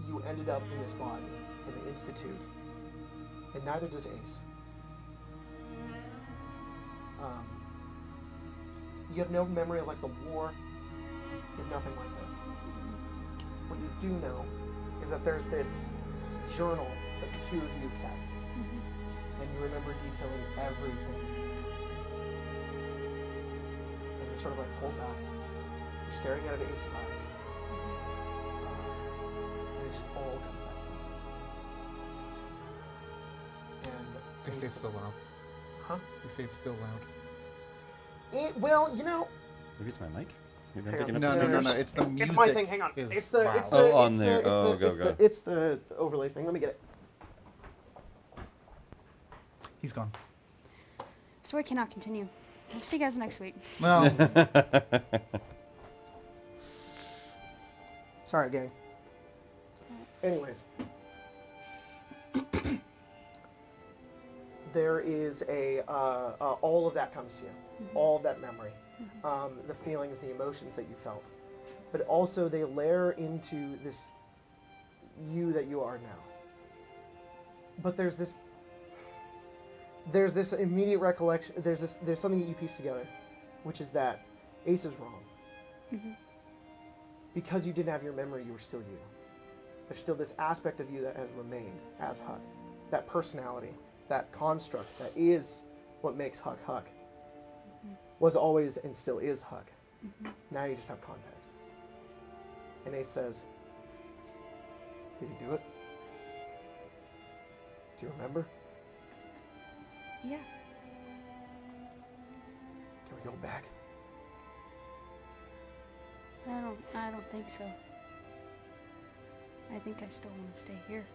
you ended up in this body in the Institute, and neither does Ace. You have no memory of like the war. You have nothing like this. What you do know is that there's this journal that the two of you kept, and you remember detailing everything. And you're sort of like pulled back. You're staring out of Ace's eyes, and it just all comes back to you. And They say Ace- it's still loud. Huh? They say it's still loud. Well, you know, Maybe it's my mic. Maybe I'm Hang picking on. up No, the no, no, speakers. no. It's the music. it's my thing. Hang on. is It's the loud. it's the Oh, it's on the, there. It's Oh, the, go, it's go. the it's the overlay thing. Let me get it. He's gone. Story cannot continue. We'll see you guys next week. Well, Sorry, gang. Anyways, there is a all of that comes to you, all of that memory, the feelings, the emotions that you felt, but also they layer into this you that you are now. But there's this immediate recollection. There's something that you piece together, which is that Ace is wrong. Because you didn't have your memory, you were still you. There's still this aspect of you that has remained as Huck. That personality, that construct, that is what makes Huck Huck. Was always and still is Huck. Now you just have context. And Ace says, did he do it? Do you remember? Yeah. Can we go back? I don't think so. I think I still want to stay here.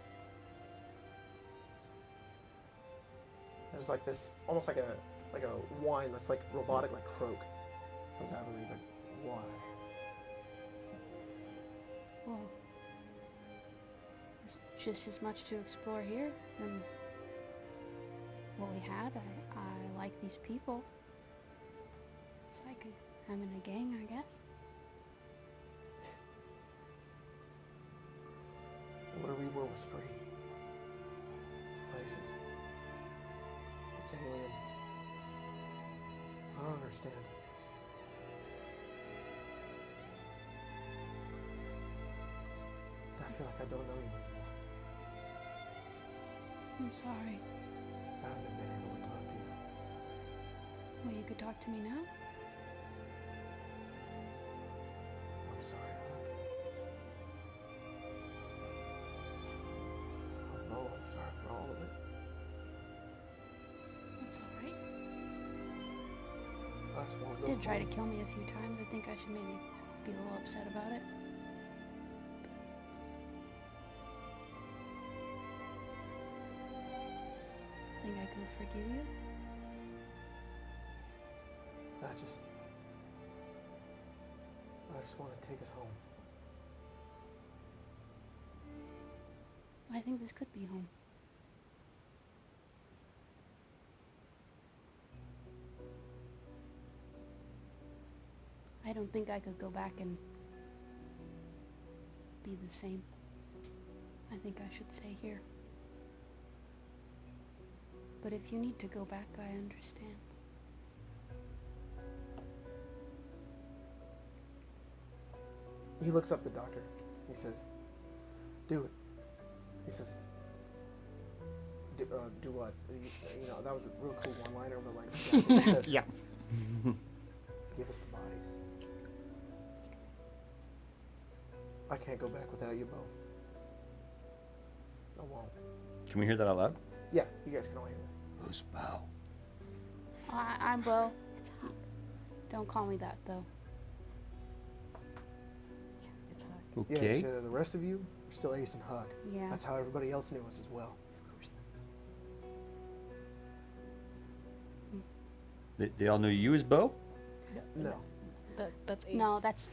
There's like this, almost like a whine, this like robotic like croak comes out of him. He's like, why? Well, there's just as much to explore here than what we had. I like these people. It's like I'm in a gang, I guess. Where we were was free. These places. It's alien. I don't understand. I feel like I don't know you anymore. I'm sorry. I haven't been able to talk to you. Well, you could talk to me now. I'm sorry. Oh, I'm sorry for all of it. That's all right. I just want to go Did try to home. kill me a few times. I think I should maybe be a little upset about it. Think I can forgive you? I just want to take us home. I think this could be home. I don't think I could go back and be the same. I think I should stay here. But if you need to go back, I understand. He looks up the doctor. He says, "Do it." He says, "Do what?" You know, that was a real cool one-liner, but like, he says, Yeah. "Give us the bodies." I can't go back without you, Bo. I won't. Can we hear that out loud? Yeah, you guys can all hear this. Who's Bo? I'm Bo. Don't call me that, though. It's hard. Okay. Yeah, to the rest of you, you're still Ace and Huck. Yeah. That's how everybody else knew us as well. They all know you as Bo? No. That's Ace. No, that's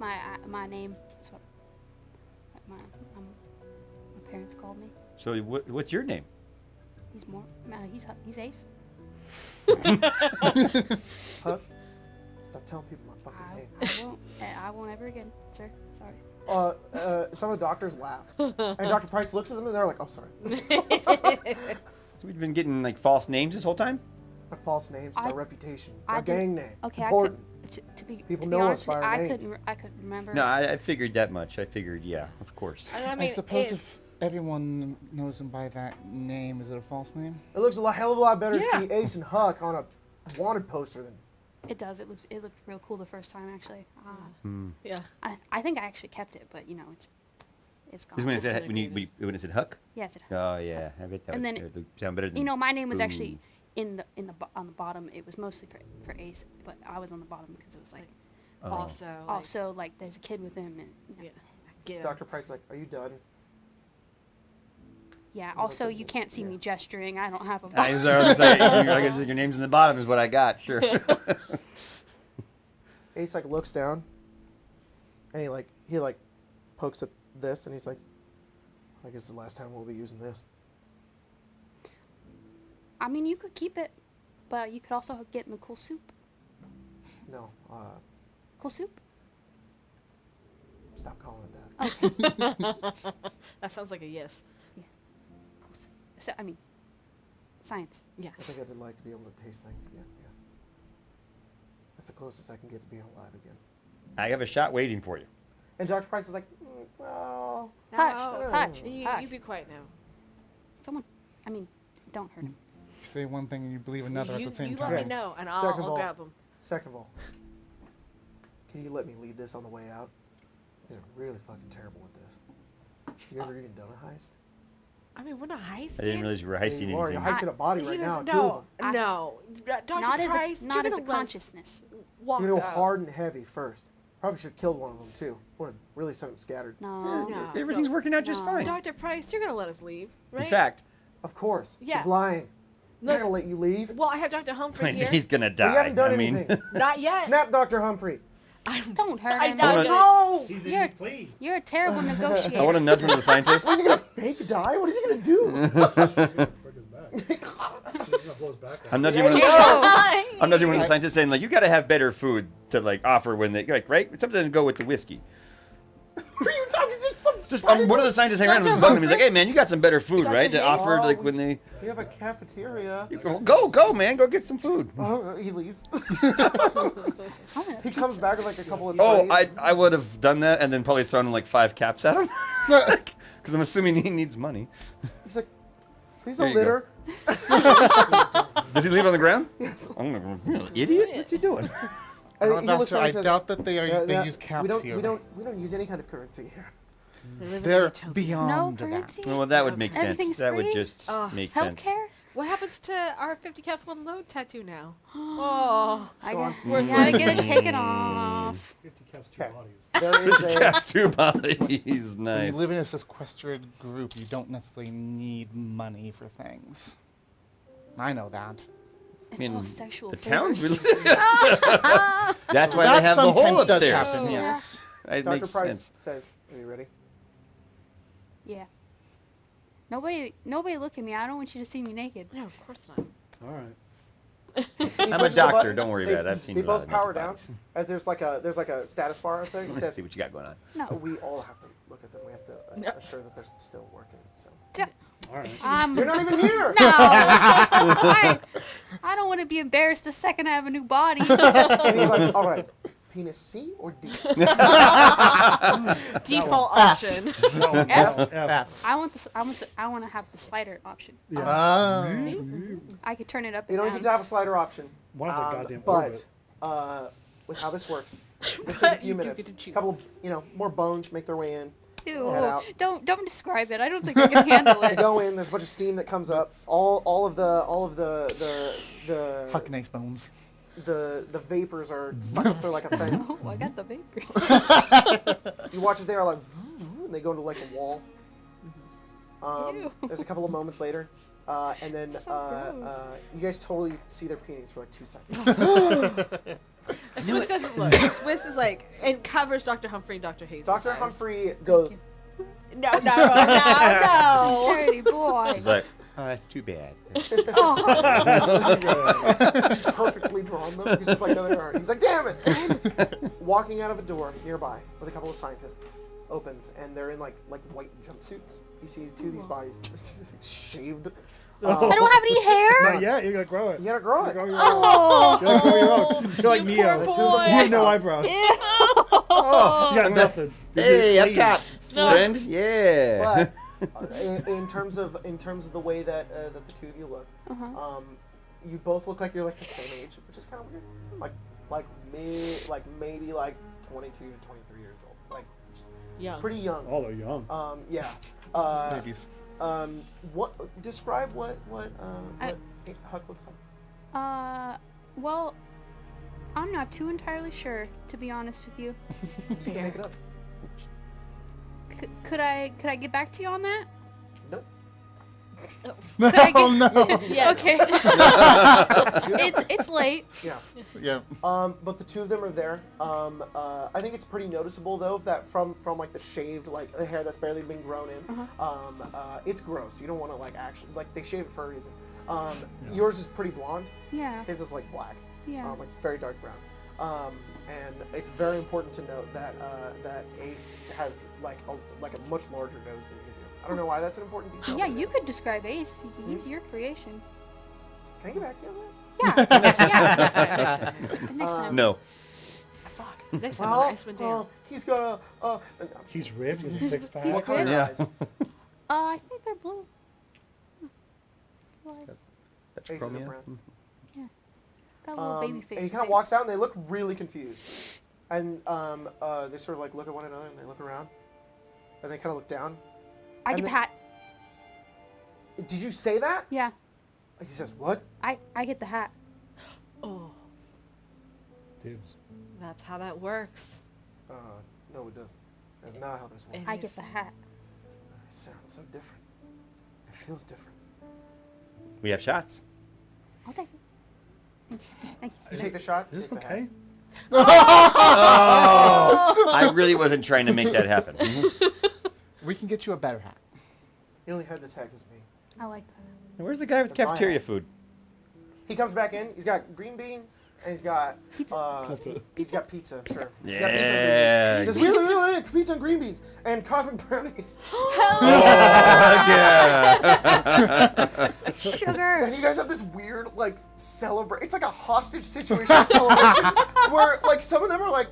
my name. That's what my parents called me. So what's your name? He's more. He's Ace. Huck, stop telling people my fucking name. I won't. I won't ever again, sir. Sorry. Some of the doctors laugh, and Dr. Price looks at them and they're like, "Oh, sorry." So we've been getting like false names this whole time? Our false names, it's our reputation, it's I our did- gang name. Okay, It's important. to be People to be know honest us by with our you, names. I couldn't remember. No, I figured that much. I figured, yeah, of course. I mean, I suppose if everyone knows him by that name, is it a false name? It looks hell of a lot better Yeah. to see Ace and Huck on a wanted poster than. It does. It looked real cool the first time actually. yeah. I think I actually kept it, but you know it's gone. Because when it said Disintegrated. when it said Huck. Yeah, it's Oh yeah, I bet that And would then sound better than. you know, my name was actually Ooh. on the bottom. It was mostly for Ace, but I was on the bottom because it was like Oh. Also, like there's a kid with him and yeah. Get Dr. Price is like, "Are you done?" yeah. He Also, looks at you me, can't see yeah. me gesturing. I don't have a I bottom. was going to say, I guess your name's in the bottom is what I got. Sure. Ace like looks down, and he pokes at this, and he's like, "I guess it's the last time we'll be using this." I mean, you could keep it, but you could also get in the cool soup. No, Cool soup. stop calling it that. Okay. That sounds like a yes. Cool soup. So, I mean, science. I Yes. think I'd like to be able to taste things again. Yeah, that's the closest I can get to being alive again. I have a shot waiting for you. And Dr. Price is like, "Well, Hush. You be quiet now. Someone. I mean, don't hurt him. You say one thing and you believe another you at the same you time. let me know, and I'll Second of all- grab him. second of all, can you let me lead this on the way out? These are really fucking terrible with this. You ever even done a heist? I mean, we're not heisting. I didn't realize you were heisting You are. anything. You're heisting a body He right now. doesn't- Two of no, them. no. Dr. Not as Price, a, you're not as gonna a let us consciousness. walk You're gonna go out. hard and heavy first. Probably should have killed one of them too. Would have really sent them scattered. No. No. Everything's working out just No. fine. Dr. Price, you're gonna let us leave, right? In fact, Of course. Yeah. He's lying. I'm not Look- gonna let you leave. Well, I have Dr. Humphrey here. he's gonna die. We haven't done I mean, anything. Not yet. Snap, Dr. Humphrey. Don't hurt him. wanna- No. He's You're- easy clean. You're a terrible negotiator. I want to nudge one of the scientists. Is he gonna fake die? What is he gonna do? Break his back. He's gonna blow his back out. I'm nudging one of the, I'm nudging one of the scientists saying like, you got to have better food to like offer when they like, right? It's something to go with the whiskey. What are you talking? Just some. Just one of the scientists hanging around was bugging him. He's like, hey man, you got some better food, right? To offer like when they We have a cafeteria. go man, go get some food. He leaves. I'm gonna He comes back with like a couple of. Oh, trays. I would have done that and then probably thrown like 5 caps at him because I'm assuming he needs money. He's like, Please There don't you go. litter. Does he leave it on the ground? Yes. I'm gonna, idiot. What's he doing? Alabaster, I says, doubt that they use caps we don't, here. We don't use any kind of currency here. They live in They're utopia. No beyond that. currency? Well, that would make sense. Everything's That would free? just Oh, make sense. Healthcare? What happens to our 50 caps one load tattoo now? Oh, I Go on. gotta get it taken off. 50 caps, 2 Okay. bodies. There is a. Cast 2 bodies. When Nice. you live in a sequestered group, you don't necessarily need money for things. I know that. It's mean, all sexual The town's favors. really. That's why they have the hole sometimes does upstairs. happen, Yeah. yes. It Dr. makes Price sense. says, "Are you ready?" Yeah. Nobody look at me. I don't want you to see me naked. no, of course not. All right. He I'm a pushes the doctor. button. Don't worry about it. I've seen They a lot both of power naked down. bodies. As there's like a status bar thing. It Let's says see what you got going on. No. we all have to look at them. We have to Yep. assure that they're still working. So All right. you're not even here. No. I don't want to be embarrassed the second I have a new body. And he's like, "All right, penis C or D?" Default option. No, F. no, F. I want to have the slider option. Yeah. I could turn it up You don't and need down. to have a slider option. One of the goddamn but orbit. with how this works, this But takes a few you do minutes. get to choose. A couple of more bones make their way in. Ew. Head out. Don't describe it. I don't think I can handle They it. go in. There's a bunch of steam that comes up. All of the Huck nice bones. the vapors are sucked up through like a thing. Oh, I got the vapors. You watch as they are like, and they go into like a wall. Ew. There's a couple of moments later, and then So gross. you guys totally see their penis for like 2 seconds. Swiss doesn't look. Swiss is like, and covers Dr. Humphrey and Dr. Hayes. Dr. Humphrey goes, No. Dirty boy. He's like, oh, that's too bad. Oh, he's perfectly drawn them. He's just like, no, they aren't. He's like, damn it! Walking out of a door nearby with a couple of scientists opens, and they're in like white jumpsuits. You see 2 of these bodies shaved. I don't have any hair. Not yet. You gotta grow it. You gotta grow it. You gotta grow your own. Oh. You gotta grow your own. You're like You Neo. poor You boy. have no eyebrows. Ew. You got nothing. You're Hey, up clean. top, No. friend. Yeah. But in terms of the way that the 2 of you look, Uh-huh. you both look like you're like the same age, which is kind of weird. Like maybe like 22 to 23 years old, like Young. pretty young. Oh, they're young. Yeah. Babies. What describe what Huck looks like? Well, I'm not too entirely sure, to be honest with you. You can make it up. Could I get back to you on that? Nope. Could I Oh get- no. Yes. Okay. It's late. Yeah. Yeah. But the 2 of them are there. I think it's pretty noticeable though that from like the shaved like the hair that's barely been grown in. It's gross. You don't want to like actually like they shave it for a reason. Yours is pretty blonde. Yeah. His is like black. Yeah. Like very dark brown. And it's very important to note that that Ace has like a much larger nose than you do. I don't know why that's an important detail. Yeah, but it you is. could describe Ace. He's your creation. Can I get back to you on that? Yeah. Next time. Next time. No. Fuck. Next time on Icewind Dale. He's got a. He's ripped. He's a six-pack. He's What color are your Yeah. eyes? I think they're blue. Like, That's Aces are chromia. brown. got a little baby face. And he kind of walks out, and they look really confused. And they sort of like look at one another, and they look around, and they kind of look down. I and get the then- hat. Did you say that? Yeah. He says, "What?" I get the hat. Oh, Dibs. that's how that works. No, it doesn't. That's not how this works. And I if- get the hat. It sounds so different. It feels different. We have shots. I'll take it. Thank you. Did you take the shot? Is Takes this the okay? hat. I really wasn't trying to make that happen. We can get you a better hat. He only had this hat because of me. I like that. Where's the guy with That's my cafeteria hat. food? He comes back in. He's got green beans, and he's got Pizza. Pizza. he's got pizza. Sure. He's Yeah. got pizza and green beans. He says, "We really like pizza and green beans and cosmic brownies." Yeah. Sugar. And you guys have this weird like celebrate. It's like a hostage situation celebration where like some of them are like,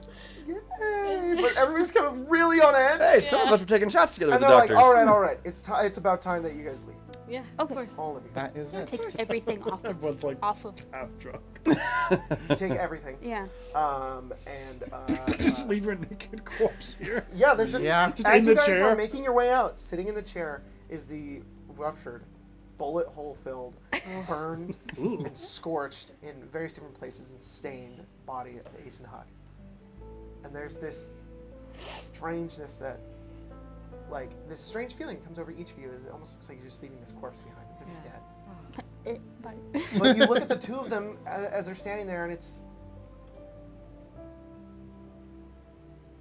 "Yay!" but everybody's kind of really on edge. Hey, some of us were taking shots together And with they're the like, doctors. all right, it's about time that you guys leave. Yeah. Okay. Of course. All of you. That is it. Take everything off of. Everyone's like Off of. half drunk. You take everything. Yeah. Just leave your naked corpse here. Yeah, there's just Yeah. Just as in you the guys chair. are making your way out, sitting in the chair is the ruptured, bullet hole filled, burned, Ooh. and scorched in various different places and stained body of Ace and Huck. And there's this strangeness that, like, this strange feeling comes over each of you. Is it almost looks like you're just leaving this corpse behind, as if he's Yeah. dead. Bye. But you look at the two of them as they're standing there, and this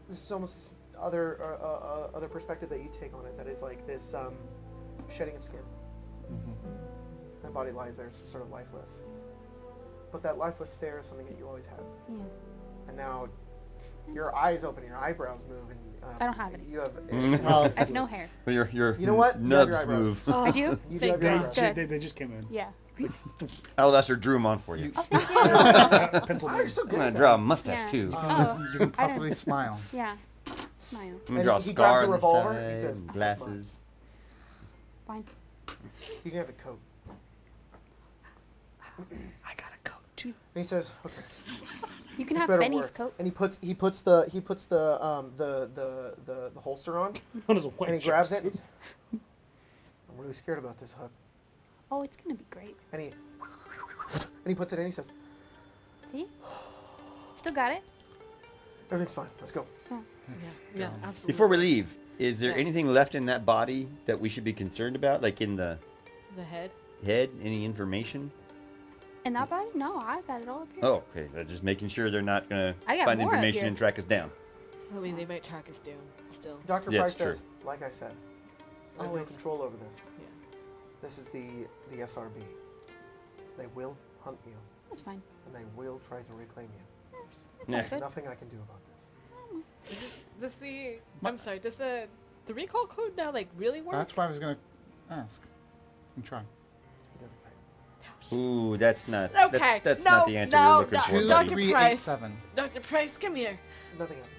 is almost this other perspective that you take on it. That is like this shedding of skin. That body lies there, sort of lifeless. But that lifeless stare is something that you always had. Yeah. And now, your eyes open, your eyebrows move, and I don't have any. You have. Well, I have no hair. But your You know what? You have your nubs eyebrows. move. I do? You do Thank have your God. eyebrows. Good. They just came in. Yeah. Alabaster drew them on for you. Oh, thank you. Pencil. Oh, you're so I'm good gonna at draw a that. mustache Yeah. too. Oh, You can I properly smile. yeah. Smile. I'm gonna And draw a he scar grabs a on the revolver, side, he says, and "That's mine." glasses. Fine. You can have a coat. I got a coat too. And he says, "Okay." You can It's have better Benny's work. coat. And he puts the holster on, One is a white and he grabs it. jumpsuit. And he's, I'm really scared about this, Huck. Oh, it's gonna be great. And he puts it in. He says, See? Still got it? "Everything's fine. Let's go." Yeah, absolutely. Before we leave, is there Yeah. anything left in that body that we should be concerned about, like in the The head. head? Any information? In that body? No, I got it all up here. Oh, okay. Just making sure they're not gonna I got find more up information here. and track us down. I mean, they might track us down still. Dr. Yeah, Price it's true. says, "Like I said, I have no Always. control over this. Yeah. This is the SRB. They will hunt you, That's fine. and they will try to reclaim you. Yeah. There's nothing I can do about this." Does the I'm sorry. Does the recall code now like really work? That's why I was gonna ask and try. He doesn't say. Ooh, that's not. Okay, That's no, not the answer no, we're looking no, for. Two, Dr. three, Price. 8, 7. Dr. Price, come here. Nothing happens.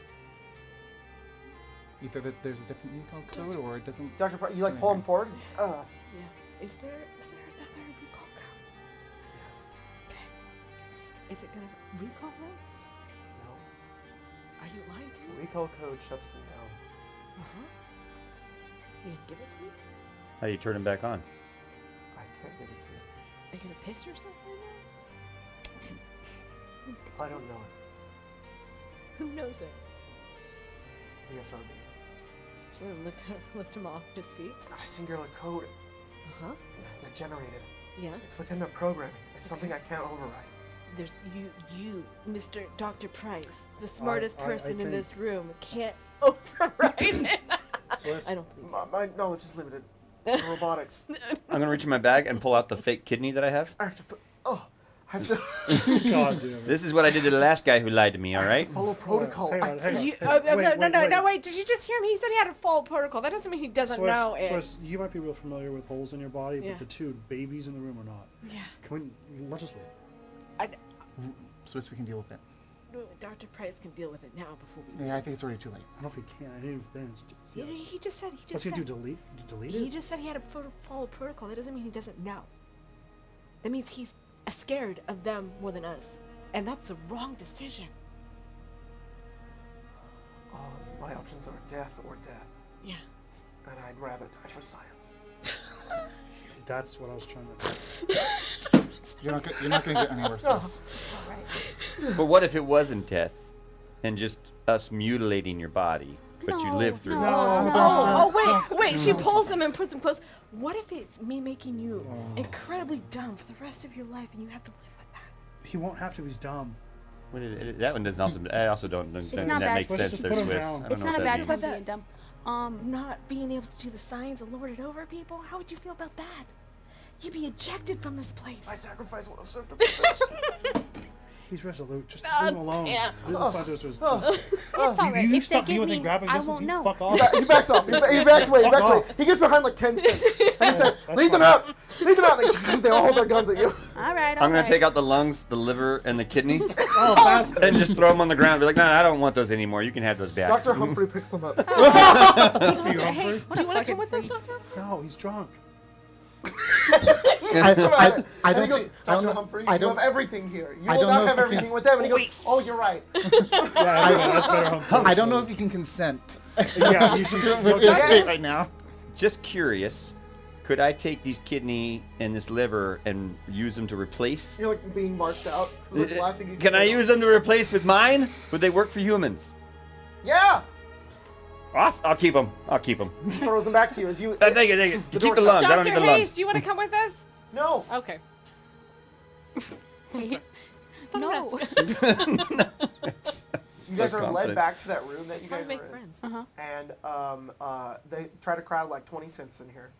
Either that there's a different recall code or it doesn't. Dr. Price, you like pull him forward? Yeah. Is there another recall code? Yes. Okay. Is it gonna recall them? No. Are you lying to The me? recall code shuts them down. Uh-huh. You gonna give it to me? How do you turn them back on? I can't give it to you. Are you gonna piss yourself right now? I don't know it. Who knows it? The SRB. Should I lift him off his feet? It's not a singular code. Uh-huh. They're generated. Yeah. It's within their programming. It's something I can't override. There's you, Mr. Dr. Price, the smartest person in think- this room, can't override it. So let's- I don't believe My knowledge is limited to robotics. I'm gonna reach in my bag and pull out the fake kidney that I have. I have to put. Oh, I have to. God damn it. This is what I did to the last guy who lied to me. All I have to right. follow protocol. Hang on, hang on. You, hang on. no, wait. Did you just hear him? He said he had to follow protocol. That doesn't mean he doesn't know it. So you might be real familiar with holes in your body, Yeah. but the two babies in the room are not. Yeah. Can we let's just leave? Swiss, we can deal with it. Dr. Price can deal with it now before we. Yeah, I think it's already too late. I don't know if he can. I didn't even finish. You know, he just said. What's he gonna do? Delete He it? just said he had to follow protocol. That doesn't mean he doesn't know. That means he's scared of them more than us, and that's the wrong decision. My options are death or death, Yeah. and I'd rather die for science. That's what I was trying to do. You're not gonna get anywhere, Swiss. But what if it wasn't death, and just us mutilating your body, but you No, live through no. it? Oh, wait. She pulls them and puts them close. What if it's me making you incredibly dumb for the rest of your life, and you have to live with that? He won't have to. He's dumb. That one doesn't also. I also don't. not that bad. makes Let's sense. just They're put 'em Swiss. down. I don't It's know not a what bad that time means. to be dumb. Not being able to do the signs and lord it over people. How would you feel about that? You'd be ejected from this place. I sacrifice what I've served to He's resolute. Just Ah, leave him alone. damn. Let's not do this. It's alright. You If they stop get doing the me, grabbing I distance. won't You know. fuck off. He backs off. He backs away. He backs away. He gets behind like 10 fists, and he says, "Lead them out! Lead them out!" They all hold their guns at you. Alright, I'm gonna take out the lungs, the liver, and the kidney, Oh, bastard. and just throw them on the ground. Be like, no, I don't want those anymore. You can have those back. Dr. Humphrey picks them up. You Hey, Humphrey? do you want to come with us, Doctor? No, he's drunk. I and don't he goes, thi- I don't Dr. know- Humphrey, I you don't- have everything here. You I will don't not know have if we everything can- with them. And he goes, oh, you're right. Yeah, that's better. Humphrey, I don't know so- if you can consent. Yeah, you should. with this state right now. Just curious, could I take these kidney and this liver and use them to replace? You're like being marched out. It's like the last thing you Can I say. use them to replace with mine? Would they work for humans? Yeah. I'll keep them. I'll keep them. He throws them back to you as you. Thank you. the Keep door the shuts. lungs. I don't Dr. need the Hayes, lungs. do you want to come with us? No. Okay. No. You guys are led back to that room that you Try guys to make were in. friends. Uh-huh. And they try to crowd like 20 cents in here.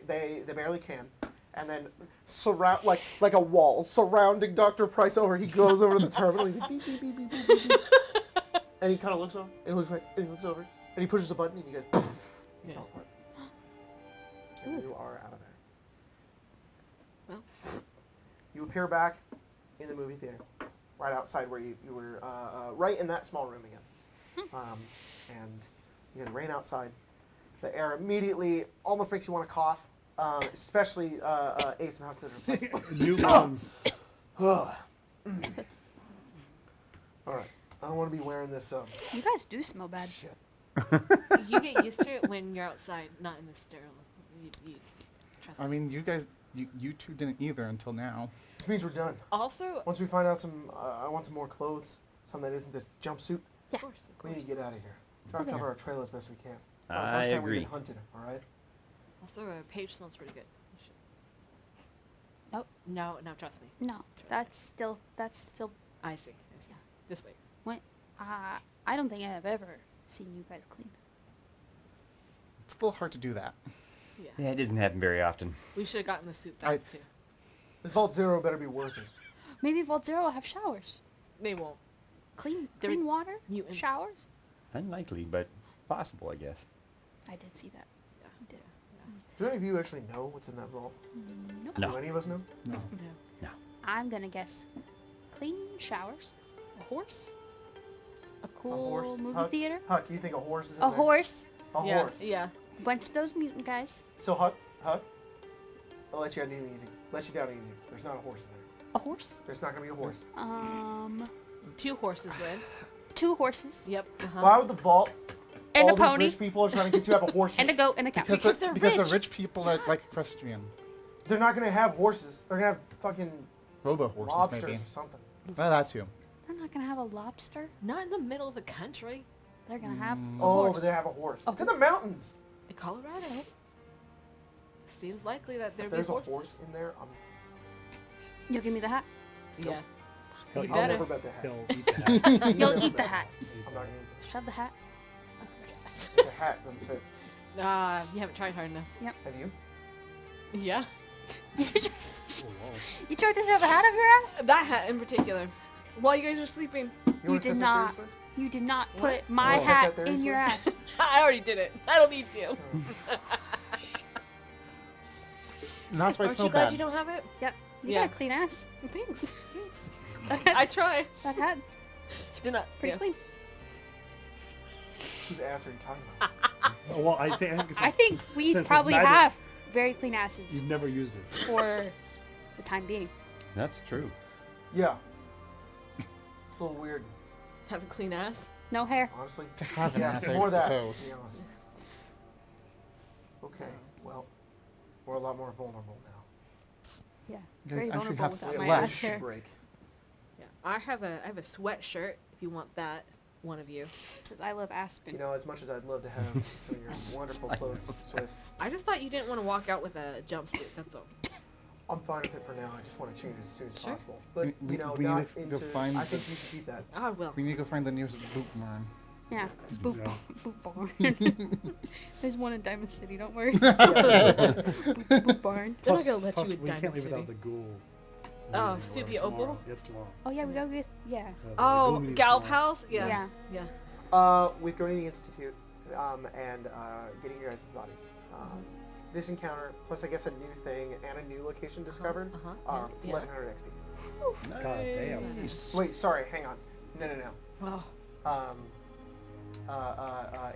They barely can. And then surround like a wall surrounding Dr. Price over. He goes over to the terminal. He's like beep beep beep beep beep beep. beep. And he kind of looks over. And he looks back. And he looks over. And he pushes a button. And you guys poof, you Yeah. teleport. And you are out of there. Well. You appear back in the movie theater, right outside where you were, right in that small room again. And you hear the rain outside. The air immediately almost makes you want to cough, especially Ace and Huck that are like, New lungs. all right, I don't want to be wearing this. You guys do smell bad. Shit. You get used to it when you're outside, not in the sterile. You trust me. I mean, you guys, you two didn't either until now. This means we're done. Also, Once we find out some, I want some more clothes, something that isn't this jumpsuit. of course, We need to get out of here. Try to Okay. cover our trail as best we can. It's not I the first time agree. we've been hunted. All right. Also, Paige smells pretty good. You should- Nope. No, trust me. No, that's still I see. Yeah. Just wait. what. I don't think I have ever seen you guys clean. It's a little hard to do that. Yeah. Yeah, it doesn't happen very often. We should have gotten the soup I- back too. This Vault Zero better be worth it. Maybe Vault Zero will have showers. They won't. Clean They're water. mutants. Showers. Unlikely, but possible, I guess. I did see that. Yeah. I did. Do any of you actually know what's in that vault? Nope. No. Do any of us know? No. No. I'm gonna guess clean showers, a horse, a cool horse? movie Huck? theater, Huck, you think a horse is in a there? horse, A yeah. horse. Yeah. a bunch of those mutant guys, So Huck, I'll let you down easy. Let you down easy. There's not a horse in there. a horse, There's not gonna be a horse. 2 horses then. 2 horses, Yep. Uh-huh. Why would the vault? and all a these pony, rich people are trying to get you to have a horse. and a goat, and a cow. Because they're because rich. the rich people that like equestrian. They're not gonna have horses. They're gonna have fucking Robo horses, lobsters maybe. or something. Well, that too. They're not gonna have a lobster. Not in the middle of the country. They're gonna have a Oh, horse. but they have a horse. A It's in the mountains. In Colorado. Seems likely that there'd If be there's a horses. horse in there, You'll give me the hat. Yeah. He'll, You I'll better. never bet the hat. he'll eat that. You'll eat the hat. I'm not gonna eat Shove the hat. it. It's a hat. Doesn't fit. You haven't tried hard enough. Have you? Yeah. Oh, whoa. You tried to shove a hat up your ass? That hat in particular. While you guys were sleeping. You You wanna did test not. that theory, Swiss? You did not What? put my Oh. Test that hat theory, in your Swiss? ass. I already did it. I don't need to. And that's why it Aren't you smelled glad bad. you don't have it? Yep. You Yeah. got a clean ass. Thanks. Thanks. That I hat's- try. That hat, Did not. pretty Yeah. clean. Whose ass are you talking about? Oh, well, I think I think we since it's probably neither- have very clean asses you've never used it. for the time being. That's true. Yeah. It's a little weird, Have a clean ass. No hair. honestly. To have an ass, I more of that, suppose. to be honest. Okay, well, we're a lot more vulnerable now. Yeah. You guys Very actually vulnerable have without We my have a ass shoe hair. break. Yeah. I have a sweatshirt if you want that. One of you. 'Cause I love Aspen. You know, as much as I'd love to have some of your wonderful clothes, Swiss, I just thought you didn't want to walk out with a jumpsuit. That's all. I'm fine with it for now. I just want to change it as soon as Sure. possible. But, We- you know, we need not to go into... find I think the- you should keep that. Oh, I will. We need to go find the nearest boot barn. Yeah. Boop, Yeah. boop barn. There's one in Diamond City. Don't worry. Boop barn. They're not gonna let plus you in we can't Diamond leave City. without the ghoul. Oh, meeting Soupy tomorrow. Opal? Yeah, it's tomorrow. Oh yeah, we go get yeah. The Oh, ghoul meeting's Gal tomorrow. Pals? Yeah. Yeah. Yeah. With going to the Institute and getting your guys' bodies. This encounter, plus I guess a new thing and a new location discovered, uh-huh, it's yeah. 1100 XP. God damn. Nice. Wait, sorry, hang on. No. Oh.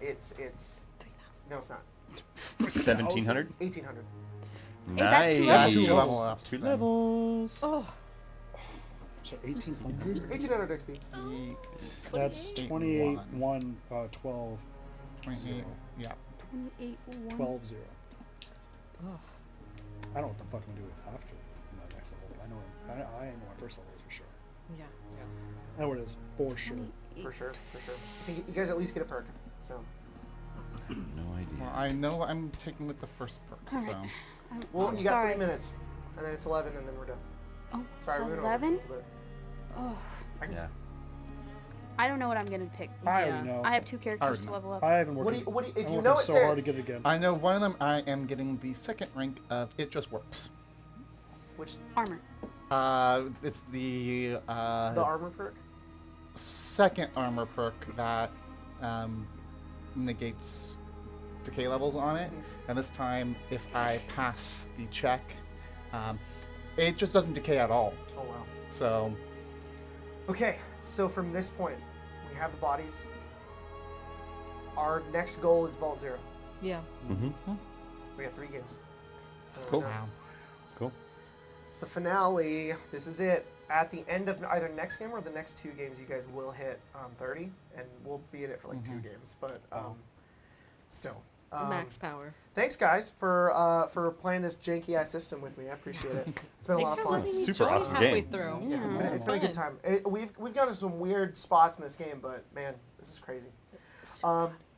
It's no, it's not. 1700? 1800. Hey, that's two Nice. That's levels. two level ups. Two then. levels. Oh, So 1800. 1800 XP. That's 28, 28, 1, 12, 28, yeah. 28, 1. 12, 0. oh. I don't know what the fuck I'm gonna do after my next level. But I know my first level is for sure. Yeah. I know what it is for sure. 28. For sure, for sure. I think you guys at least get a perk. So No idea. Well, I know I'm taking with the first perk, All so. right. well, I'm you got sorry. 3 minutes, and then it's 11, and then we're done. Oh, Sorry, it's we went over a 11? little bit. Oh, I can. Yeah. I don't know what I'm gonna pick. I Yeah. already know. I have 2 characters already to know. level up. I haven't worked. What do you? What do you? If I'm you working know it, so say hard to it. get it again. I know one of them I am getting the second rank of It Just Works. Which Armor. It's the armor perk? second armor perk that negates decay levels on it. And this time, if I pass the check, it just doesn't decay at all. Oh wow. So, Okay, so from this point, we have the bodies. Our next goal is Vault 0. Yeah. Mm-hmm. We got 3 games. Cool. wow. Cool. It's the finale. This is it. At the end of either next game or the next 2 games, you guys will hit 30, and we'll be in it for like 2 games. But still. Max power. Thanks, guys, for playing this janky ass system with me. I appreciate it. It's been a lot Thanks of for fun. letting me Super join awesome halfway game. through. Yeah. It's been a good Fun. time. We've gotten some weird spots in this game, but man, this is crazy.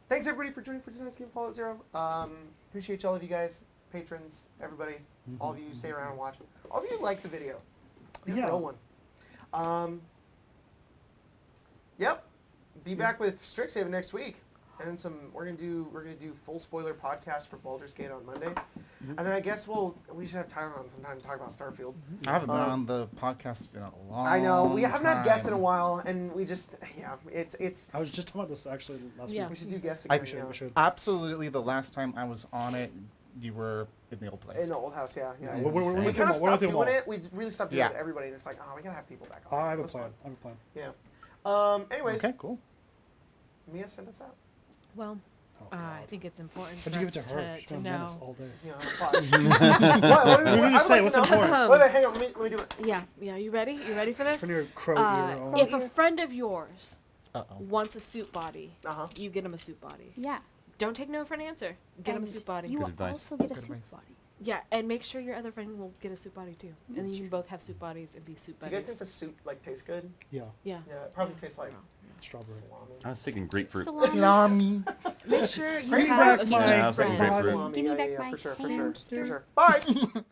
Thanks everybody for joining for tonight's game, Fallout 0. Appreciate all of you guys, patrons, everybody, all of you who stay around and watch. All of you like the video. You're Yeah. a real one. Yep. Be back with Strixhaven next week. And then we're gonna do full spoiler podcast for Baldur's Gate on Monday. And then I guess we should have Tyler on sometime to talk about Starfield. I haven't been on the podcast in a long I know, we haven't had guests in a time. while, and we just it's I was just talking about this actually last Yeah. week. we should do guests I- again. We should. yeah. We should. Absolutely, the last time I was on it, you were in the old place. In the old house, yeah. We're We with kind them of all. We're stopped with them doing all. it. We really stopped doing it Yeah. with everybody, and it's like, oh, we gotta have people back I on. have It a was plan. fun. I have a plan. Yeah. Anyways, Okay, cool. Mia, send us out. Well, Oh, I God. think it's important How'd for you us give it to her? She's to been a menace know. all day. Yeah, that's fine. What What did you say? What's important? Wait, hang on. Let me do it. Yeah. You ready? You ready for this? Turn your crow ear on. If a friend of yours Uh-oh. wants a suit body, Uh-huh. you get him a suit body. Yeah. Don't take no for an answer. Get him a And suit body. You Good advice. also get a Good suit advice. body. Yeah, and make sure your other friend will get a suit body too, and then you can both have suit bodies and be suit Do you buddies. guys think the soup tastes good? Yeah, Yeah. Yeah, it probably tastes like strawberry. salami. I was thinking grapefruit. Salami. Yummy. Make sure you Bring have back a my suit Yeah, I was friend. thinking grapefruit. Salami, Give me yeah, back yeah, my for sure, for sure, hamster. for sure. Bye.